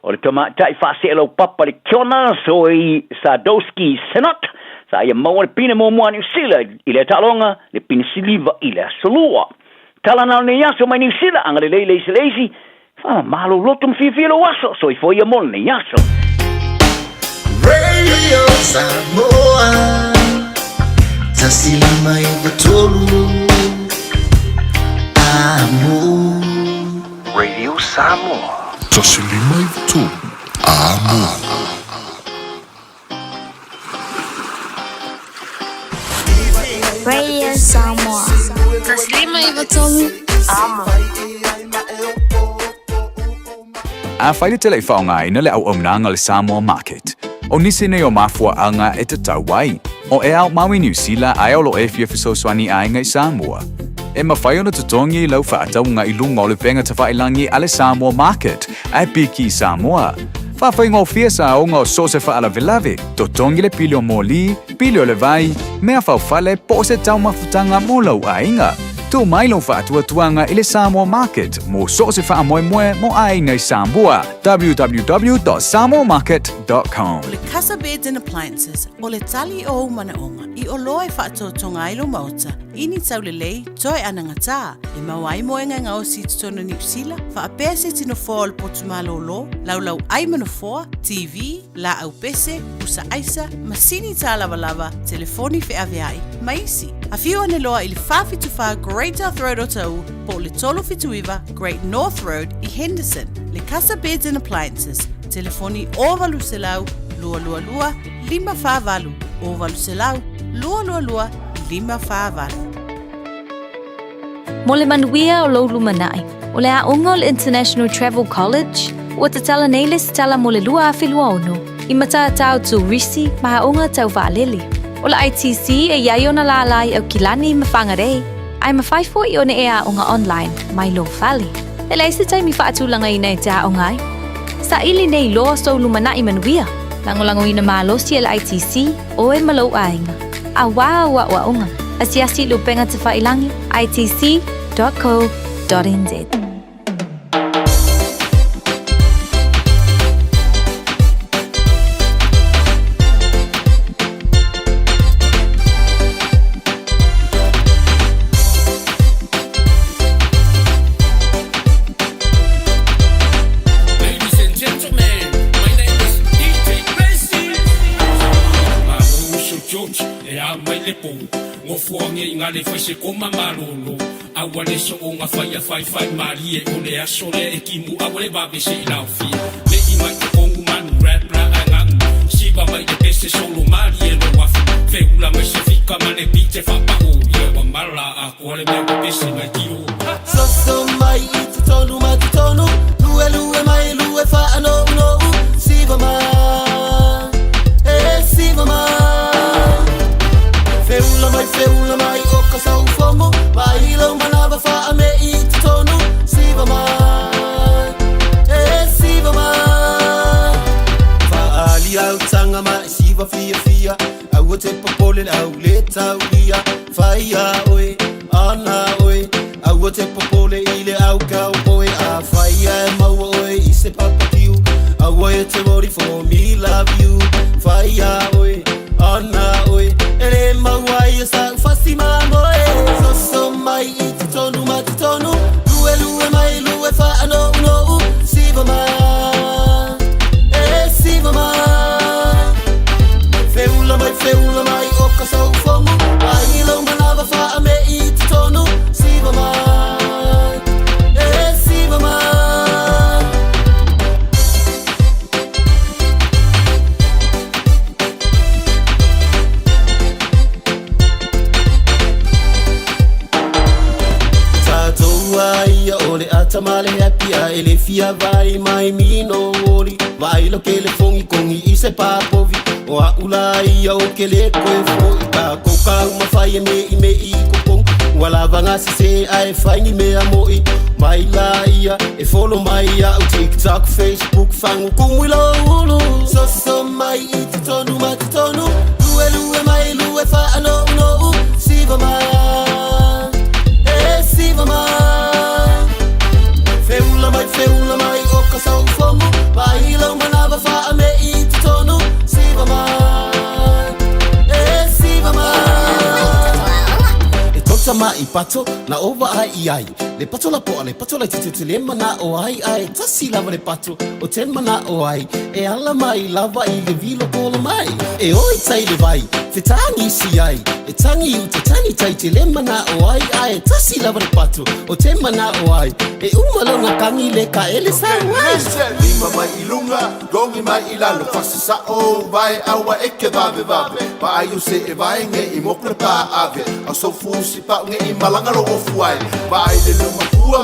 O le tama tai wha se'ela o papa le kiona, so i Sadowski Senat. Sa ia maua le pina mua New Zealand, i le talonga, le pina Siliva i le Asalua. Tala nao ne yaso mai New Zealand, anga le leisi, malo loto mwhia lo aso, so i fo ia mona ne yaso. Radio Samoa, tasila mai batolu, amo. Radio Samoa. Tasila mai batolu, amo. Radio Samoa. Taslima Ivatolu. Amo. A whaile te lei whaonga ina le au omnanga le Samoa Market. O nisi nei o mafua anga e te tauai. O e au Maui New Zealand ai au lo e fia fisoswani ainga i Samoa. E mawhai ona tutongi lau whaataunga i lunga o le venga te whailangi a le Samoa Market. Ai piki Samoa. Whawhai ngō fia sa o ngō sose whaala velave, to tongi le pili o mōli, pili o le vai, mea whawhale po se tau mafutanga mō lau ainga. Tō mai lau whaatuatuanga i le Samoa Market, mō sose wha moe moe mō ainga i Samoa. www.samoamarket.com O le Casa Beds and Appliances, o le tali o manaonga, i o loe whaatotonga ilo mauta, ini tau le lei, toi anangata, e mawai moenga ngā o si tutona New Zealand, wha apea se tino fōa le potumalo lo, lau ai manafoa, TV, la au pese, usa aisa, masini tā lava, telefoni fe aveai, maisi. A whiu ane loa i le whawhituwha Great North Road o tau, po le tolo fituiva Great North Road i Henderson, le Casa Beds and Appliances, telefoni o valu se lau, lua, lima whāwalu, o valu se lau, lua, lima whāwalu. Mo le manuia o lou lumanai, o le aunga o le International Travel College, ua te tala nei le tala mo le lua a whilua ono, i mata tau tu risi ma haunga tau whaalele. O la ITC e iai ona la alai au kilani ma whangarei, ai ma whaifo i one e aunga online, mai lo whali. E leise taimi whaatulanga i nei te aungai. Sa ili nei loa so lumanai manuia, langolango ina maalosi el ITC o e malo ainga. A wa unga, asiasi lupenga te whailangi, itc.co.nz. le po ngo fuange inga le fai se koma malolo awale so nga fai mari e ole asole e kimu awale babe se ina fia le imai kongu manu rap la angang siba mai de pese solo mari e lo wafi fe ula mai se fika mane pite fa pa o ye wa mala akole me pese mai tio so mai tonu matonu lue mai lue fa no siba mai feula mai o ka sau fomo mai lo manava fa a me I tonu siba mai fa ali au tanga mai siba fia au te popole au le taulia fa ia oi ana oi au te popole ile au kau boy a fa ia mau oi I se papakiu au oi te mori for me love you fa ia oi ana oi ere mawai sa fasima moe so mai I tonu matonu lue mai lue fa no siba mai siba mai feula mai o ka so fomo ai lo manava fa me I tonu siba mai siba mai ole atamale happy ele fia vai mai mino ori vai lo che le fongi kongi I se papovi o a ulai o che le koe fo ta koka uma fai me I kopong wala vanga se ai fai ni me amoi mai laia e follow mai ya o TikTok Facebook fangu kumwilo ulu so mai I tonu matonu lue mai lue fa no siba mai siba mai feula mai o ka sau fomo vai lo manava fa a me I tonu siba mai siba mai e tota mai pato na ova ai le pato la po le pato la tite le mana o ai tasi lava le pato o ten mana o ai e ala mai lava I le vilo kola mai e oi tai le vai fetani si ai e tangi u te tani tai te le mana o ai tasi lava le pato o ten mana o ai e umalonga kangi le ka ele sa wai lima mai ilunga gongi mai ilalo fasa o vai awa eke vave pa ayu se e vai nge I mokle pa ave a so fusi pa nge I malanga lo ofuai pa ai le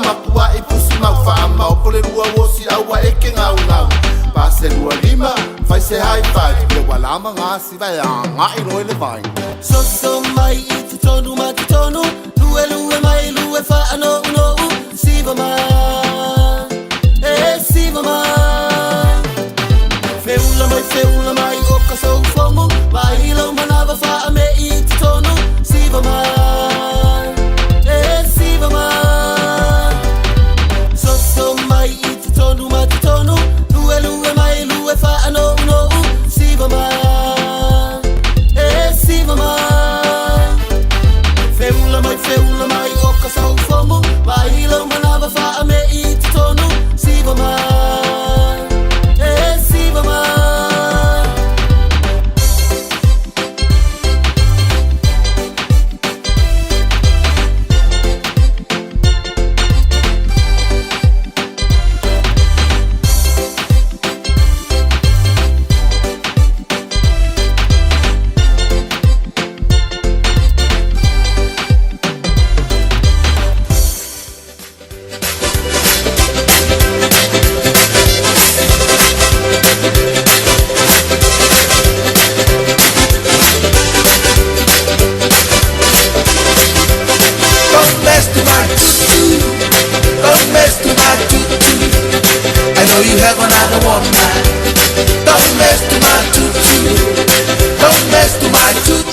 makua I pusi mau fa ama o pole rua wosi awa eke ngau pa se rua lima fai se high five le walama ngasi vai ngai roi le vai so mai I tonu matonu lue mai lue fa no siba mai siba mai feula mai o ka so fomo vai lo manava fa a me I tonu siba mai siba mai so mai I tonu matonu lue mai lue fa no siba mai siba mai feula mai o ka so fomo vai lo manava fa a me I tonu siba mai siba mai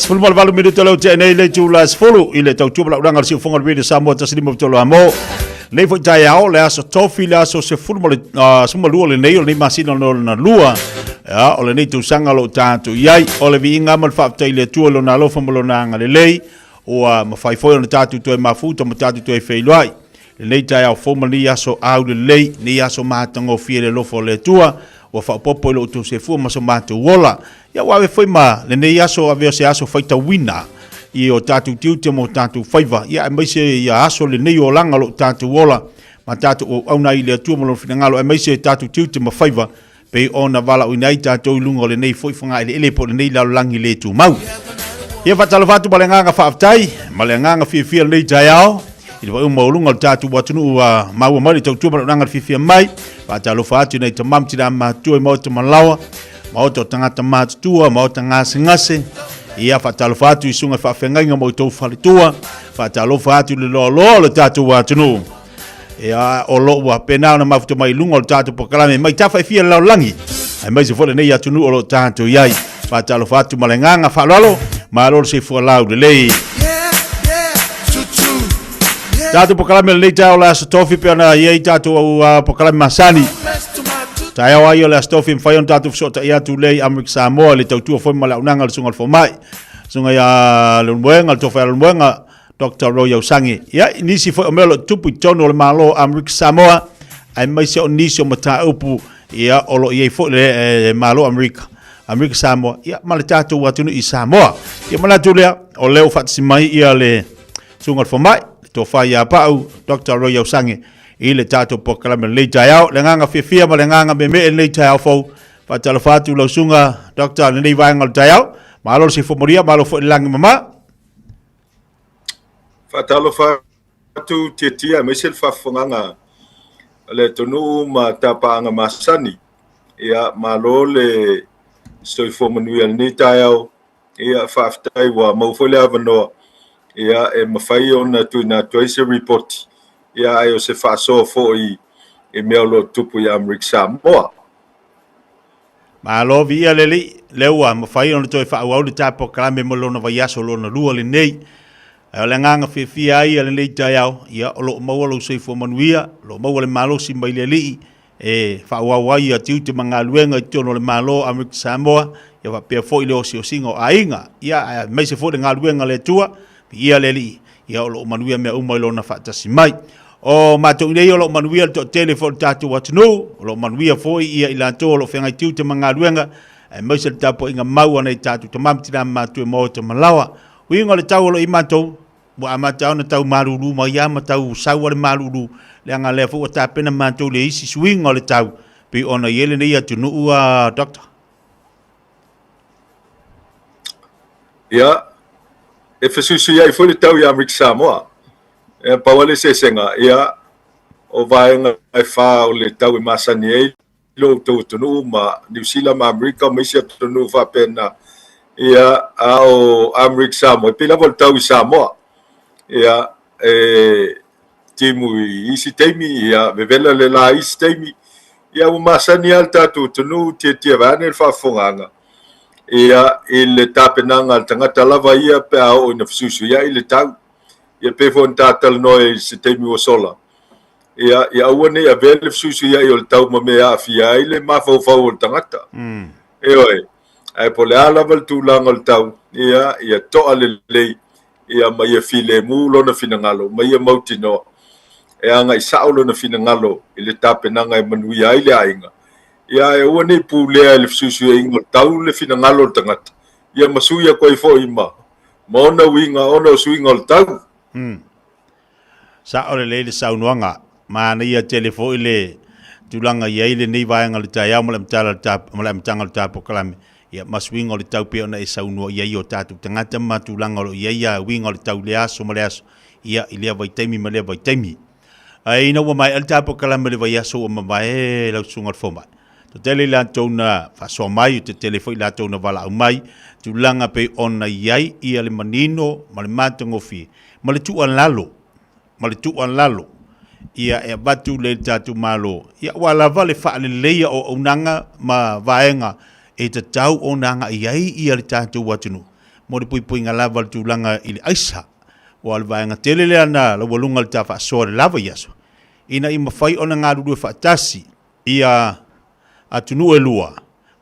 Fulmal valu minuto lau te nei le tu las fulu ile tau tu bla udanga si fonga video samo ta sini mo tolo amo le fo tai ao le aso tofi le aso se fulmal suma lua le nei o le masina no na lua ya o le nei tu sanga lo tantu yai o le vinga mal fa tai le tu lo na lo famolo na nga le lei o ma fai foi no tatu tu e mafuta mo tatu tu e feiloi le nei tai ao formal ni aso au le lei ni aso matango fiele lo fo le tua o fa popo lo tu se fu ma so matu wola ya wa foi ma le nei aso ave se aso faita wina i o tātou tiu te mo tātou whaiva. Ia e maise ia aso le nei o langa lo tātou ola, ma tātou o auna i le atua mo lo whingalo, e maise tātou tiu te ma whaiva, pe o na wala ui nei tātou lunga le nei whaifunga ele ele po le nei lau langi le tu mau. Ia whatalo whatu ma le nganga whaaftai, ma le nganga whiawhia nei tai ao, i le wau maulunga le tātou watunu maua mai le tautua ma le nganga whiawhia mai, whatalo whatu nei ta mamtira mātua i mauta malawa, mauta o tangata mātutua, mauta ngase ngase, ia whatalo whatu i sunga whaafengainga mo i tau whalitua, whatalo whatu le loa le tātou watunu. Ia o lo wa penao na mafuta mai lunga o tātou pokalame, mai tawhai whia lau langi, ai mai se fole nei atunu o lo tātou iai, whatalo whatu ma le nganga whalalo, ma lolo se fua lau de lei. Tātou pokalame le nei tau la stofi pe ana iei tātou pokalame masani. Tai au ai o le stofi mwhai on tātou fsota ia tu lei Amerika Samoa le tautua foi ma le unanga le sunga le fomai. Sunga ia le unbuenga, le tofai le unbuenga, Dr. Roy Ausangi. Ia nisi foi o melo tupu tono le malo Amerika Samoa, ai mai se o nisi o mata upu ia o lo iei foi le malo Amerika Samoa. Ia ma le tātou watunu i Samoa. Ia malatu lea o leo fatsimai ia le sunga le fomai, le tofai ia pau, Dr. Roy Ausangi. I le tātou pokalame le tai au, le nganga whiawhia ma le nganga me le tai au fau, whatalo whatu lau sunga, Dr. le nei vaenga le tai au, malo se whamoria, malo fo ilangi mama. Whatalo whatu tia, me se whawhanganga, le tonu ma tapaanga masani, ia malo le stoi whamanui nei tai au, ia whaftai wa maufole avanoa, ia e mawhai ona tu na toise report, ia ai o se whaasoa fōi e mea lo tupu i Amerika Samoa. Ma lo vi ia leli, leua, ma whai ona toi whaau le tāpo kalame mo lona vai aso lona lua le nei. E o le nganga whiawhia ai le nei tai au, ia o lo maua lo seifua manuia, lo maua le malo si mai le li, e whaau ai a tiu te mga luenga i tono le malo Amerika Samoa, ia whapea fōi le osi o singo a inga, ia mai se fōi le ngā luenga le tua, ia le li, ia o lo manuia mea umai lona whaatasi mai. O matou nei o lo manuia to telefon tātou watunu, o lo manuia foi ia ilanto o lo whengai tiu te mga luenga, e maise le tapo inga maua nei tātou te mamtira mātou e mo te malawa. Uinga le tau o lo i mātou, wa a mātou na tau maruru, ma ia mātou saua le maruru, le anga lea fu o tāpena mātou le isi suinga o le tau, pi ona iele nei atu nuu a doktor. Ia, e whasusu ia i fwere tau i Amerika Samoa. E pawale se senga ia o vaenga ai wha o le tau i masani ei lo tau tunu ma New Zealand ma Amerika ma isia tunu wha pena ia a o Amerika Samoa pila vol tau i Samoa ia timu i isi teimi ia vevela le la isi teimi ia o masani al tatu tunu tia vane wha fonganga ia i le tapenanga al tangata lava ia pe a o ina fsusu ia i le tau ia pefon tatal noi se temi o sola ia wane ia vele susu ia i o tau ma mea afia ile ma fau o tangata oi ai pole ala val tu lang o tau ia to ale le ia mai ia file mu lo na finangalo mai ia mautino e anga i saulo na finangalo ile tape nanga i manui ai le ainga ia e wane pule ile susu ia ingo tau le finangalo tangata ia masuia koi fo ima mona winga ona suinga o tau Sa ore le saunuanga, ma na ia telefo ile tulanga ia ile nei vaenga le tai au mala mtanga le tapo kalame. Ia maswinga le tau pe ona e saunua ia i o tatu tangata matulanga lo ia winga le tau le aso male aso. Ia ilia vaitemi male vaitemi. Ai na mai el tapo kalame le vai aso o mai lau sunga le foma. To tele la tona fa so mai te telefo la tona vala mai tulanga pe ona iai ia le manino male matango fi. Male tuan lalo, ia e batu le tatu malo, ia wala vale whaale leia o onanga ma vaenga, e te tau onanga iai ia le tatu watunu. Mori pui ngā lava le tūlanga i le aisa, o le vaenga telelea na la walunga le tafa soare lava yaso. Ina ima whai ona ngā ruru e whaatasi, ia atunu e lua,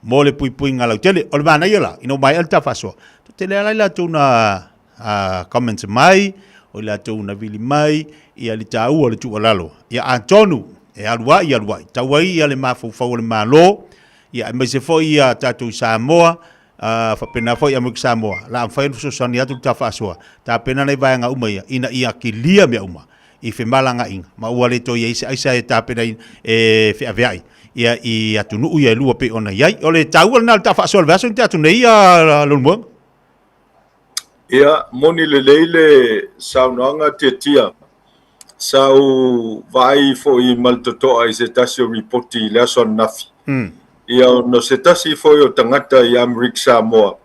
mo le pui ngā lau tele, o le vana iala, ina mai al tafa soa. Tele alai la tūna comments mai, o la tūna vili mai, ia li tāua le tua lalo. Ia Antonu, e aluai, tauai ia le mafau le malo, ia mai se foi ia tātou Samoa, fa pena fo ia mo Samoa la fa so sani atu ta fa so ta pena nei vai nga uma ina ia ki lia me uma I fe malanga inga ma ua le to ia isa ta pena fe aviai ia I atu nu ia lua pe ona ia o le tau na ta fa so le vaso ta tu nei ia lo mo ia moni le leile saunanga te tia sau vai fo I maltoto ai se tasio reporti le son nafi ia no se tasi fo o tangata I Amrik Samoa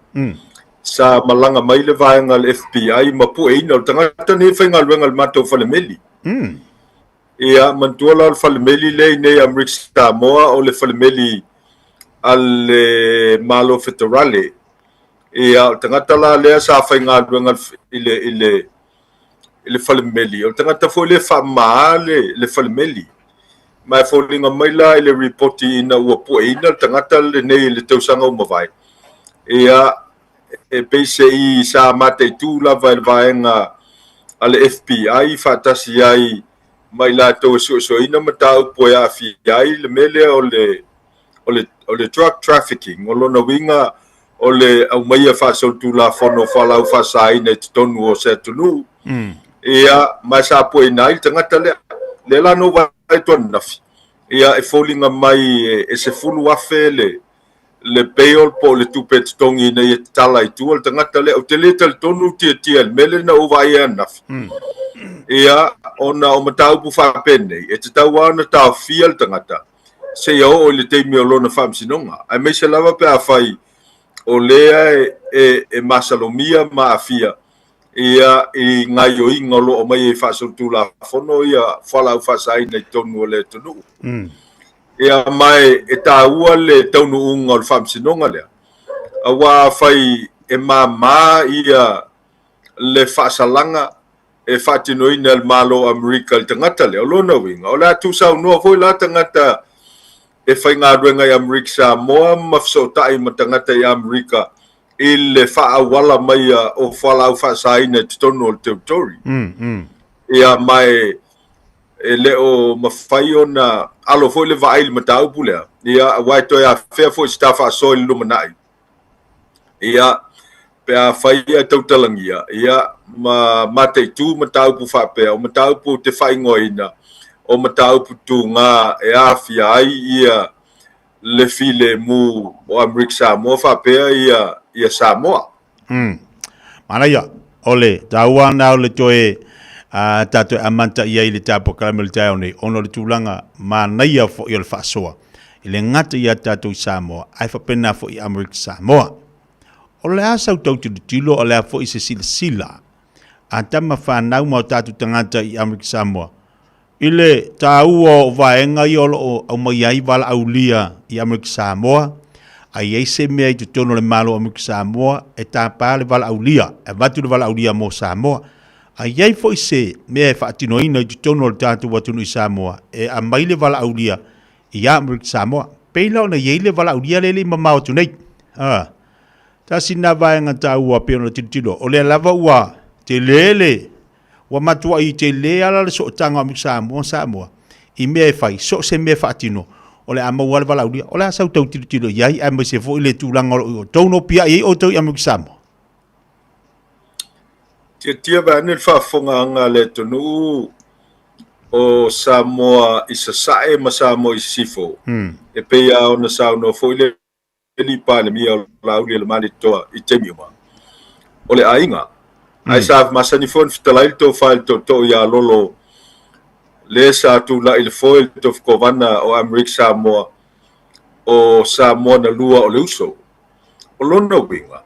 sa malanga mai le vaenga le FBI ma pu e no tangata ni whainga luenga le matou falemeli ia mantuala al falemeli le nei Amrik Samoa o le falemeli al malo federale ia tangata la le sa whainga luenga ile falemeli o tangata fo le whamale le falemeli mai folinga mai la ile reporti ina ua pueina tangata le nei le tausanga o mawai ia e peise I sa mate tu la vaenga ale FBI fatasi ai mai la to so ina mata poe afi ai le mele o le drug trafficking o lona winga o le au mai fa so tu la fono fala fa sai ne tonu o se tunu ia mai sa poe nai tangata le la no vai ton nafi ia e folinga mai e se fulu afe le payol po le tupet tongi na e tala I tu al tangata le o te le tal tonu tia mele na uva ia nafi ia ona o matau pu fa pene e te tau ana tau fiel tangata se ia o le teimi o lona whamsinonga ai me se lava pe a fai o lea e masalomia ma afia ia I ngai o inga lo o mai e whasotu la fono ia whalau whasai nei tonu o le tonu ia mai e tā ua le taunu unga o le whamsinonga lea a wā whai e mā ia le whasalanga e whatinoina le malo Amerika le tangata lea o lona winga o la tūsau noa foi la tangata e whai ngā ruenga I Amerika Samoa mafsotai ma tangata I Amerika I le whaawala mai o whalau whasaina te tonu o le territory ia mai e leo mawhai o na alo foi le vaile matau pulea ia wai toi a whea foi staff a soi lumanai ia pe a whai a tautalangia ia ma te tu matau pu whapea o matau pu te whaingoina o matau pu tu ngā e a whia ai ia le file mu o Amrik Samoa whapea ia Samoa mana ia ole taua na ole toe tato amanta ia I le tapo kalamel tau nei ono le tūlanga ma naia fo I le whaasoa I le ngata ia tato I Samoa ai whapena fo I Amrik Samoa o le asau tau tilo o le a fo I se sila a tama whanau mau tato tangata I Amrik Samoa I le tāua o vaenga I olo au mai ai wala au lia I Amrik Samoa ai ei se mea I te tono le malo Amrik Samoa e tāpā le wala au lia e watu le wala au lia mo Samoa ai ei foi se mea e whaatinoina I te tono le tātu watunu I Samoa e a mai le wala au lia I Amrik Samoa peila ona iei le wala au lia lele mamao tu nei ta sina vaenga tāua peona tilo o le lava ua te lele wa matua I te le ala le so tanga Amrik Samoa I mea e whai so se mea whaatino o le ama wala wala ulia o le asau tau tilo iai ai mai se fo I le tūlanga o tauno pia I o tau I Amrik Samoa tia vane le whaafonga anga le tonu o Samoa I sasae ma Samoa I sifo e peia o na sauno fo I le li pale mia o lauli le mali toa I temiuma o le ainga ai sa masani fo fitalai to file to ia lolo le sa tu la il foil to kovana o Amrik Samoa o Samoa na lua o le uso o lona winga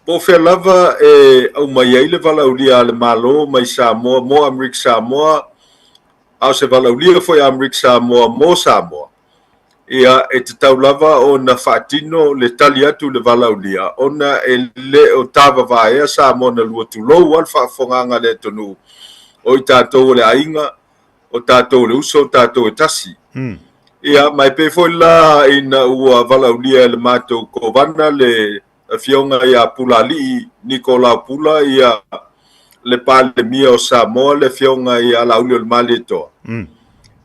po fe lava e au mai ai le vala ulia le malo mai Samoa mo Amrik Samoa au se vala ulia foi Amrik Samoa mo Samoa ia e te tau lava o na whaatino le tali atu le vala ulia ona e le o tava vaea Samoa na lua tu lou al whaafonganga le tonu o I tātou le ainga o tātou le uso o tātou e tasi ia mai pe foi la ina ua vala ulia le mātou kovana le fionga ia Pulali Nicola Pula ia le pale mia o Samoa le fionga ia lauli o le male toa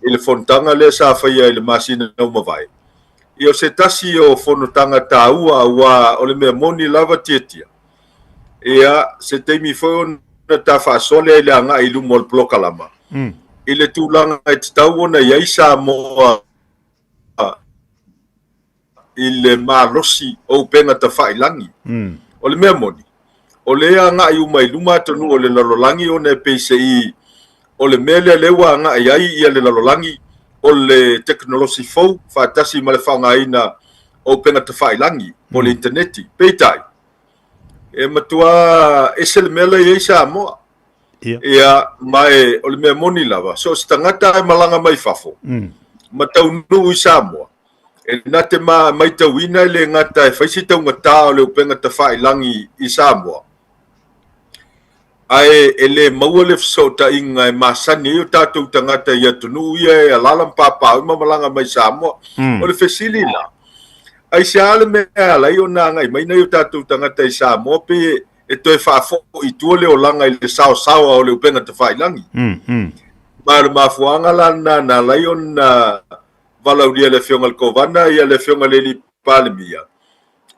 I le fontanga le sa faia I le masina no mawai Ia o se tasi o fonotanga tāua ua o le mea moni lava tiatia. Ia se teimi foi na ta whaasole ai le anga i lumo o le plokalama. I le tūlanga e te tau ona iai Samoa i le malosi o penga ta whailangi. O le mea moni. O le anga i umai luma tonu o le lalolangi o ne peise i o le mele lewa anga iai i le lalolangi o le teknolosi fau whaatasi ma le whaungaina o penga ta whailangi o le interneti. Peitai. E matua e se le mele iai Samoa. Ia mai o le mea moni lava. So se tangata e malanga mai fafo. Ma tau nuu i Samoa. E nā te mai tauina le ngata e whaisi tau ngata o le upenga ta whailangi i Samoa. Ai e le maua le fsota inga e masani o tātou tangata i atunu ia e alalam papa o malanga mai Samoa. O le fesili la. Ai se ale mea alai o nā ngai mai nei o tātou tangata i Samoa pe e toi whaafo i tua le o langa i le sao o le upenga ta whailangi. Ma le mafuanga lana na lai o na valauria le fionga le kovana ia le fionga le li palemia.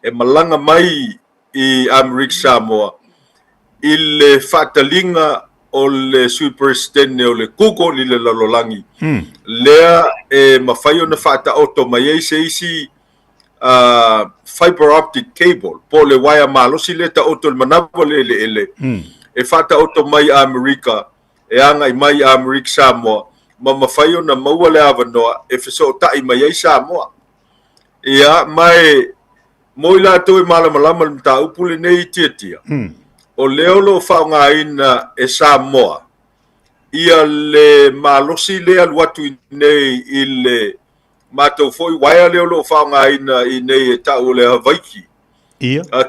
E malanga mai i Amerika Samoa i le whatalinga o le superstene o le kuko li le lalolangi. Lea e mawhai o na whata oto mai e se isi fiber optic cable po le waya malosi le ta oto le manapo le ele. E whata oto mai Amerika e anga i mai Amerika Samoa ma mawhai o na maua le avanoa e wheso tai mai ai Samoa. Ia mai moi la to e malamalama le mta upule nei tiatia. O leo lo whaungaina e Samoa. Ia le malosi le aluatu nei i le mātou foi waia leo lo whaungaina i nei e tau le Hawaiki.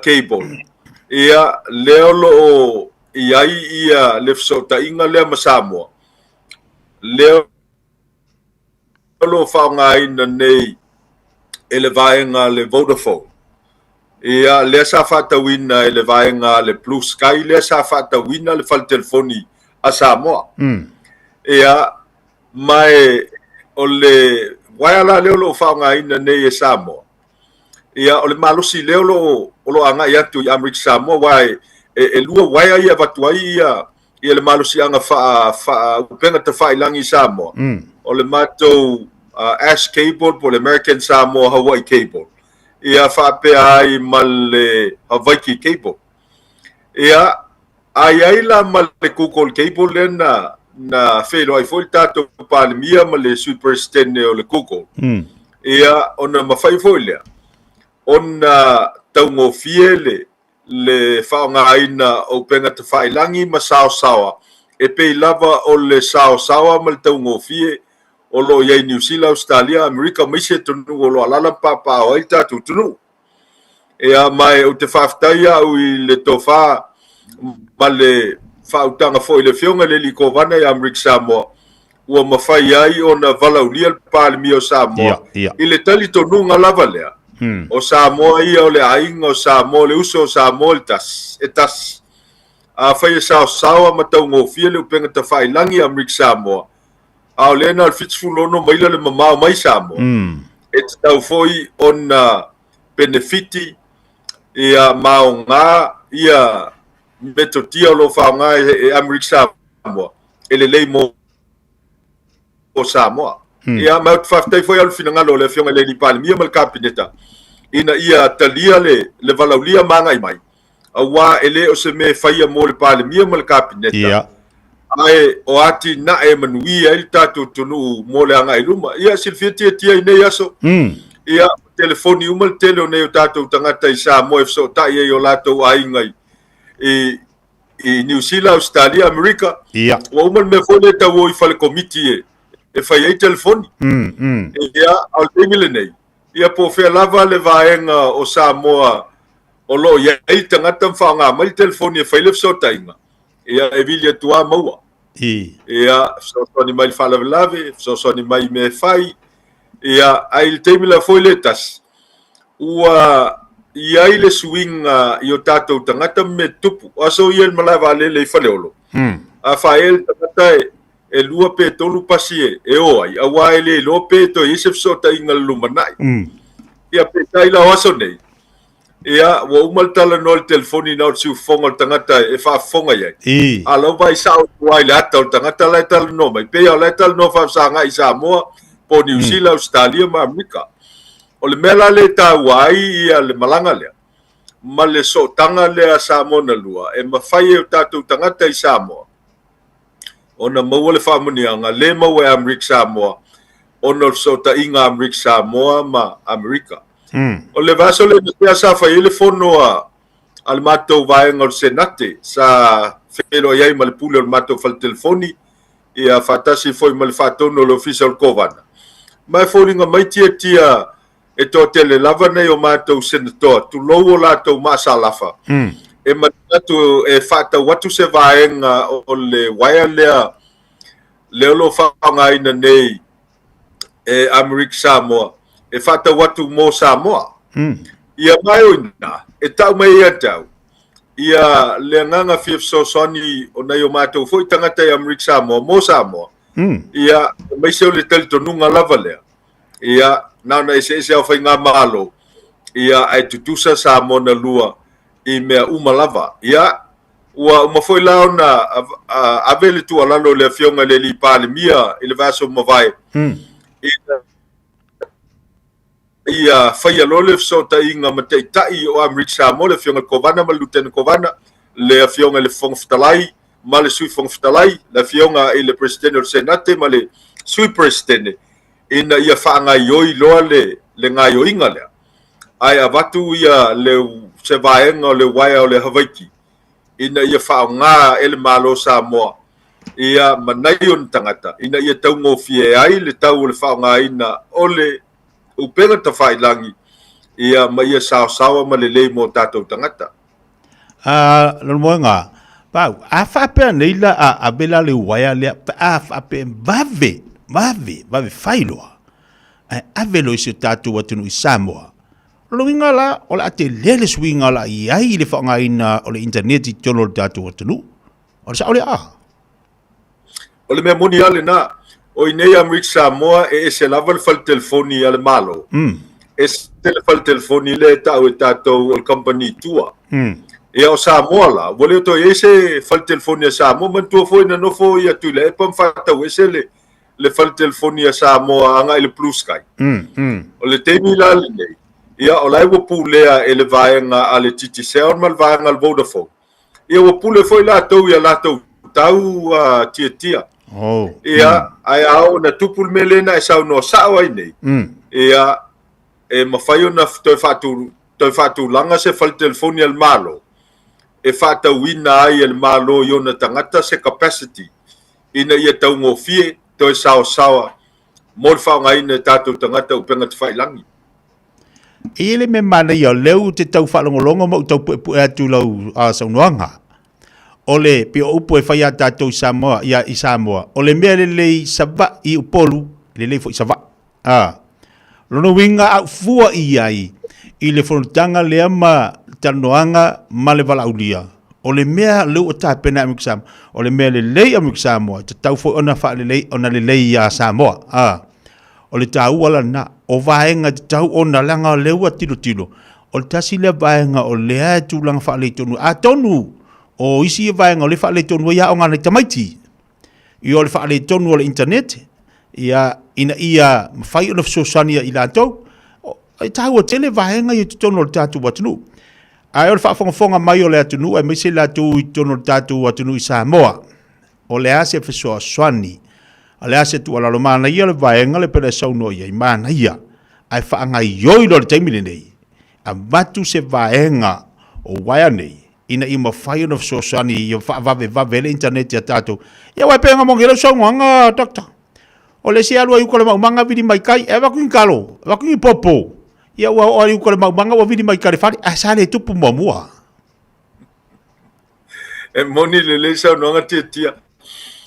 Cable. Ia leo lo iai ia le whesota inga lea ma Samoa. Leo lo whaungaina nei e le vaenga le Vodafone. Ia lea sa whatawina e le vaenga le Blue Sky, lea sa whatawina le whal telefoni a Samoa. Ia mai o le waala leo lo whaungaina nei e Samoa. Ia o le malosi leo lo anga i atu i Amerika Samoa wai e lua waia ia watuai ia le malosi anga upenga ta whailangi i Samoa. O le matou Ash Cable po le American Samoa Hawaii Cable. Ia whapea ai ma le Hawaii Cable. Ia ai la ma le Google Cable le na whelo ai foi tātou palemia ma le superstene o le Google. Ia ona mawhai foi lea. Ona taungofie le whaongaina o penga te whailangi ma sao e pei lava o le sao ma le taungofie o lo iai New Zealand, Australia, Amerika mai se tunu o lo alala papa o ai tātou tunu. Ea mai o te whaftai au i le tofa ma le whautanga fo i le whionga le liko vana i Amerika Samoa ua mawhai ai o na valaulia le pālemi o Samoa. I le tali tonu ngā lava lea. O Samoa ia o le ainga o Samoa le uso o Samoa le tas. E tas. A whai e sao ma tau ngofia le upenga ta whailangi Amerika Samoa. A o lena al fitsfulono maila le mamao mai Samoa. E te tau foi o na benefiti ia mao ngā ia metotia o lo whaonga e Amerika Samoa. E le lei mo o Samoa. Ia mai te whaftai foi alu finangalo le whionga le ni palemia ma le kabineta. Ina ia talia le valaulia mangai mai. Awa ele o se me whaia mo le palemia ma le kabineta. Ai o ati na e manui ai tātou tunu mo le anga i luma. Ia silfia tia i nei aso. Ia telefoni uma le tele o nei o tātou tangata i Samoa e fso tai e o lātou aingai. I New Zealand, Australia, Amerika. O uma me fone tau o i whale komiti e whai ai telefoni. Ia au tengile nei. Ia po whea lava le vaenga o Samoa o lo ia i tangata mwhaonga mai telefoni e whai le fso tainga. Ia e vilia tua maua. Ia fsosoni mai whalawelawe, fsosoni mai me whai. Ia ai le teimila foi le tas. Ua ia i le suinga i o tātou tangata me tupu. Aso ia le malawa le i whaleolo. A whae le tangata e lua pe tolu pasi e oai. A wae le lo pe to i se fsota inga lumanai. ia petai la waso nei ia wa umal tala no telefoni na si fonga tangata e fa fonga ia alo vai sa wai la tal tangata la tal no mai pe la tal no fa sa nga isa mo po New Zealand Australia ma Amerika o le mela le ta wai ia le malanga le ma le so tanga le sa mo na lua e ma fai o tatu tangata isa mo ona mo le fa mo ni nga le mo e Amerika sa mo ona so ta inga Amerika sa mo ma Amerika o le vaso le mea sa fai ele fono al matou vaenga o senate sa felo iai ma le pule o matou fal telefoni ia fatasi foi ma le fatono o le official kovana mai folinga mai tia e to tele lava nei o matou senator tu lou o latou masalafa e manatu e fata watu se vaenga o le waia lea le lo whaangaina nei e Amerika Samoa e fata watu mo Samoa ia mai oina e tau mai ia tau ia le nganga fif so soni o nei o matou foi tangata i Amerika Samoa mo Samoa ia mai se o le talitonunga lava lea ia nauna ese au whainga malo ia ai tutusa Samoa na lua i mea umalava ia ua uma foi lao na avele tu alalo le fionga le li pale mia i le vaso mavai ia faia lole so ta inga matei tai o Amerika Samoa le fionga kovana ma luten kovana le fionga le fong ftalai ma le sui fong ftalai le fionga i le presidente del senate ma le sui presidente ina ia faanga yoi loa le ngayo inga le ai avatu ia le se vaenga o le waia o le Hawaii ina ia faanga ele malo Samoa ia manayon tangata ina ia tau ngofie ai le tau le faanga ina ole upenga tawhailangi ia mai sawa ma lelei mo tātou tangata. Lalo mo nga, pau, a whapea neila a bela le waia lea, a whapea vave whailoa. A velo isi tātou atunu i Samoa. Lalo inga la, o la ate lele swinga la i ai le whaanga ina o le internet i tono le tātou atunu. O le sa ole a. O le mea moni ale na, o inei Amerika Samoa e se lava le fal telefoni ale malo. E se le fal telefoni le tau e tātou o le company tua. E o Samoa la, wale o to e se fal telefoni a Samoa, mantua foi na nofo i atu le, e pam whatau e se le fal telefoni a Samoa anga i le Blue Sky. O le teimi la le nei, ia o lai wapu lea e le vaenga a le Titi Seon ma le vaenga al Vodafone. Ia wapu le foi la tau ia la tau tau tia. Ia ai au na tupul melena e sau no sao ai nei. Ia e mawhaio na toi fatu langa se fal telefoni al malo. E fata wina ai al malo yo na tangata se capacity. Ina ia tau ngofie toi sawa. Mol whaonga ina tātou tangata upenga te whailangi. Ele me mana ia leu te tau whalongolongo mo tau pue atu lau a saunuanga. Ole pio upo e whaia tātou Samoa, ia i Samoa. Ole mea lei sava i upolu, lei fo i sava. Lono winga au fua i ai, i le whanutanga lea ma tanoanga ma le wala ulia. Ole mea leu o tāpena Amerika Samoa. Ole mea lei Amerika Samoa, te tau fo ona wha ona lei a Samoa. Ole tau wala na, o vaenga te tau ona langa leu a tilo. Ole tasi le vaenga o lea tūlanga wha tonu. A tonu! O isi e vaenga o le whaale tonu ia o ngana tamaiti. I o le whaale tonu o le internet. Ia ina ia mawhai o le fsosania i lātou. Ai tāu o tele vaenga i tonu o le tātou atunu. Ai o le whaafonga mai o le atunu. Ai meise lātou i tonu o le tātou atunu i Samoa. O le ase whesoa swani. O le ase tu alalo mana ia le vaenga le pere sauno ia i mana ia. Ai whaanga i oilo le taimile nei. A matu se vaenga o waia nei. Ina i mawhai ona fsosani i vave le internet ia tātou. Ia wai penga mongi lau saunga dokta. O le se alua i ukole maumanga vidi mai kai, e waku kalo, waku popo. Ia ua o i ukole maumanga wa vidi mai kare whare, a sale tupu mua. E moni le saunga tia.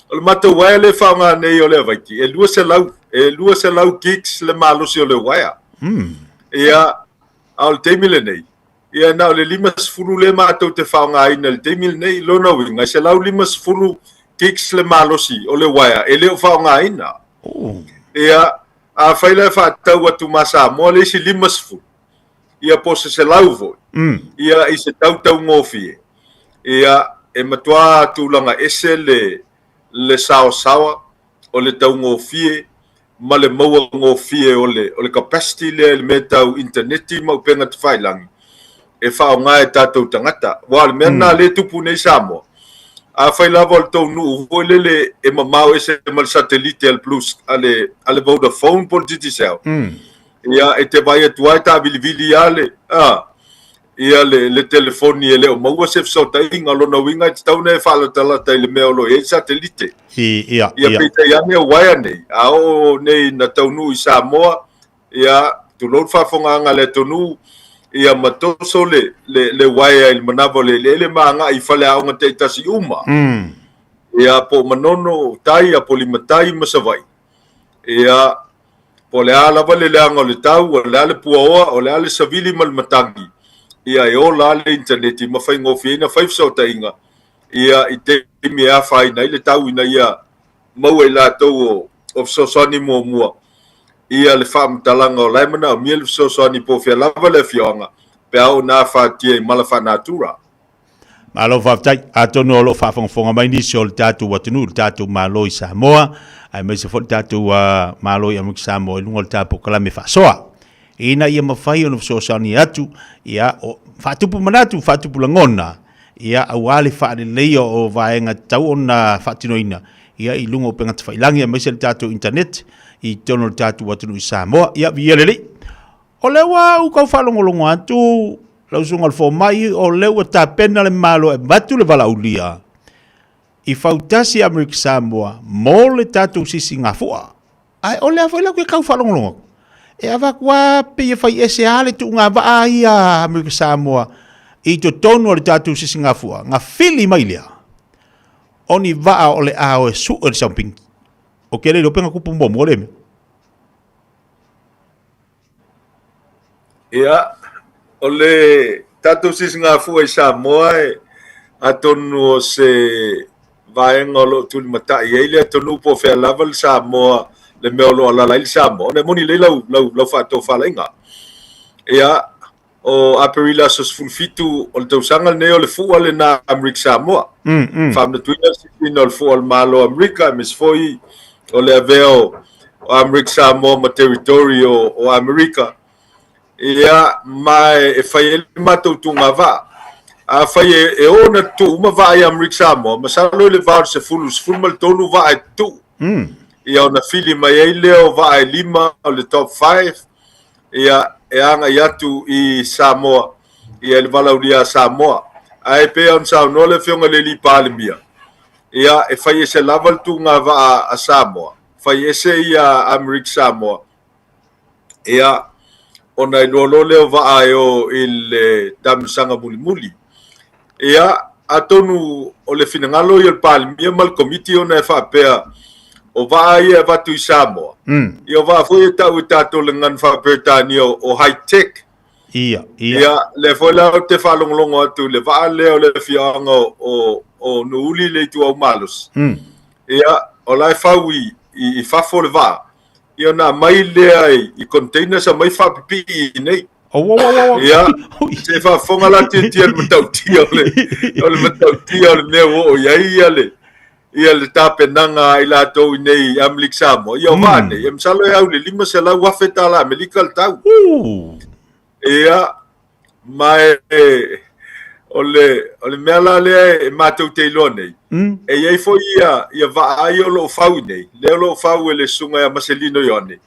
O le mata waia le whaonga nei o le waiki. E lua se lau gigs le malusi o le waia. Ia au le teimile nei. Ia na le 5 le mātou te whaonga ina le teimil nei lona winga. Se lau 5 gigs le malosi o le waia. E leo whaonga ina. Ia a whaila whaatau atu masa mo le si 5. ia po se lauvo ia i se tau ngofie ia e matua tulaga ese le saosawa o le tau ngofie ma le maua ngofie o le capacity le me tau interneti ma upenga te whailangi e whaonga e tātou tangata wa le mea nā le tupu nei Samoa a whailava o le tau nuu voi lele e mamau ese ma le satellite al plus ale Vodafone po le Digicel ia e te vai atua e tā vilivili ale ia le telefoni e leo maua se fesautaʻiga lona uiga i tatau nei faalatalata i le mea o lo e satellite ia peitai ane o waia nei a o nei na taunuu i Samoa ia tulou faafogaga le atonuu ia matoso le waia i le manava leʻileʻi magaʻi i faleaʻoga taʻitasi uma ia po manono tai a po limatai ma savai ia po le a lava le leaga o le tau o le a le puaoa o le a le savili ma le matagi ia e ola le internet ma fai ngofiina fai fesautaʻiga ia i teimi a faina i le tau ina ia maua i latou o fesoasoani muamua ia le faamatalaga o lae manaʻomia le fesoasoani po fea lava le afioaga pe ao na fatia i mala faanatura malo faafetai atonu o loo faafogafoga mai nisi o le tatou atunuu le tatou malo i Samoa ai mai se foʻi tatou malo i Amerika Samoa i luga o le tapokalame faasoa ina ia mafai o na fesoasoani atu ia o faatupu manatu faatupu lagona ia auā le faalelei o vaega tau ona faatinoina ia i luga o pega tafailangi a mai se le tatou internet i tono le tatou atunuu i Samoa ia via lelei o le ua ukau faalogologo atu lausuga le fomai o le ua tapena le malo e matu le valaulia i fautasi Amerika Samoa mo le tatou sisigafua ae o le a foi lau ke kau faalogologo e avakua pe fai ese ale tu nga va ia Amerika Samoa i to tonu le tatou sisigafua nga fili mai lea oni va o le a o su o le samping o kele lo penga kupu mo le ia o le tatou sisigafua i Samoa atonu se vaenga lo tuli matai e le atonu po fea lava le Samoa le mea lo ala lai Samoa ne moni le lau fato falainga ia o aperila sos fulfitu o le tausaga nei o le fuʻa le na Amerika Samoa faamatuina sisina o le fuʻa le malo Amerika mes foi o le avea o Amerika Samoa ma territory o Amerika ia mai e fai ele matou tugavā a fai e ona tuuma vaai Amerika Samoa ma salo le vao se fulu ma le tonu vaai tuu ia ona fili mai ai lea o vaai 5 o le top 5 ia e anga i atu i Samoa ia le valaulia Samoa ae pea ona saunoa le feoga le lipalemia ia e fai ese lava le tugavā a Samoa fai ese ia Amerika Samoa ia ona i lolo leo vaai o i le tamisaga mulimuli ia atonu o le finagalo ia le palemia ma le komiti ona e faapea o vaia vatu i Samoa ia va foi tau tatou le ngan faapetania o high tech ia le foi la te falongolongo atu le va le o le fianga o nuuli le tu au malos ia o lai faui i fafo le va ia na mai le ai i container sa mai fapipi nei ia se fa fonga la tiel matau tio le matau tio le meu o ia le tapenanga i latou i nei Amerika Samoa ia o vane ia masalo e au le 5 se lau afe tala Amerika le tau ia mai o le mea la lea e matou te iloa nei e iai foi ia vaai o loo fau nei lea o loo fau e le sunga ia Marcelino Ione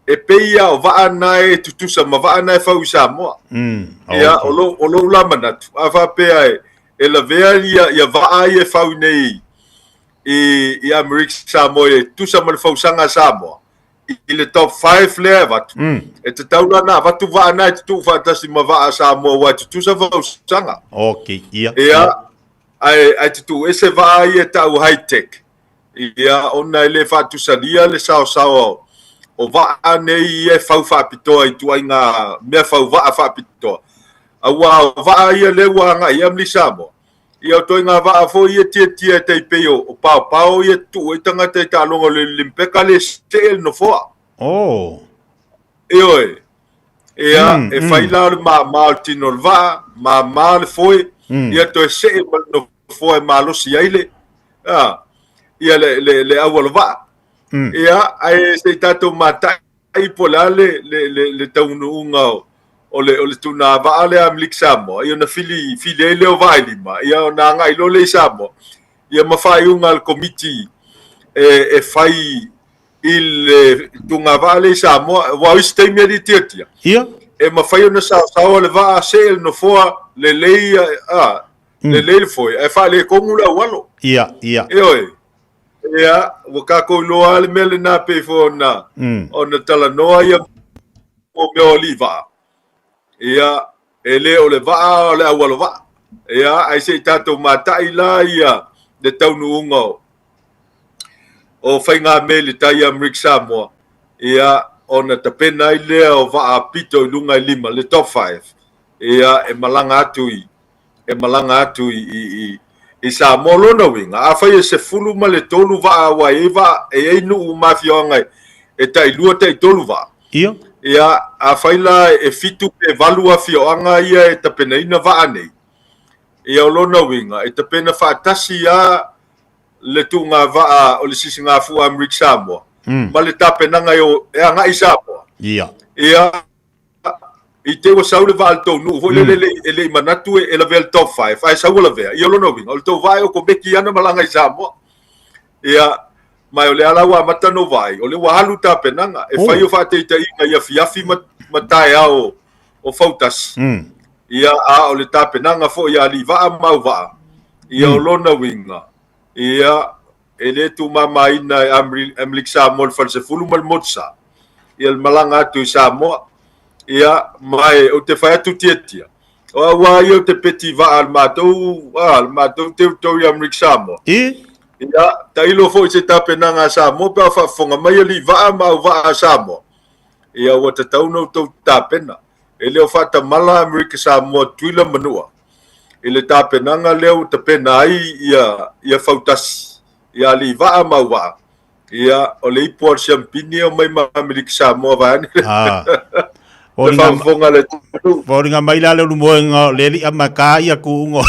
e peia o vaana e tutusa ma vaana e fau i Samoa ia o loo lama natu a faapea e la vea ia vaai e fau nei i Amerika Samoa e tusa ma le fausaga Samoa i le top 5 lea vatu e te taula na vatu vaana e tutu faatasi ma vaa Samoa wa tutusa fausaga ia ai tutu ese vaa ia tau high tech ia ona le faatusalia le saosaoa o vaa nei e fau faapitoa i tuaiga mea fau vaa faapitoa aua vaa ia le uaga ia mli Samoa ia toi ngā vaa fo ia tia te peo o pao ia tu e tangata i tālonga le limpeka le stel no foa. Ioe. ia e faila le ma tino le va ma le foi ia to se no foi malosi ai le ia le awal va ia ai se tato mata ai polale le taunu o le tuna va le amlik samo ia na fili le o vai lima ia na ngai lo le samo ia mafai unga al committee e fai il tunga va le samo wa istei meditatia ia e mafai na sa le va se no foa le le foi e fa le komula walo ia e oi ia waka ko lo al mele na pe fo na ona tala noa ia o me oliva ia ele o le va o le awalo va ia ai se tato matai la ia de taunu unga o fainga mele tai amrik Samoa ia ona tapena ile o va apito lunga lima le top 5 ia e malanga atu i Samoa lona winga a fai se fulu ma le tolu va wa eva e no mafia ngai e tai lua tai tolu va ia a faila e fitu e valua fioanga ia e tapena ina va nei ia lona winga e tapena fa tasi ia le tunga va o le sisinga fu amrik Samoa ma le tapena ngai o e anga i Samoa ia i te wa saule va alto nu vo le manatu e la vel top 5 ai saule ve ia lona winga o to vai o ko beki ana malanga i Samoa ia mai o le ala wa mata no vai o le wa halu tapenanga e fai o fa te ia fiafi matai ao o fautas ia o le tapenanga fo ia li va mau va ia o lona winga ia ele tu mama ina amlik Samoa fal se fulu mal motsa ia malanga tu Samoa ia mai o te fai tu tietia o wa ia te peti va al matou te amlik Samoa ia tailo fo se tapenanga Samoa pa fa fonga mai li va mau va Samoa ia o te tau no to tapena ele o fa ta mala amrik Samoa tuila manua ele tapenanga leo te pena ai ia fautas ia li va mau va ia o le por champignon mai amrik Samoa va ni Voringa mai la le lumoenga le li amaka ia kuungo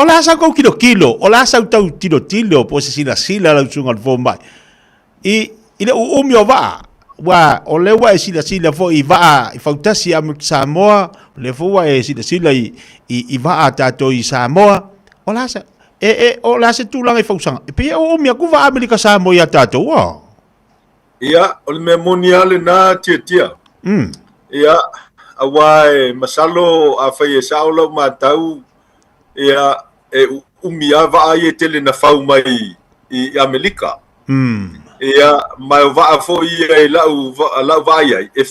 ola sa ko kilo ola sa tau tilo po se sila la sunga fo mai i le umio va wa o le wa sila fo i va i fautasi am Samoa le fo wa sila i va ata to i Samoa ola sa o la se tulang e fausanga e pe o mia ku va Amerika Samoa ia tato wa ia o le memorial na tia ia awai masalo a fai saulo matau ia e umia va ai tele na fau mai i Amerika ia mai va fo ia la va ia e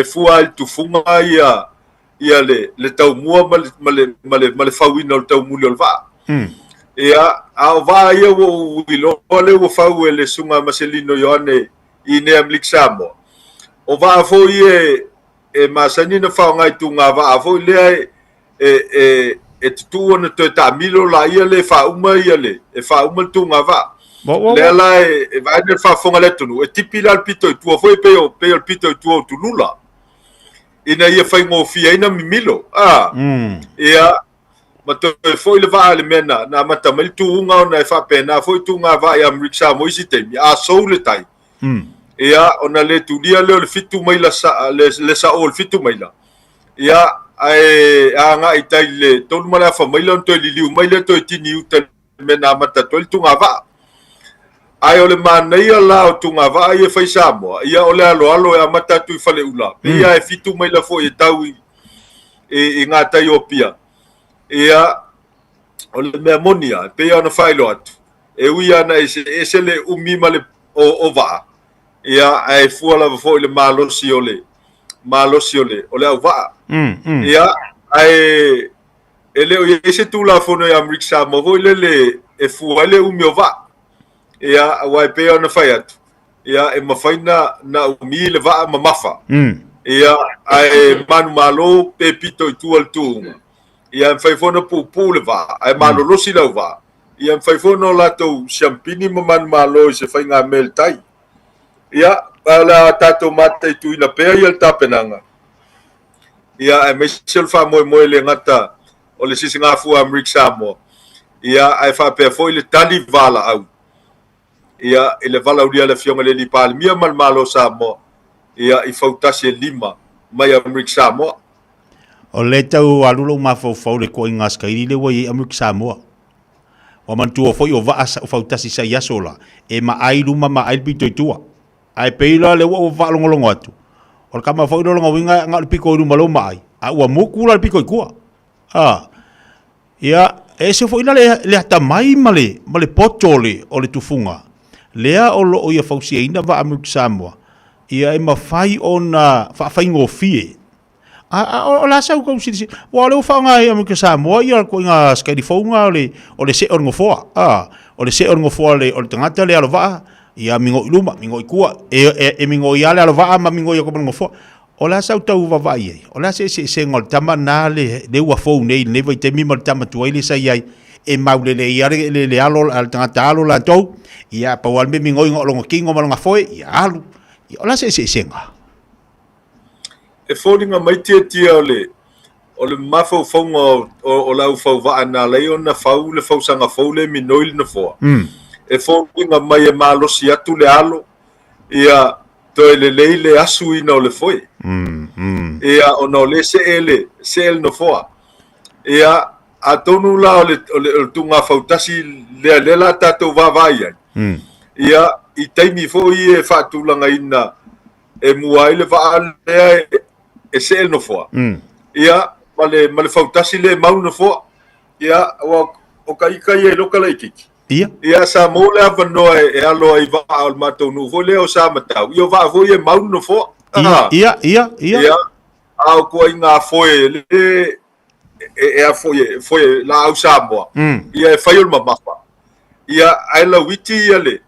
fua tu funga ia le tau mua male fauina le tau muli o le va ia a va ia wo wilo le wo fau le sunga maselino yoane i ne amlik Samoa o va fo e masani na fa ngai tunga va fo le e tu ona to ta milo la ia le fa uma e fa uma tunga va le la e va ne fa fonga le tunu e tipila al pito tu fo pe o pito tu lula ina ia fai ngo fia ina mimilo ia mato foi le va le mena na mata mal tu nga na fa pena foi tu nga va ia amrik Samoa isi te a so le tai ia ona le tu dia le fitu mai la sa le sa ol fitu mai la ia ai anga itai le tolu mala fa mai la to li liu mai le to tini uta mena mata to tu nga va ai ole mana ia la tu nga va ia fai Samoa ia ole alo e mata tu fale ula ia e fitu mai la fo e tau e nga tai opia ia ole me monia pe ona fai lo atu e uia na ese le umi male o va ia ai fuala fo le malosi ole ole au va ia ai ele o ese tu la fo no amrik Samoa vo le e fuale umi o va ia wai pe ona fai atu ia e mafaina na umi le va mamafa ia ai manu malo pe pito tu al tu ia fai fona pu le va ai malo losi la va ia faifono latou siampini maman malo se fainga mel tai ia ala tatou mata tuina pea ia tapenanga ia e mesel fa mo le ngata o le sisinga fu Amerika Samoa ia ai fa pe foi le tali vala au ia ele vala uria le fionga le lipal mia mal malo Samoa ia I fautasi 5 mai Amerika Samoa o le tau alulo mafau le ko inga skairi le wai Amerika Samoa o mantua foi o vaasa o fautasi sa yasola e ma ai luma ma ai pito tua ai peila le o va longolongo atu o kama foi longo winga nga piko luma lo mai a ua moku la piko ikua ia ese foi le hata mai male potole o le tufunga lea o lo o ia fausia ina va Amerika Samoa ia e mafai ona fai ngofie o la sau kau sisi wa le fa nga Amerika Samoa ia ko nga skadi fonga o le se orngofoa o le se orngofoa le o le tangata le alova ia mingo iluma mingo ikua e mingo ia le alova ma mingo ia ko orngofoa o la sau tau va vai o la se ngol tama na le wa fo nei ne vai te mi mal tama tu ile sai ai e maule le ia le alo al tangata alo la tau ia pa wal me mingo ngo kingo mal nga foi ia alu o la se nga e fōringa mai tia o le mafau fonga o lau fau waa na lei o na fau le fau sanga fau le minoil na foa. E fōringa mai e malosi atu le alo ia to le leile asu ina o le foi. Ia o no le se ele no foa. Ia a tonu la o le tunga fautasi le la tatou vavai ai. Ia I taimi fo I e whaatulanga ina e mua ile vaa lea e se el no foa. Ia male fautasi le mau no foa. Ia o kai e loka la ikiki. Ia sa mo le avanoa e aloa I vaa al matou nu fo leo sa matau. Ia vaa fo e mau no foa. Ia. Ia au kua inga foe le e a foe la au Samoa. Ia e whaiol mamafa. Ia ai la witi ia le.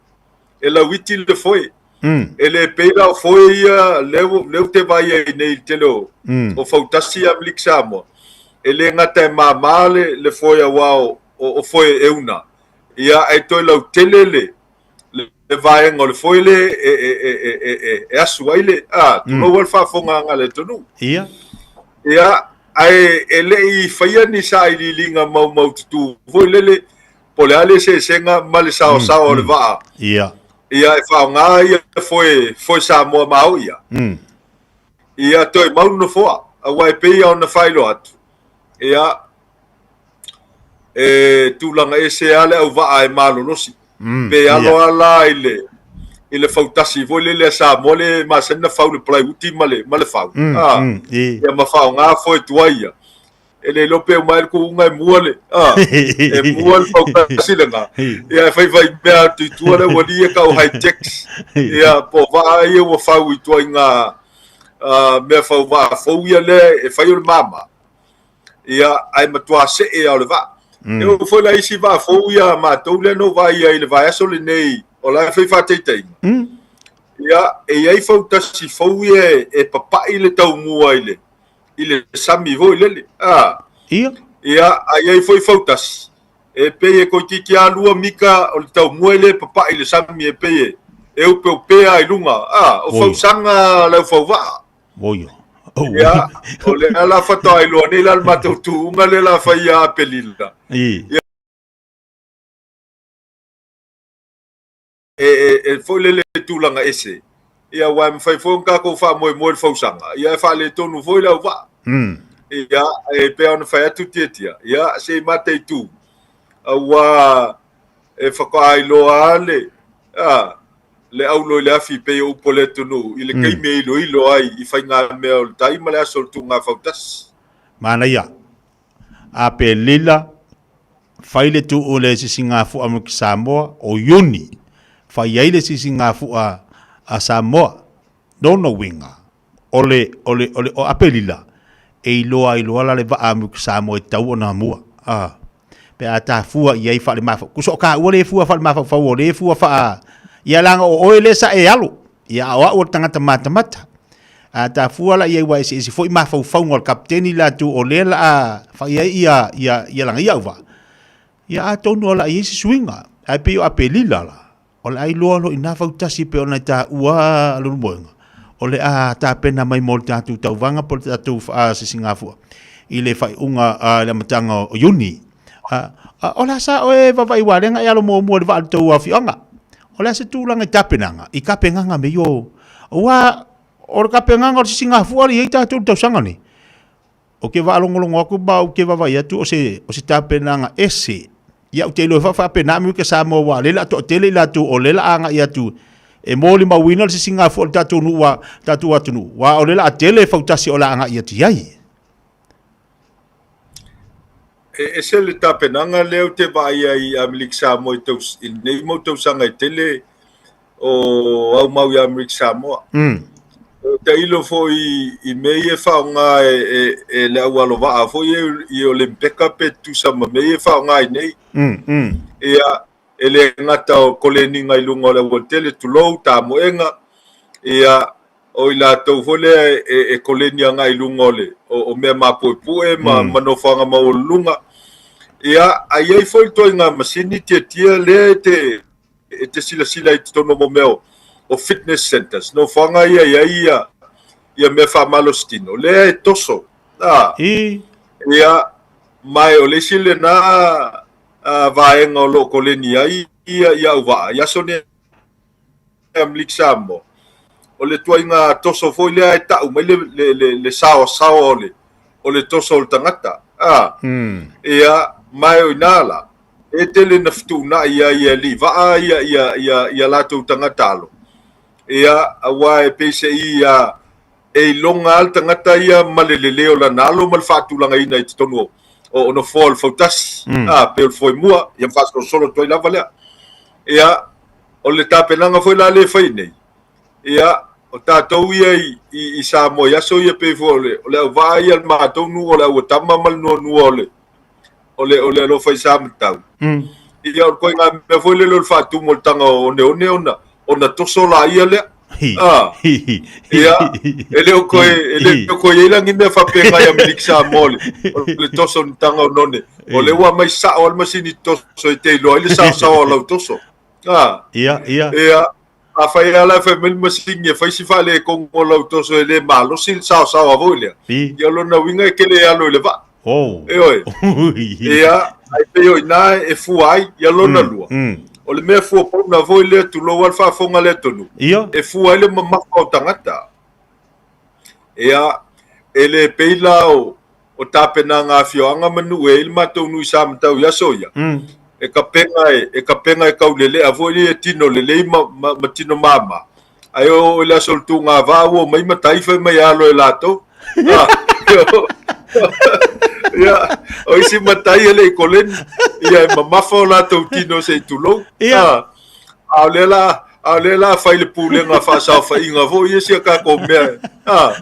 E la witi le foe. Ele peira foi ia leu te vai ai nei telo o fautasi Amerika Samoa ele ngata mamale le foi ao o foi euna ia ai toi lau telele le vai ngol foi le e asuaile tu no wal fa fonga ngale tonu ia ai ele I faia ni sai linga mau tu foi lele pole ale se senga male sao le va ia e whaonga ia foi Samoa mau ia. Ia toi mau no foa. A wai pei au na whailo atu. Ia e tūlanga e se ale au waa e malo nosi. Pe alo ala ile fautasi voi le Samoa le masena whau le plai uti male whau. Ia ma whaonga foi tuaia. Ele lope o mai ko unga muale e muale pa kasilenga ia fai mea tu le wali ka high tech ia po vai o fau I toinga me fau va fau ia le e fai o mama ia ai matua se e o le va eu foi lá isi va fau ia ma to le no vai ia le vai so le nei o la fai fa tei ia e ai fau tasi fau e papa ile tau mua ile sami voi lele ia ai foi fautas e pe ko tiki alua mika o tau moele papa ile sami e pe eu pe ai lunga o fau sanga la fau va oio ia o le ala fata ai lo ne la matu tu ngale la faia pelila e foi lele tulanga ese ia wa me fai fonka ko fa mo fau sanga ia fa le tonu foi la va ia e pe ona fai atu titia ia se mate tu wa e fakai lo ale le au lo le afi pe o poleto no ile kai me ilo ai I fai nga me o tai male asol tu nga fautas mana ia a pe lila fai le tu o le sisinga fu Amerika Samoa o yuni fai ai le sisinga fu a Samoa no winga ole o apelila e loa la le va Amerika Samoa e tau ona mua pe ata fua ia I fa le mafa kuso ka o le fua fa le mafa fa o le fua fa ia langa o ele sa e alu ia o tangata mata ata fua la ia wa se foi mafa fa ngol kapteni la tu o le la fa ia langa ia va ia atonu ola i si swinga ai pe o apelila la ola ai loa lo ina fautasi pe ona ta ua lu moenga ole a ta pena mai mo tatu tauwanga po tatu fa se Singapore i le fai unga le matanga o Yuni ola sa oe vai walenga ia lo mo le va to afionga ola se tulanga tapenanga i kapenga me yo wa o kapenga o Singapore i tatu tausanga ni o ke va longolongo aku ba o ke va vai atu o se tapenanga ese ia o te lo fa pena mi ke sa mo wa le la to tele la tu o le la anga ia tu e moli ma wina se Singapore tatu nu wa tatu atu nu wa o le la tele fautasi o la anga ia ti ai e se le tapenanga leo te vai ai Amerika Samoa i nei mo tausanga i tele o au mau i Amerika Samoa te ilo foi i mei e whaonga e le au aloha foi i Olimpeka pe tu sama mei e whaonga i nei e le ngata o koleni ngai lunga o le wotele tu lou ta moenga o i la tau fole e koleni ngai lunga o mea mapoepue ma manofanga ma o lunga ai ai foi toi ngā masini tia le te sila i tono mo meo o fitness centers no fanga ia me fa malostino le toso ia mai o le sile na vaenga o lo koleni ia uva ia sone Amerika Samoa o le tuainga toso foi le ta mai le sao o le toso o tangata ia mai o inala e tele na ftuna ia li va ia la tu tangata lo ia awa e pese ia e longa alta ngata ia malelele o la nalo mal fatulanga ina i tonu o no fall fautas pe foi mua ia fas ko solo toi lava le ia o le tapenanga foi la le fai nei ia o tatou ia i Samoa ia so ia pe fole o le vai al matou nu o le o tama mal no o le lo fai samtau ia o ko nga me foi le lo fatu mo tanga o ne ona toso la ia le ia ele o ko ia ngine fa pe nga Amerika Samoa le toso tanga o none o le wa mai sa o masini toso te lo ile sa o lo toso ia a fai ala fa mel masini fa si fa le ko lo toso le malo sil sa a voile ia lo na winga ke le alo le va ia ai pe o ina e fuai ia lo na lua o le mea fua pau na voi lea tu lo al whaafonga lea tonu. E fua ele mamaka o tangata. Ea, ele peila o tāpena ngā whioanga manu e ili mātou nui sā matau yasoia. E ka penga e kaulele, a voi e tino lele ma tino mama. Ai o le asol tu ngā vāua mai mataifa mai alo e lato. Ia, o isi matai ele i kolen, ia e mamafa o lato tino se i tulou. Au lela fai le pule ngā whaasau fai inga vo, ia si a kako mea.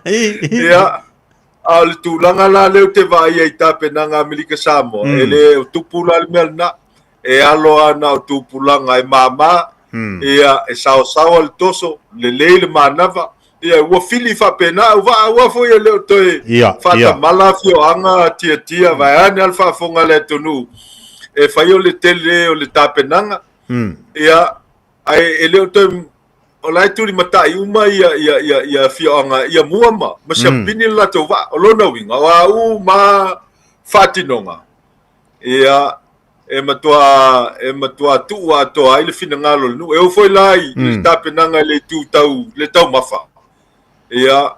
Ia, au le tūlanga la leo te vai e i tāpena ngā Amerika Samoa. E le o tupula le mea na, e alo ana o tupulanga e mama, ia e sao al toso, le leile manava. Ia ua fili fa pena ua foi le toe fa mala fio anga tia vai ani alfa fonga le tonu e fai o le tele o le tapenanga ia ai ele toe o lai turi matai uma ia fio anga ia muama ma sapini la to va o lona winga wa ma fatinonga ia e matua tua to ai le finangalo nu e foi lai le tapenanga le tau mafa ia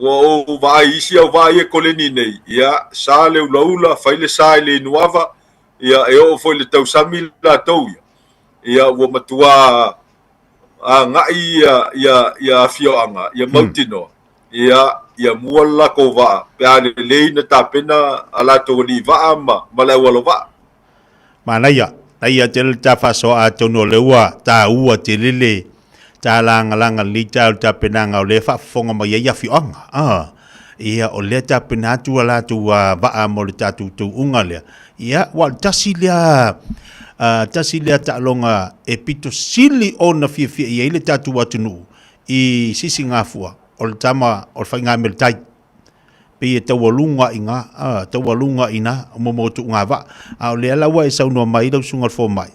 o vai isi o vai e koleni nei ia sa le ulaula faile sa le nuava ia e o foi le tau sami la tau ia o matua a ngai ia fioanga ia mautino ia muala ko va pe ale le na tapena ala to ni va ma la walo va manaya ia tel ta faso a tono lewa ta ua telele ta langa li ta penanga o le fa fonga ma ia fioanga ia o le ta penatu ala tu va mo le tatu tu unga le ia wa tasilia ta longa e pito sili ona fi ia le tatu watunu i Singapore o le tama o le fainga meltai pe te walunga inga te walunga ina mo tu ngava a le ala wa sa no mai do sunga fo mai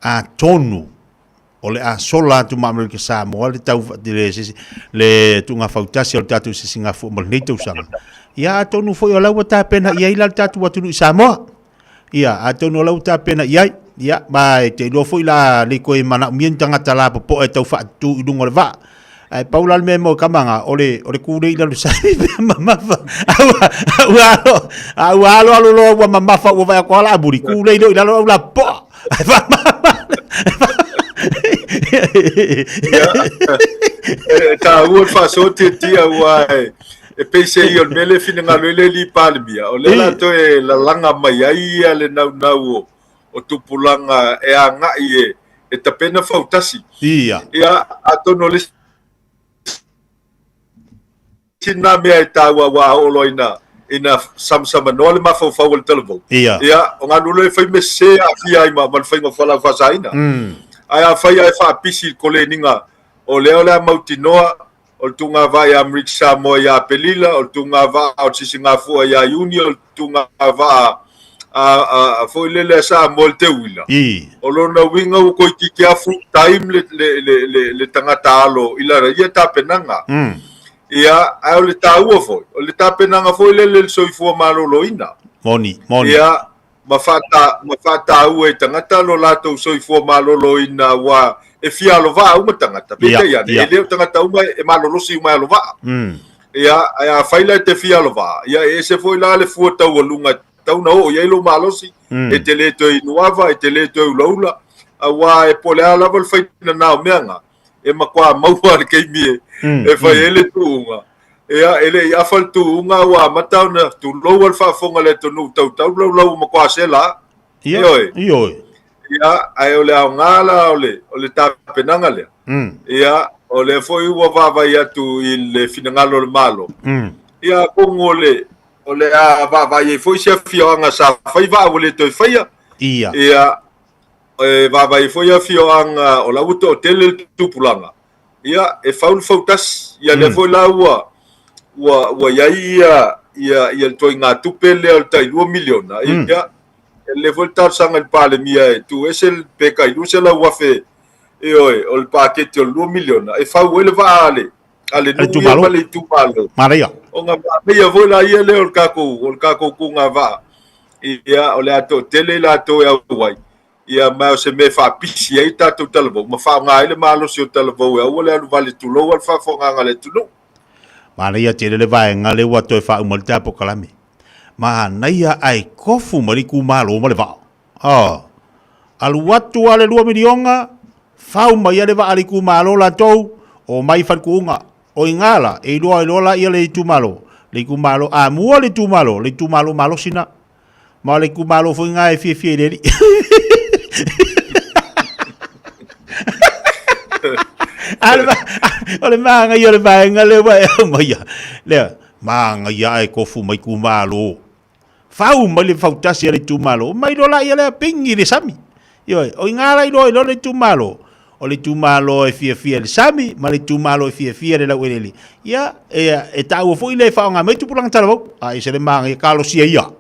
a tonu o le a sola tu mamel ke sa mo le tau le tu nga fautasi o tatu se singa fo mo nei tu sanga ia tonu fo yo la ta pena ia ila tatu watu sa mo ia a tonu la ta pena ia ia mai te lo fo ila le ko mana mien tanga tala po e tau fa tu idungo le va ai paula me mo kamanga ole ku le ila sa mama alo lo wa mama fa wa ko la buri ku le ila lo la po ta ua fa so te tia wai e pese i mele fina ngalo le li palmia o le la to e la langa mai ai ale nau o tupulanga e anga e tapena fautasi ia atono le tina me ai tawa wa oloina ina samsama no le mafau le televo ia o nganu le fai me se a fia i ma fai ngo fala fasaina ai a fai ai fa pisi koleninga o leo la mautinoa o tunga va ya Amrik Samoa ya pelila o tunga va o sisingafu ya union tunga va a foi le sa molte wila o lona winga ko ki full time le tangata alo ila ia ta penanga ia ai le tau foi o le ta penanga foi le soifua maloloina moni ia mafata ue tangata lo lato soifua maloloina wa e fialo va uma tangata pe ia le tangata uma e malolosi uma lo va ia ai faila te fialo va ia ese foi la le fuata o lunga tau na o ia lo malosi e te le to inuava e te le to ulaula wa e pole ala vol fai na meanga e makwa maua ke mi e fai ele tunga ele ia fal tunga wa matau na tu lo wal fa fonga le to nu tau lo makwa sela oi ia ai ole ngala ole ta penanga le ia ole foi wa va ia tu il finangalo le malo ia kongole ole a va ye foi se fioanga sa fai va ole to fai ia va ye foi a fioanga o la uto tele tupulanga ia e faul fautas ia le foi la wa ia to nga tupele al tai 2 miliona ia le voltar sang al pale mia tu esel peka i se la wafe oi ol paquete o 2 miliona e fa ele vale ale no vale tu malo maria onga mia vola ia le ol kako kunga va ia ole ato tele la to ya wai ia ma se me fa pisi ai tato talvo ma fa nga ele malo se talvo ya ole al vale tu lo al fa fonga ngale tu no maria tele le vai ngale wa to fa umolta pokalami ma naia ai kofu mari ku malo male va alu watu ale 2 milionga fau mai ale va ali ku malo la tou o mai fan kunga o ingala e lola ia le tu malo a mua le tu malo malo sina ma le ku malo fo ngai fie le ale manga ia le vai ngale wa mai le manga ia ai kofu mai ku malo fau mai le fautasi le tu malo mai lola ia le pingi le sami yo o ingala lo le tu malo o le tu malo e fie le sami ma le tu malo e fie le la weleli ia e tau fo ile fa nga mai tu pulang talo ai se le manga ia kalo sia ia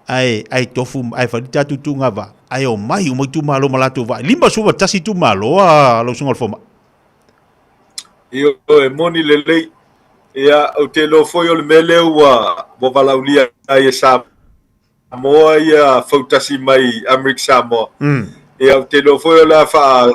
ai tofu ai fa tatu tunga va ai o mai tu malo malatu va limba suwa tasi tu malo lo sungol foma io e moni le ia o te lo foi o le mele wa bo valaulia ai sa mo ia fautasi mai Amrik Samoa ia o te lo foi la fa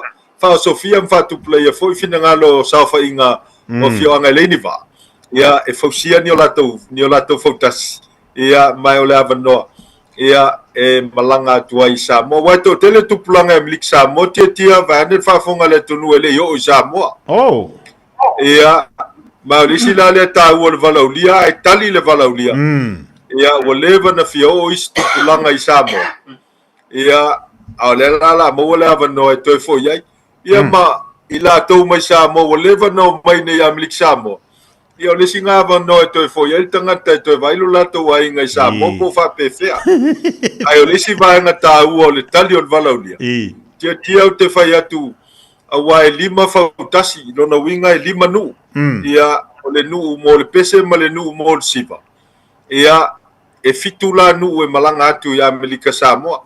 Sofia fa tu play foi finangalo sa fa inga o fioanga leni va ia e fausia ni o lato fautasi ia mai o le avano ia e malanga tuai Samoa wa to tele tu planga Amrik Samoa tia va ne fa fonga le tunu ele yo Samoa ia ma risi la le ta o le valaulia e tali le valaulia ia o leva na fio istu pulanga i Samoa ia a le la mo le avano e toi fo ia ma ila to mai Samoa o leva no mai ne Amrik Samoa ia le singa avano e toi fo ia tangata toi vai lo la to ai ngai Samoa ko fa pefea ai o le si vai na ta o le tali o valaulia tia o te fai atu awa e 5 fautasi lona winga e 5 nu ia o le nuu mo le pese ma le nuu mo le siva ia e fitula nuu e malanga atu ia Amerika Samoa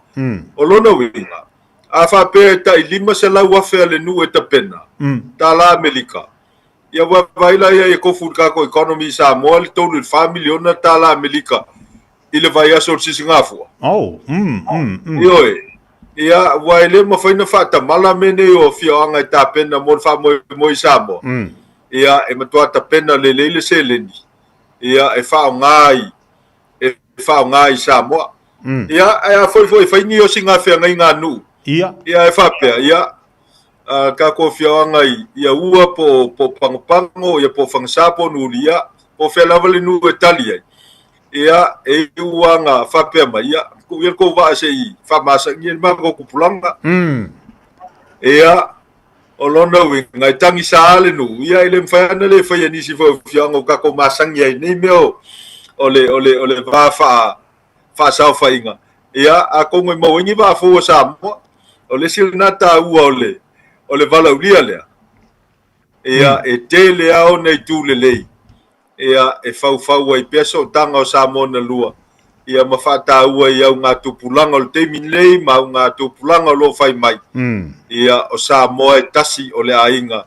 o lona winga a fa pe ta lima se la wa fe le nuu e tapena ta la Amerika ia wa vaila ia e kofu ka ko economy Samoa le tolu 5 miliona ta la Amerika ile vai aso si Singapore io ia wa ele mo fa ina fa ta mala mene o fioanga ta pena mo fa mo Samoa ia e matua ta pena le seleni ia e fa ngai Samoa ia e foi ni o singa fe ngai nganu ia e fa pe ia ka ko fioanga ia ua po pango ia po fangsa po nulia po fe lavale nu Italia ia e uanga fa pe ma ia ko va se fa masa ni ma ko pulanga ia o lona winga tangi sale nu ia ile mfana le fa ni si fioanga ka ko masang ia ni meo ole fa sa fa inga ia a ko mo wingi va fo Samoa ole silnata ua ole vala ulia lea ia e tele au nei tu lei ia e fau ai peso tanga o Samoa na lua ia mafata ua ia nga tupulanga o te minlei ma nga tupulanga lo fai mai ia o Samoa e tasi ole ainga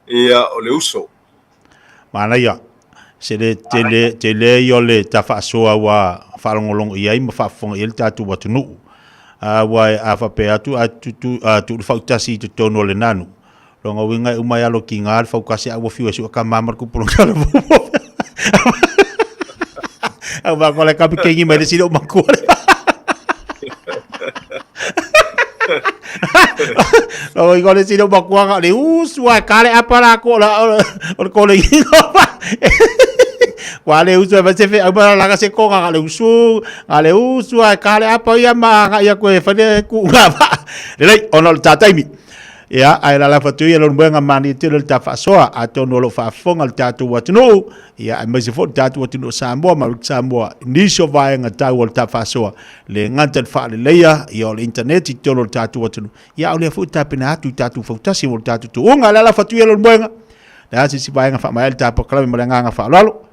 ia ole uso mana ia se le tele yo le tafa soa wa falongolong ia i mafafonga il tatu watunu wa afa pe atu tu fautasi tu tono le nanu longa winga umai alo kinga fa kasi a wo fiwa su ka mamar ku pulonga ba ko le kapi kengi mai si do makua lo i ko le si do makua ka le uswa kale apa la ko la ko le wale usu ba se fe ba la ka se ko ka le usu ale usu ka le apa ya ma ka ya ko fa de ku ba le onol tataimi ya ai la fatu ya lo mbenga mani te le tafa soa ato no lo fa fonga le tatu watino ya mai se fo tatu watino Samoa ma Samoa ni so vai nga ta wol tafa soa le ngata fa le ya yo le internet to lo tatu watino ya ole fu tapina tatu fo tasi wol tatu to nga la fatu ya lo mbenga da si vai nga fa mai tapo kala me nga fa lalo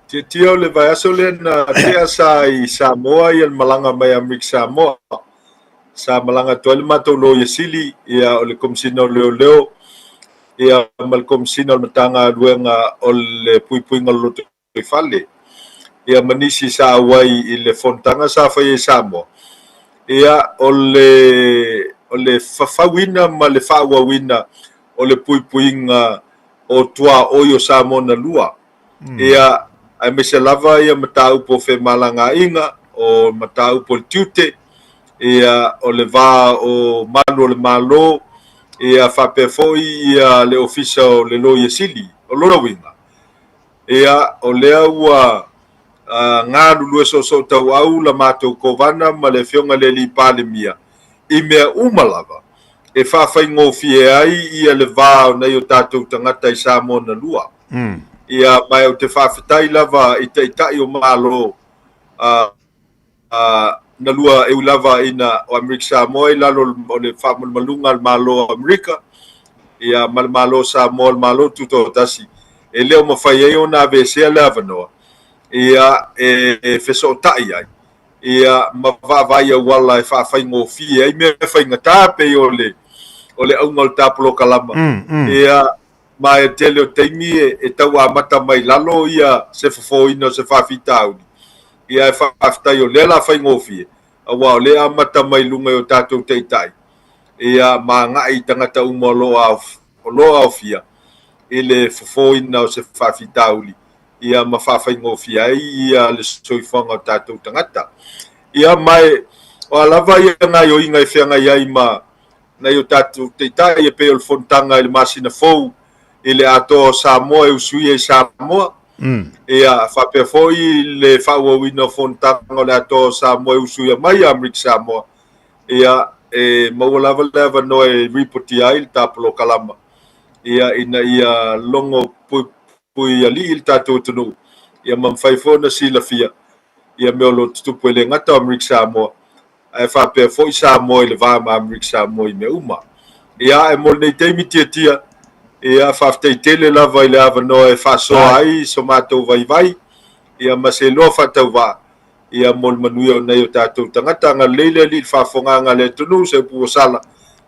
tio le vai aso le na tia sai Samoa i malanga mai Amerika Samoa sa malanga tole mato lo yesili ia ole komsino leo ia mal komsino matanga luenga ole pui ngalo te fale ia manisi sa wai ile fontanga sa fa Samoa ia ole fafawina male fawawina ole pui nga o tua oyo Samoa na lua ia ai mese lava ia matau po fe malanga inga o matau po tute ia o le va o malo ia fa pe foi ia le official le lo yesili o lo winga ia o le ua nga lu so tau au la mato kovana ma le fionga le li palemia i me umalava e fa ngo fie ai ia le va na yo tatu tangata i Samoa na lua ia mai o te fa fitai lava i te tai o malo na lua e lava ina o Amerika Samoa lalo o le fa malunga malo Amerika ia malo Samoa malo tuto tasi e leo mo fai e ona vese lava no ia e feso tai ai ia ma va ia wala e fa ngo fie ai me fa ngata pe ole au ngol taplo kalama ia mai tele o teimi e tau a mata mai lalo ia se fofo ino se fa fitau ia fa aftai o lela fa ngofi awa o le amata mai lunga o tatou teitai ia ma ngai tangata umolo au fia ile fofo ino se fa fitau ia ma fa ngofi ai ia le soifanga o tatou tangata ia mai o lava ia ngai o inga fenga ia ma na yo tatou teitai e pe o fontanga ile masina fou ele ato Samoa e usui e Samoa ia fa pe foi le fa wino fontanga le ato Samoa e usui mai Amerika Samoa ia e mawala no e ripoti ai taplo kalama ia ina ia longo pui ali il tato tunu ia mam fai fona sila fia ia me lo tupu le ngata Amerika Samoa e fa pe foi Samoa le va Amerika Samoa me uma ia e mo nei te mitia ia whafteitele lava i le avanoa e whasoa ai so mātou vai ia maseloa whatauwa ia mol manuia o nei o tātou tangata ngā leile li whafonga ngā le tunu se puosala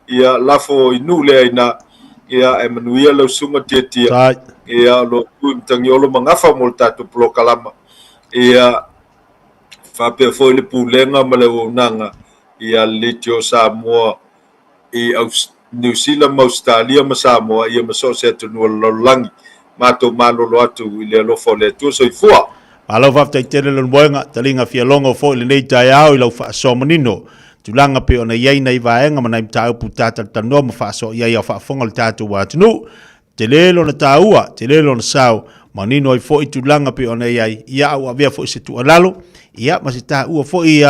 ia lafo inu le aina ia e manuia lau sunga tia ia lo tuimtangi olo mangafa mol tātou plokalama ia whapea foi le pulenga ma le wonanga ia litio Samoa i New Zealand ma Australia ma Samoa ia ma so se tunu lolangi matou malolo atu i le alofo le tu so i fua Alo whaftai tere lon moenga, talinga fia longo fo ili nei tai au i lau whaaso manino. Tulanga pe ona iei nei vaenga ma naim tau pu tata tanoa ma whaaso iei au whaafonga le tatu watunu. Te lelo na taua, te lelo na sau, manino i fo i tulanga pe ona iei, ia au avea fo i se tu alalo, ia ma se taua fo i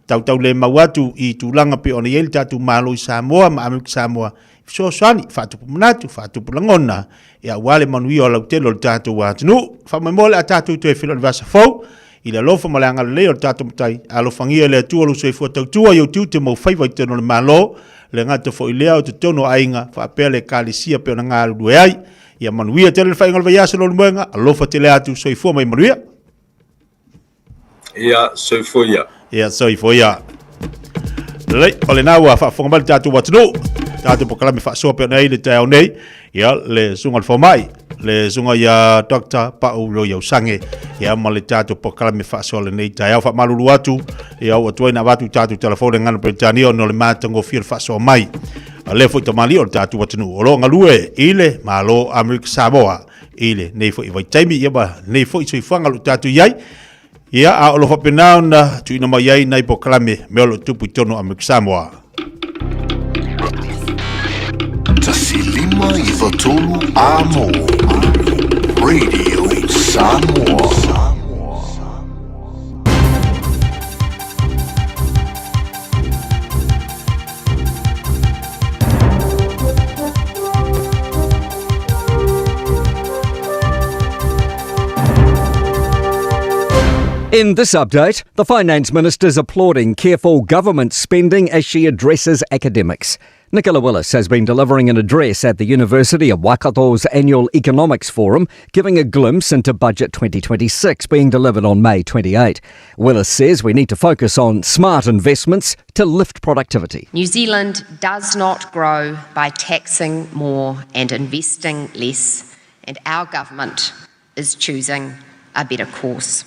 tau le mawatu i tulanga pe ona iei le tatu malo i Samoa, ma amik Samoa. So sani fatu manatu fatu pulangona ya wale manui o lautelo tatu watunu fa memole atatu to e filo vasa fo ila lofa malanga le o tatu mtai alo fangia le tu lo so fo tatu yo tu te mo fai vai teno le malo le ngata fo ile o te tono ainga fa pele kalisia pe nga lu ai ya manui te le fai ngol vai aso lo mwenga lofa te le atu so fo mai manui ya so fo ya le ole na wa fa fonga tatu watunu tatu pokalami whaasoa pe nei le tau nei ia le sunga le whamai le sunga ia Dr. Paulo Iausange ia ma le tatu pokalami whaasoa le nei tau whamalulu atu ia o atuai na watu tatu telefone ngana Britania no le mātango fia le whaasoa mai le fo i tamali o le tatu watunu o lo ngalue ile malo Amerika Samoa ile nei fo i vai taimi ia ba nei fo i soifanga lo tatu iai ia a o lo whapenao na tuina mai iai nei pokalami me o lo tupu i tono Amerika Samoa Tasilima i Fatolu Amo Radio Samoa. In this update, the Finance Minister's applauding careful government spending as she addresses academics. Nicola Willis has been delivering an address at the University of Waikato's annual Economics Forum, giving a glimpse into Budget 2026 being delivered on May 28. Willis says we need to focus on smart investments to lift productivity. New Zealand does not grow by taxing more and investing less, and our government is choosing a better course.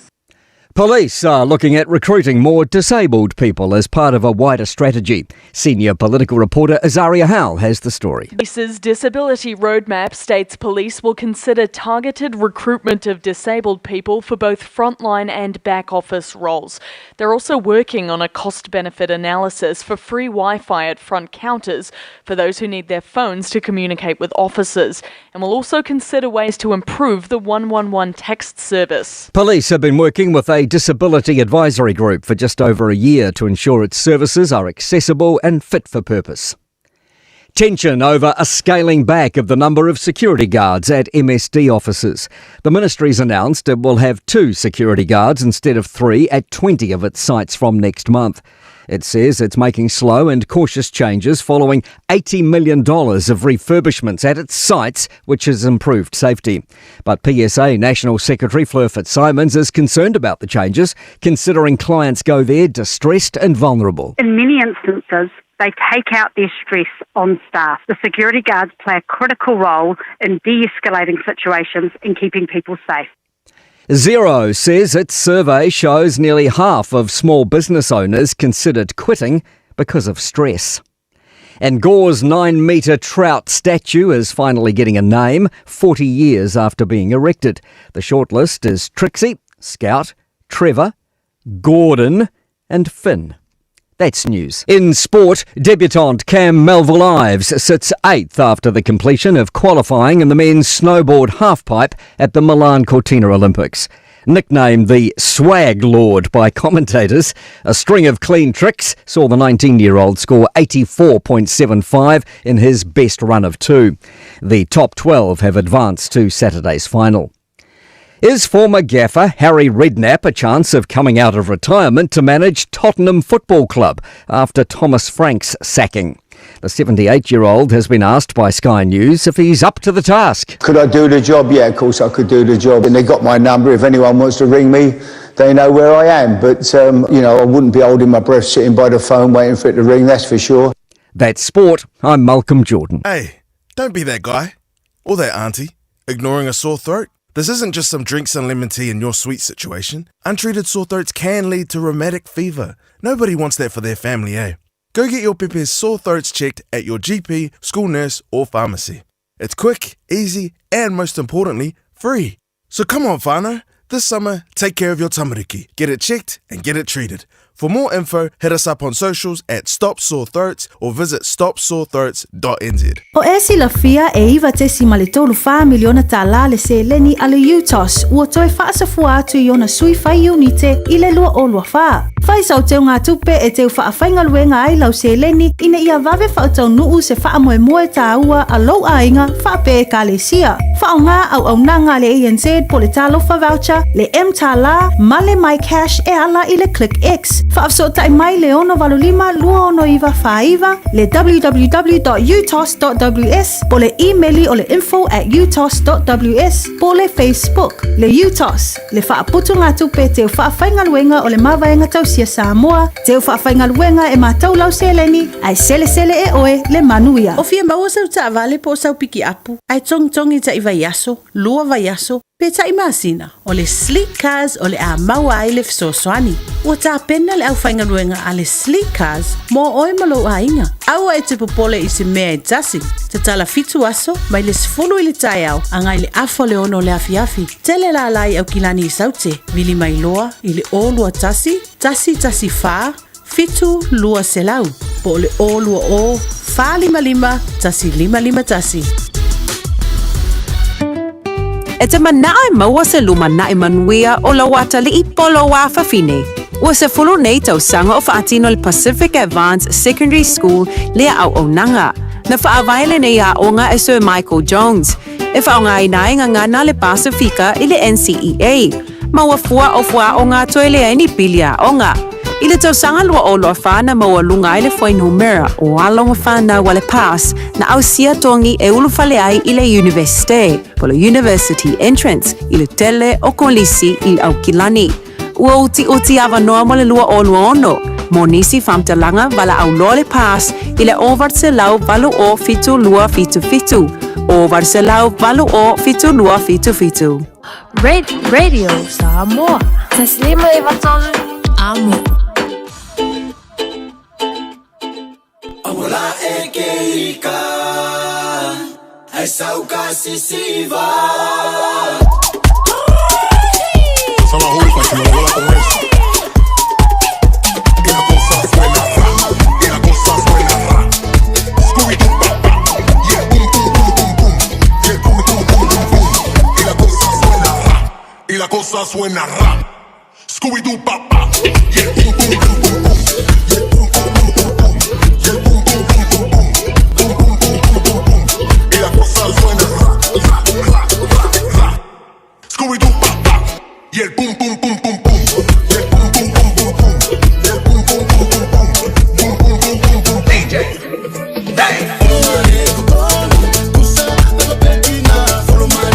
Police are looking at recruiting more disabled people as part of a wider strategy. Senior political reporter Azaria Howell has the story. Police's disability roadmap states police will consider targeted recruitment of disabled people for both frontline and back office roles. They're also working on a cost-benefit analysis for free Wi-Fi at front counters for those who need their phones to communicate with officers, and will also consider ways to improve the 111 text service. Police have been working with a disability advisory group for just over a year to ensure its services are accessible and fit for purpose. Tension over a scaling back of the number of security guards at MSD offices. The ministry's announced it will have 2 security guards instead of 3 at 20 of its sites from next month. It says it's making slow and cautious changes following $80 million of refurbishments at its sites, which has improved safety. But PSA National Secretary Fleur Fitzsimons is concerned about the changes, considering clients go there distressed and vulnerable. In many instances, they take out their stress on staff. The security guards play a critical role in de-escalating situations and keeping people safe. Xero says its survey shows nearly half of small business owners considered quitting because of stress. And Gore's 9-metre trout statue is finally getting a name 40 years after being erected. The shortlist is Trixie, Scout, Trevor, Gordon and Finn. That's news. In sport, debutant Cam Melville Ives sits 8th after the completion of qualifying in the men's snowboard halfpipe at the Milan Cortina Olympics. Nicknamed the Swag Lord by commentators, a string of clean tricks saw the 19-year-old score 84.75 in his best run of 2. The top 12 have advanced to Saturday's final. Is former gaffer Harry Redknapp a chance of coming out of retirement to manage Tottenham Football Club after Thomas Frank's sacking? The 78-year-old has been asked by Sky News if he's up to the task. Could I do the job? Yeah, of course I could do the job. And they got my number. If anyone wants to ring me, they know where I am. But, I wouldn't be holding my breath sitting by the phone waiting for it to ring, that's for sure. That's sport. I'm Malcolm Jordan. Hey, don't be that guy or that auntie ignoring a sore throat. This isn't just some drinks and lemon tea in your sweet situation. Untreated sore throats can lead to rheumatic fever. Nobody wants that for their family, eh? Go get your Pepe's sore throats checked at your GP, school nurse or pharmacy. It's quick, easy and most importantly, free. So come on, whānau. This summer, take care of your tamariki. Get it checked and get it treated. For more info, hit us up on socials at Stop Sore Throats or visit stopsorethroats.nz. O e sila fia e iwa te si male tolu wha miliona tā la le se leni ale UTOS ua toi whaasafua atu i ona sui whai unite i le lua o lua wha. Whai sau teo ngā tupe e teo wha whainga luenga ai lau se leni ina ia vave whautau nuu se wha moe moe tā ua a lau a inga wha pe ka le sia. Wha o ngā au nanga le ANZ po le talofa voucher, le M tā la, male my cash e ala i le Click X. Whaafsota mai le ono valulima lua ono iwa whaiva le www.utos.ws po le emaili o le info@utos.ws po le Facebook le UTOS le whaaputu ngā tupe teo whaawhainga luenga o le mawaenga tausia Samoa teo whaawhainga luenga e mātou lau seleni ai sele e oe le manuia. O fia maua sau ta vale po sau piki apu ai tong i ta iwa yaso lua va yaso pe ta imasina o le sleek cars o le a maua ai le fisoswani ua ta pena le au whainga luenga a le sleek cars mo oe malo a inga aua e te popole i se mea e tasi te tala fitu aso mai le sifulu i le tai au anga i le afo le ono le afi tele la lai au kilani i saute vili mai loa i le o lua tasi fa fitu lua selau po le o lua o fa lima tasi lima tasi. E te manae maua se luma nae manuia o la wata li I polo wa whawhine. Ua se fulu nei tau sanga o whaatino le Pacific Advanced Secondary School lea au o nanga. Na whaawaile nei a onga e Sir Michael Jones. E whaonga inae ngana le Pasifika I le NCEA. Maua fua o ngā toile ai ni pilia onga. I le tau sanga lua o loa whana maua lunga I le whainumera o alonga whana wale pass na au sia tongi e ulufale ai I le universite, po le university entrance, I le tele o kolisi I au kilani. Ua uti ava noa mo le lua o lua ono, mo nisi whamtalanga wala au loa le pass I le ovart se lau valu o fitu lua fitu. Ovart se lau valu o fitu lua fitu. Radio Samoa. Taslima iwatolu amo. Amola ekeika ai sauka sisiva. Sama hupa tunaola con eso. Y la cosa suena ra. Scooby Doo papa. Yeah, boom boom boom boom boom. Yeah, boom boom boom boom boom. Y la cosa suena ra. Scooby Doo papa. Yeah, boom boom boom boom boom. Yeah, boom boom boom boom boom. Yeah, boom boom boom boom boom. Boom boom boom boom boom boom. Y la cosa suena ra. Scooby Doo papa. Yeah, boom boom boom boom boom. Yeah, boom boom boom boom boom. Yeah, boom boom boom boom boom. Boom boom boom boom boom. DJ, bang. Follow my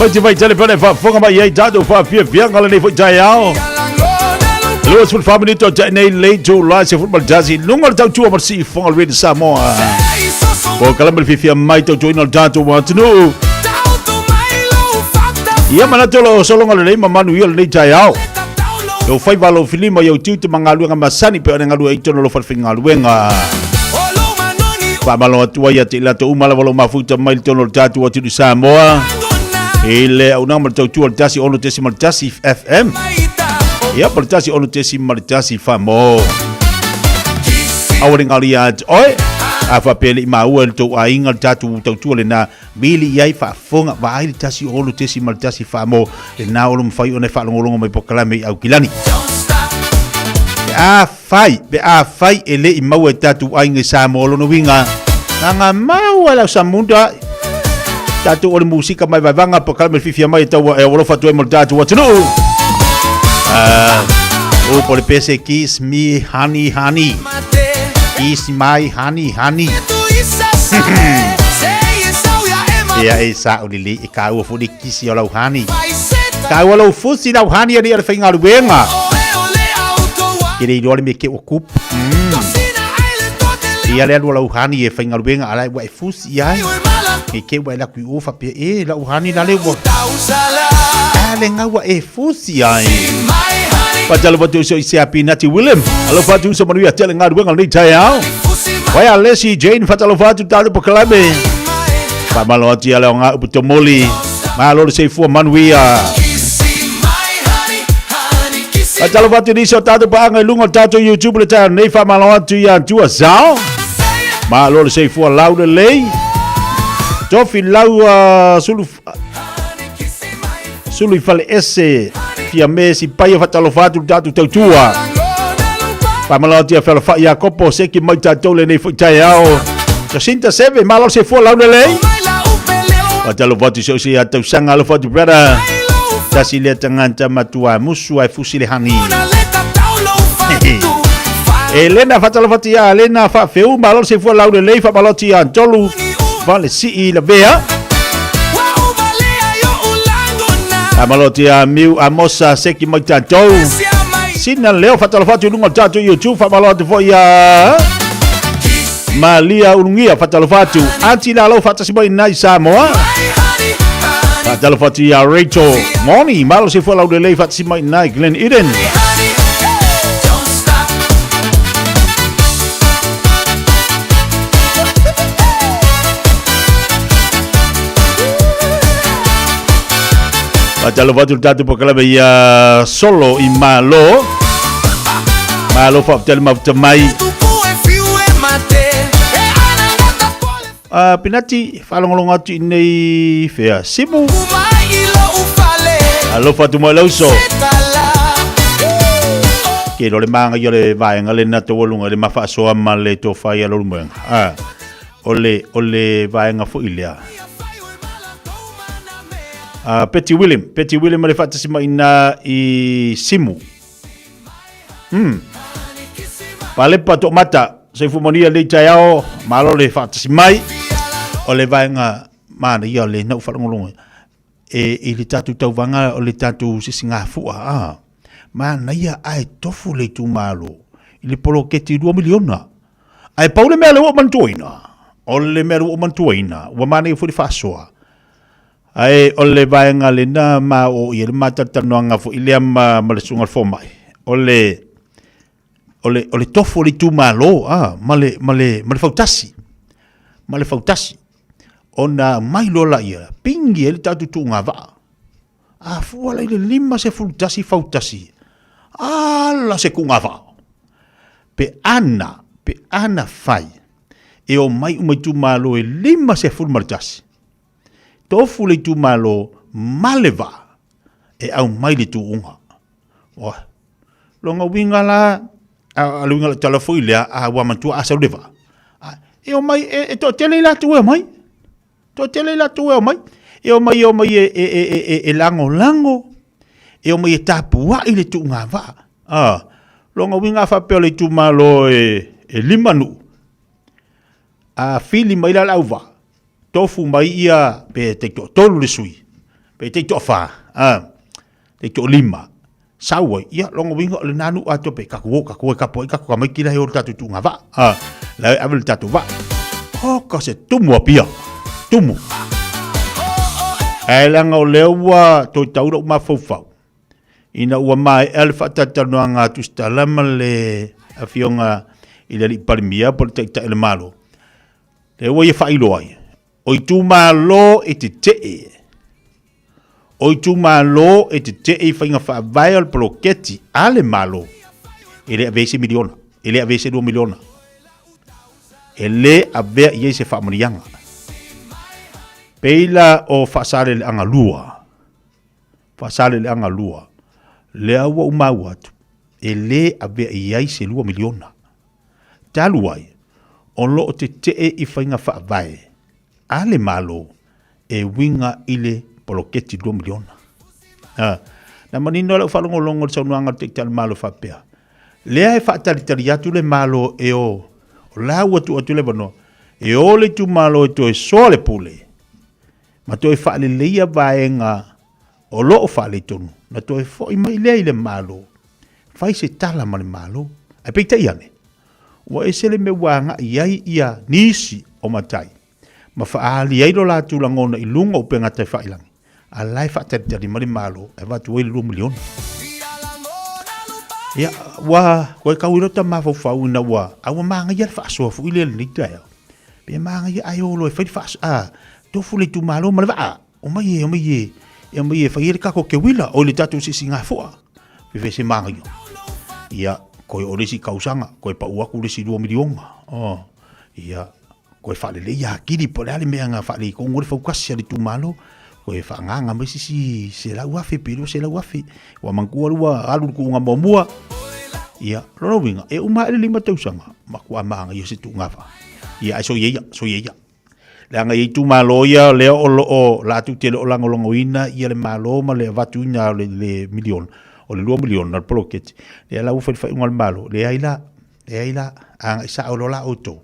foi te vai tele pele fa fonga mai ai tatu fa fia ngala nei foi tai ao. Luas fut family to nei late July se football jazi lungal tau tua marsi fonga red Samoa. Ko kala mel fia mai to join al tatu wa tunu. Ia mana tolo solonga le manu ia nei tai ao. Yo fai valo filima yo tiu te mangaluenga masani pe ngalu ai tono lo fa fingaluenga. Pa malo tua ia te la to umala valo mafuta mai tono tatu wa tunu Samoa. Ele au nama tau tua tasi ono tesi mal tasi FM. Ia mal tasi ono tesi mal tasi famo. Awering aliat oi. Afa pele ma ua to ainga tatu tau tua le na bili yai fa fonga vai tasi ono tesi mal tasi famo. Le na ono mfai one fa longolongo mai pokalame au kilani. A fai ele i mau tatu ainga sa mo lo no winga. Nga mau ala samunda tatu o musika mai vanga po kalme fifia mai tau e olo fatu e mo tatu watunu. O por pese kiss me honey. Kiss my honey. Ya esa o lili e ka o fu di kiss yo lau honey. Ka o lau fu si lau honey ali al finga lu benga. Kiri do me ke o kup. Ia le lau honey e finga lu benga ala wa fu si ai. E ke wa la ku o fa pe e la uhani la le wo ale nga wa e fusi ai Pajalo batu so isi api Nati William alo fatu so manuia tele nga duenga ni tayao wa Leslie Jane fatalo fatu talu pokalame pa malo ati ale nga uputomoli malo se fu manuia Pajalo fatu ni so tatu pa nga lungo tatu YouTube le ta nei fa malo atu ya tua zao malo se fu laude lei Tofi lau sulu fale ese fia mesi pai fatalo fatu tatu tautua pa malo tia fala fa ya kopo seki mai tatu le nei futai ao Jacinta seve malo se fu lau le fatalo fatu so si atau sanga lo fatu brother tasi le tanganta matua musu ai fusile hani Elena fatalo fatu ya Elena fa feu malo se fu lau le fa malo tia tolu Vale si la vea Amalotia miu amosa seki maitato Sina leo fatalo fatu lunga tatu YouTube Famalote fo ya Malia unungia fatalo fatu Anti lalo fatasi boy nai Samoa Fatalo fatu ya Rachel Moni malo si fo lau de lei fatasi boy nai Glen Eden Jalo fatu tatu pokalame ya solo i malo fa tel ma mai pinati falongolong atu nei fea simu alo fatu mo lauso ke lo le manga yo le vai ngale na to lunga le mafa so amale to fa ya lo meng ole vai nga fu ilia Petty William le fatasi mai na I simu. Pale pato mata se fumonia le tayao malo le fatasi mai o le vainga mana ia le na falongolong e le tatu tau vanga o le tatu sisinga fua mana ia ai tofu le tu malo ile polo keti 2 miliona ai paule mele o mantoina o le mele o mantoina wa mana fu di fasoa Ai ole vaenga le na ma o ile matata noanga fo ile ma le sunga fo mai. Ole tofu le tu malo male fautasi. Male fautasi. Ona mai lola ia pingi ele tatu tu ngava. Fu ala ile lima se fautasi. Ala se kungava. Pe ana fai. E o mai tu malo e lima se fulmartasi. Tofu le tu malo maleva e au mai le tu unga. Longa winga la lunga la telefoi le a wa mantua asa leva. E o mai e to tele la tu mai. To tele la tu mai. E o mai e lango. E o mai e tapua i le tu unga va. Longa winga fa pe le tu malo e limanu. Fili mai la lauva. Tofu mai ia pe te tolu le sui. Pe te to fa. Te to lima. Sawa ia longo wingo le nanu ato pe ka ko ka mai kila he tatu tu nga va. La avel tatu va. Ka se tumu apia. Tumu. Ai langa o lewa to taura ma fofau. Ina ua mai alfa tatano nga tu stalama le afionga ila li palimia por te ele malo. Le wo ye fa ilo ai. O tu malo e te. O tu malo e te fainga fa vai al bloqueti ale malo. Ele avese miliona. Ele avese 2 miliona. Ele ave ye se fa morianga. Peila o fasale le angalua. Fasale le angalua. Le awa umau atu. Ele ave ye se 2 miliona. Taluai. On lo te i fainga fa vai. Ale malo e winga ile poloketi 2 miliona. Na manino la falongo longo sa nuanga te tal malo fa pea. Le ai fa tali atu le malo e o la watu atu le bano. E o le tu malo e to e sole pule. Ma to e fa le leia vaenga o lo o fa le tonu. Na to e fo i mai le malo. Fai se tala ma le malo. Ai pe te iane. Wa esele me wanga iai ia nisi o matai. Ma faali ai lo la tu langona i lunga o penga te failangi. A lai fa te tari mari malo e va tu e 2 miliona. Ya wa ko ka wilo ta ma fa una wa awa manga ia fa so fu ile ni ta. Be manga ia ai lo e fa to fu le tu malo ma va. O mai e fa ile ka ko ke wila o le tatu si singa fo. Ve se manga yo. Ya ko o resi kausanga ko pa ua ku resi 2 miliona. Ya ko fa le ya kiri po le me nga fa le ko ngore fa kasi le tu malo ko fa nga me si se la ua fe pero se la ua fe wa mangku wa alu ku nga momua ya lo winga e uma le lima tausanga ma kwa manga yo se tu nga fa ya so ye la nga tu malo ya le o la tu te lo lango ina ya le malo ma le va tu nya le milion o le 2 milion na blocket le la u fa ngal malo le ai la ang sa o la auto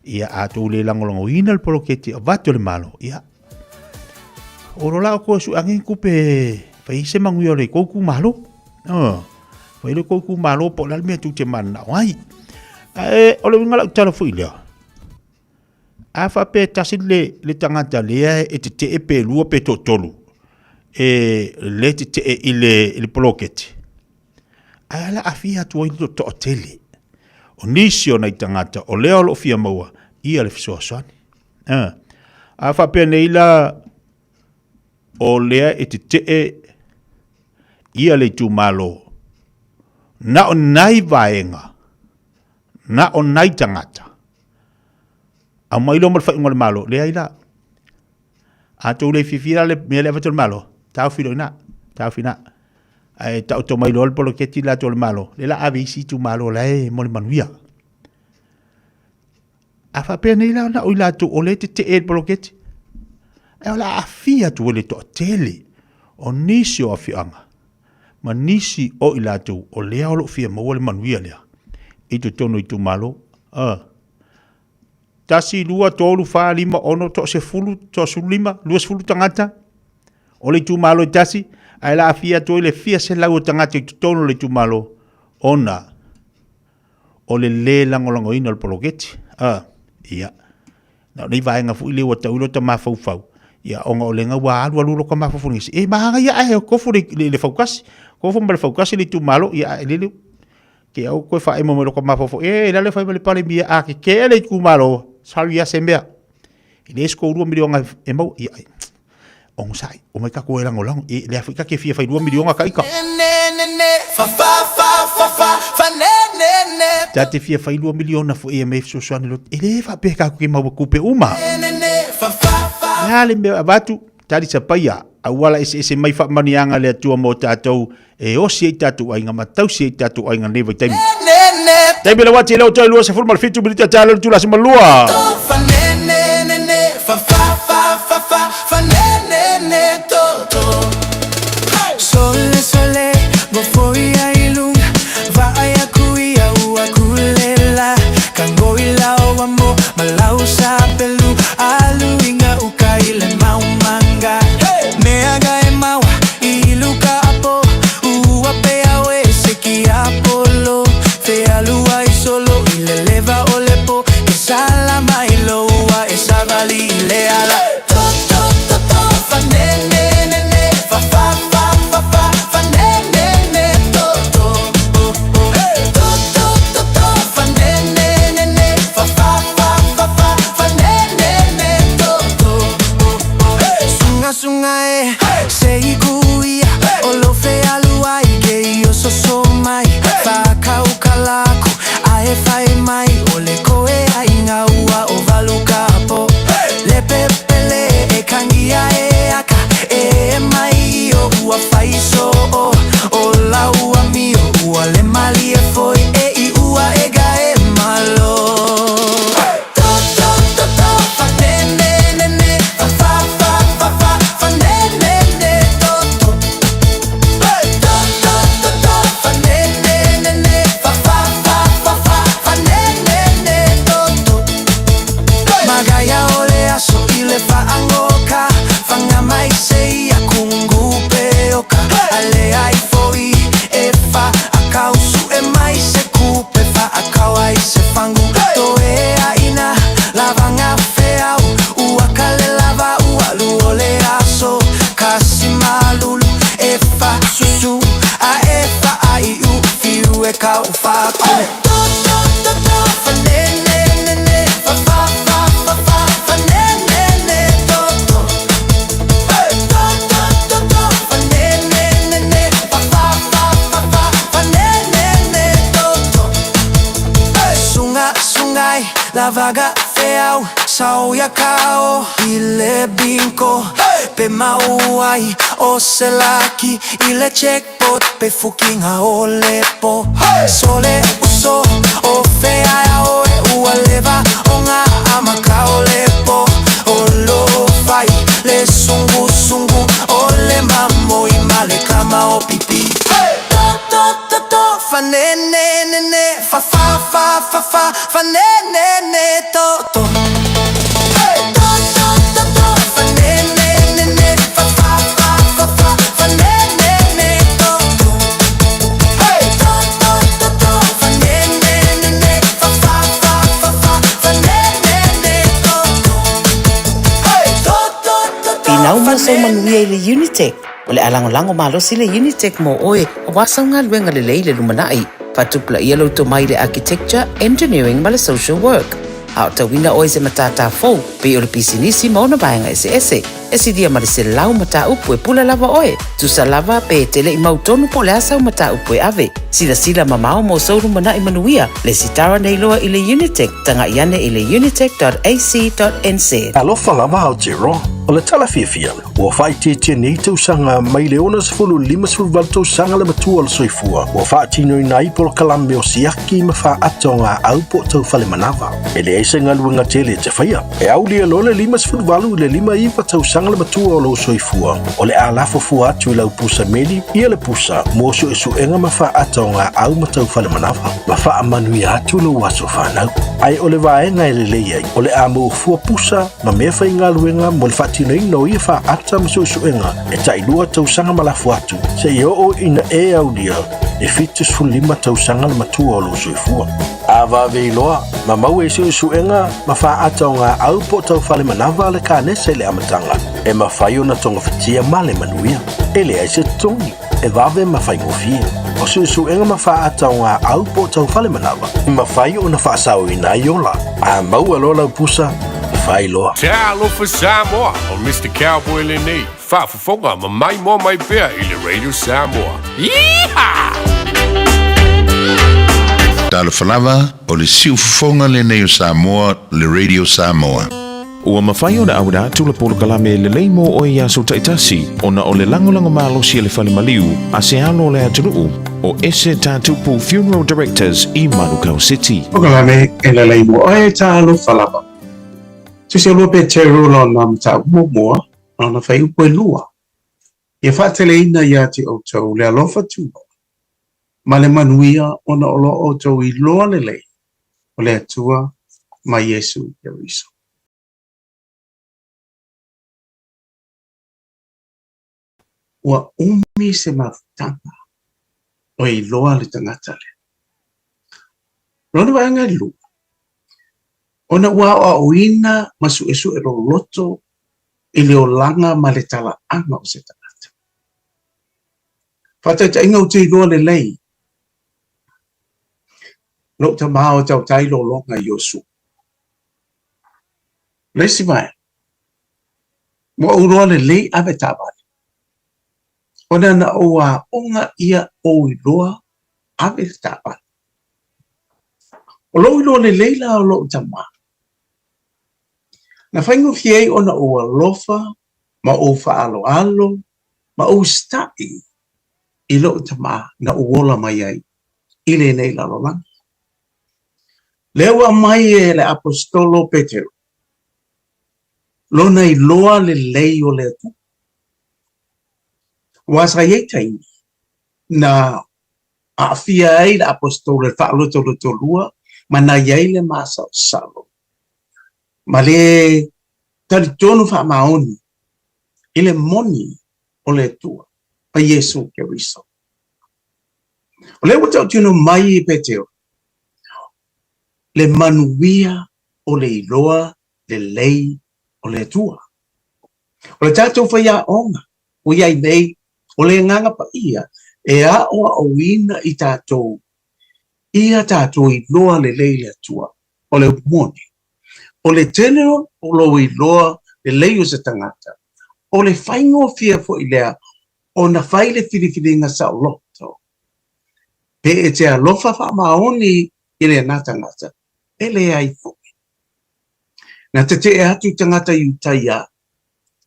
ia atu le langolongo ina el poloketi vato le malo ia oro la ko su angin kupe fai se manguio le koku malo fai le koku malo po la me tu te mana ai o le ngala tala fuile afa pe tasile le tangata le e te e pe lu pe totolu le te ile poloketi ala afia tu i to tele o nisio na tangata o leo lo fia maua ia le fisoasani afa pe neila o lea e te ia le tu malo na o nai vaenga na o nai tangata a mai lo mal fa ngol malo lea ila a tu le fifira le me le vato malo tau fina ai tau to mai lo polo ke ti la to malo le la avisi tu malo la e mo le manuia a fa pe nei la na o la tu o le te e polo ke ti e la afia tu le to tele o nisi o afianga ma nisi o ila tu o le o lo fia mo le manuia le e tu tono i tu malo tasi lua tolu fa lima ono to se fulu to su lima luas fulu tangata o le tu malo tasi ai la fia to le fia se lau tangata i tono le tu malo ona o le lango ina al pologeti ia na nei vai nga fu ile wa taulo ta mafau fau ia onga o lenga wa alu lo ka mafau fu ni e ma ia ai ko fu le focus ko fu mal focus le tu malo ia le ke au ko fa mo lo ka mafau la le fa le pale bia a ke le tu malo salvia sembea ile sko 2 miliona e mau ia on sai o mai ka ko era ngolang e le afrika ke fia fa 2 miliona ka ika Tate fia fa 2 miliona fo EMF so so anelo ele fa pe ka ko ma ko pe uma ya le me abatu tadi sapaya awala ese mai fa manianga le tua mo tatou e o si tatou ai nga matau si tatou ai nga neva time Dai la wati lo lo se forma il fitu bilita talo tu la malua Sole go foi ai lung va ai akuia u akulela kango ila o amo malau sa pelu alu inga ukai le mau manga me aga mai Whakau kalaku Ae whai mai Ole koe ainga ua o valuka po Le pepele e kangia e aka E mai o ua whai so o la ua mi o ua le mali e foi e I ua e ga e malo Kau faku Sungai lavaga feau sau ya kao ile binko pe mauai o selaki ile checkpot pe fukinga o lepo sole uso o fea o ua leva onga amaka o lepo o lo fai le sungu sungu o le mamo i male kama o pipi to fa ne ne ne ne fa fa fa fa fa fa ne ne ne to Nau maso manuia le Unitec. O le alango malo si le Unitec mo oe. O wasanga luenga le leile lumanai. Patupla ia lo mai le architecture, engineering ma le social work. Ao tawina oe se matata fou. Pe o le pisinisi mauna baenga ese. Esi dia ma le se lau mata upu e pula lava oe. Tusa lava pe tele I mautonu po le asau mata upu e ave. Sila mamao mo sauru manai manuia. Le sitara nei loa I le Unitec. Tanga iane I le unitec.ac.nz. Alofa lava au te roa. O le tala fia ua whaititia nei tausanga mai le ona sefulu lima sefulu wal tausanga le matua le soifua. Ua whaatino I nai polo kalame o siaki ma wha ato ngā au po tau whale manawa. E le eise ngā luenga tele te whaia. E au lia lo le lima sefulu walu le lima iwa tausanga le matua o lo soifua. O le alafo fua atu I lau pusa meli ia le pusa mosu e suenga ma wha ato ngā au ma tau whale manawa. Ma wha amanui atu lo waso whanau. Ai o le vaenga e le leiai. O le amu fua pusa ma mea whai ngā luenga mo le whatinoi no ia wha ata ma suenga e tailua tausanga malafu atu. Se I o ina e au lia e fitus fulima tausanga le matua o lo soifua. Ava veiloa, ma mau e suenga ma wha ata o ngā au po tau whale manawa le ka nese le amatanga. E ma whai o na tonga whatia ma le manuia. E le aise tongi, e vave ma whai ngofie. O suenga ma wha ata o ngā au po tau whale manawa. I ma whai o na wha sao ina iola. A mau alo lau pusa, whai loa. Te alofa Samoa o Mr. Cowboy Lenei. Whaafafonga ma mai mo mai pēr I le Radio Samoa. Yeehaw! Talo falava o le siufofonga le nei o Samoa, le Radio Samoa. Ua mawhai o na aura tula polo kalame le leimo o ia so taitasi o na o le langolango malosi le whale maliu a se alo le atunuu o ese tātupu Funeral Directors I Manukau City. O kalame e le leimo o e talo falava. Tusi alua pe te rolo na mta mua na whai upo e lua. Ia whaatele ina ia te autou le alofa tuba. Ma le manuia o na olo autou I loa le lei. O le atua ma Yesu Keriso. Ua umi se mafutanga o I loa le tangata le. Rona waanga I lua. Ona ua o oina masu esu e loto I le olanga ma le tala anga o se tangata. Whata ta inga o te iloa le lei. Lo ta mao tau tai lo longa Yosu. Lesi mai. Mo uroa le lei ave tabari. Ona na oa onga ia o iloa ave tapa o lo le leila o lo tama na faingo fiei ona o lofa ma o faalo alo ma o stai i lo tama na o ola mai ai i le nei la lolang lewa mai e le apostolo Petero lona i loa le lei o le atu wasa ye tai na a fia ai le apostolo le faalo to lua ma na yai le masa salo ma le tali tonu fa maoni ile moni o le tua pa Yesu Keriso o le wata tino mai Petero le manuia o le iloa le lei o le tua o le tatou fa ia onga o ia nei o le nganga pa ia e a o wina i tatou ia tatou iloa le lei le tua o le moni o le tenero o lo iloa le lei o se tangata o le faingo fia fo ilea o na fai le filifilinga sa o loto pe e te alofa fa maoni i le natangata e le ai fo na te e atu tangata iutaia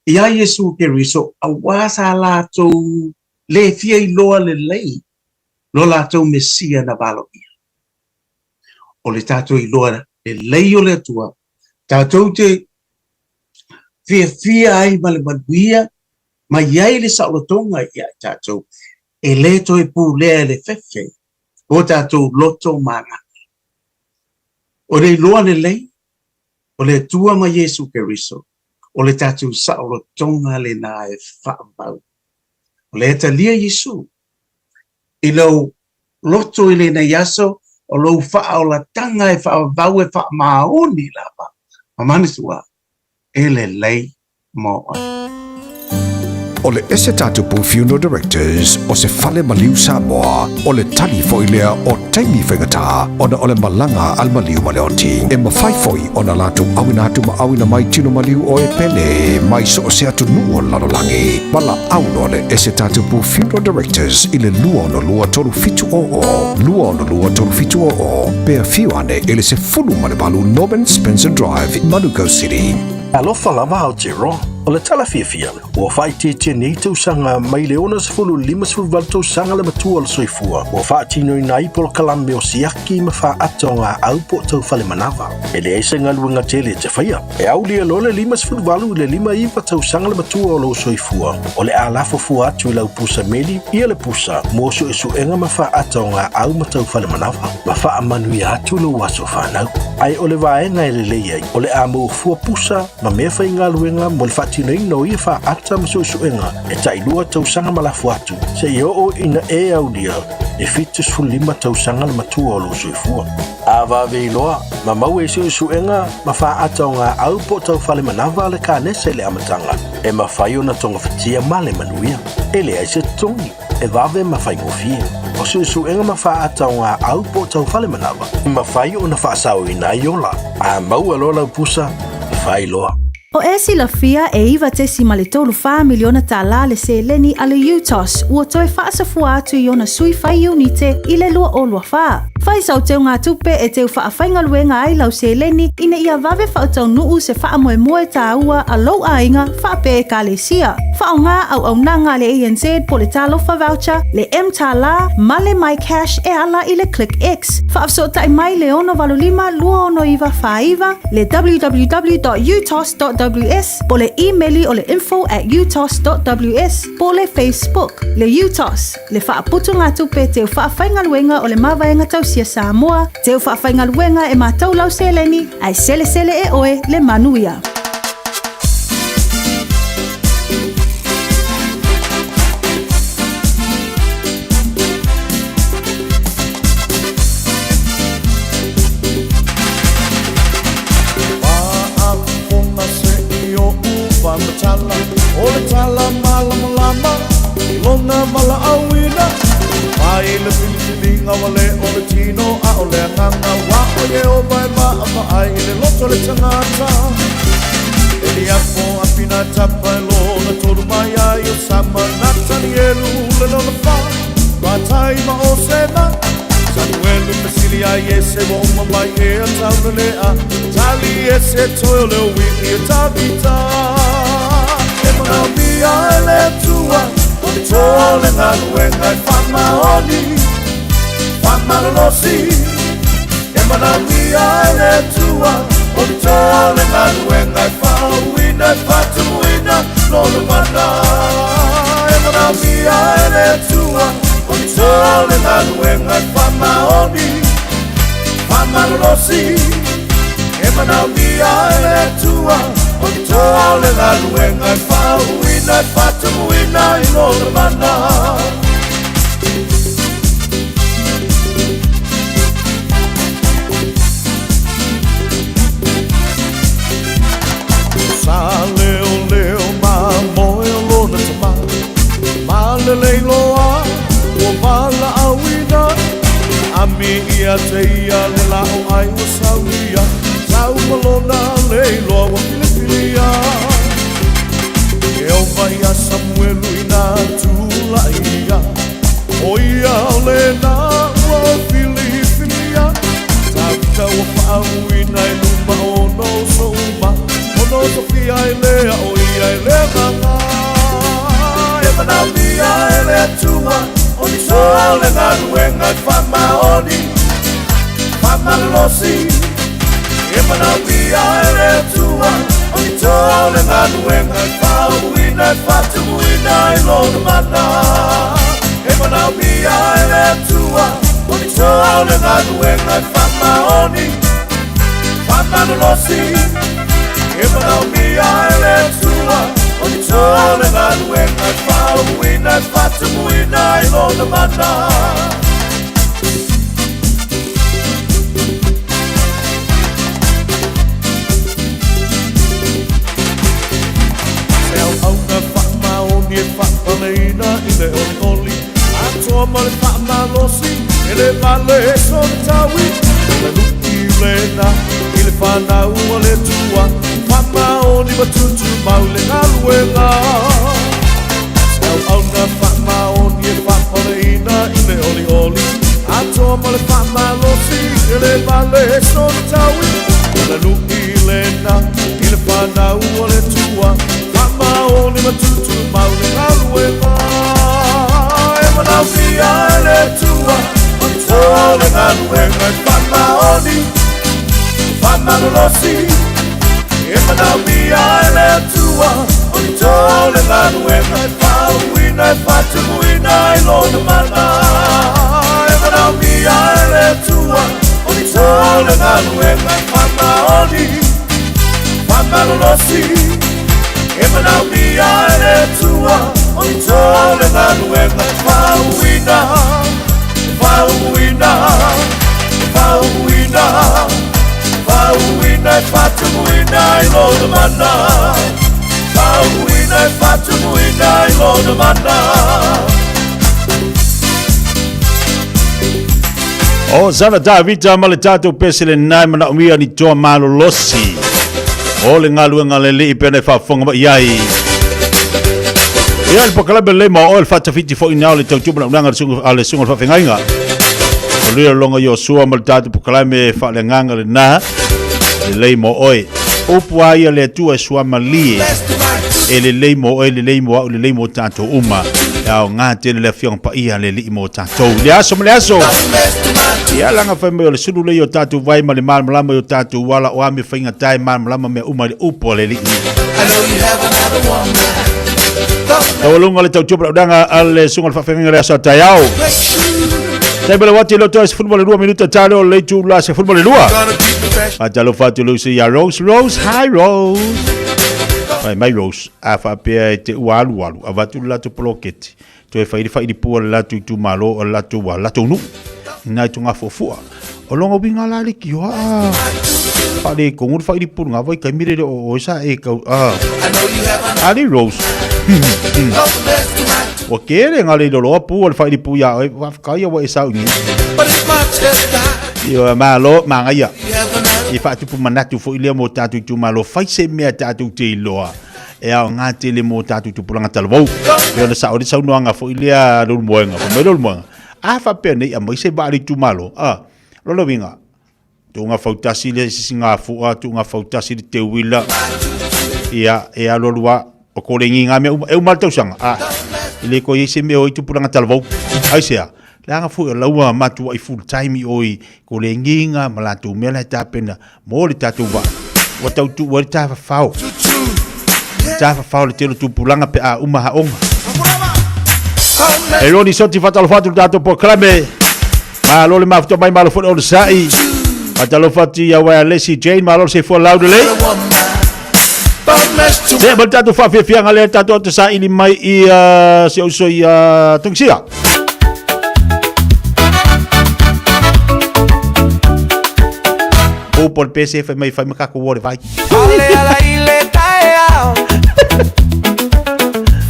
ia Yesu Keriso a wasa latou le fia iloa le lei lo latou mesia na valo ia o le tatou iloa le lei o le tua tatou te fia ai ma le manuia ma iai le saolotonga ia tatou e le toi pu lea le fefe o tatou loto mana o le iloa le lei o le tua ma Yesu Keriso o le tatou saolotonga le na e whaambau o le talia Yesu i lau loto i le na yaso o lou faa o la tanga e faa vau e faa maoni lava ma manisua e le lei mo O le ese tatu pu funeral directors o se fale maliu Samoa o le tali foi lea o taimi whaingata ona o le malanga al maliu maleoti e mawhaifoi ona latu awina atu ma awina mai tino maliu o e pele mai so o se atu nuo lalolangi mala auno le ese tatu pu funeral directors i le lua ono lua toru fitu o pea fiuane ele se fulu malebalu Norman Spencer Drive Manuka City Alofa lava Aotearoa o le talafia ua faitiitia nei tausaga mai le ona sefulu lima sefulu valu tausaga le matua o le soifua ua faatinoina ai po le kalame o siaki ma faata o ga'au po o taufale manava e leai se galuega tele te faia e aulia lo le lima sefulu valu i le lima iva tausaga le matua o lou soifua o le a lafofua atu i lau pusa meli ia le pusa mo suʻesuʻega ma faata o ga'au ma taufale manava ma faamanuia atu lou aso fanau ai o le vaega e lelei ai o le a maufua pusa ma mea faigaluega mo le faatinoina o ia faata ma suʻesuʻega e taʻilua tausaga ma lafu atu seʻia o'o ina e aulia e fitu sefulu lima tausaga le matua o lou soifua avaveiloa ma mau e suʻesuʻega ma faata o ga'au po o taufale manava le kanesa i le amataga e mafai ona togafatia ma le manuia e leai se totogi e vave ma faigofia o suʻesuʻega ma faata o ga'au po o taufale manava i mafai ona faasaoina ai ola a mau aloa laupusa e failoa O e silafia e iwa tesi ma le tolu wha miliona tālā le se leni a le UTOS ua toe whaasafua atu i ona sui whai unite i le lua o lua wha. Whai sau teo ngā tupe e teo wha whainga luenga ai lau se leni ina ia vave whautau nuu se wha moe moe tā ua a lau ainga wha pe e ka le sia. Wha o ngā au nanga le ANZ po le talofa voucher, le M tālā, ma le My Cash e ala i le Click X. Wha afsotai mai le ono valulima lua ono iwa whaiva, le www.utos.ws, po le e-maili o le info@utos.ws, po le Facebook, le UTOS, le whaaputu ngā tupe teo whaawhainga luenga o le mawaenga tausia Samoa, teo whaawhainga luenga e mātou lau seleni, ai sele sele e oe le manuia. O le tala malama lama I lona mala awina Mai le pilipilinga wale o le tino a o le anganga Wa o ye o mai maa ai le loto le tangata E li apo a pina tapa e lona toru mai ai o sama Natani e lu le lona wha Wa tai ma o sena ese bomba mai e taulea tali ese toile wi e tavita e mana mia ele tua tole na luenga fama oni fama losi e mana mia ele tua tole na luenga fa wina fatu wina no mana e mana mia ele tua tole na luenga fama oni fama losi e mana mia ele tua tole na luenga fa wina fatu wina no mana Leo leo ma moyo lona tama ma le loa o vala awina ami ia te ia le lao ai o sauia sau malona le loa o Filipinia e o vai a Samuelu ina tula ia o ia le na o Filipinia tauta o pauina i luma o no souma no Sofia elea o ia elea nga e mana mia ele tua o ni sole na luenga fama oni fama losi e mana mia ele tua o ni sole na luenga fa wina fatu wina ilo mana e mana mia ele tua o ni sole na luenga fama oni fama losi e mana mia ele tua o ni sole na luenga fa wina fatu wina ilo mana Sel auna fama o ni fama leina ile oli oli ato male fama losi ele vale son tawi le luki lena ile fana o le tua fama o ni batutu maule aluenga Sel auna fama o ni fama leina ile oli oli ato male fama losi ele vale son tawi le luki lena ile fana o le tua fama o ni batutu maule aluenga e mana fia ele tua o ni sole aluenga fama o ni fama losi e mana mia ele tua o ni sole aluenga fa wina fatu wina ilo mana e mana mia ele tua o ni sole aluenga fama o ni fama losi e mana mia ele tua o ni sole aluenga fa wina Pauina fatuina ilo mana Pauina fatuina ilo mana O sana Davida male tatu pesile nai mana umia ni toa malo losi o le ngalu ngalele i pene whafonga ma iai ia le pakalabe le ma o le whatawhiti fo ina o le tautuba na unanga ale sunga le whawhengainga o lea longa Yosua male tatu pakalabe whale nganga le na le lei mo oi upu aia le atua sua malie e le lei mo oi le lei mo au le lei mo tato uma au ngā tene le whiong pa ia le li mo tato le aso ia langa whai meo le suru le o tato vai ma le malama o tato wala o ame whainga tai malama me uma le upo le li tau lunga le tau tupa udanga ale sunga le whawhenga le asa tai au tai bele wati lo toa se futbol le 2 minuta tale o le tu la se futbol le 2 Atalo fatu lusi ya Rose, hi Rose. Mai Rose, afa pe te walu avatu la tu poloketi. To e faidi pu la tu malo o la tu wala tu nu. Na tu nga fofua. O longo binga la le ki wa. Pale ko ngur faidi pu nga vai kai mire o sa e ka Ali Rose. O kere nga le lo pu o faidi pu ya wa ka ya wa sa ni. Yo malo mangaya. I fatu pu manatu fo ile mo tatu tu malo fai se me tatu te loa e a ngate le mo tatu tu pulanga talvo yo na sa ori sa no nga fo ile a lo moenga fo me lo moenga a fa pene a mo se bari tu malo Lolo winga. Tunga fautasi le singa fua, tunga fautasi le te wila. Ia, ea lolua, o kore nginga mea, e umartau sanga. Ile ko yese me o itu pulanga talvau. Aisea. Langa fu e laua matua I full time oi ko le nginga malatu mela tapena mo le tatu wa. Wa tau tu wa ta fa fao. Ta fa fao le telo tu pulanga pe a uma ha onga. E roni soti fatalo fatu dato po klame. Ma lo le mafto mai malo fo o sai. Fatalo fati ya wa Leslie Jane malo se fo laudele. Se bertatu fa fia ngale tatu te sa ini mai I se uso I tungsia. O por PC fai macaco wore vai. Ale ala ile tae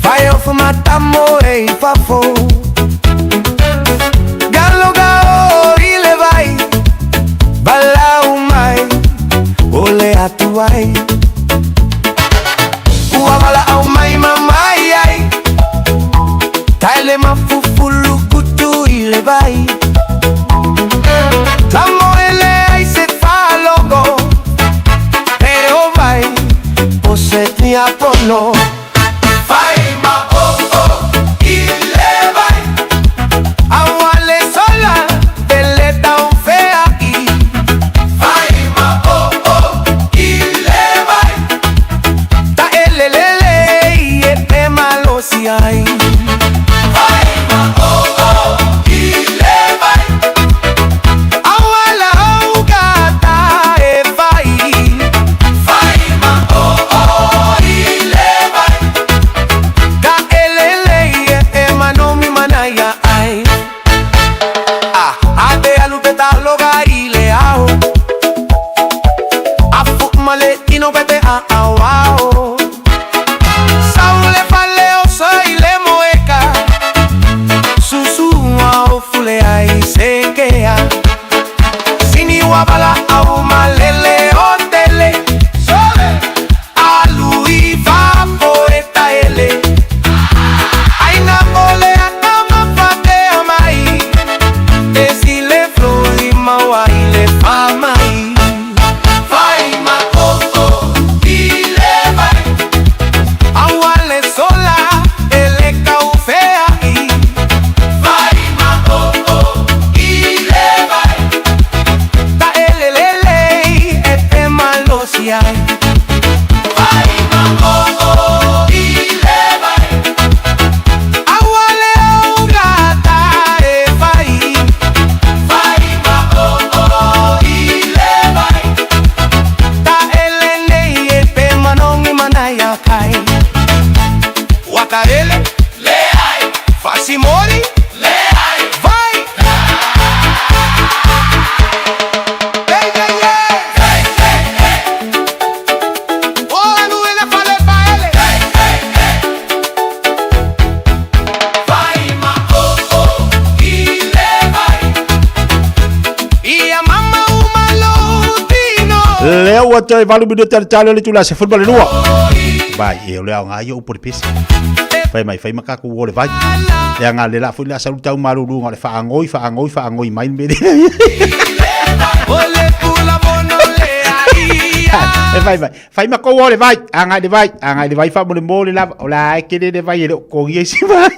vai o fuma tamo e fafo. Gallo gao ile vai. Balau mai. Ole atuai. Uamala au mai mamai ai. Taile mafufulu kutu ile vai. Tamo ele ai se fa logo. Pero vai. Poset ni apono. Vai ma oh oh. Ile vai. Awale sola. Veleta un fea aquí. Vai ma oh oh. Ile vai. Ta elelele. Y este malo si hay. Vai ma oh oh. Ile vai. Awala ugata e vai. Vai ma oh oh. Ile vai. Ta elele. Y este mano mi manaya ay. Ade alupeta loga ile ao. Afu male ino pete wow. Saule faleo soy le moeca. Susu au fule ai sekea. Sini wabala au malele hotele. Sole alui va poeta ele. Aina mole atama fate amai. Esile flori mawai le famai. Vai ma coco ile vai. Awale sola ele caufea y. Vai ma coco ile vai. Ta elelele este malo si hay. Vai ma coco ile vai. Awale ugata e vai. Vai ma coco ile vai. Ta elele este manon y manaya kai. Wakarele le hay. Fasimori le hay. Vai. Hey, hey, hey. Hey, hey, hey. Oh, anu ele fale pa ele. Hey, hey, hey. Vai ma oh oh. Ile vai. Ia mama umalutino. Leo ato e valu minuto al talo le tula se football lua. Vai, eu leo nga yo por pesi. Fai macaco wore vai. Le nga le la fu la saluta maru lu ngale fa angoi mai mbede. Ole pula mono le ai. Fai maco wore vai. Anga de vai fa mole la. Ola ke de vai le ko yesi vai.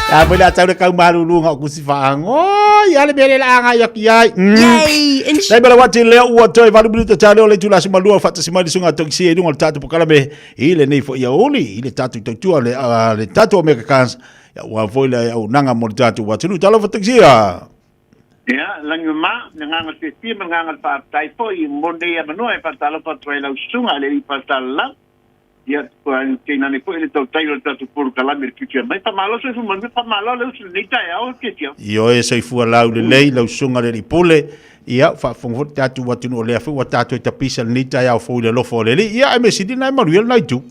Ya boleh tahu dekat malu lu ngau kusi fang. Oh, ya le bele la anga yak yai. Yay! Saya bela wati le u toy valu bulu talo le tula sima lu fata sima di sunga tok si edung tatu pokala be. Ile nei fo ya oli, ile tatu tu le tatu Omega Kans. Ya wa foi le au nanga mo tatu watu talo fata si ya. Ya, langu ma nanga te ti nanga pa tai fo I monde ya mano e patalo pa trela sunga le patala. Ya, kuan kena ni pun itu tayo tatu por kalamir kitia. Mai pa malo se fu man pa malo le usu ni tai au kitia. Yo e sei fu lau le lei lau sunga le pole. Ia fa fongo tatu watu no le fu tatu ta pisa ni tai au fu le lo fo le. Ia e me sidi na manuel na tu.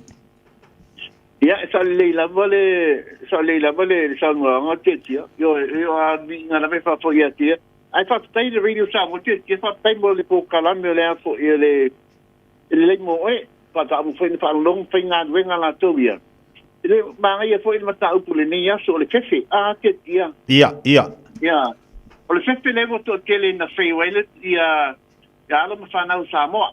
Ya, sa leila vole sa ngo kitia. Yo a bi ngana me fa fo ya tia. Ai fa tai le radio sa mo kitia fa tai mo le po kalamir le fo le mo e. Pata mo foi fa long foi nga wenga la tobia le mangai e foi mata upu le nei aso le fefe ke tia ia o le fefe le to tele na freeway ia ala ma fana u Samoa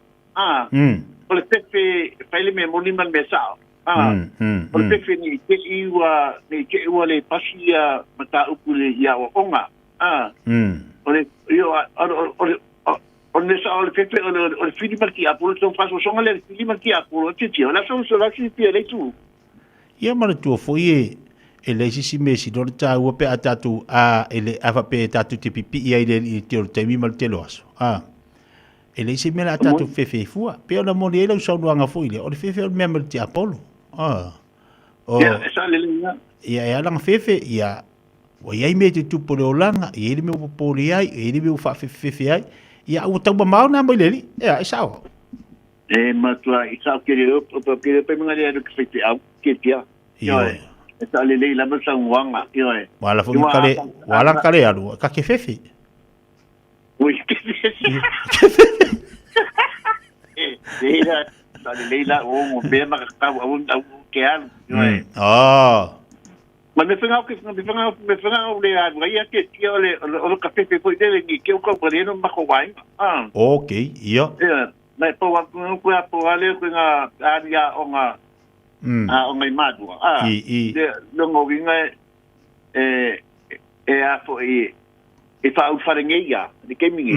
o le fefe fele me moniman me sao o le fefe ni te iwa le pasia mata upu le ia o onga o le o le sa o le fefe o le fili marki apolo ton faso songa le fili marki apolo titi o la so la si pia le tu ia mara tua foi e le sisi mesi do ta ua pe atatu ele ava pe tatu te pipi ia ile i te o te mi mal te loaso ele se mela atatu fefe fua pe ona mo le so luanga foi le o le fefe o me mal te apolo o sa le ia langa fefe ia o ia me te tupo le olanga ia me o poli ai ia me o fa fefe ai ia o tau mau na mo le ia isa o matua isa ke le pe mga le ke fefe au ke tia esa le la masa wanga wala fu kale wala kale alu ka ke fefe ui ke fefe sa le la o mo be ma ka o ke al ma me fanga le a ia ke tia o ka fefe foi dele ni ke o ko poreno ma ko wai okay ia na po wa ko ale ko nga aria o nga o ngai madua no ngo vinga a fo e fa u farengeia de que mingi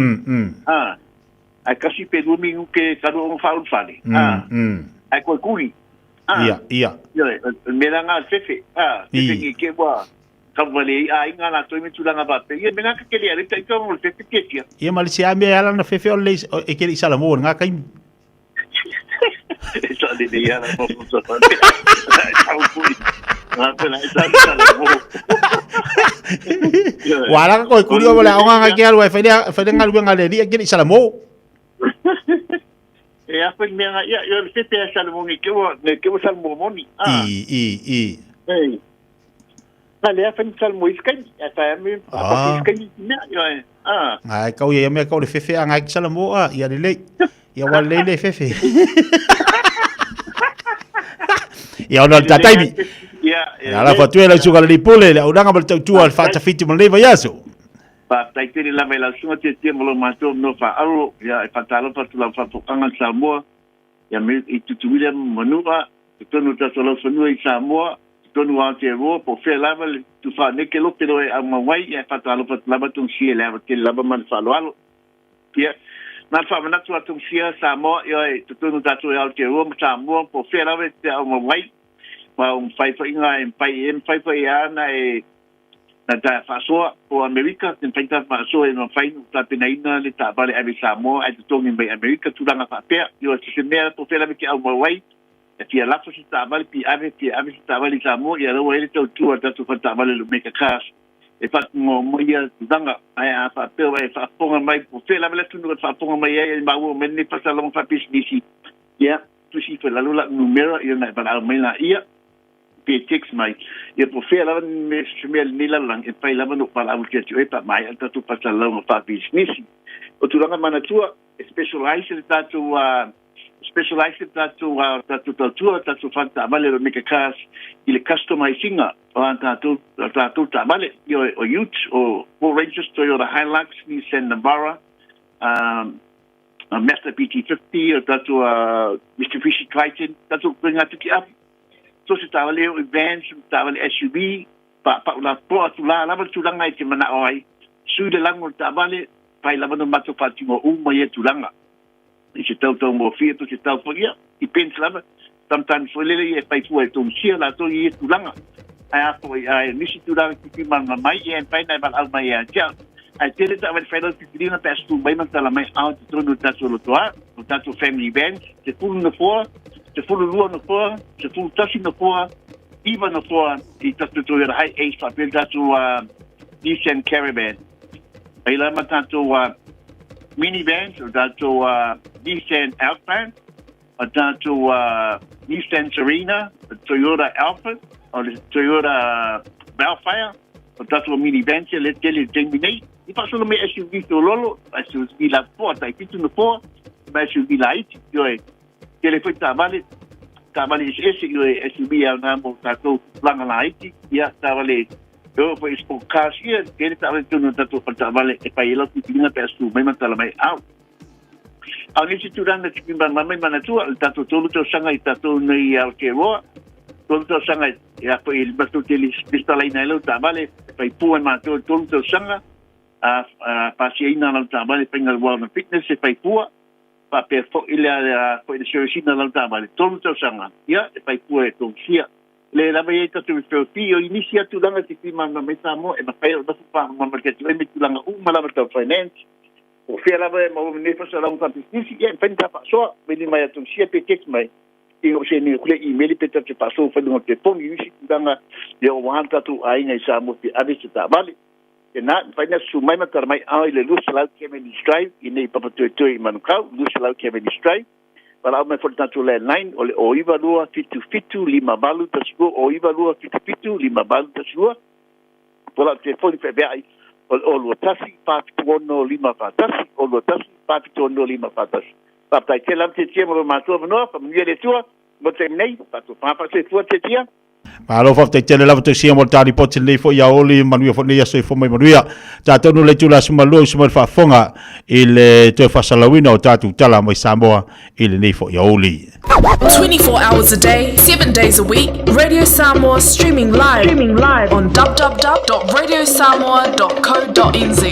a kasi pe lu mingu ke karo o fa u fare a ko kuri ia me nga fefe fefe ke wa kavale a inga na to mi tulanga ba pe ia menga ke le ari tai ko mo fefe ke tia ia malisia me ala na fefe o le e ke isala mo nga kai eso le dia na mo so wala ko kurio wala nga ke alwa fa ngal ngale dia ke isala mo e a pe menga ia yo fefe isala mo ni ke wo salmo moni ale a fen salmo iskai ata me a iskai na yo ai kau ia me kau le fefe anga isala mo ia le ia wala le fefe ia ona tataimi ia la fatuela suga le pole le unanga mal tau al fata fiti mal leva yaso pa taitiri la mela sunga te mo ma to no fa alo ia e fatalo pa tu la fa anga Samoa ia me i tu William Manua tu no ta solo sonu i Samoa tu no ante ro po fe la tu fa ne ke lo pero a mawai ia fatalo pa la ba tu si la ke la ba man fa lo alo ia na fa mana tu atu sia Samoa ia tu no ta tu al te ro Samoa po fe la te a mawai ma fai fa inga en fai fa ia na na ta fa so o America en fai ta fa so en fai ta pena ina le ta vale a Samoa a tu ngi mai America tu langa fa pe yo se me po fe la ke au mai e ti la fa ta vale pi ave ta vale Samoa ia lo ele tu ta tu fa ta vale lo me ka kas e fa mo ia tu langa ai a fa pe vai fa ponga mai po fe la tu no fa ponga mai e ma wo men ni fa sa long fa business ia tu si fa la lula numero ia na para mai na ia pe text mai ia po fe la me smel ni la lang e pai la no para o que e pa mai ata tu pa sa long fa business o tu langa mana tua specialized tatu fanta male lo meka kas ile customizing o tatu male yo o youth o Rangers Toyota Hilux Nissan Navara Mazda PT50 o tatu Mitsubishi Triton tatu bringa tuki up so se tawale Vans tawale SUV pa la po tu la tu langa te mana oi su de lango tawale pai la no mato fatimo mai tu langa se tau mo fia tu se tau fogia I pensa lava sometimes foi lele e pai foi tu sia la to I tu langa ai foi ai nisi tu langa ki man mai e pai na ba al mai ja ai tele ta vel federal ki na pas tu mai man tala mai out tu no ta solo toa no ta tu family event se fu no for se fu no no for se fu tasi no for even no for I ta tu era ai e fa pel ta tu Nissan Caravan ai la matato minivans o dato Nissan Alphard o dato Nissan Serena, Toyota Alphard o Toyota Bellfire o dato minivans le tele terminate I fa solo me SUV to lolo SUV la porta I pitu no por ma SUV la it yo tele foi trabalho tamale ese e SUV ana mo tato langa laiti ia tamale eu po ispo kasia que tamale tuno tato tamale e pai lo tinga pe su mai mantala mai au ani si turanga timba mamai manatua tato tolu to sanga i tato nei al que vo tolu to sanga ia po il bato tele pistala ina lo tamale pai pu ma tolu to sanga a pasiina na tamale pengal wellness fitness e pai pu pa pe fo ila po il servicina na tamale tolu to sanga ia e pai pu e to sia le la vai ta tu fio inicia tu langa ti ma meta mo e ma pai da fa ma market le mi tu langa mala ta finance o fia la vai ma o ne fa sala un campistisi e pensa pa so vedi mai tu sia pe text mai e o se ni kule email pe te passo fa no te pon inici tu langa e o wanta tu ai nei sa mo ti avisi ta vale e na fai su mai ma mai ai le luz la che me distrae e nei pa tu i manucau luz la che me distrae para me forta tu le line o iva lua fitu lima balu ta sua o iva lua fitu lima balu ta sua para te foli pe bai o lua tasi pa no lima pa tasi o lua tasi pa no lima pa tasi pa tai ke lam te mo ma tu no pa mi le tua mo te nei pa tu pa se tua te tia Malo fa te tele lava te sia mo tari pote nei fo ya oli manu fo nei so fo mai manuia ta tonu le tula suma lo suma fa fonga il te fa salawina o tatu tala mai Samoa il nei fo ya oli 24 hours a day 7 days a week Radio Samoa streaming live on www.radiosamoa.co.nz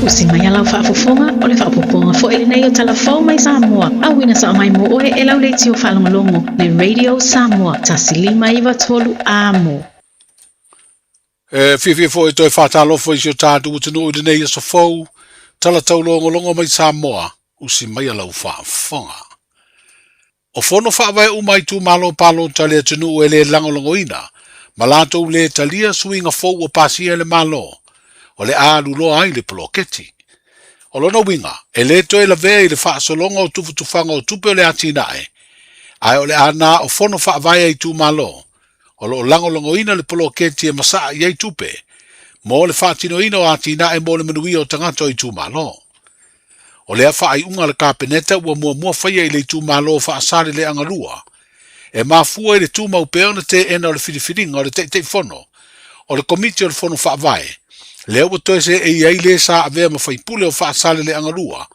Usimaya lau whaafofonga o le whaapoponga fo ele nei o talafau mai Samoa. Awina sa mai mo oe e lau leiti o whaalongolongo le Radio Samoa. Tasilima iwa tolu amo. Fifi fo e toi whātalofo i sio tātu utinu o nei so fau tala tau longolongo mai Samoa. Usimaya lau whaafonga. O fono whaawai umai tu malo palo tali atinu o ele langolongo ina. Malato le talia suinga fo o pasia le malo. O le alu lo ai le poloketi. O lona winga, e le toe la vea i le whaasolonga o tufutufanga o tupe o le atinae. Ai o le ana o fono whaavaya i tu malo. O lo langolongo ina le poloketi e masaa i ai tupe. Mo le whaatino ina o atinae mo le manuia o tangato i tu malo. O le awha ai unga le kapeneta ua mua whaia i le tu malo o whaasare le angarua. E mafua i le tu maupeo na te ena o le whiriwhiringa o le te fono. O le komiti o le fono whaavae. Leo botoe se e iai le sa avea ma whaipule o whaasale le angarua.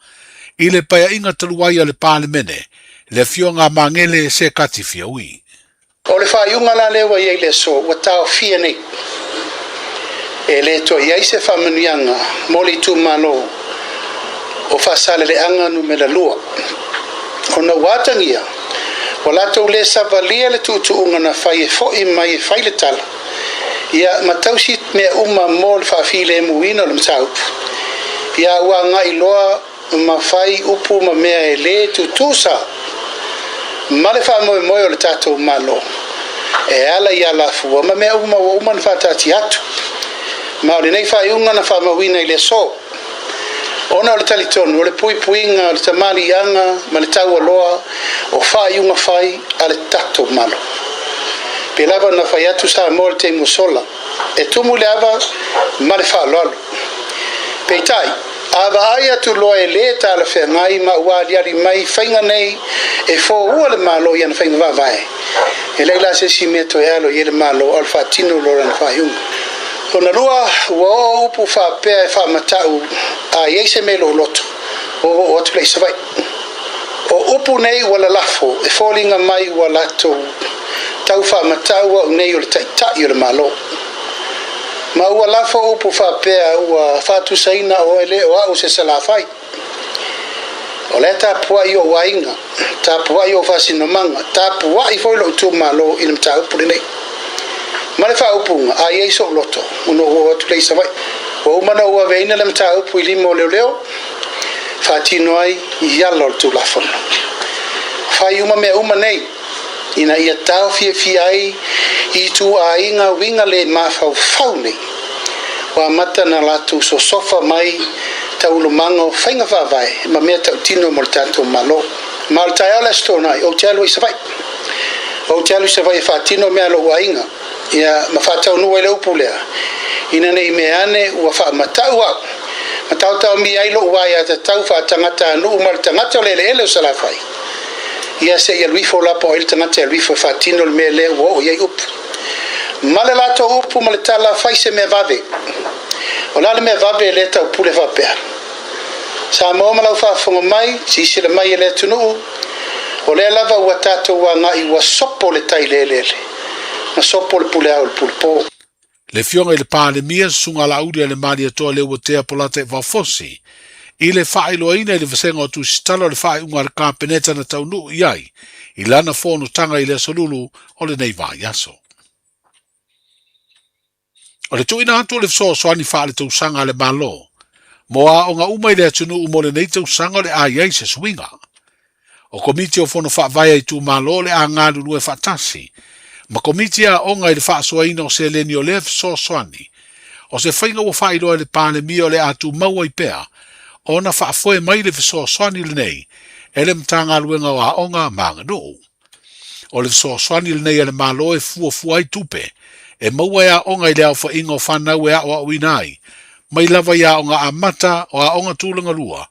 I le paya inga taluai a le pāle mene. Le fio ngā mangele se kati fia ui. O le whaiunga la lewa iai le so, wa tau fia nei. E le to iai se whamanuianga, moli tu malo, o whaasale le anganu me la lua. O na watangia, o lato le savalia le tutuunga na whai e fo i mai e whai le tala. Ia matausi me uma mo le whaafile muina o le mataupu. Ia ua ngai loa ma whai upu ma mea e le tutusa. Ma le whaamoe moe o le tātou malo. E ala ia la fua ma mea uma o uma na whaatati atu. Ma o le nei whaiunga na whaamawina i le so. Ona o le talitonu, o le puipuinga, o le tamali anga, ma le tau aloa, o whaiunga whai a le tātou malo. Pe lava na fai atu sa mo le te musola. E tumu le ava ma le whaaloalo. Pe tai, ava ai atu loa e le ta la whea ngai ma ua liari mai whainga nei e fo ua le malo i ana whainga wawai. E leila se si mea to e alo i le malo al whaatino lora na whaiunga. O na rua ua o upu whaapea e whaamatau a iei se me lo loto. O atu lei savai. O upu nei wala lafo e fōlinga mai ua lato tau whaamataua o nei o le taitai o le malo. Ma ua lafo upu whaapea ua whatu saina o ele o au se salawhai. O le tāpua i o wainga, tāpua i o whasinomanga, tāpua i whoilo utu malo i le mta upu nei. Ma le whaupunga, a iei so loto, uno o atu leisa vai. O umana ua veina le mta upu i limo leo leo, whatino ai i ala o tu lafona. Whai uma mea uma nei, ina ia tau fia ai i tu a inga winga le mawhau whau nei. Wa mata na latu so sofa mai tau lumanga o whainga whawai ma mea tau tino mo le tātou malo. Ma le tai ala stona o te alu i savai. O te alu i savai whatino mea lo ua inga. Ia ma whatau nua i le upu lea. Ina nei meane ua wha matau au. Matau tau mi ai lo ua ia te tau wha tangata anu umar tangata o lele ele o salawhai. ia se ia lui fo la po il tanate lui fo fatino le mele wo ia up male la to up male tala fai se me vave ola le me vave le ta pule va pe sa mo mala fa fo mai si se le mai le tunu o le lava wa tato wa ngai wa sopo le tai lele na sopo le pule au pulpo le fionga i le pandemia sunga la udi le mali to le wotea polate va fossi i le whaeloina i le vasenga o tu sitalo le whae unga le kāpeneta na taunu iai i lana whono tanga i le solulu o le nei vai aso. O le tuina atu le fso soani wha le tausanga le malo moa o nga umai le atunu umo le nei tausanga le aiai se swinga. O komiti o whono wha vai ai tu malo le a ngā lulu e whatasi ma komiti a onga i le wha soaina o se leni o le fso soani o se whainga o whaeloa le pandemia o le atu maua i pea ona fa foi mai le so swani le nei ele mtanga luenga wa onga manga no o le so swani le nei ele malo e fu ai tupe e maua ya onga ile fa ingo fana we wa winai mai lava ya onga amata o onga tulunga lua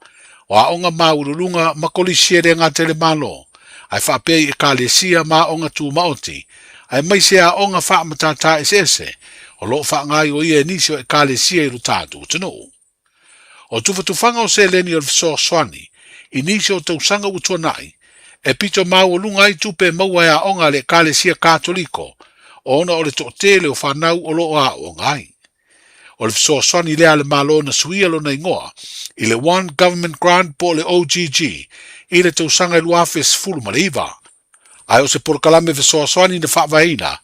o onga maurulunga makolisiere nga tele malo ai fa pe e kalesia ma onga tu maoti ai mai se a onga fa matata ese o lo fa ngai o ie nisio e kalesia i rutatu tino o tufanga o se leni o so swani inisio tausanga utuanai e pito mau lunga i tupe maua ya onga le kalesia katoliko o ona o le totele o whanau o loa o ngai. O le so swani lea le malo na suia lo na ingoa i le One Government Grant po le OGG i le tausanga i luafes fulu maliva. Ai o se porkalame ve so swani na whaavaina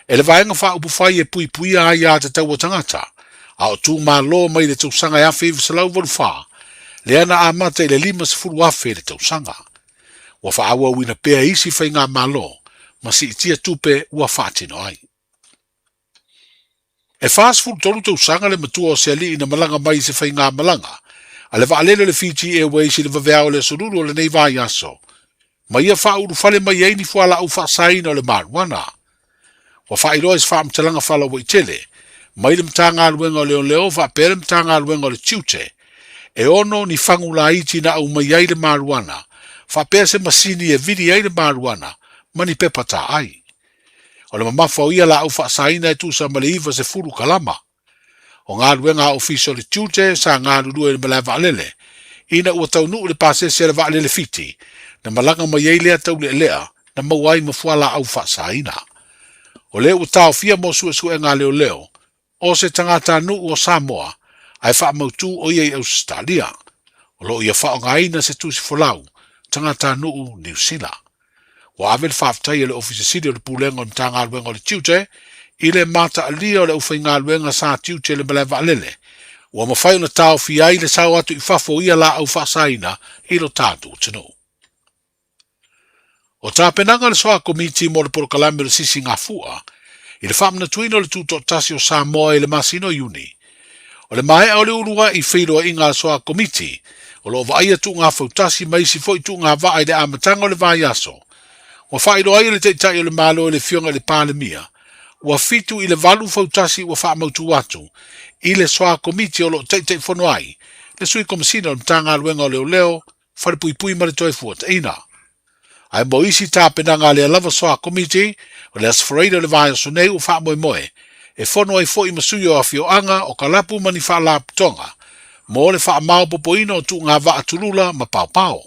e le vaenga wha upufai e pui pui a ia te tau o tangata. A o tū malo mai le tausanga ia whiw salau walu wha. Le ana a mata i le lima se furu afe le tausanga. Wa wha awa wina pea isi whai ngā malo, ma si itia tupe ua whātino ai. E whaas furu tolu tausanga le matua o se ali ina malanga mai se whai ngā malanga. A le waalele le Fiji Airways i le waweao le sururu o le nei vai aso. Ma ia wha uru whale mai eini fuala au wha saina o le maruana. Wa wha iroa is wha mtalanga whala wa i tele. Mai le mtanga aluenga o leo va pere mtanga aluenga o le tiute. E ono ni fangu la iti na au mai ai le maruana. Fa pese masini e vidi ai le maruana. Mani pepata ai. O le mamafa o ia la au fa saina e tu sa maliiva se furu kalama. O ngā aluenga ofisio le tiute sa ngā lulu e malai vaalele. Ina ua tau nuu le pase se le vaalele fiti. Na malanga mai ai lea tau le lea. Na mauai mafuala au fa saina. O leo utao fia mo su e ngā leo. O se tangata nuu o Samoa, ai wha mautu o iei Australia. O lo ia wha ngaina se tusi folau, tangata nuu New Zealand. Wa avel whaftai e le ofisa siri o le pulenga o mtanga aluenga o le tiute, i le mata alia o le ufenga aluenga sa tiute le malai vaalele. Wa mawhai na tau fi ai le sao atu i whafo ia la au whasaina i lo tātu tino. O tāpenanga le soa komiti mo le porokalame le sisi ngā fua, i le whamna tuino le tūto tasi o Samoa i le masino Iuni. O le mai au le urua i whiroa i ngā soa komiti, o lo vaia tu ngā whautasi mai si fwoi tu ngā vaa i le amatanga o le vai aso. Wa whairo ai le teitai o le malo o le fionga le pandemia, wa fitu i le valu whautasi wa whamautu watu, i le soa komiti o lo teitai whono ai, le sui komisina o mtanga luenga o leo leo, whare pui pui mare toi fuata ina. Ai mo isi tāpenanga le lava soa komiti, o le asfareida le vai aso nei u wha moe moe, e whono ai fo i masuyo a fio anga o ka lapu mani wha lapu tonga, mo le wha mau popo ina o tu ngā wa atulula ma pau pau.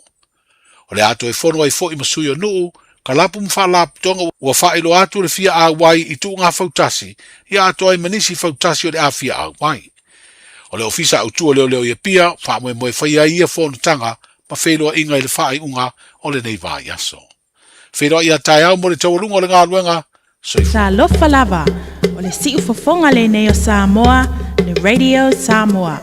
O le ato e whono ai fo i masuyo nuu, ka lapu mwha lapu tonga ua wha ilo atu le fia a wai i tu ngā whautasi, i ato ai manisi whautasi o le a fia a wai. O le ofisa au tua leo leo ia pia, wha moe moe whaia ia whono tanga, ma wheloa inga i le wha i unga o le nei vai aso. Wheloa ia tai au mo le taualunga o le ngā luenga, Sa lofa lava, o le siu fofonga le nei o Samoa, le Radio Samoa.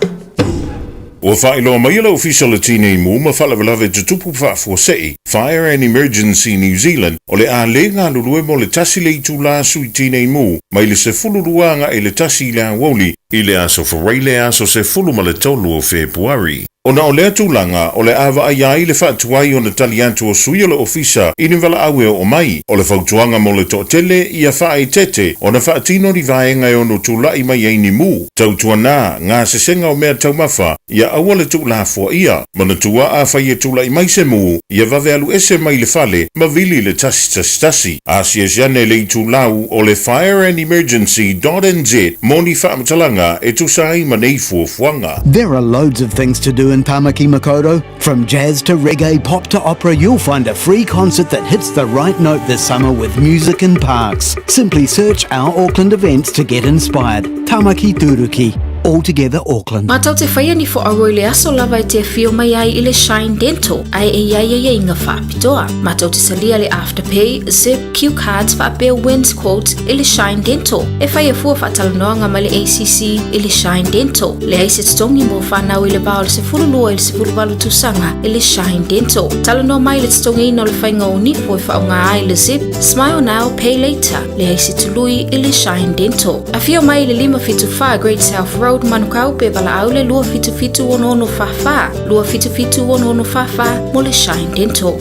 Ua whaeloa mai ala official le tine i mu ma whalawalawe tutupu whaafosei, Fire and Emergency New Zealand, o le a le ngā lulue mo le tasi le itu la sui tine i mu, mai le se fulu ruanga e le tasi la woli, i le aso wharai le aso se fulu ma le tolu o Februari. Ona o lea tūlanga o le awa ai ai le whaatuai o na tali atu o sui o le ofisa i ni wala awe o mai. O le whautuanga mo le tōtele i a whae tete o na whaatino ni vaenga o no tūlai mai ei ni mu. Tautua nā ngā sesenga o mea taumafa i a awa le tūla fua ia. Mana tua a whai e tūlai mai se mu i a vave alu ese mai le fale ma vili le tasi. Asia siane le i tūlau o le fireandemergency.nz moni whaamatalanga e tūsai ma nei fuafuanga. There are loads of things to do in Tamaki Makaurau. From jazz to reggae, pop to opera, you'll find a free concert that hits the right note this summer with Music in Parks. Simply search our Auckland events to get inspired. Tamaki Turuki. Altogether Auckland. Matau te whaia ni fo aroi le aso lava te fio mai ai i le Shine Dental. Ai e inga whaapitoa. Matau te salia le Afterpay, Zip, Q Cards whaapea wins quote i le Shine Dental. E whaia fua whaatalanoanga ma le ACC i le Shine Dental. Le aise tongi mo whanau i le bao le se furulua i le se furuwalu tusanga i le Shine Dental. Talanoa mai le tongi ino le whainga o nifo i whaunga ai le Zip, Smile Now, Pay Later. Le aise tului i le Shine Dental. A fio mai le 5-5 Great South Road manukau pe wala au le lua fitu ono fafa. Lua fitu ono fafa mo le Shine Dental.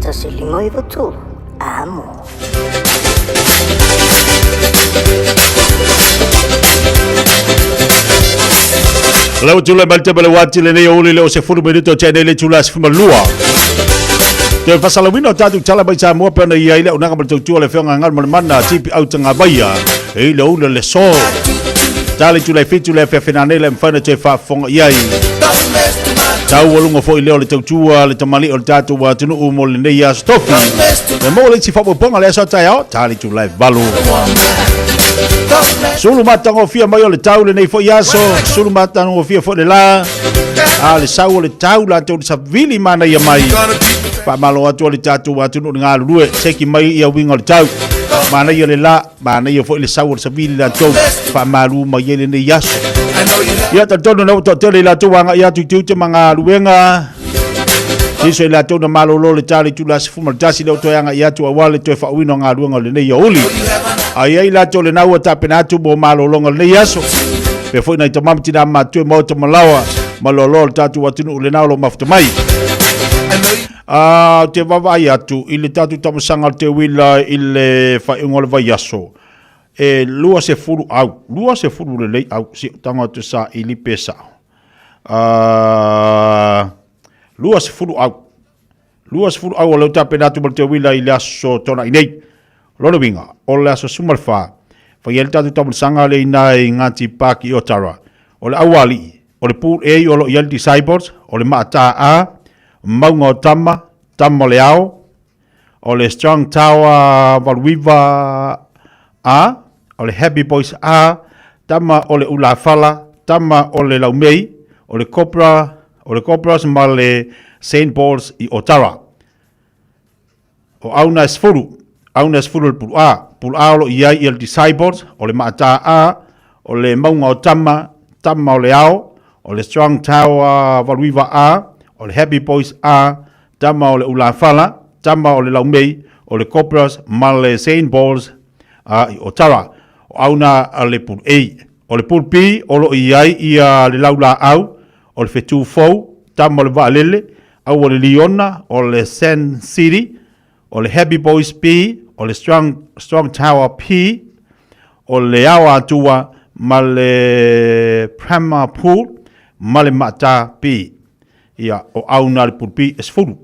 Tasi limoi vatu, amo. Lau tula malte bale wati le nei ole le o se furu minuto tene le tula se fumalua. Te fasalawina o tatu tala mai Samoa pena ia ile unanga mal tautua le whionga ngal mal mana tipi au tanga baia. E le una le so. Tale tula fitu le whenane le mwhana te whafonga iai. Tau alunga fo i leo le tautua le tamali o le tatu wa tunu umo le nei a stofi. Le mo le si whapo ponga le asa tai ao, tale tula valu. Sulu matango fia mai o le tau le nei fo iaso. Sulu matango fia fo le la. A le sau o le tau la tau le sa vili mana ia mai. Pa malo atu o le tatu wa tunu ngā lurue. Seki mai ia winga o le tau. Mana ia le la. Mana ia fo le sau o le sa vili la tau. Pa malu mai ia le nei iaso. Ia tatono na uto tele la tau wanga ia tu te mga luenga. Iso la tau na malo lo le tali tu la se fuma tasi le uto yanga ia tu awale tu e whauino ngā luenga le nei ia uli. Ai la tole na ua tapena tu mo malo longa le yaso. Pe foi na tamamti na ma tu mo to malawa malolo tatu watinu le na lo mafta mai. Te vava ia tu ile tatu tamusanga te wila ile fa ngol va yaso. E lua se furu le lei au si tanga tu sa ili pesa. Lua se furu au le tapena tu mo te wila ile aso tona inei. Lolo winga, o le aso sumalfa, fa yel tatu tamu sanga le inai ngati paki o tara. O le awali, o le pool e o lo yel disciples, o le maata a, maunga o tama le ao, o le strong tower valwiva a, o le happy boys a, tama o le ulafala, tama o le laumei, o le copras ma le St. Paul's i o tara. O auna esfuru, Aunas furul pul a lo iai il disciples o le maata a o le maunga o tama o le ao o le strong tower valwiva a o le happy boys a tama o le ulafala tama o le laumei o le copras ma le St. Paul's a i o tara o auna a le pul e o le pul pi o lo iai ia le laula au o le fetu fou tama o le vaalele au o le liona o le Sand City o le happy boys pi o le strong tower P o le awa atua ma le Prima Pool ma le mata P ia o auna le pulpi esfuru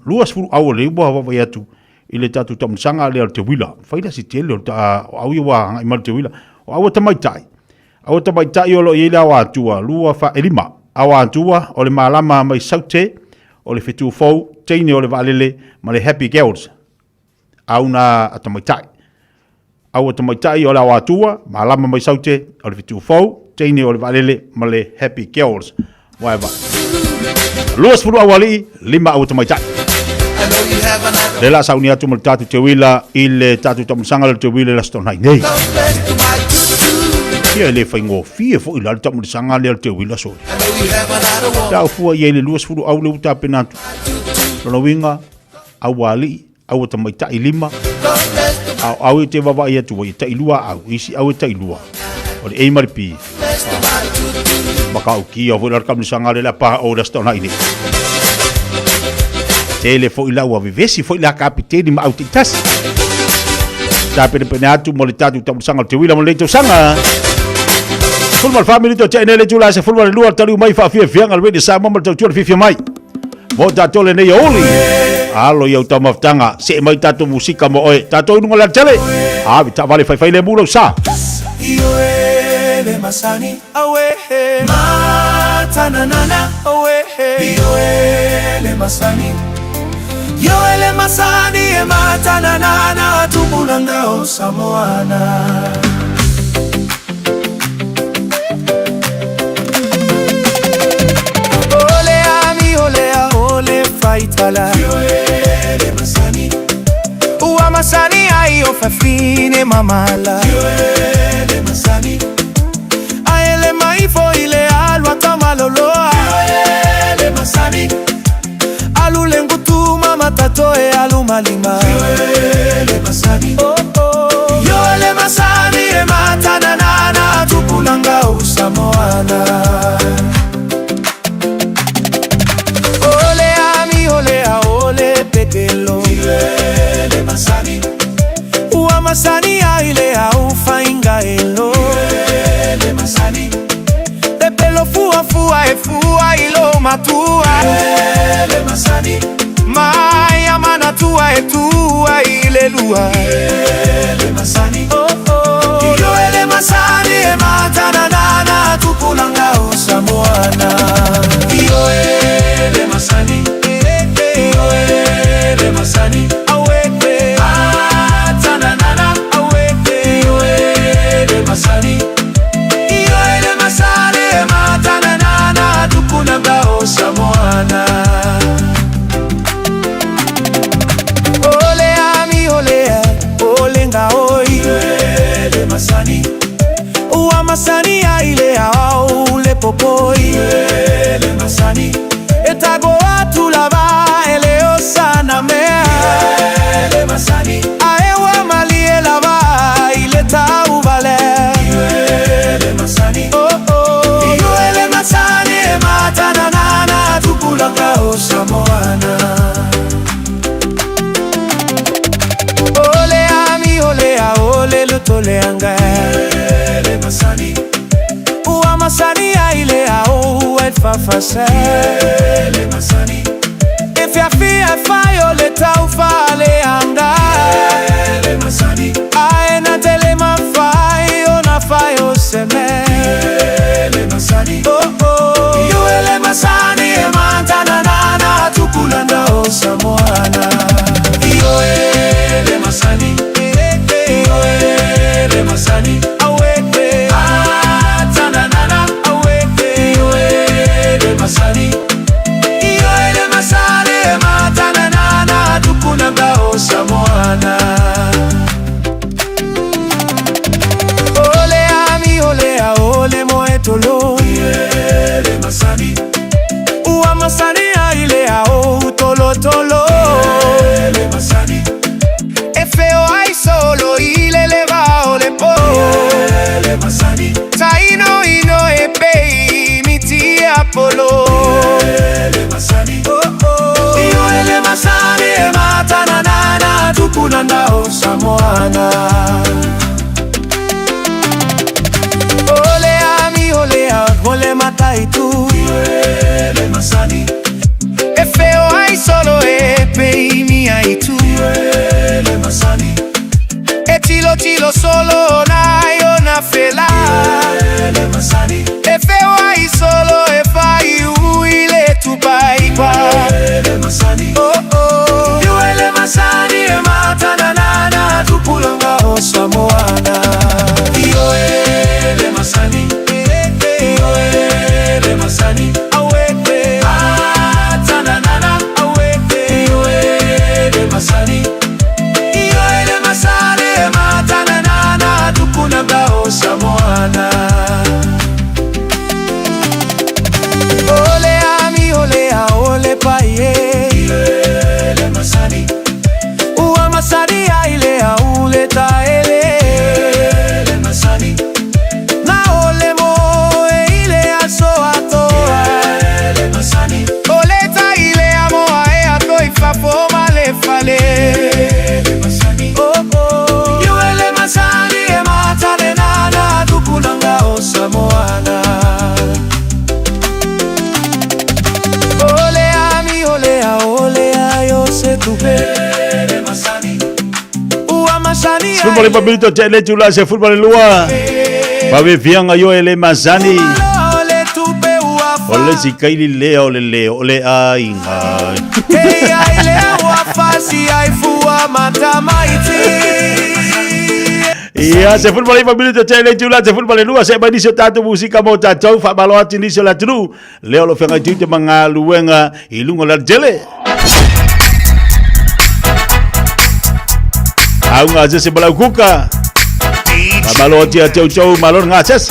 lua esfuru au le ua wawa iatu i le tatu tamusanga le al te wila whaida si tele o au iwa ngai mal te wila o awa tamaitai o lo i le awa atua lua fa elima awa atua o le malama mai saute o le fitu fau teine o le valele ma le happy girls auna atamaitai. Au atamaitai o la watua, malama mai saute, o le fitu fau, teine o le valele, ma le happy girls. Waiva. Luas furu awali, 5 au atamaitai. Le la sauni atu mal tatu te wila, ile tatu tamusanga le te wila la stonai nei. Ia le whaingo fie fo ila le tamusanga le te wila sori. Tau fua ia le luas furu au le uta penatu. Lona winga, au ali au tamai ta ilima au te baba ia tu i ta ilua au isi au ta ilua o le ei maripi baka uki o volar kam sanga le pa o restaurant ini tele fo ila wa vivesi fo ila kapiteni ma autitas ta pene atu mo le tatu tam sanga te wila mo le to sanga Fulmal family to chene le jula se fulmal luar tali mai fa fia fianga al wedi sa mamal to chua fia mai mo ta tole ne yoli alo yau ta maftanga se mai tatu musika mo oe tatu nunga la chale vi ta vale fai le mulo sa Ioele masani awe matanana awe Ioele masani Ioele masani e matanana tubulanga o Samoana Ole faitala Ioele masani Ua masani ai o fafine mamala Ioele masani Aele mai fo ile alwa tamaloloa Ioele masani Alu lengutu mama tatoe alu malima Ioele masani Ioele masani e matanana tupulanga usamoana Ole petelo Ioele masani Ua masani aile au fainga elo Ioele masani De pelo fua e fua ilo matua Ioele masani Maya mana tua e tua ile lua Ioele masani Ioele masani e matanana tupulanga o Samoana Ioele masani Ioele masani aweke tananana aweke Ioele masani matananana tukunanga o Samoana ole ami ole nga oi Ioele masani uwa masani aile au le popo Ioele masani etago atu lava eleo sana mea Ioele masani aewa malie lava ileta uvale Ioele masani Ioele masani matananana tupulanga o Samoana ole ami ole lutoleanga Ioele masani Ua masani aile au fafasa Ioele masani Fia fayo le tau fale anga Ioele masani Aena tele mafayo na fayo seme Ioele masani Ioele masani e matananana tupulanda o Samoana Ioele masani Ioele masani aweke tananana aweke Ioele masani Ioele masani e matananana tukunanga o Samoana Ole ami ole moetolo Ioele masani Ua masani aile au tolo tolo Ioele masani E feo ai solo ile leva ole po Ioele masani Taino ino e pei miti apolo Ioele masani Ioele masani e matananana tupunanda o Samoana Ole ami ole mataitu Ioele masani E feo ai solo e pei mi aitu Ioele masani E tilo solo na io na fela Ioele masani E feo ai solo e fai uile tu pai qua Ioele masani Ioele masani e matananana tupulanga o Samoana Ioele masani Ioele masani football e papilito te le tula se football lua. Babe vianga yo ele mazani. Ole si kaili leo ole ainga. Hey ai leo afasi ai fua matamaiti. Ia se football e papilito te le tula se football lua se bani se tatu musika mo tatu fa balo ati ni se la tru. Leo lo fenga tite manga luenga ilungo la jele. Aunga se balau kuka. Malo tia chau malor ngases.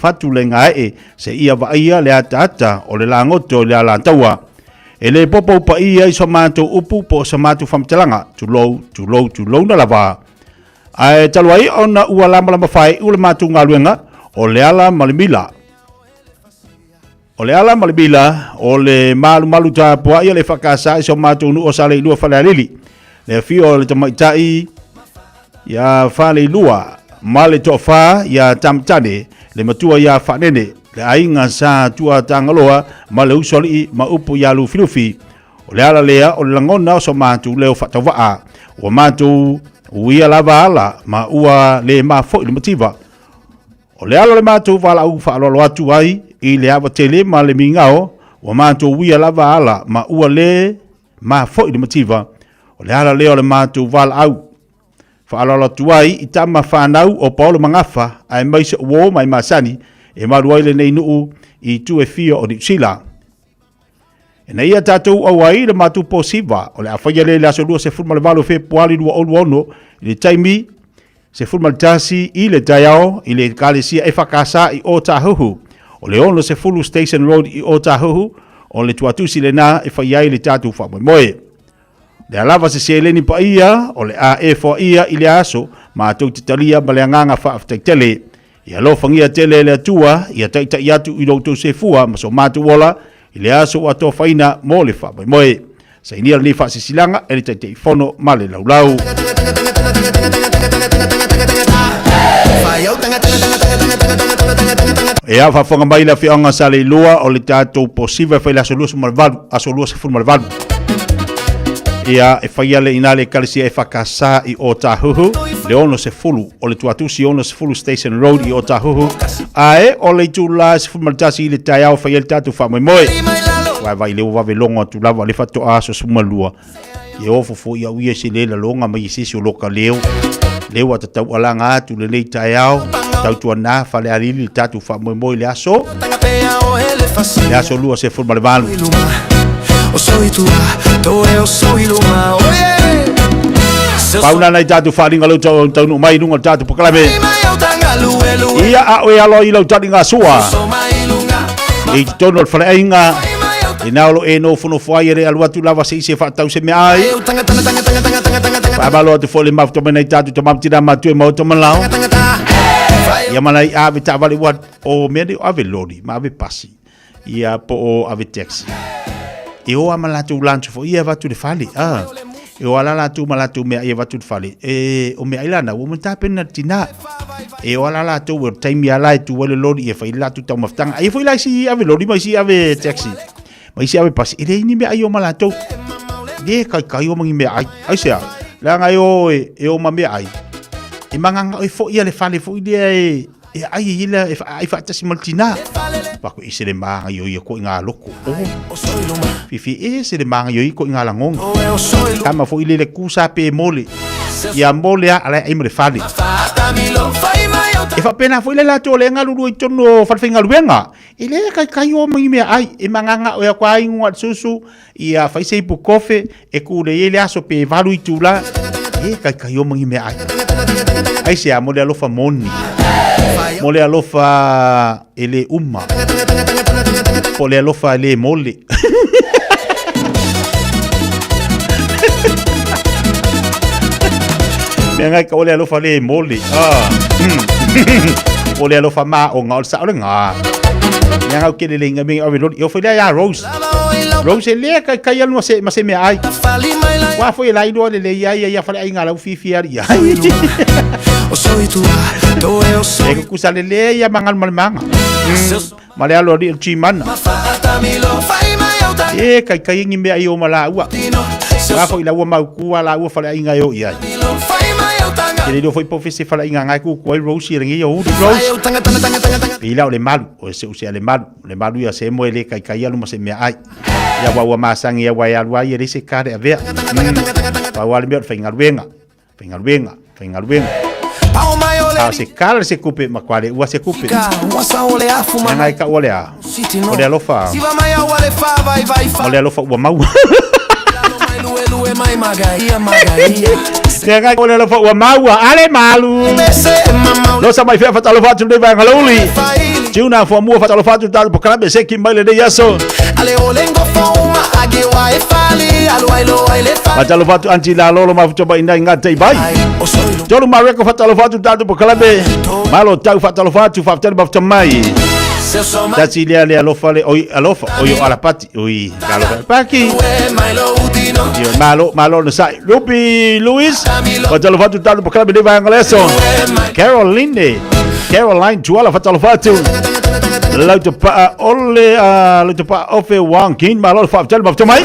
fatu le ngae se ia va ia le atata o le langoto le ala taua. E le popo pa ia i somato upu po somato famtelanga tu low na lava. Ai taluai ona ua lama fai ule matu ngaluenga o le ala malimila. O le ala malimila o le malu ta poa ia le fakasa i somato nu o sale lua fale lili. Le fio le tamaitai ya fale lua male tofa ya tamtane le matua ya fanene le ainga sa tua tangaloa ma le usoli ma upu ya lu filufi o le ala lea o le langona o so matu leo fatawaa o matu uia lava ala ma ua le ma fo le motiva o le ala le matu vala u fa lo atu ai i le ava tele ma le mingao o matu uia lava ala ma ua le ma fo le motiva o le ala leo le matu vala au Fa'alala tuai i tama whanau o Paulo Mangafa ai maise uo mai masani e maruaile nei nuu i tu e fio o Nipsila. E na ia tātou au ai le matu po siva o le awhaia le aso lua se fulma le valo fe puali lua olu ono i le taimi se fulma le tasi i le taiao i le kalesia e whakasa i o Tahuhu o le ono se fulu Station Road i o Tahuhu o le tuatusi le na e whaiai le tātou whamoe. Le alava se seleni pa ia o le AE fo ia i le aso ma tau te talia ma le anganga whaaftaitele. Ia lo fangia tele le atua ia taita i atu i loutou se fua ma so matu wola i le aso o ato whaina mo le wha moe. Sa inia le wha sisilanga e le taita i fono ma le laulau. E a whafonga mai la whianga sa le lua o le tātou po siva whai le aso lua se malvalu, aso lua se fulu malvalu. Ia e whaia le ina le kalisia e whakasa i o Tahuhu, le ono se fulu, o le tuatusi ono se fulu Station Road i o Tahuhu, ae o le tu la se fulu maltasi i le tai au whaia le tatu wha moe. Wai vai le uwawe longa tu lava le whato aso sumalua. I ofo fo ia uia se le la longa mai sisi o loka leo. Leo ata tau alanga atu le lei tai au, tau tua na whale alili le tatu wha moe le aso. Le aso lua se fulu malevalu. O soy tua, to e o soy luma, oye. Pauna nei tatu wharinga lau tau no mai runga tatu pakalame. Ia a oe alo i lau taringa sua. I tono al whalainga. I naolo e no whono whai re alu atu lava se ise whaatau se me ai. Whaamalo atu whole mafto me nei tatu to mamtira matu e mauto malau. Ia manai ave tawale wat o mene ave lori, ma ave pasi. Ia po o ave taxi. E o amalatu lancho fo ia vatu de fali e o ala latu malatu me ia vatu de fali e o me ailana o mata pena tina e o ala latu o time ya lai tu wale lori e fai latu tau maftanga e foi lai si ave lori mai si ave taxi mai si ave pasi e ni me ayo malatu de kai o mangi me ai sia la ngai o e o mame ai e manga e fo ia le fali fo ia e ai ila e ai fa tasi maltina pa ko ise le manga yo ko nga loko fifi ise le manga yo ko nga langong kama fo ile le kusa pe mole ya mole ala ai me fali e fa pena fo ile la to le nga lulu tono fa finga luenga ile kai o mi me ai e manga o ya kwa inga susu ia fa ise pu kofe e ku le ile aso pe valu itula e kai o mi me ai se amole alo fa moni mole alofa ele umma mole alofa ele mole menga ka mole alofa ele mole mole alofa ma o ngol sa o nga menga ke le lenga me o yo foi ya Rose le ka ya no se me ai wa foi la ido le ya fa ai ngala fifi ya o soy tua, to e o soy. E kusale le ya mangal malmanga. Male alo di chimana. E kai ngi me ayo mala ua. Wa foi la ua mau ku ala ua fala inga yo ia. Ele do foi professor fala inga ngai ku ko Rose ringi yo Rose. Pila le malu, o se le malu ya se mo ele kai alu ma se me ai. Ya wa masang ya wa ya wa ye se kare ave. Wa wa le me finga wenga. Se kala se kupe makwale ua se kupe ngai ka ole a ole alofa ole alofa ua mau ngai ole alofa ua mau ale malu lo sa mai fa talo fa tu de va ngaloli Tiuna fo mua fatalo fatu tatu pokabe seki maile de yaso. Ale olengo foma age wa efali alwailo ile fa. Fatalo fatu anti la lolo ma coba ina ngate bai. Tolu mareko fatalo fatu tatu pokabe. Malo tau fatalo fatu fatalo bafta mai. Tati ile ale alofa le oi alofa oi alapati oi alofa paki. Yo malo no sai. Ruby Luis. Fatalo fatu tatu pokabe de bangaleso. Caroline Tuala fatalo fatu. Lauta pa ole lauta pa ofe wankin malo fatalo bafta mai.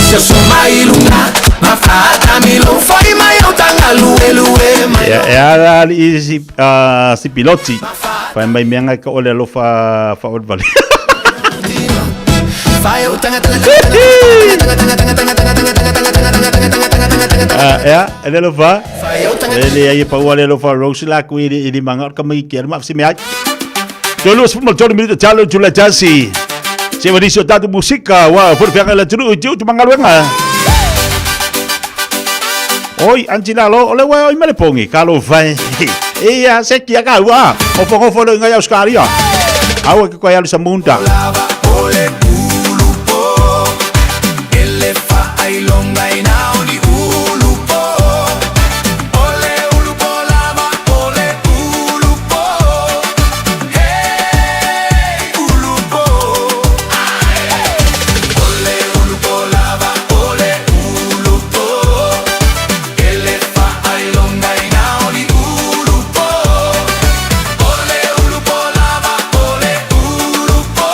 Eu sou mailuna, mafata milo foi mai utanga luelue mai. Ya si piloti. Fa mai mianga ka ole lo fa ol vale. Vai utanga ya, ele lo fa. Ele aí pa ole lo fa Rose la ku ili manga ka mai kier ma si me ai. Tolu futebol todo minuto chalo chula chasi. Se vadisio tatu musika wa for fianga la tru ju mangaluenga. Oi anjina lo ole wa oi male pongi kalo vai. Ia se kia ka wa. O fo lo ngai auskaria. Awe ko ya lusa munda. ole ulupo. Ele fa ai longa ina oni ulupo. Ole ulupo lava ole ulupo. Hey ulupo. Ole ulupo lava ole ulupo. Ele fa ai longa ina oni ulupo. Ole ulupo lava ole ulupo.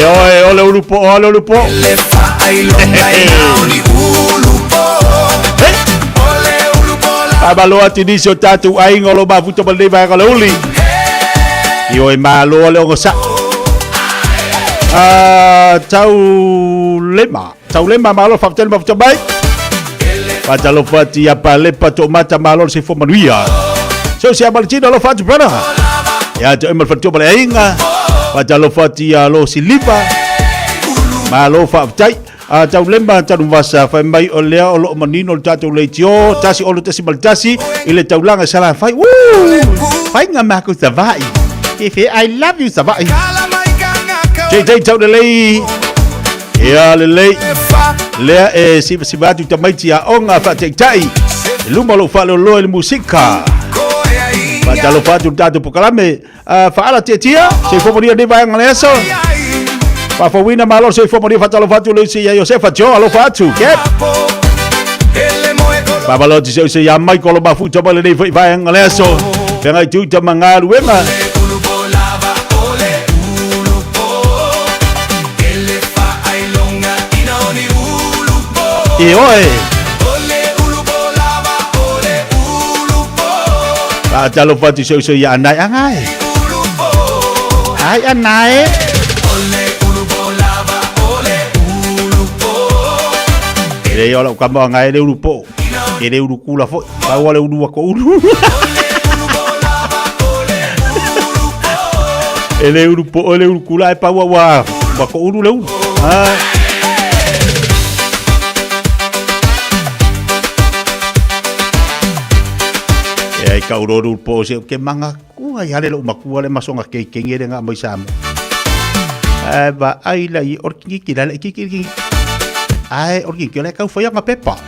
ole ulupo, ole ulupo. Le fa ai longa inaoni ulupo. Ole ulupo la. Abaloa tinisio tatu aingo lo mafuta baleva kalauli. Yo e malo le ongosa. Tau lema malo fakten mafuta bai. Pada lo fati apa lepa to mata malo se fo manuia. So si abalcino lo fati brother. Ya to emal fati bale inga. Pada lo fati lo silipa. Malo faktai. Tau lema tau vasa fai mai o lea o lo manino tatu leitio tasi o lo tasi baltasi ile tau langa sala fai. Fai nga mako savai. I love you savai. Jay tau de lei. Ya lei. Lea e sibatu tamaiti a onga fa tai. Luma lo fa lo le musika. Pada lo fatu tatu pokalame fa ala tetia se fo moria de vai ngaleso. Pa fawina malo se fo moria fatalo fatu le si Josefa Jo alo fatu ke. Baba lo se ya Michael ba futa bale de vai ngaleso. Pengai tu tamangalu wenga. E oi. Talo fatu so ya anai angai. Ai anai. Ele ola kamba ngai le ulupo. Ele ulukula fo. Ba wale ulu ko ulu. Ele ulupo ole ulukula e pa wa ko ulu le ulu. Ai kauroro po se ke manga ku ai hale lo makua le masonga ke ngere nga mai sam. Ba ai la I orki ki la ki. Ai orki ki la ka foi nga pepa.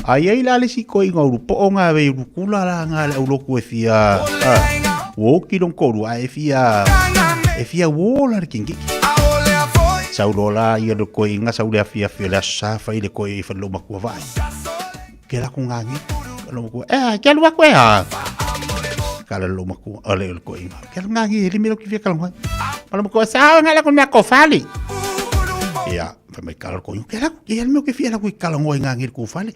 Ai la le si ko inga po nga ve kula la nga le ulo ku fia. Wo ki don ko ru ai fia. E fia wo la ki. Saulola ia do ko inga saule fia la sa fa ile ko I fa lo makua vai. Ke la ku ngangi. Kia lua koe ha. Kala lo maku ole ko inga. Kia ngangi ili miro ki fia kalangoi. Malo ko sa nga la ko na ko fali. Ya, fa mai kala ko inga. Kia miro ki fia la ko kalangoi ngangi ko fali.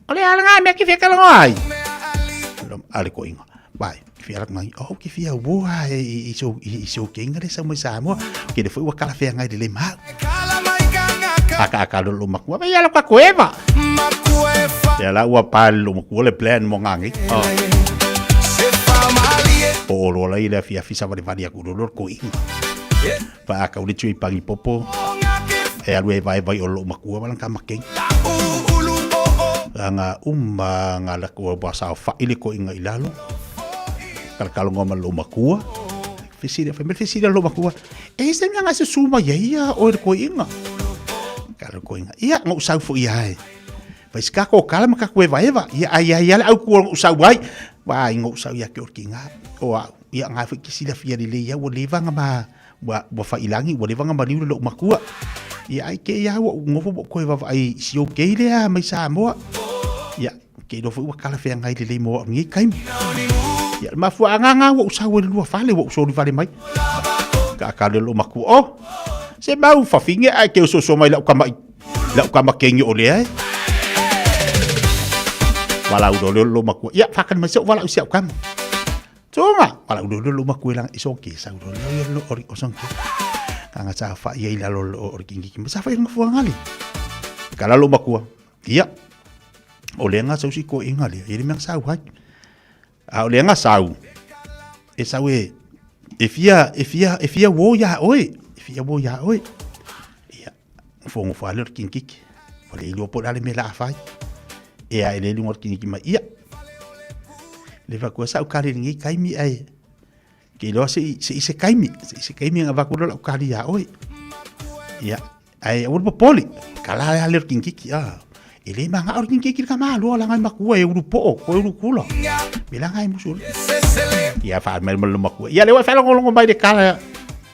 Ole ala nga me ki fia kalangoi. Ale ko inga. Bai, fia la ngangi. Oh, ki fia wo ha iso kinga le sa mo sa mo. Ki de foi wa kala fia ngai de le ma. Aka lo maku. Ba ya la ko eva. Ya la ua palo mo le plan mo ngangi. O lo la ile fia fisa va varia ku lo ko inga. Pa ka uli tui pangi popo. E alwe vai o lo maku balang ka makeng. Nga nga la ko ba sa fa ile ko inga ilalo. Kal ngoma lo maku. Fisira lo maku. E se nga se suma ya o ko inga. Kal ko inga. Ia ngo sa fu ia. Pais kako kala maka kue vaeva ia la au ku usau vai vai ngo usau ia ke orkinga o ia nga fi kisila fia le ia wo leva nga ma wa fa ilangi wo leva nga ma ni lo makua ia ai ke ia wo ngo ko va ai si o ke le a mai sa mo ia ke do fu kala fia ngai le mo ngi kai ia ma fu nga wo usau le lu fa le wo so li vale mai ka lo makua o se mau fa finge ai ke so mai la kama kengi o le ai walau do lo maku ya fakan masuk walau siap kam cuma walau do lo maku lang isoki sa do lo ori osong kanga sa fa ye la lo ori kingi sa fa yang fuang ali kala lo maku iya olenga sa si ko ingali ini mang sa wa olenga sa e sa we ifia wo ya oi iya fongo fa lo kingi wale lo po dale me la fa e ai le ngor kini ki mai ia le va ko sa ukari ngi kaimi ai ke lo se kaimi nga va ko lo ukari ya oi ia ai ur poli kala ya le kinki ki a ele manga ur kinki ki ka ma lo la ngai maku e ur po ko ur kulo bila ngai musul ia fa mer mo maku ia le wa fa lo ngolongo mai de kala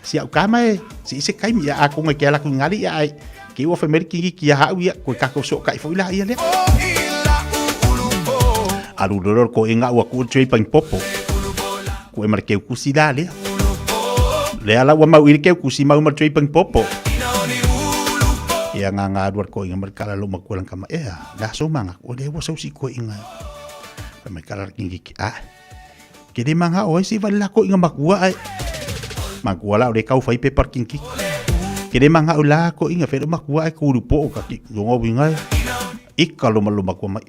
si ukama se kaimi ya aku ngai kala ku ngali ai ke wo fa mer kinki ki ya ia ko ka ko so kai fo ila ia le alu dolor ko inga wa ku trei pang popo ko e marke ku sidale Le ala wa mau ile ke kusi mau ma tripang popo. Ia nga duat ko inga merkala lo makulang kama da so manga o le wo so si ko inga. Merkala kingi kede manga o si vala ko inga makua ai. Makua la o le kau fai pe parking ki. Kede manga o la ko inga fe makua ai ku rupo ka ki ngo winga. Ikalo malu makua mai.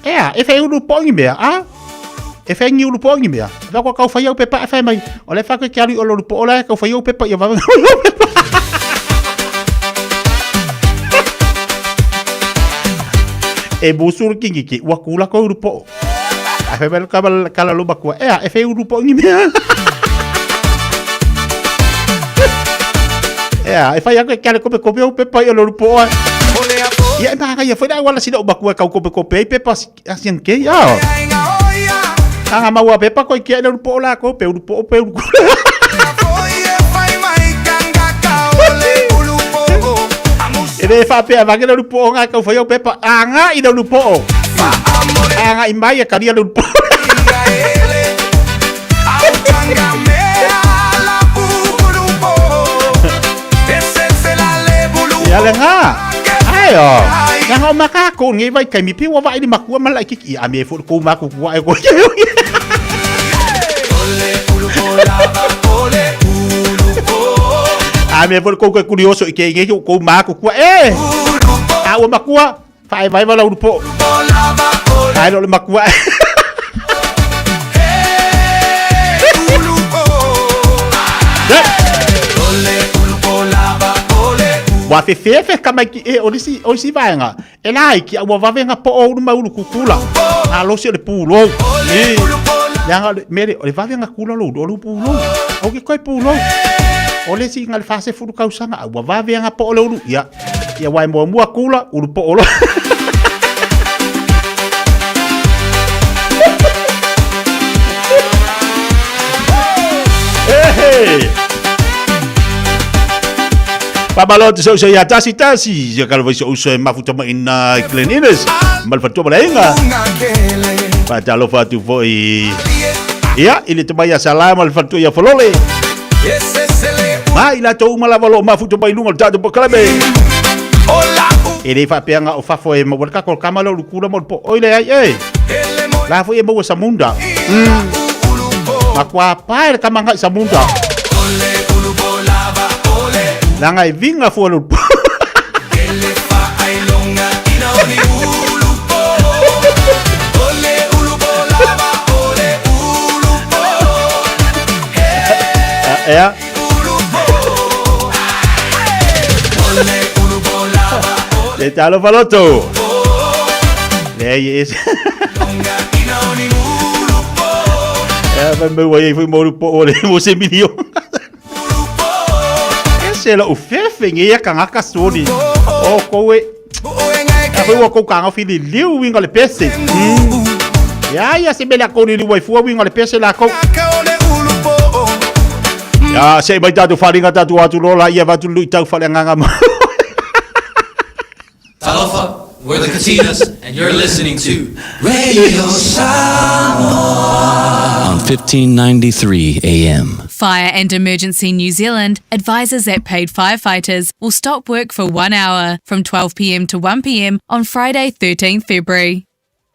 E fe ulu pongi mea e fe ngi ulu pongi mea. Va ko kau fai o pe pa fe mai. O le fa ko ki ali o lo rupo o la kau fai o pe pa ia va. E busur kingi wakula ko rupo. A fe bel kala lo bakua. E fe rupo ngi mea. E fa ya ko kala ko o pe pa ia lo rupo. Ya ma ya foi da wala sida bakua ka ko pe pe pa asian ke ya. Anga mau pe pa ko ki lo rupo la ko pe rupo pe. Ede fa pe ava que lo rupo nga ka foi o pe pa anga i lo rupo. Anga i mai ka dia lo rupo. Ya lenga. Ayo. Yang maka ko ngi vai kai mi pi wa vai di makua malai ki a me fo ko ma ko wa ko. A me fo ko curioso ke ngi ko ma ko a o makua vai vai la upo. Ai lo makua. Wa fe kama ki o si vai nga. E lai ki wa va venga po o ma ulu kukula. A lo se le pulo. Yang mere o va venga kula lo do pulo. O ki koi pulo. O le si ngal fase fu ka usanga wa va venga po lo ya. Ya wa mo kula ulu po lo. Hey. Pabalot so ya tasi ya kalau vai so mafuta ina cleanliness mal fatu balenga pa lo fatu foi ya ile tobaya salam al fatu ya folole mai la to malavalo mafuta bai lunga tatu bakalabe ele fa peanga o fa foi mo ka kol kamalo lukura mo po oile ai la foi mo samunda makwa pa kamanga samunda Langa i vinga fu lu. Ele fa ai longa ina oni ulupo. Ole ulupo lava ole ulupo. Ya. Ulupo. Ole ulupo lava ole. Le talo faloto. Le yes. Longa ina oni ulupo. Ya me voy fui mo ulupo ole mo se video. Se lo ufefe ngi ya kanga kasuri o kowe apo wa ko kanga fili liu winga le pese ya se bela ko ni wifi winga le pese la ko ya se bai tatu faringa tatu atu lola ia vatu lui tau falanga Talofa, we're the Katinas, and you're listening to Radio Samoa on 1593 AM. Fire and Emergency New Zealand advises that paid firefighters will stop work for 1 hour from 12 p.m. to 1 p.m. on Friday, 13 February.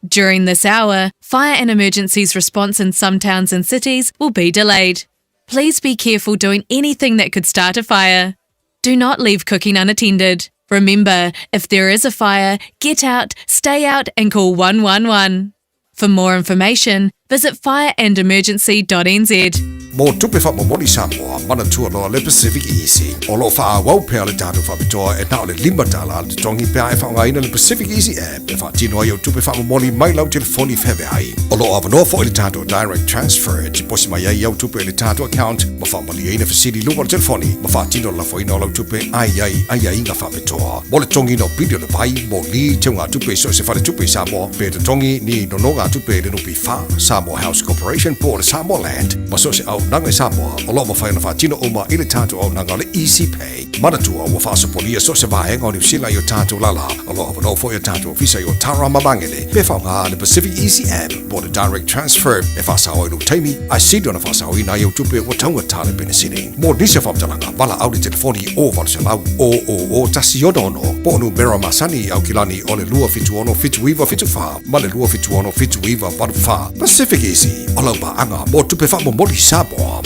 During this hour, fire and emergencies response in some towns and cities will be delayed. Please be careful doing anything that could start a fire. Do not leave cooking unattended. Remember, if there is a fire, get out, stay out and call 111. For more information, visit fireandemergency.nz. Mo tupe fa momoli Samoa mana tua loa le Pacific Easy. O lo fa wau pea le tatu fa bitoa e nao le limbatala le tongi pea e fa ngaina le Pacific Easy app. E fa tino ai o tupe fa momoli mai lau telefoni fewe ai. O lo avano fo le tatu direct transfer. Tiposi mai ai au tupe le tatu account. Ma fa mali aina fasili lunga le telefoni. Ma fa tino la fo ina lau tupe ai inga fa bitoa. Mo le tongi no video le vai mo li te unga tupe so se fa le tupe Samoa. Pe te tongi ni no nga tupe le nupi fa Samoa House Corporation po le Samoa Land. Ma so se au nanga Samoa o lo ma whaina whaatino o ma ile tātou au nanga le Easy Pay. Manatua ua whaasapolia so se vahenga o New Zealand i o tātou lala. O lo hapano fo i o tātou visa i o Tara Mamangele. Pe whaunga le Pacific Easy app mo le direct transfer. E whaasao i no taimi, ai sidi ona whaasao i na i o tupe o taunga tale benesini. Mo nise whamtalanga, wala au le telefoni o valselau o tasi odono. Po onu mera masani au kilani o le lua fitu ono fitu iwa fitu wha. Ma le lua fitu ono fitu iwa wadu wha. Pacific Easy, o lau ba anga mo tupe wha mo moli Samoa.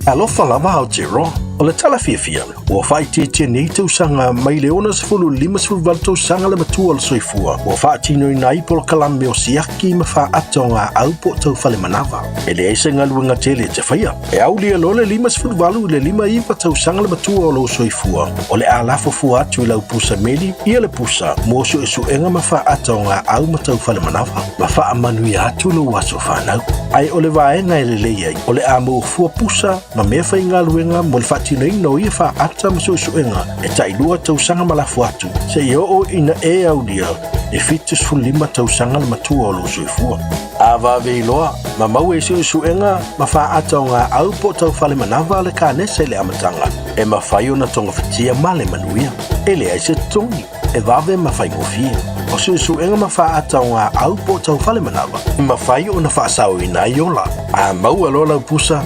Alofa lava au te ro, o le tala fia ua whaiti nei tausanga mai le ona sefulu lima sefulu wal tausanga le matua le soifua. Ua whaatino i nai polo kalame o siaki ma wha atonga au po tau whale manawa. E le eise ngaluenga tele te whaia. E au lia lo le lima sefulu walu le lima iwa tausanga le matua o lo soifua. O le alafo fua atu i lau pusa meli, ia le pusa, mosu e suenga ma wha atonga au ma tau whale manawa. Ma wha amanui atu lo waso whanau. Ai o le vaenga e le leiai, o le amo fua pusa, ma mea whai ngaluenga mo le whaatino i no ia wha ata ma suenga e tailua tausanga malafu atu. Se i o ina e au lia, e fitus fulima tausanga le matua o lo soifua. A vave iloa, ma mau e suenga ma wha ata o ngā au po tau whale manawa le ka nese le amatanga. E ma whai o na tonga whatia ma le manuia. E le aise tongi, e vave ma whai ngofia. O suenga ma wha ata o ngā au po tau whale manawa. E ma whai o na wha sao ina i ola. A mau alo lau pusa,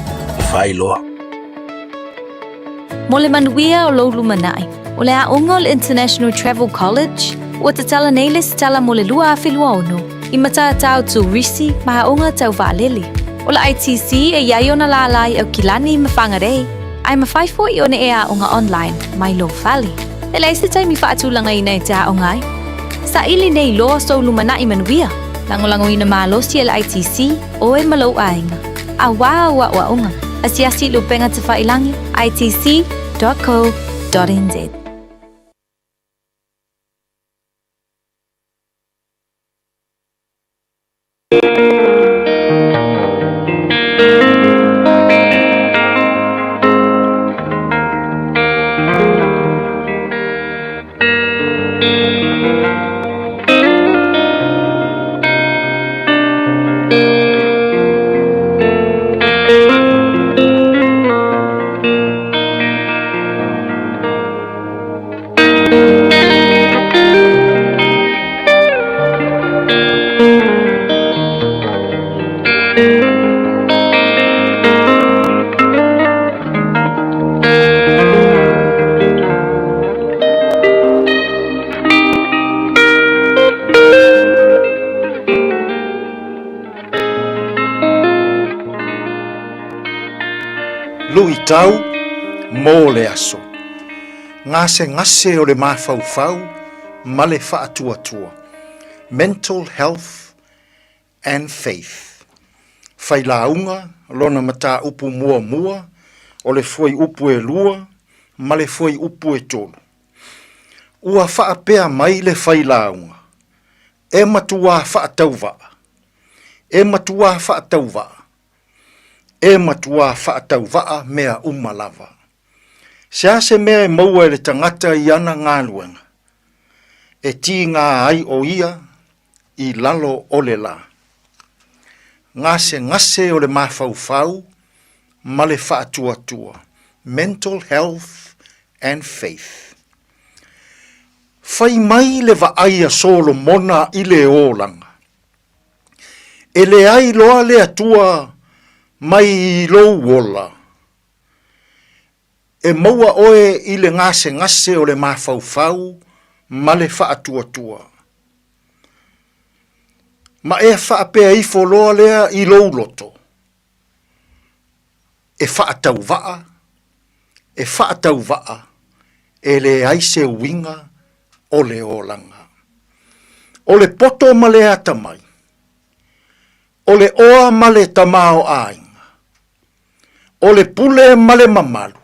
whai loa. Mo le manuia o lo lumanai, o le aunga o le International Travel College, ua te tala nei le tala mo le lua awhilua ono, i mata tau tu risi ma haunga tau vaalele. O le ITC e iai ona la lai au kilani ma whangarei, ai ma whaifo i one e aunga online, mai lo whali. Le leise taimi whaatulanga i nei te aungai. Sa ili nei loa so lumanai manuia, langolango ina maalosi e le ITC, o e malo ainga. A wa unga. Asiasi lupenga te whailangi, itc.co.nz. Lui tau, mō le aso. Ngase o le mawhauwhau, ma le whaatuatua. Mental health and faith. Whailaunga, lona mata upu mua, o le foi upu e lua, ma le foi upu e tolu. Ua whaapea mai le whailaunga. E matua whaatauwa. E matua whaatauwa. E matua whaatauwaa mea umalava. Sea se mea e maua le tangata i ana ngāluenga. E ti ngā ai o ia i lalo o le la. Ngase o le mawhauwhau ma le whaatuatua. Mental health and faith. Whai mai le vaai a solo mona i le ōlanga. E le ai loa le atua mai i lou wola. E maua oe i le ngase o le mawhauwhau ma le whaatuatua. Ma e whaapea i wholoa lea i lou loto. E whaatauwaa, e le aise winga o le olanga. O le poto ma le atamai. O le oa ma le tamao ainga. O le pule ma le mamalu.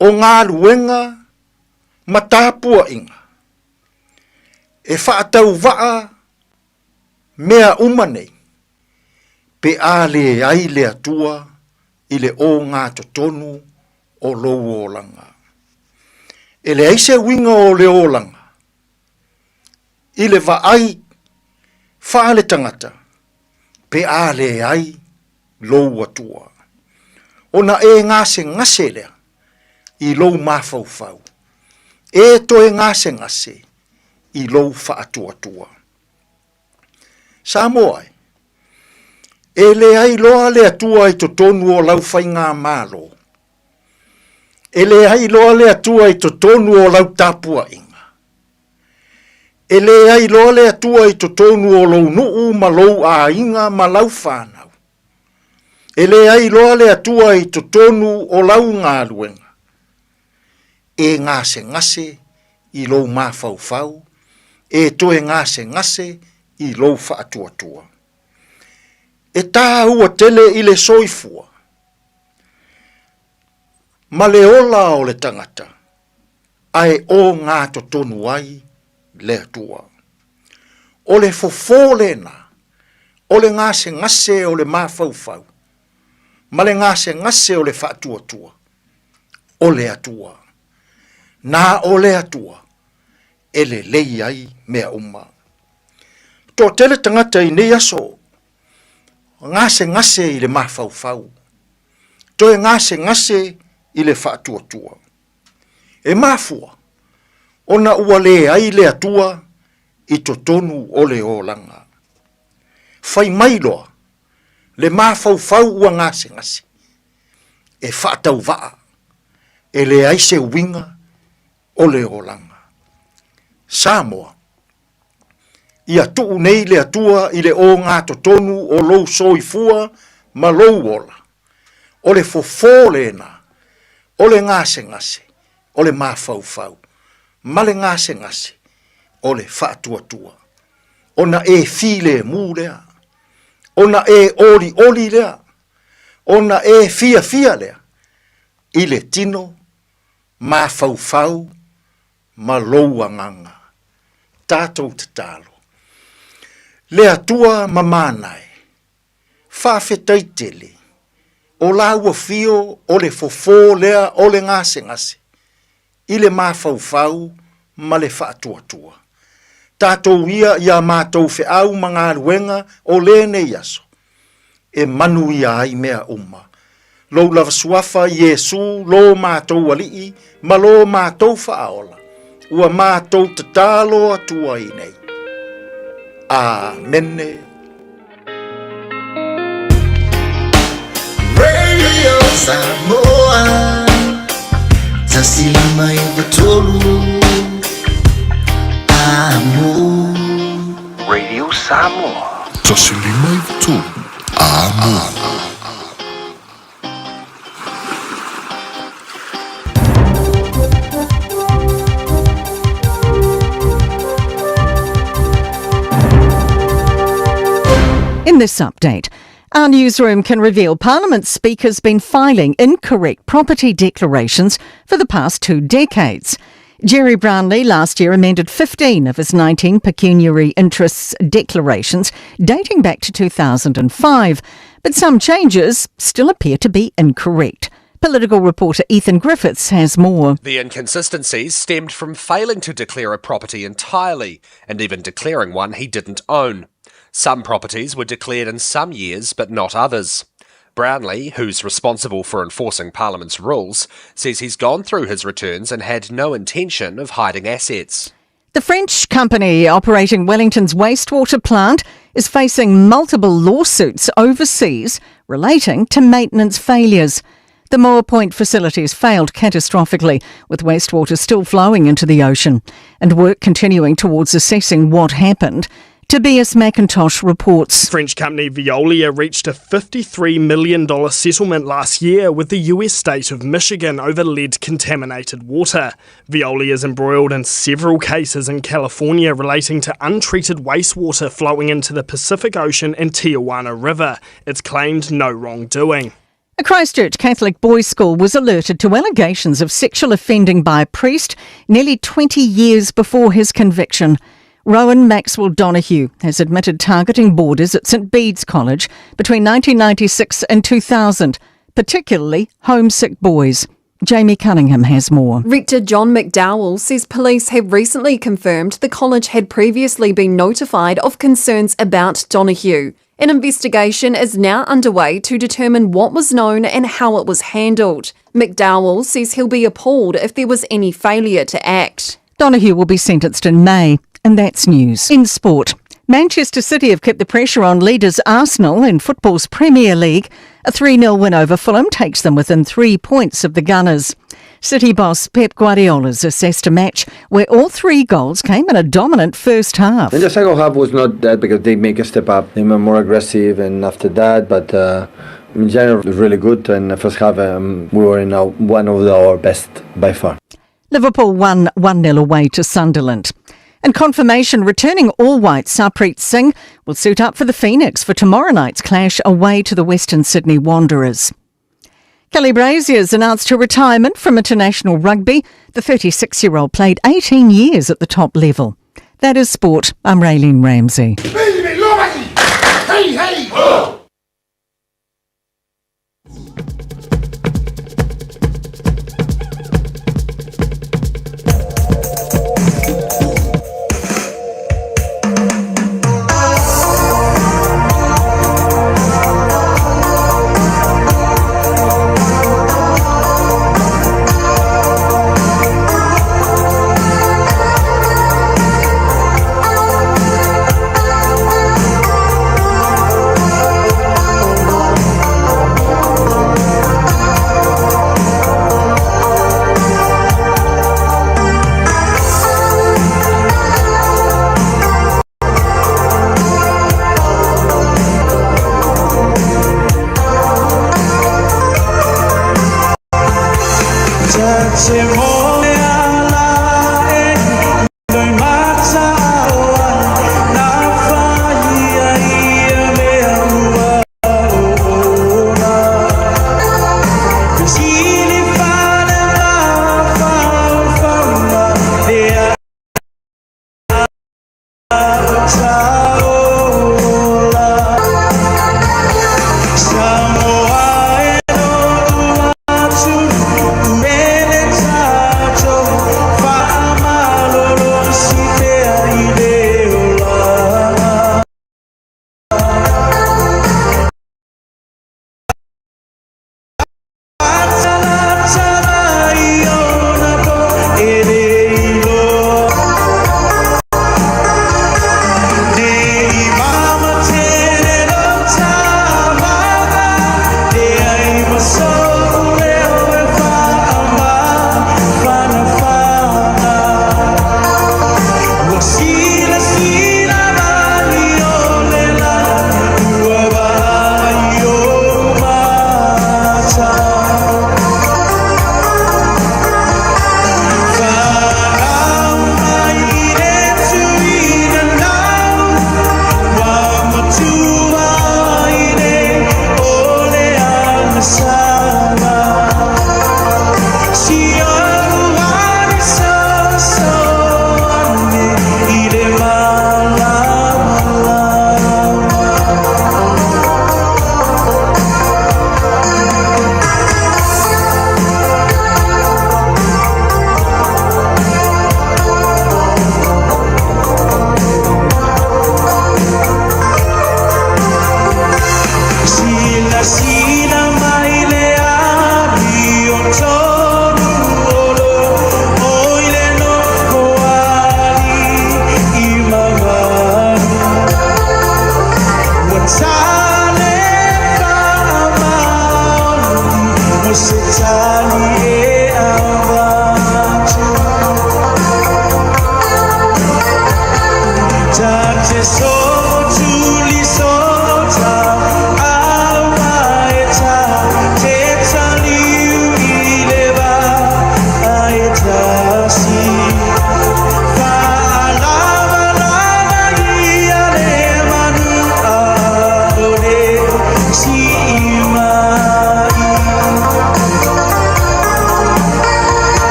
O ngā luenga ma tāpua inga. E whaatauwaa mea umanei. Pe a le ai le atua i le o ngā totonu o lou olanga. E le aise winga o le olanga. I le vaai wha le tangata. Pe a le ai lou atua. Ona e ngase lea i lou mafaufau. E toe ngase i lou whaatua. Samoa e le ai loa le atua i to tonu o lau whainga malo. E le ai loa le atua i to tonu o lau tapua inga. E le ai loa le atua i to tonu o lau nuu ma lou a inga ma lau whanau. E le ai loa le atua i to tonu o lau ngā luenga. E ngase i lou mafaufau. E toe ngase i lou whaatuatua. E tā ua tele i le soifua. Ma le ola o le tangata, ai o ngā to tonu ai le atua. O le fofolena, o le ngase o le mafaufau, ma le ngase o le whaatuatua, o le atua. Nā o le atua, e le lei ai mea uma. Tō tele tangata i nei aso, ngase i le mafaufau. Toe ngase i le whaatuatua. E mafua, ona ua le ai le atua i to tonu o le olanga. Whai mailoa, le mafaufau ua ngase. E whaatau waa, e le aise winga o le olanga. Samoa, ia tuu nei le atua i le o ngā totonu o lou soifua ma lou ola. O le fofolena, o le ngase, o le mafaufau, ma le ngase, o le whaatuatua. Ona e file mu lea, ona e oli lea, ona e fia lea, i le tino, mafaufau, ma lou anganga. Tātou te talo. Le atua mamanai, whawhetai tele, o la ua fio o le fofo lea o le ngase, i le mafaufau ma le whaatuatua. Tātou ia mātou whiau mga ruenga o le nei aso, e manu ia ai mea uma. Lou lava suafa Yesu lo mātou alii, ma lo mātou whaaola, ua mātou te talo atua i nei. Amen. Radio Samoa, tasilima ivatolu. Amo. Radio Samoa, tasilima ivatolu. Amo. In this update, our newsroom can reveal Parliament's Speaker's been filing incorrect property declarations for the past 2 decades. Jerry Brownlee last year amended 15 of his 19 pecuniary interests declarations dating back to 2005, but some changes still appear to be incorrect. Political reporter Ethan Griffiths has more. The inconsistencies stemmed from failing to declare a property entirely, and even declaring one he didn't own. Some properties were declared in some years, but not others. Brownlee, who's responsible for enforcing Parliament's rules, says he's gone through his returns and had no intention of hiding assets. The French company operating Wellington's wastewater plant is facing multiple lawsuits overseas relating to maintenance failures. The Moore Point facilities failed catastrophically, with wastewater still flowing into the ocean, and work continuing towards assessing what happened. Tobias McIntosh reports. French company Veolia reached a $53 million settlement last year with the US state of Michigan over lead-contaminated water. Veolia is embroiled in several cases in California relating to untreated wastewater flowing into the Pacific Ocean and Tijuana River. It's claimed no wrongdoing. A Christchurch Catholic boys' school was alerted to allegations of sexual offending by a priest nearly 20 years before his conviction. Rowan Maxwell Donoghue has admitted targeting boarders at St Bede's College between 1996 and 2000, particularly homesick boys. Jamie Cunningham has more. Rector John McDowell says police have recently confirmed the college had previously been notified of concerns about Donoghue. An investigation is now underway to determine what was known and how it was handled. McDowell says he'll be appalled if there was any failure to act. Donahue will be sentenced in May, and that's news. In sport, Manchester City have kept the pressure on leaders Arsenal in football's Premier League. A 3-0 win over Fulham takes them within 3 points of the Gunners. City boss Pep Guardiola's assessed a match where all 3 goals came in a dominant first half. In the second half was not that because they make a step up. They were more aggressive and after that, but in general it was really good. And the first half we were in one of our best by far. Liverpool won 1-0 away to Sunderland. And confirmation returning all-white Sarpreet Singh will suit up for the Phoenix for tomorrow night's clash away to the Western Sydney Wanderers. Kelly Brazier's announced her retirement from international rugby. The 36-year-old played 18 years at the top level. That is sport. I'm Raylene Ramsey. Hey, hey! Oh.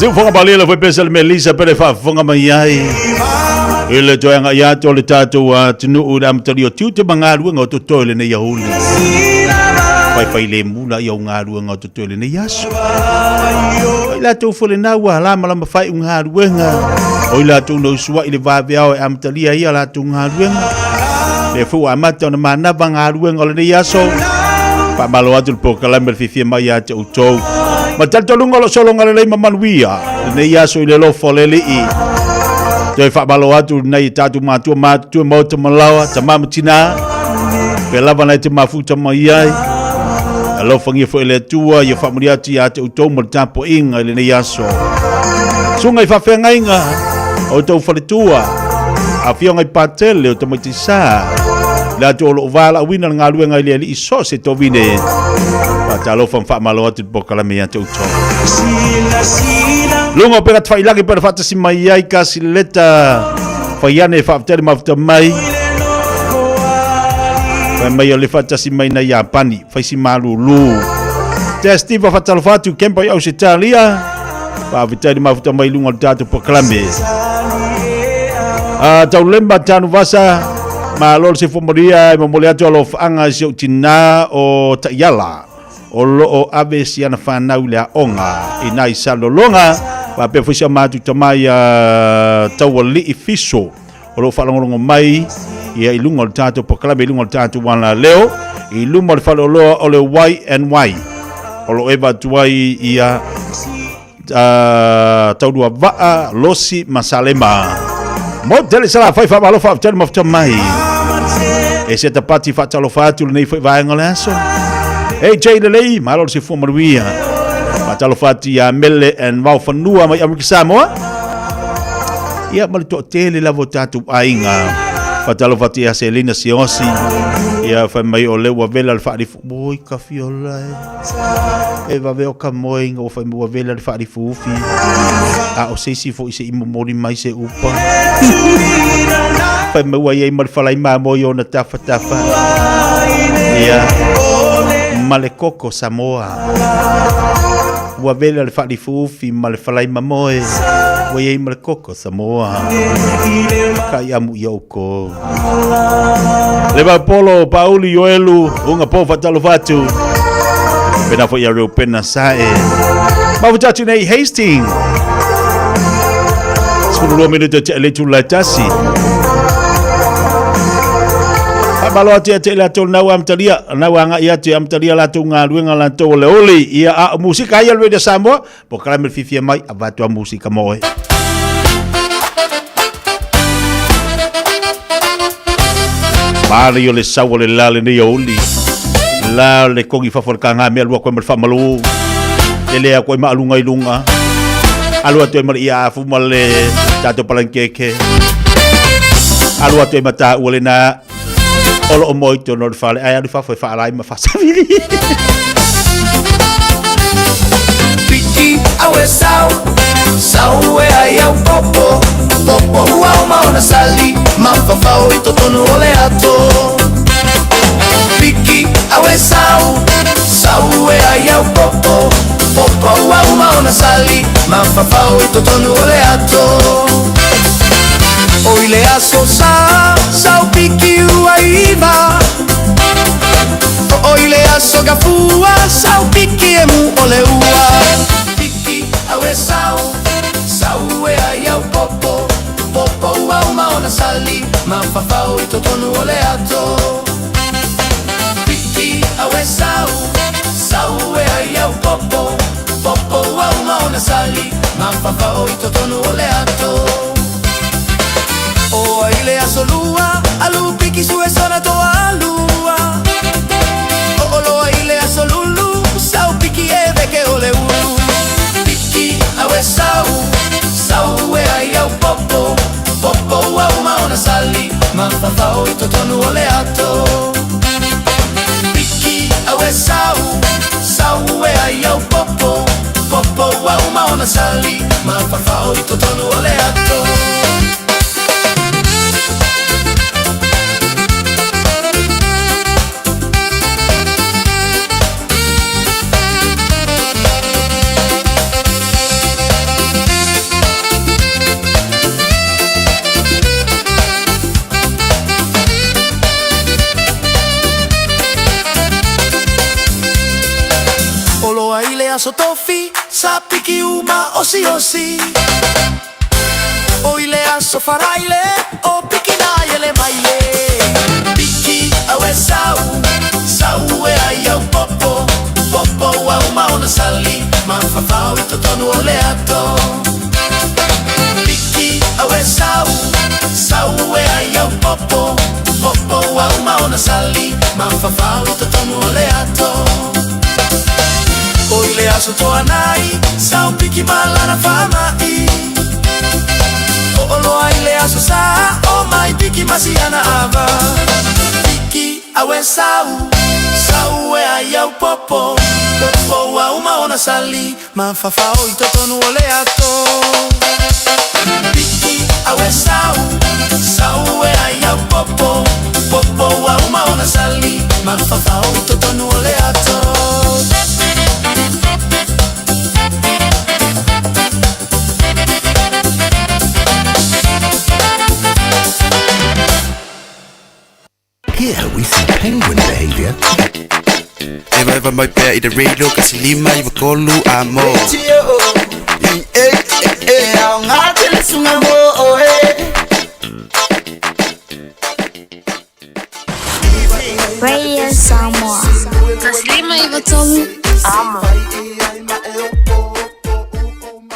Se fonga balila foi pesa le Melissa pere fa fonga mai ai. Ele toanga ia to le tatu a tinu u am tari o tiu te mangaru nga to tole ne yahuli. Pai le mula ia ngaru nga to tole ne yaso. Ila to fole na wa la mala mafai ngaru nga. O ila to no suwa ile va vea am tari ia la to ngaru nga. Le fu amata na mana bangaru nga le yaso. Pa malo atu po kalamber fifi mai ya te utou. Ma tanto lungo lo solo ngale mamanwia. Ne yaso ile lo folele i. Toi fa malo atu nei tatu matu mo te malawa te mamatina. Pe lava nei te mafuta mai ai. Alo fangi fo ele tua ye fa muriati ya te utou mo tampo inga ile ne yaso. Sunga fa fenga inga. O tau fa tua. A fionga patele o te matisa. La to lo vala wina ngalu nga ile iso se to vine. Pa talo fa fa malo atu po kala me ya te utou. Lungo perat fai lagi per fata si mai ai kasi leta faiane fa ter mafta mai mai le fata si mai na Japani fai si malulu testi va fata lo fatu kempo au Italia pa vitar mafta mai lungo tatu proclame tau lemba tanu vasa malol se fomoria mo moleato lo anga se tina o tayala o lo ave siana fanau le onga ina isa longa pa pe fusia matu tamai tawali ifiso o lo falongo mai ia ilungo tato proclame ilungo tato wana leo ilungo falolo o le YNY o lo eva tuai ia taudua va losi masalema modele sala fai fa malo fa tel mafta mai e se tapati fa talo fatu nei foi vai ngolaso hey Jay Lelei malo se fu maruia matalo fati ya mele en wau fanua mai Amerika Samoa ia malito tele la votatu ainga fatalo fati ya Selina Siosi ia fa mai o lewa vela al fadi boy kafiola e va veo kamoing o fa mo vela al fadi fufi a o se si fo ise imomori mai se upa fa mo wa ye mal falai ma mo yo na tafa ia Malekoko Samoa wa vela le fadi fufi male falai mamoe wa ye Malekoko Samoa kai amu yoko leva polo Pauli Yoelu unga po fatalo fatu pena fo ya pena sae ma vutatu nei Hastings sulu minuto te le tu la tasi Malo ati ati la tol na wam talia na wanga ia te am talia la tunga luenga la tol oli ia a musika ia le de Samoa po kala me fifia mai abatu a musika moe Mario le sawo le lale ni oli la le kongi fa forkanga me alua ko me fa malu ele a ko ma lunga ilunga alua to me ia fu male tato palankeke alua to mata olena Olo moito no fale ai fa foi fa lai ma fa savili Piti awe sau e ai au popo au ma ona sali ma fa fa o tonu ole ato Piki awe sau e ai au popo au ma ona sali ma fa fa o tonu ole ato Oile aso sau piki uaiva Oile aso gafua sau piki emu ole ua Piki awe sau e ai au popo au maona sali ma fafau i totonu ole ato Piki awe sau e ai au popo au maona sali ma fafau i totonu ole ato O ile asolua alu piki su esona to alua O lo ile asolulu sau piki eve ke ole ulu Piki awe sau e ai au popo au maona sali ma fafau i totonu ole ato Piki awe sau e ai au popo au maona sali ma fafau i totonu ole ato aso tofi sa piki uma osi osi. Oile aso faraile o piki na yele maile. Piki awe sau sau e ai popo popo wa uma ona sali mafafau i totonu ole ato. Piki awe sau sau e ai popo popo wa uma ona sali mafafau i totonu ole ato. Oile aso toanai sau piki malana famai. O lo aile aso sa o mai piki masiana ava. Piki awe sau sau e ai au popo popo wa uma ona sali mafafau i totonu ole ato. Piki awe sau sau e ai au popo popo wa uma ona sali mafafau i totonu ole ato. Here we see penguin behavior. Eva mai pea I the radio kasi lima I wakolu amo. Au ngate sunga mo Radio Samoa. Taslima Ivatolu Amo.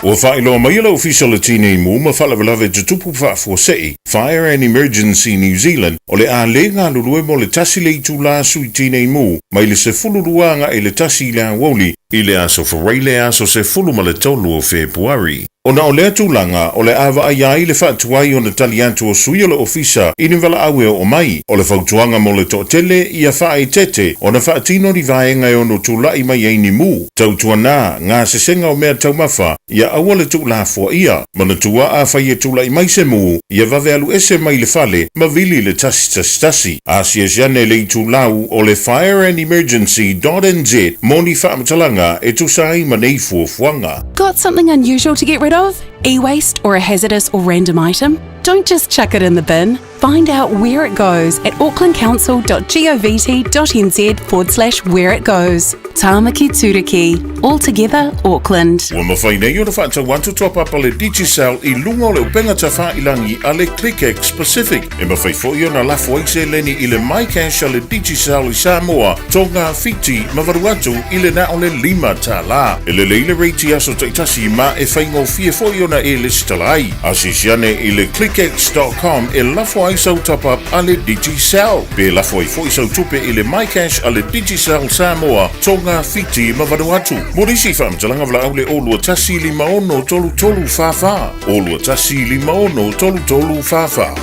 Ua whaeloa mai ala official le tine mu ma whalawalawe te tupu whaafosei. Fire and Emergency New Zealand o le a le ngā lulue mo le tasi le itu la sui tine mu mai le se fululuanga e le tasi le awoli I le aso wharai le aso se fulu ma le tolu o Februari. O na o lea tūlanga o le awa ai ai le whaatuai o na tali atu o sui o le ofisa I ni wala awe o mai o le whautuanga mo le tōtele I a whae tete o na whaatino ni vaenga o no tūlai mai eini mu. Tautua nā ngā sesenga o mea taumafa ia awa le tūla fua ia ma na tua a whai e tūlai mai se mu ia vave alu ese mai le fale ma vili le tasi. Asia siane le I tūlau o le fireandemergency.nz moni whaamatalanga e tūsai ma nei fuafuanga. Got something unusual to get rid of? E-waste or a hazardous or random item? Don't just chuck it in the bin. Find out where it goes at aucklandcouncil.govt.nz/where it goes. Tāmaki Turiki. All together, Auckland. Ua mawhainei o na whaatau wantu top up ale Digicel I lunga o le upenga ta whailangi ale ClickX Pacific. E mawhaifoi o na lafo aise leni I le MyCash ale Digicel I Samoa. Tonga Fiti mavaruatu I le na o le 5 ta la. E le leile reiti aso taitasi ma e whaingo fie foi o na e listalai. Asisiane I le clickx.com e lafo aisau top up ale Digicel. Pe lafo I foi sau tupe I le MyCash ale Digicel Samoa. Tonga Fiti mavaruatu. Morisi whaamatalanga wala au le olua tasi 5 tolu fafa. Olua tasi 5 tolu fafa.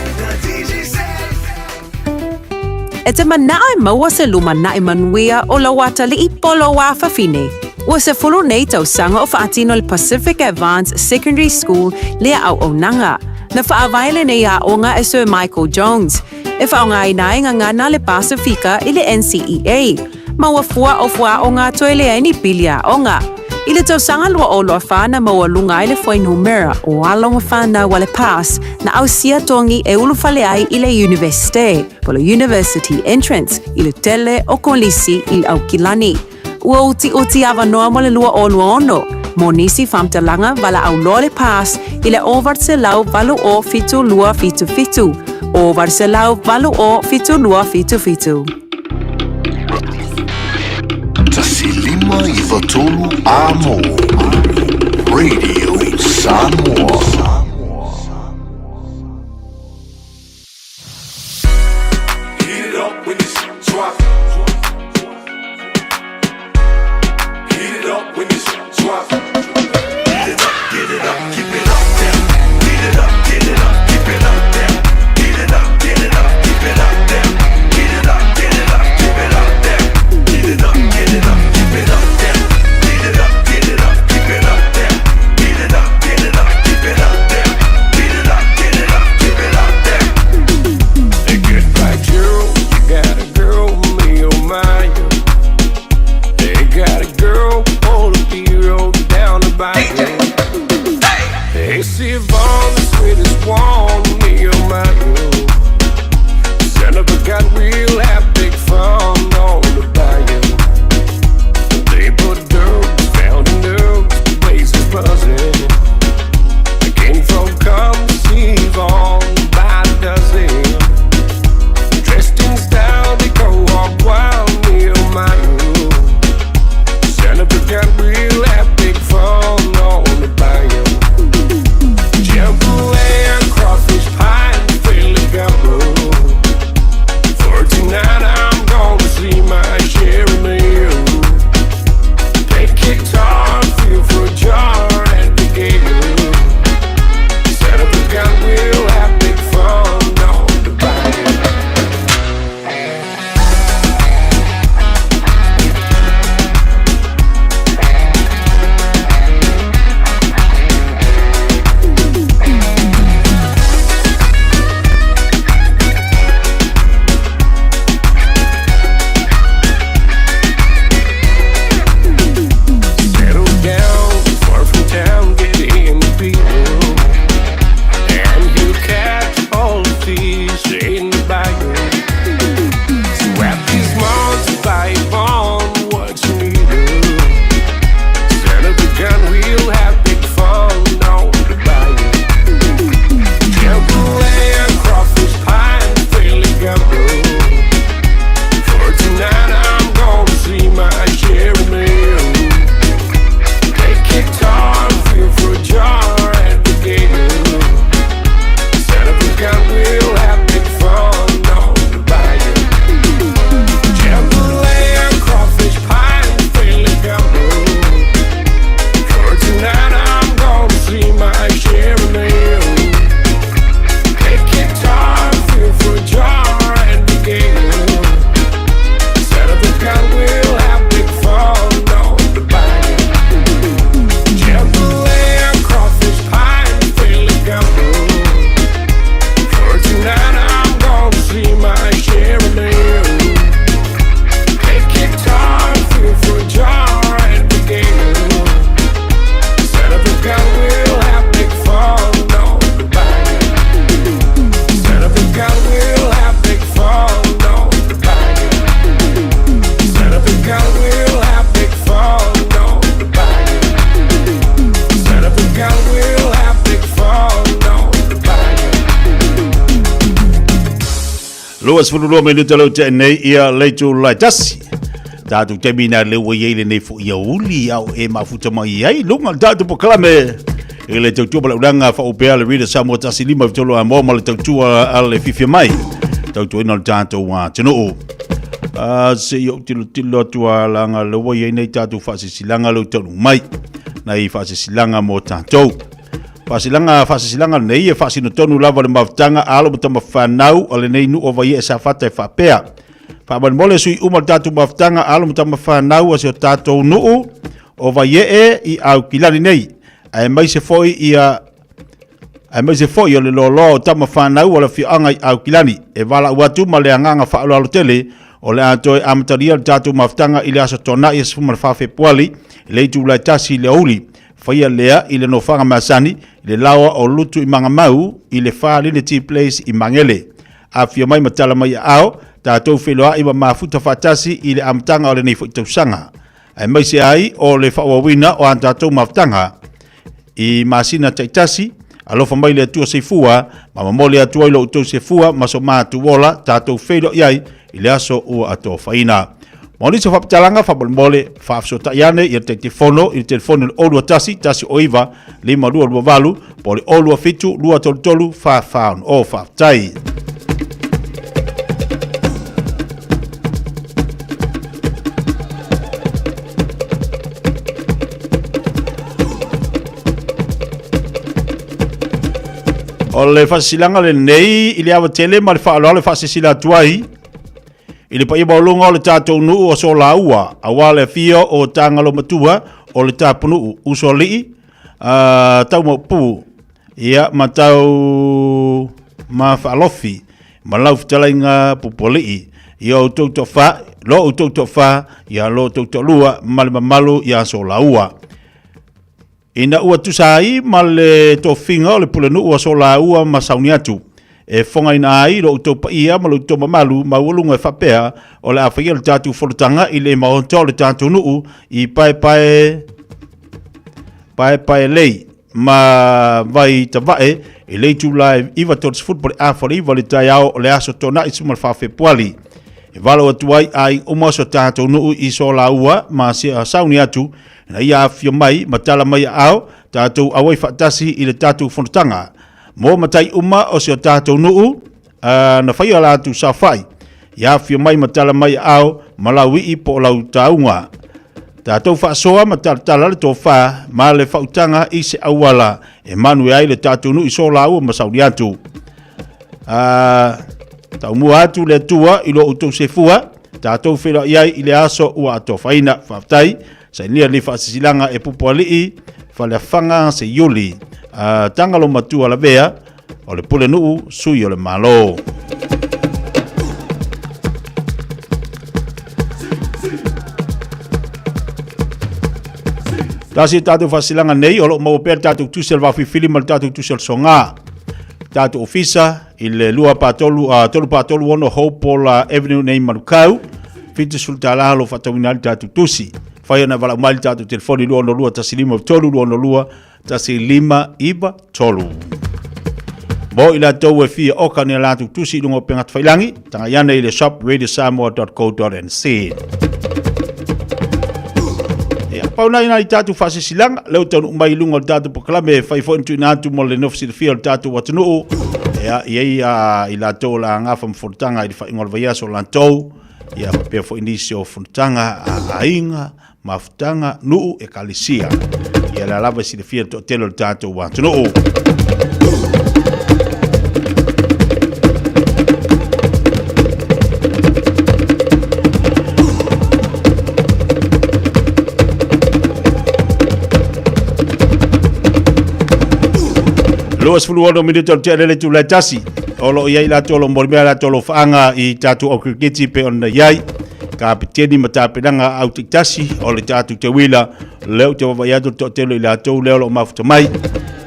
E te manae maua se luma nae manuia o la wata li I polo wa whawhine. Ua se fulu nei tau sanga o whaatino le Pacific Advanced Secondary School lea au nanga. Na whaavaile nei a onga e Sir Michael Jones. E whaonga I nae ngana le Pasifika I le NCEA. Maua fua o fua o ngā toe lea ni pilia o ngā. I le tau sanga lua o loa whana maua lunga I le whai numera o alonga whana wale pass na au sia tongi e ulu whale ai I le universite, po le university entrance, I le tele o kolisi I au kilani. Ua uti awa noa mo le lua o lua ono, mo nisi whamtalanga wala au loa le pass I le ovar se lau valu o fitu lua fitu fitu, ovar se lau valu o fitu lua fitu fitu. Tasilima Ivatolu Amo. Radio Samoa. Heat it up when it's drop. Heat it up when it's drop. Heat it up, get it up, keep it up there. Heat it up, get it up, keep it up there. Heat it up, get it up, keep it up there. Heat it up, get it up, keep it up there. Heat it up, get it up, keep it up there. Heat it up, get it up, keep it up there. Heat it up, get it up, keep it up there. Heat it up, get it up, keep it up there. They get like you got a Luas fululu minuto lo te nei ia leitu lai tasi. Tātou te mina le waiele nei fu ia uli au e mafuta mai ai. Lunga tātou poklame. E le tautua balauranga fa upea le rida Samoa tasi lima vitolo a moma le tautua ale fifia mai. Tautua ina le tātou wa tino. Se yo tilo tua langa le waiele nei tātou whasisilanga lo tonu mai. Nei whasisilanga mo tātou. Fasilanga nei e fasino tonu lava le maftanga alo mutama whanau ale nei nu o vai e sa fata e whapea. Whaman mole sui umal tatu maftanga alo mutama whanau a seo tatou nuu o vai e i au kilani nei. Ai mai se foi o le lolo o tama whanau ala whianga i au kilani. E wala uatu ma le anganga whaalo alo tele o le antoe amataria le tatu maftanga i le asa tona i a sifuma le whawhe puali le itu lai tasi le auli. Whaia lea i le nofanga masani, i le lawa o lutu i manga mau, i le whaalini tea place i mangele. A fia mai matala mai ao, tātou wheloa i mafuta whatasi i le amtanga o le nei whaitausanga. Ai mai se ai o le whawawina o an tātou maftanga. I masina taitasi, alofa mai le atua seifua, ma mole atua ilo utou seifua, maso mātu wola, tātou whelo iai, i le aso ua ato whaina. Moni se whaptalanga whapalmole whafso taiane i te telefono i telefone olua tasi oiva 5222 pole olua fitu lua tolu whawhaun o whaftai. O le whasilanga le nei i le awa tele ma le whaaloa le whasisila tuai. I le pai maulunga o le tātou nuu o so la ua, a wale fio o tāngalo matua o le tāpunu uso lii, tau maupu, ia matau ma whaalofi, ma lau fitalainga pupolii, ia o tauto wha, lo o tauto wha, ia lo tauto lua, male mamalu, ia so la ua. Ina ua tusai, ma le tofinga o le pule nuu o so la ua ma sauni atu. E fonga ina ai lo uto paia ma lo uto mamalu ma ulunga e whapea o le awhaia le tātou wholutanga i le maonta le tātou nuu i pae lei ma vai tawae i lei tu lai iwa tots football awhari iwa le tai au o le aso tona i sumal whawhe puali. E walo atuai ai umaso tātou nuu i so la ua ma se a sauni atu na ia awhia mai ma tala mai au tātou awai whatasi i le tātou wholutanga. Mo matai uma o se tātou nuu na whaia la atu sa whai. Ia whia mai matala mai au malawi i po lau taunga. Tātou whaasoa matala le tō wha ma le whautanga i se awala e manu ai le tātou nuu i so lau ma sauri atu. Tau mua atu le tua i lo utou se fua. Tātou whera iai i le aso ua ato whaina whaftai. Sa nia li whaasisilanga e pupuali i whale whanga se yuli. Tangalo matua la vea o le pule nuu sui o le malo. Tasi tātou whasilanga nei o lo mau pēr tātou tusel wafi filima tātou tusel songa. Tātou ofisa i le lua pātolu, tolu pātolu ono Hopola Avenue nei Manukau. Fitu sultala halo whatawinari tātou tusi. Whaia na wala umali tātou telefoni lua ono lua tasi lima tolu lua ono lua tasi lima iba tolu. Mo ila tau e fia oka ni alatu tusi lungo pengat whailangi, tanga yana i le shop radiosamoa.co.nz. Pauna ina i tātou whasisilanga, leo tanu umai lungo tātou poklame whaifo intu inatu mo le nofsi le fia tātou watanuu. Iei ila tau la ngafa mfortanga i whaingol vaiaso lantou, ia pia fo inisi o furtanga a ainga, mafutanga nuu e kalisia. Ia la lava si le fia to telo le tātou watanuu. Luas fuluono minuto te lele tu la tasi. Olo iai la tolo mormea la tolo whaanga i tātou au kriketi pe ona iai. Ka piteni matapelanga au te tasi o le tātou te wila. Leo te wawaiato to telo i la tau leo lo mafuta mai.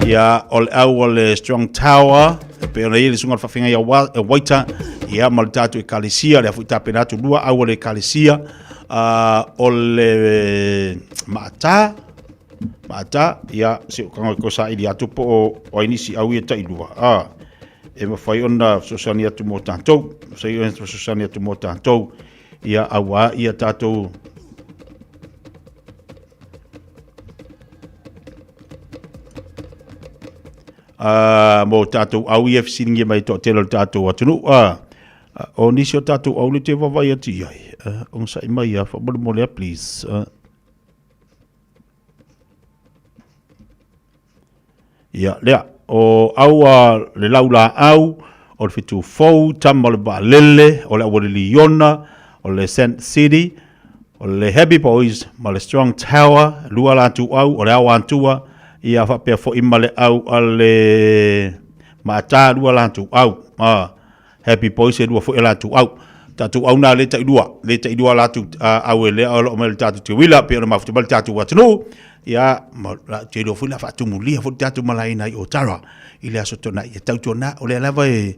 Ia o le au o le Strong Tower. Pe ona iai le sunga whawhinga i a waita. Ia ma le tātou e kalisia. Le afu i tapenatu lua au o le kalisia. O le maata. Mata ia se kanga ko sa ili atu po o inisi au ia tai lua e mawhai ona sosani atu mō tātou, sei o sosani atu mō tātou, ia awa ia tātou. Mō tātou au ia whisiringi mai tō telo tātou atunu, o nisi o tātou au le te wawai ati iai, o sa mai ia, whamara mo lea please. Ia, lea, o au le laula au, o le fitu fau, tama le ba lele, o le awale liona, o le Sand City, o le Happy Boys, ma le Strong Tower, lua la tu au, o le au antua, ia whapea fo ima le au ale maata lua la tu au, Happy Boys e lua fo e la tu au, tatu au na le ta idua la tu au e le au lo me le tatu te wila, pe ona mafuta bali tatu watanu, ia la te lo fila fatu mulia fo tatu malaina i o tara, ile aso tona ia tau tona, o le alava e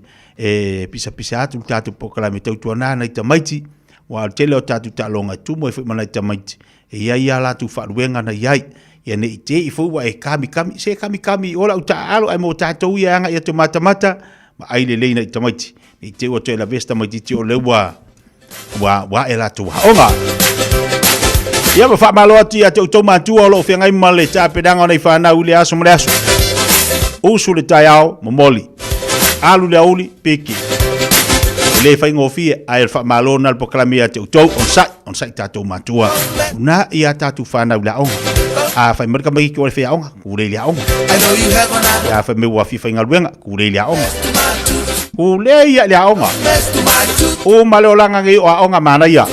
pisa atu tatu pokala me tau tona na ita maiti, wa tele o tatu ta longa tumo e fo mana ita maiti, e ia la tu faruenga na iai, ia ne ite i fua e kami, se kami, ola uta alo ai mo tātou ia anga ia te mata, ma aile leina i tamaiti, i te o te la vesta mai titi o lewa, wa e la tua onga. Ia ma whamalo ati a te o tau mātua o lo whiangai male tā pedanga o nei whanau le aso male aso. Usu le tai ao, momoli, alu le auli, peki. Le whai ngofie, a e whamalo na le pokalami a te o tau, on sai tātou mātua. Una ia tātou whanau le aonga. A fai mereka mai ki o le whea onga, kure le aonga. Ia fai me wafi whai ngaluenga, kure le aonga. Kure ia le aonga. O male o langa ngai o aonga mana ia.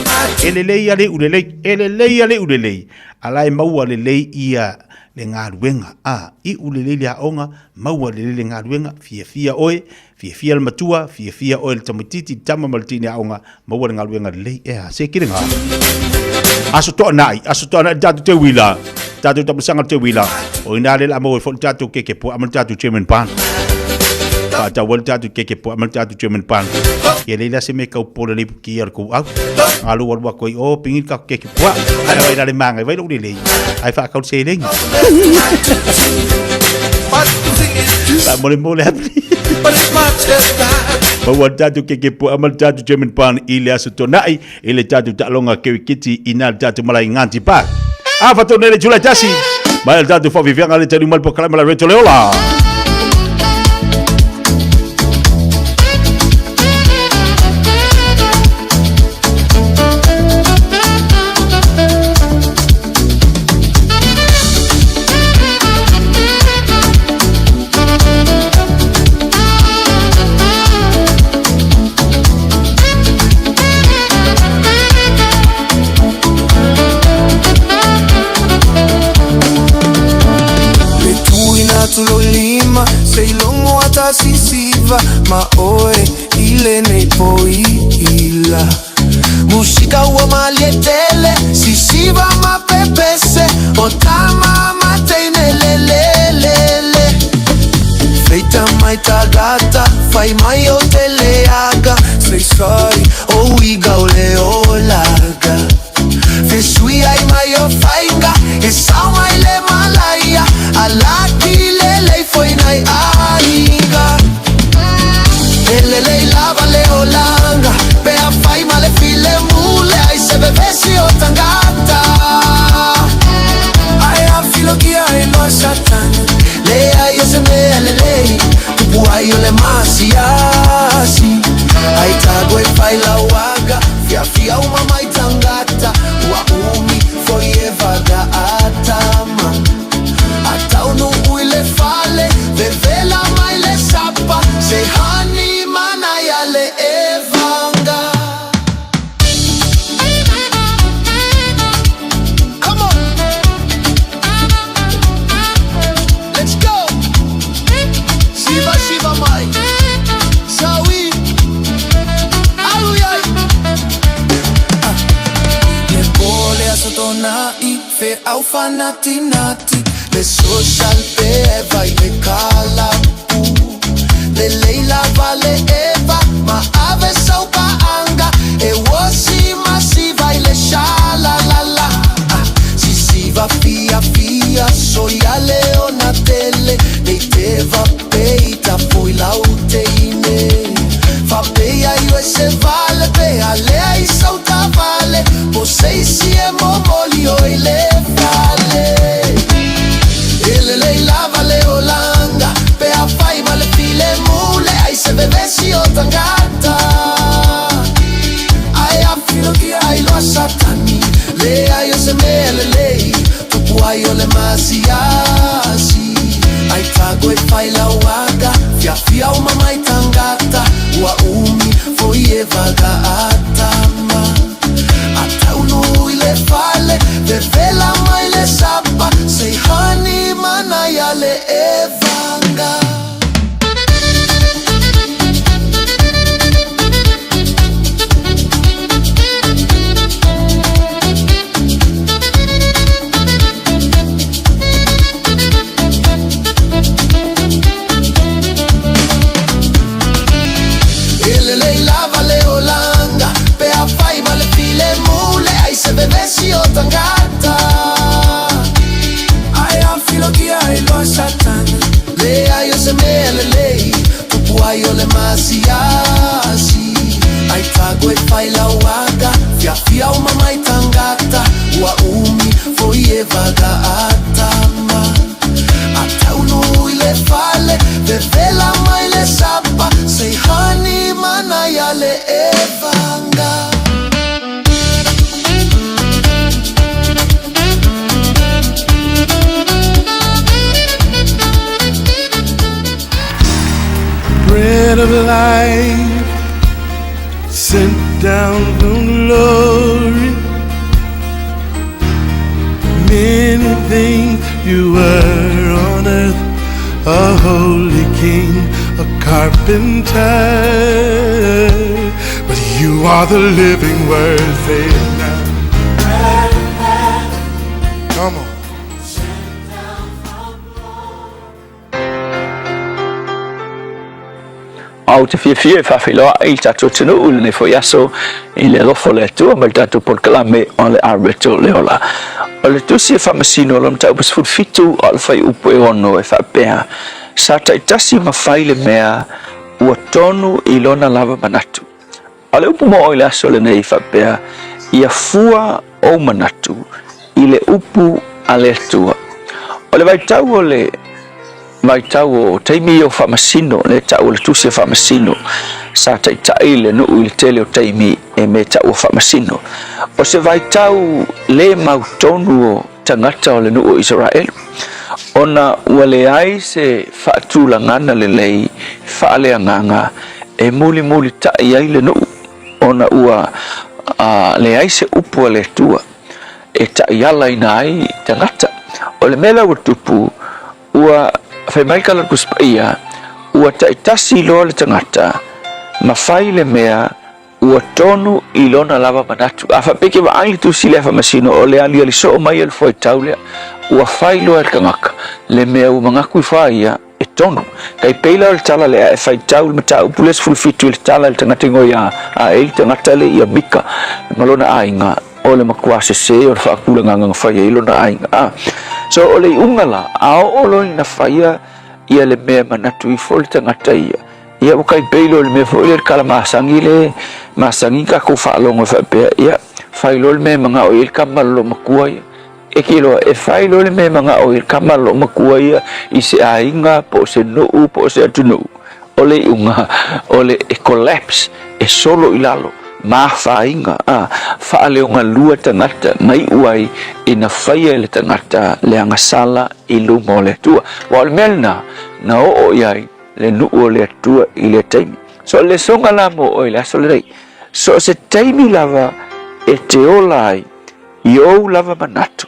Ele leia le ulelei. Alai maua le lei ia le ngaluenga. I ulelei le aonga, maua le ngaluenga, fia oe, fia le matua, fia oe le tamatiti, tama maltini aonga, maua le ngaluenga le lei. Se kirenga. Aso toa nai, tatu te wila. Tatu tamasanga te wila. O ina le la mo fo tatu keke po amal tatu chairman pan. Pa ta wal tatu keke po amal tatu chairman pan. Ye le la se me ka po le ki ar ko au. Alu wal wa ko o pingin ka keke po. Ala vai le manga vai lo le. Ai fa ka se le. Pa mo le happy. Bawa tatu keke po amal tatu chairman pan ile aso tonai ile tatu ta longa ke kiti ina tatu malai nganti pa. Fatou nele Jula Jasi. Mai el tatu fo vivianga le tenu mal po kalama la reto leola. Tulolima seilongo atasisiva maoe ile neipoila mushika wa malietele sisiva mapepese otama mateine lelelele feita maitagata fai mai oteleaga say sorry oh iga oleolaga fesui ai mai ofainga esauma ile malaya alaki foi nai ainga ele lava le olanga pe a fai male file mule ai se bevesi o tangata ai a filo que ai no satan le ai se me le tu ai le masiasi ai tago e fai la waga fia uma mai tangata wa umi foi evaga atama ataunu uile fale vevela mai le sapa se hani mana ya le evanga come on let's go shiva mai sawi aluyai le pole asotonai fe au fanatinati le social pe vai le cala le leila vale eva ma ave saupa anga e wosi masiva le shala la la si va fia soy a leona tele de teva peita poi la uteina se vale pe ale I sauta vale po sei si e momolio e le vale ele le lava le olanga pe a fai vale file mule ai se bevesi o tangata ai a filo che ai lo satani le ai o se mele lei tu puoi o le masiasi ai tago e fai la waga fia o mamai tangata wa umi foi e vaga atama ata unu ile fale de vela mai le sapa sei hani mana ya le evanga bevesi o tangata ai am filo che ai lo satana le ai o se mele lei tu puoi o le masiasi ai tago e fai la waga fia o mamai tangata wa umi foi e vaga atama ata unu ile fale de vela mai le sapa sei hani mana ya le evanga bread of life sent down from glory. Many things you were on earth, a holy king, a carpenter, but you are the living word. Say it now. Come on. Au te fie whawhiloa I tato tunu ule ne fo yaso I le rofo le tua ma tato por kalame o le arbeto leola. O le tusi e whamasino lam tau pas fitu o le whai upo e ono e whapea. Sa taitasi ma whaile mea ua tonu I lona lava manatu. O le upu mo o le aso le nei whapea ia fua o manatu I le upu a le tua. O le vaitau o le mai tau o taimi o whamasino, le tau o le tusi o whamasino, sa taitai le nuu I le tele o taimi e me tau o whamasino. O se vai tau le mautonu o tangata o le nuu o Israel, ona ua le ai se whaatula ngana le lei, whaale anganga, e muli tai ai le nuu, ona ua le ai se upu le tua, e tai ala ina ai tangata, o le mela ua tupu, ua fai mai kala kuspaia ua taitasi loa le tangata ma fai le mea ua tonu I lona lava manatu a whapeke wa ai tu si le whamasino o le ali so o mai al foi taulea ua fai loa le kangaka le mea u mangaku I whaia e tonu kai peila o le tala lea e fai taul mata upules fulfitu le tala le tangata ngoia a e tangata le ia mika malona ainga o le makuase se o le whaakula nganga whaia I lona ainga so o le ungala ao olo ina whaia ia le mea manatu I fo le tangata ia wakai peilo le mea fo le kala masangi le masangi ka ko whaalonga whapea ia whailo le mea manga o il kamalo makua ia e kilo e whailo le mea manga o il kamalo makua ia I se ainga po se nuu po se atunu o le unga o le e collapse e solo ilalo ma whainga whaaleonga lua tangata mai uai ina whaia le tangata le angasala I lumo le tua wa le melna na o iai le nuu le tua I le taimi so le songa la mo o le aso le rei so se taimi lava e te olai I ou lava manatu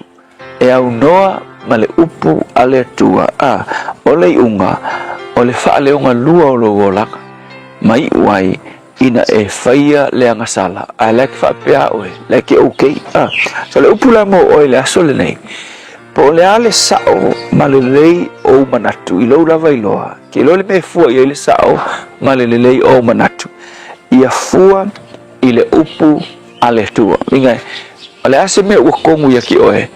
e au noa ma le upu a le tua o le unga o le whaaleonga lua o lo olaka mai uai ina e whaia le angasala a leke whapea oe leke okay so le upula mo oe le aso le nei po le ale sao ma le lei o manatu I lau lava iloa ke lo le me fua I le sao ma le lei o manatu ia fua I le upu a le tua ingai o le ase me ua kongu ia ki oe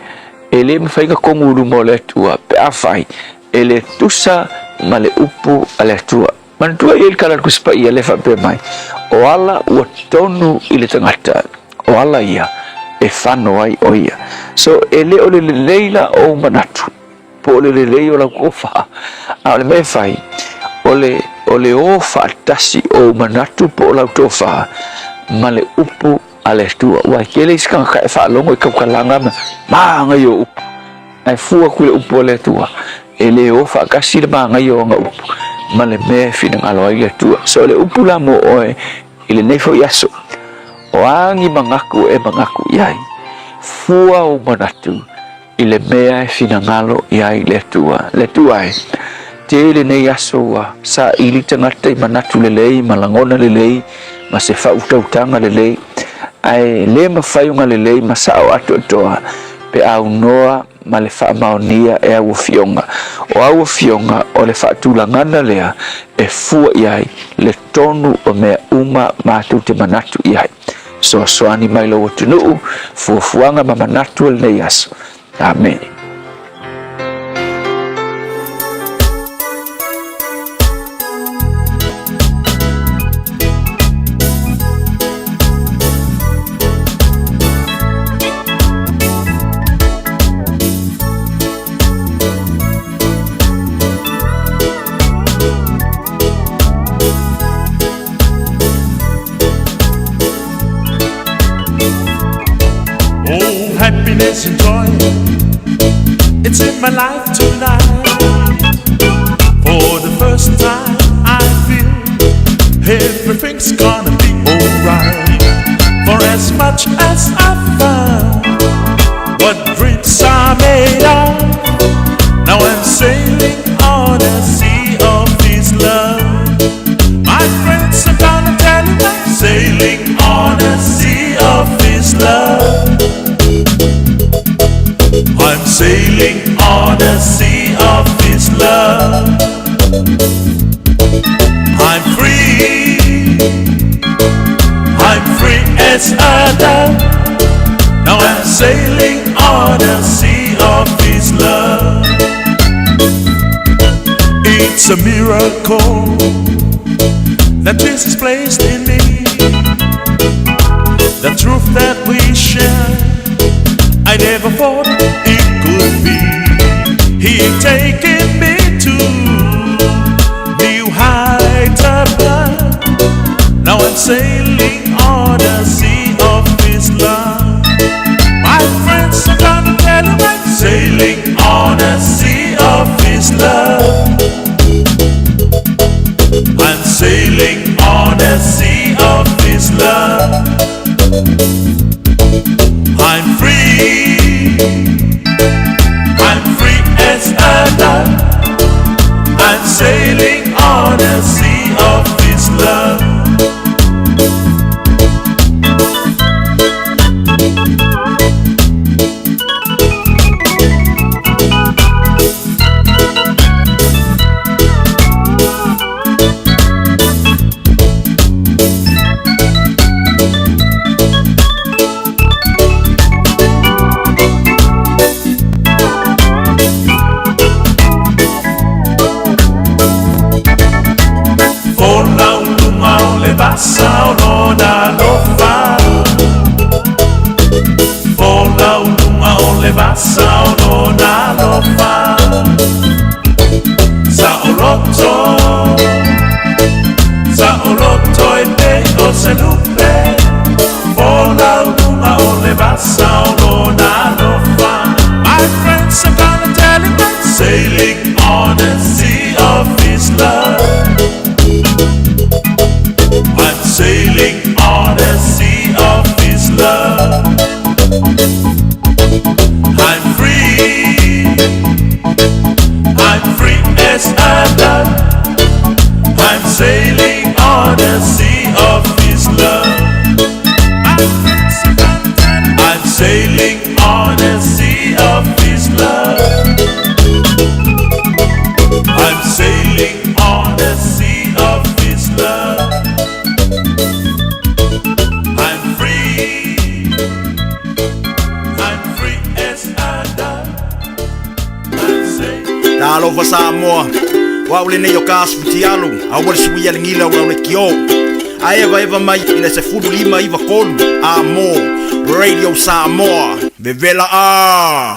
e le me whainga kongu uru mo le tua pe a whai e le tusa ma le upu a le tua Mantua il kala kuspa ia le whape mai o ala ua tonu i le tangata o ala ia e whano ai o ia. So e le o le leila o manatu po o le lei o la kofa a le me fai o le o whaatasi o manatu po o la tofa ma le upu a le tua ua ke le iskanga ka e whaalongo i kaukalanga ma ngai o upu ai fua ku le upu o le tua e le o whaakasi le ma ngai o nga upu ma le me fina ngalo ai le tua. So le upu la mo oe i le nefo yaso o angi mangaku e mangaku iai fua o manatu i le mea e fina ngalo iai le tua e te le nei aso wa sa ili tangata i manatu le lei malangona le lei ma se whautautanga le lei ai le mawhaiunga le lei ma sa o ato atoa pe au noa ma le wha maonia e au fionga o au fionga o le whaatulangana lea e fua iai le tonu o mea uma mātu te manatu iai. So soani mai lo o tunuu fuafuanga ma manatu le nei aso. Amen. Happiness and joy, it's in my life tonight. For the first time I feel everything's gonna be alright. For as much as I've found what dreams are made of, now I'm sailing on a sea of His love. My friends are gonna tell you I'm sailing on a sea of His love. I'm sailing on a sea of His love. I'm free as a dove. Now I'm sailing on a sea of His love. It's a miracle that Jesus placed in me, the truth that we share I never thought it could be. He taken me to new heights of love. Now I'm sailing on a sea of His love. My friends are gonna tell you I'm sailing on a sea of His love. I'm sailing on a sea of His love. I'm free as a dove. I'm sailing on a sea of His love. My friends are gonna tell him I'm sailing on a sea of His love. I'm sailing on a sea of His love. I'm free as a dove. I'm sailing on a sea of His love. I'm sailing on a sea of His love. I'm sailing on a sea of His love. I'm free as a dove. I'm sailing. Alova Samoa, wa ule nei o kasu tialu, a wale suia le ngila o le kio. Ai eva mai ina se fulu lima iwa kolu Amo Radio Samoa Vevela a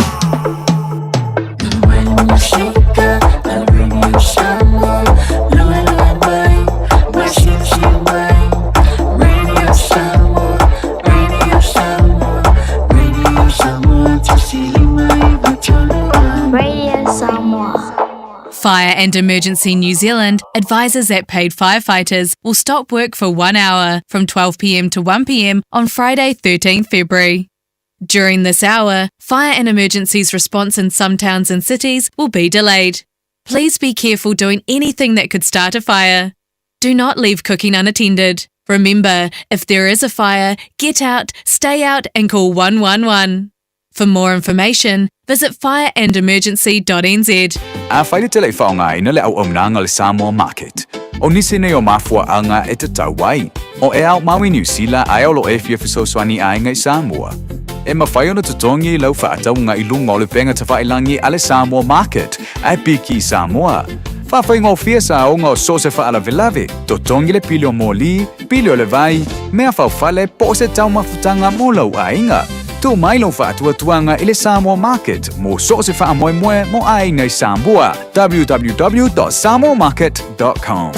Fire and Emergency New Zealand advises that paid firefighters will stop work for 1 hour from 12 p.m. to 1 p.m. on Friday, 13 February. During this hour, fire and emergencies response in some towns and cities will be delayed. Please be careful doing anything that could start a fire. Do not leave cooking unattended. Remember, if there is a fire, get out, stay out and call 111. For more information, visit fireandemergency.nz. A whaile te lei whaonga ina le au omnanga le Samoa Market. O nisi nei o mafua anga e te tauai. O e au Maui New Zealand ai au lo e fia fisoswani ai ngai Samoa. E mawhai ona tutongi lau whaataunga I lunga o le penga te whailangi ale Samoa Market. Ai piki Samoa. Whawhai ngō fia sa o ngō sose whaala velave. Totongi le pili o mōli, pili o le vai, mea whauwhale po se tau mafutanga mō lau ainga. Tu mai lo whaatuatuanga I le Samoa Market mo so se whaamoemoe mo ai ngai Samoa. www.samoamarket.com.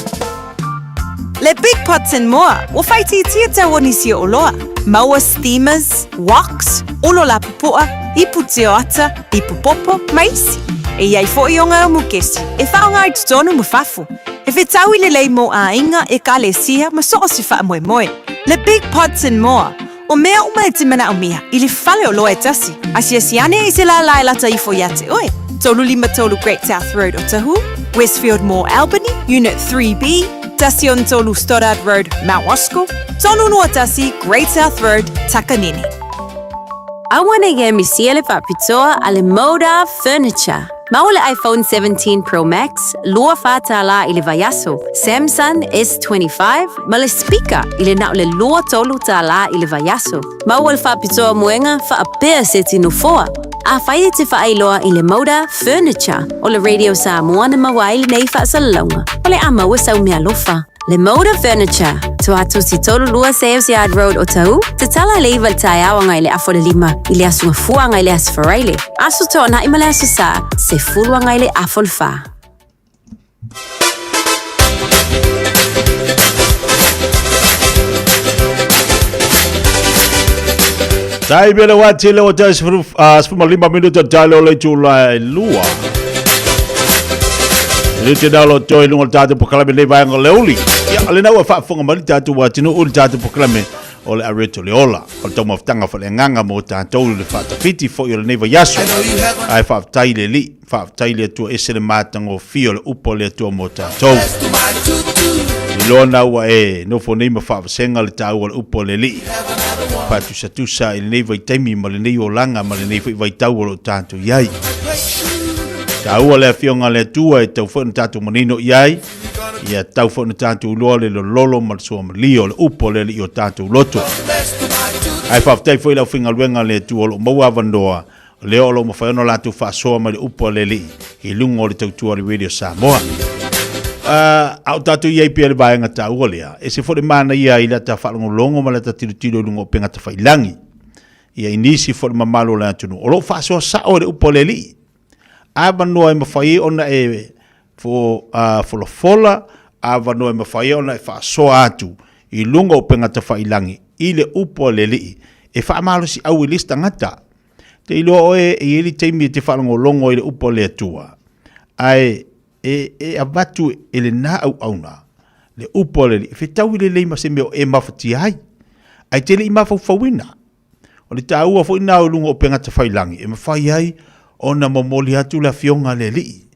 Le Big Pots and More, o whaiti tia tau nisi o loa. Maua steamers, woks, olo la pupua, ipu te o ata, ipu popo, maisi. E iai fo I o ngā mukesi, e whaonga I tutonu mu whafu. E whetau I le lei mo a inga e ka le sia ma so se whaamoemoe. Le Big Pots and More, o mea uma e te mana o mea, I le whale o loa e tasi. Asia siane I se la lai lata I fo iate oe. Tolu lima tolu Great South Road o Tahu, Westfield Mall Albany, Unit 3B, Tasi on tolu Stoddard Road, Mount Roscoe, tolu no tasi Great South Road, Takanini. Awana ye misiele fa pitoa ale Moda Furniture. Maule iPhone 17 Pro Max, lua fatala ile vayaso, Samsung S25, male speaker ile na le lua tolu tala ile vayaso. Maule fa pitoa muenga fa apea seti no foa. A faile te fa ailoa ile Moda Furniture, o le Radio Samoa na mawaili nei fa salonga. O le ama wasa umia lofa. Le Moda Furniture, tuatu si tolu lua Saves Yard Road o tau, te tala le iwal taiawanga ile afo le lima, ile asunga fuanga ile asfaraile. Asu tona imale asu sa, se furuanga ile afo le fa. Tai bele wati le wata sifuma 5 minuto talo le chula lua. Lite dalo toi lungo tatu pokalame le vai ngaleuli. Ya ale na wa fa fonga mali tatu wati no ul tatu pokalame ole areto le ola. O tomo ftanga fa le nganga mo tatu le fa fiti fo yo le neva yaso. Ai fa tai le li, fa tai le tu ese le matango fio le upo le tu mo tatu. Lona wa e no fo nei ma fa senga le tau le upo le li. Fa tu sa il neva itemi ma le nei o langa ma le nei vai tau le tatu yai. Tau le fionga le tua e tau whanu tātou manino iai, ia tau whanu tātou loa le lolo marsua malio le upo le li o tātou loto. Ai whaftai fwoi lau whinga luenga le tua lo maua vandoa, le olo ma whaiono lātou whaasoa ma le upo le li, I lungo le tau tua le Radio Samoa. Au tātou iai pia le vāenga tau olea, e se fwore mana iai la ta whalongo longo ma le ta tiro lungo penga ta whailangi. Ia inisi fwore mamalo le atunu, o lo whaasoa sao le upo le li. Ava noa e mawhai ona e fola, ava noa e mawhai ona e whaasoa atu I lunga o penga ta whailangi, I le upo le li, e whaamalo si au I lista ngata. Te ilo oe e ili teimi te whalango longo I le upo le atua. Ai, e avatu e le na au auna, le upo le li, e whetau I le leima se meo e mawhati ai. Ai te li I mawhauwhawina. O le ta ua fo ina o lunga o penga ta whailangi, e mawhai ai, ona momoli atu la fionga le li.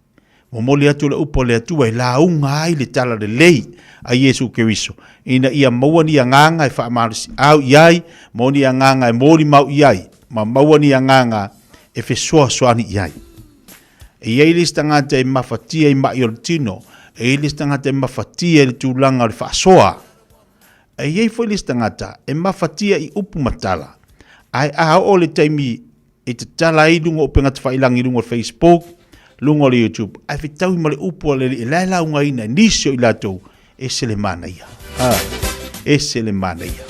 Momoli atu la upo le atua e la unga ai le tala le lei a Yesu Keriso. Ina ia maua ni anganga e whaamarisi au iai, mo ni anganga e mori mau iai, ma maua ni anganga e whesua soani iai. E iai lista ngata e mawhatia I mai o tino, e lista ngata e mawhatia le tūlanga le whaasoa. E iai fwoi lista ngata e mawhatia I upu matala. Ai a o le taimi e te tala I lungo o penga te whailangi lungo Facebook, lungo le YouTube. Ai whitau I male upo le I laila unga ina nisio I latou e sele mana ia. e se le mana ia.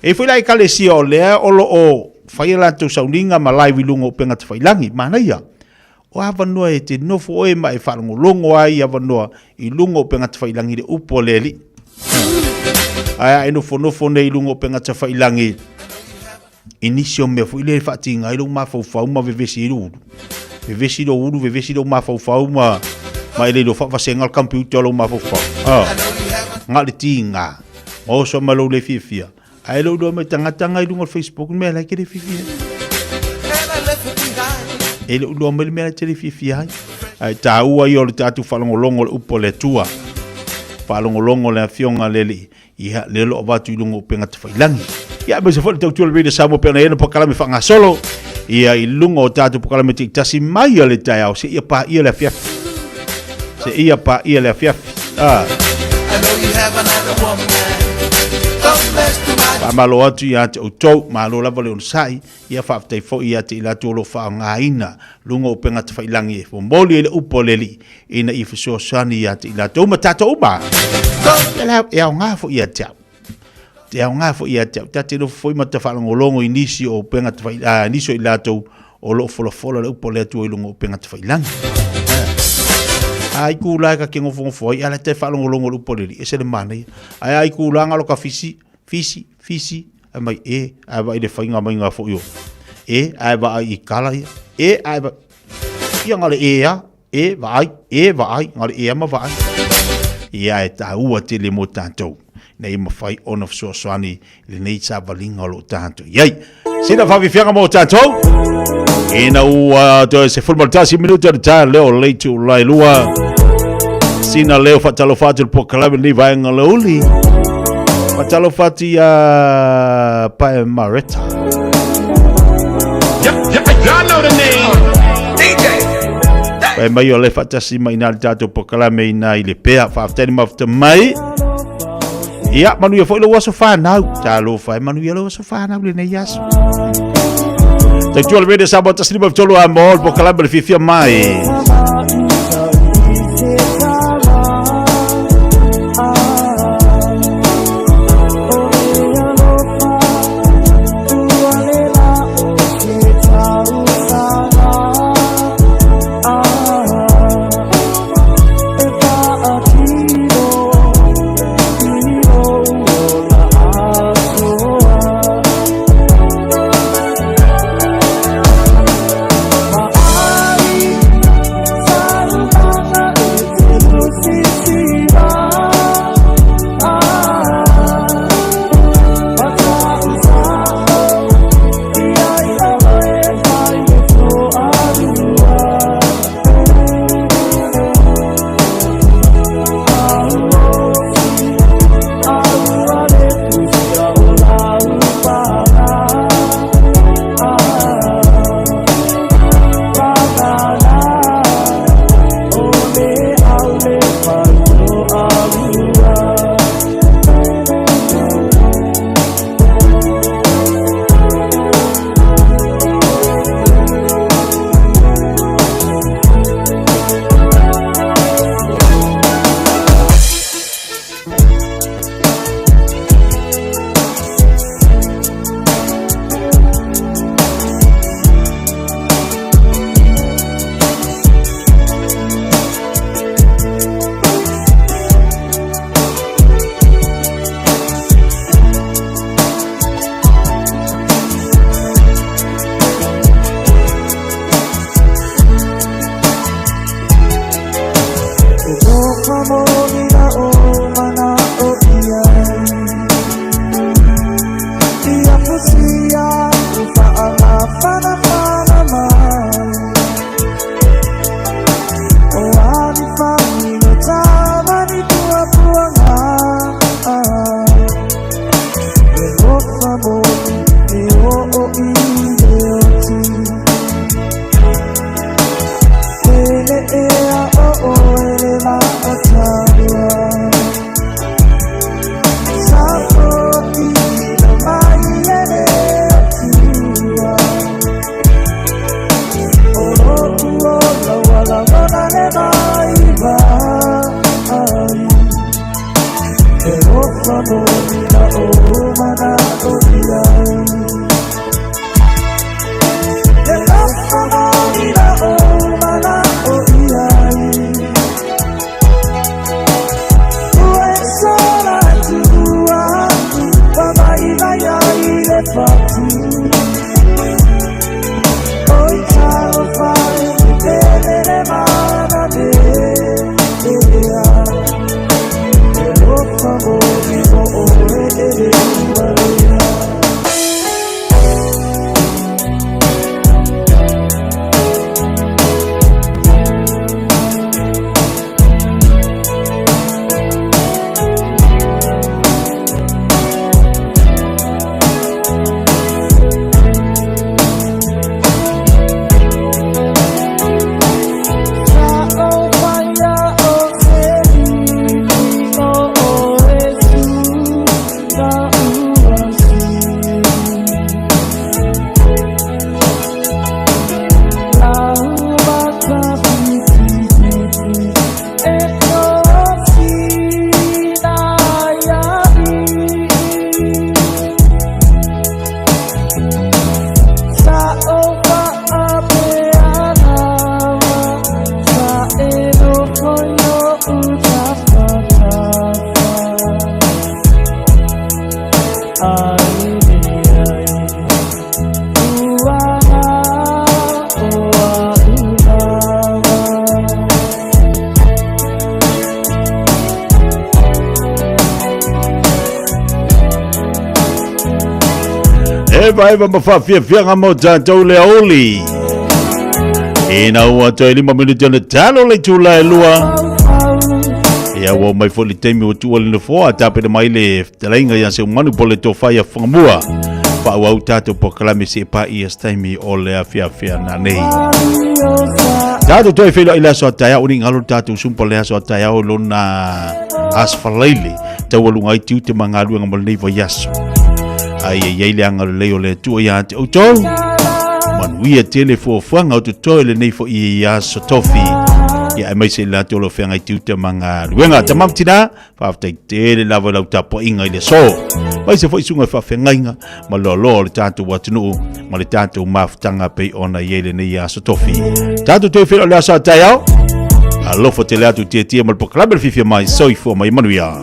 E foi lai kale sia o lea o lo o whai la tau sauninga ma lai wilunga o penga te whailangi, mana ia. O awanua e te nofo oe ma e wharango longo ai awanua I lunga o penga te whailangi le upo le li. Aia e nofo nei lunga o penga te whailangi. Inisio mea fu ile whaati ngai lo ma fau ma vevesi iru uru. Vevesi do uru, vevesi do ma fau ma ele do whaasenga al computer lo ma fau. Ngā le ti ngā. O so ma lo le fifia. Ai lo do me tangata ngai lunga Facebook me la ke le fifia. E lo do me le te le fifia. Ai ta ua I o le tatu whalongolongo le upo le tua. Whalongolongo le fionga leli. Ia le lo watu ilunga o penga te whailangi. Ia me se fole tau tuala vede samo pena ena pakalame whanga solo. Ia ilunga o tatu pakalame te tasi mai le tai au. Se ia pa ia le fiafi. Se ia pa ia le fiafi. Malo atu ia te autou, malo lava le unsai, ia whaafitai fo ia te ila tolo wha ngā ina, lunga o penga te whailangi e fo moli ele upo leli, ina I whasua sani ia te ila tau matata uma. E au ngā fo ia te au. Te au ngā fo ia te au, tate no fo ima te whalangolongo inisi o penga te whailangi, inisi o ila tau o lo fola le upo le atu o ilunga o penga te whailangi. Ai ku lai ka kengo fongo ala te whalangolongo le upo leli, e se le mana ia. Ai ku langa lo ka fisi, ai mai ai ba I le whainga mai ngā fo io. Ai ba ai I kala ia. Ai ba ia ngale va ai, ngale ma va ai. Ia e ta ua te le mo tātou. Nei ma whai on of soani le nei sa valinga lo tātou. Iai, sina whawhiwhianga mo tātou. Ina ua se fulmaltasi minuta de tā leo leitu lai lua. Sina leo whatalo whātu le pokalame ni vaenga leuli. Matalo fati Pae Mareta. Y'all know the name. DJ. Pae mai o le fatasi mai nā tātou pokalame ina I le pēa whaafteni mafta mai. Ia manu ia fo lo waso whanau. Tālo whai manu ia lo waso whanau le nei yaso. Te tuala vede sabo tasini maftolo a mol pokalame le fifia mai. Vai mafafia mo tātou le oli. Ina ua toi 5 minuti na talo le tula e lua. Ia ua mai foli teimi o tua le foa tape de mai le talainga ia se manu pole to fai whangamua. Pa au tātou po kalame se pa ia staimi o le afia na nei. Tātou toi whilo ila soa taia uni ngalo tātou sumpo lea soa taia o lona asfalaili. Tau alunga i tiu te mga luenga malnei va yaso. Ai le anga le o le tu ia te autou manuia tele fo fanga o to le nei fo ia so tofi ia mai se la to lo fanga i tu te manga luenga tamam tina fa te tele la vo la tapo inga ile so mai se fo isunga fa fengainga ma lo le tatu watunu ma le tatu maftanga pe ona ile nei ia so tofi tatu te felo la sa tayao alo fo tele atu tie tie mal po club fifi mai so fo mai manuia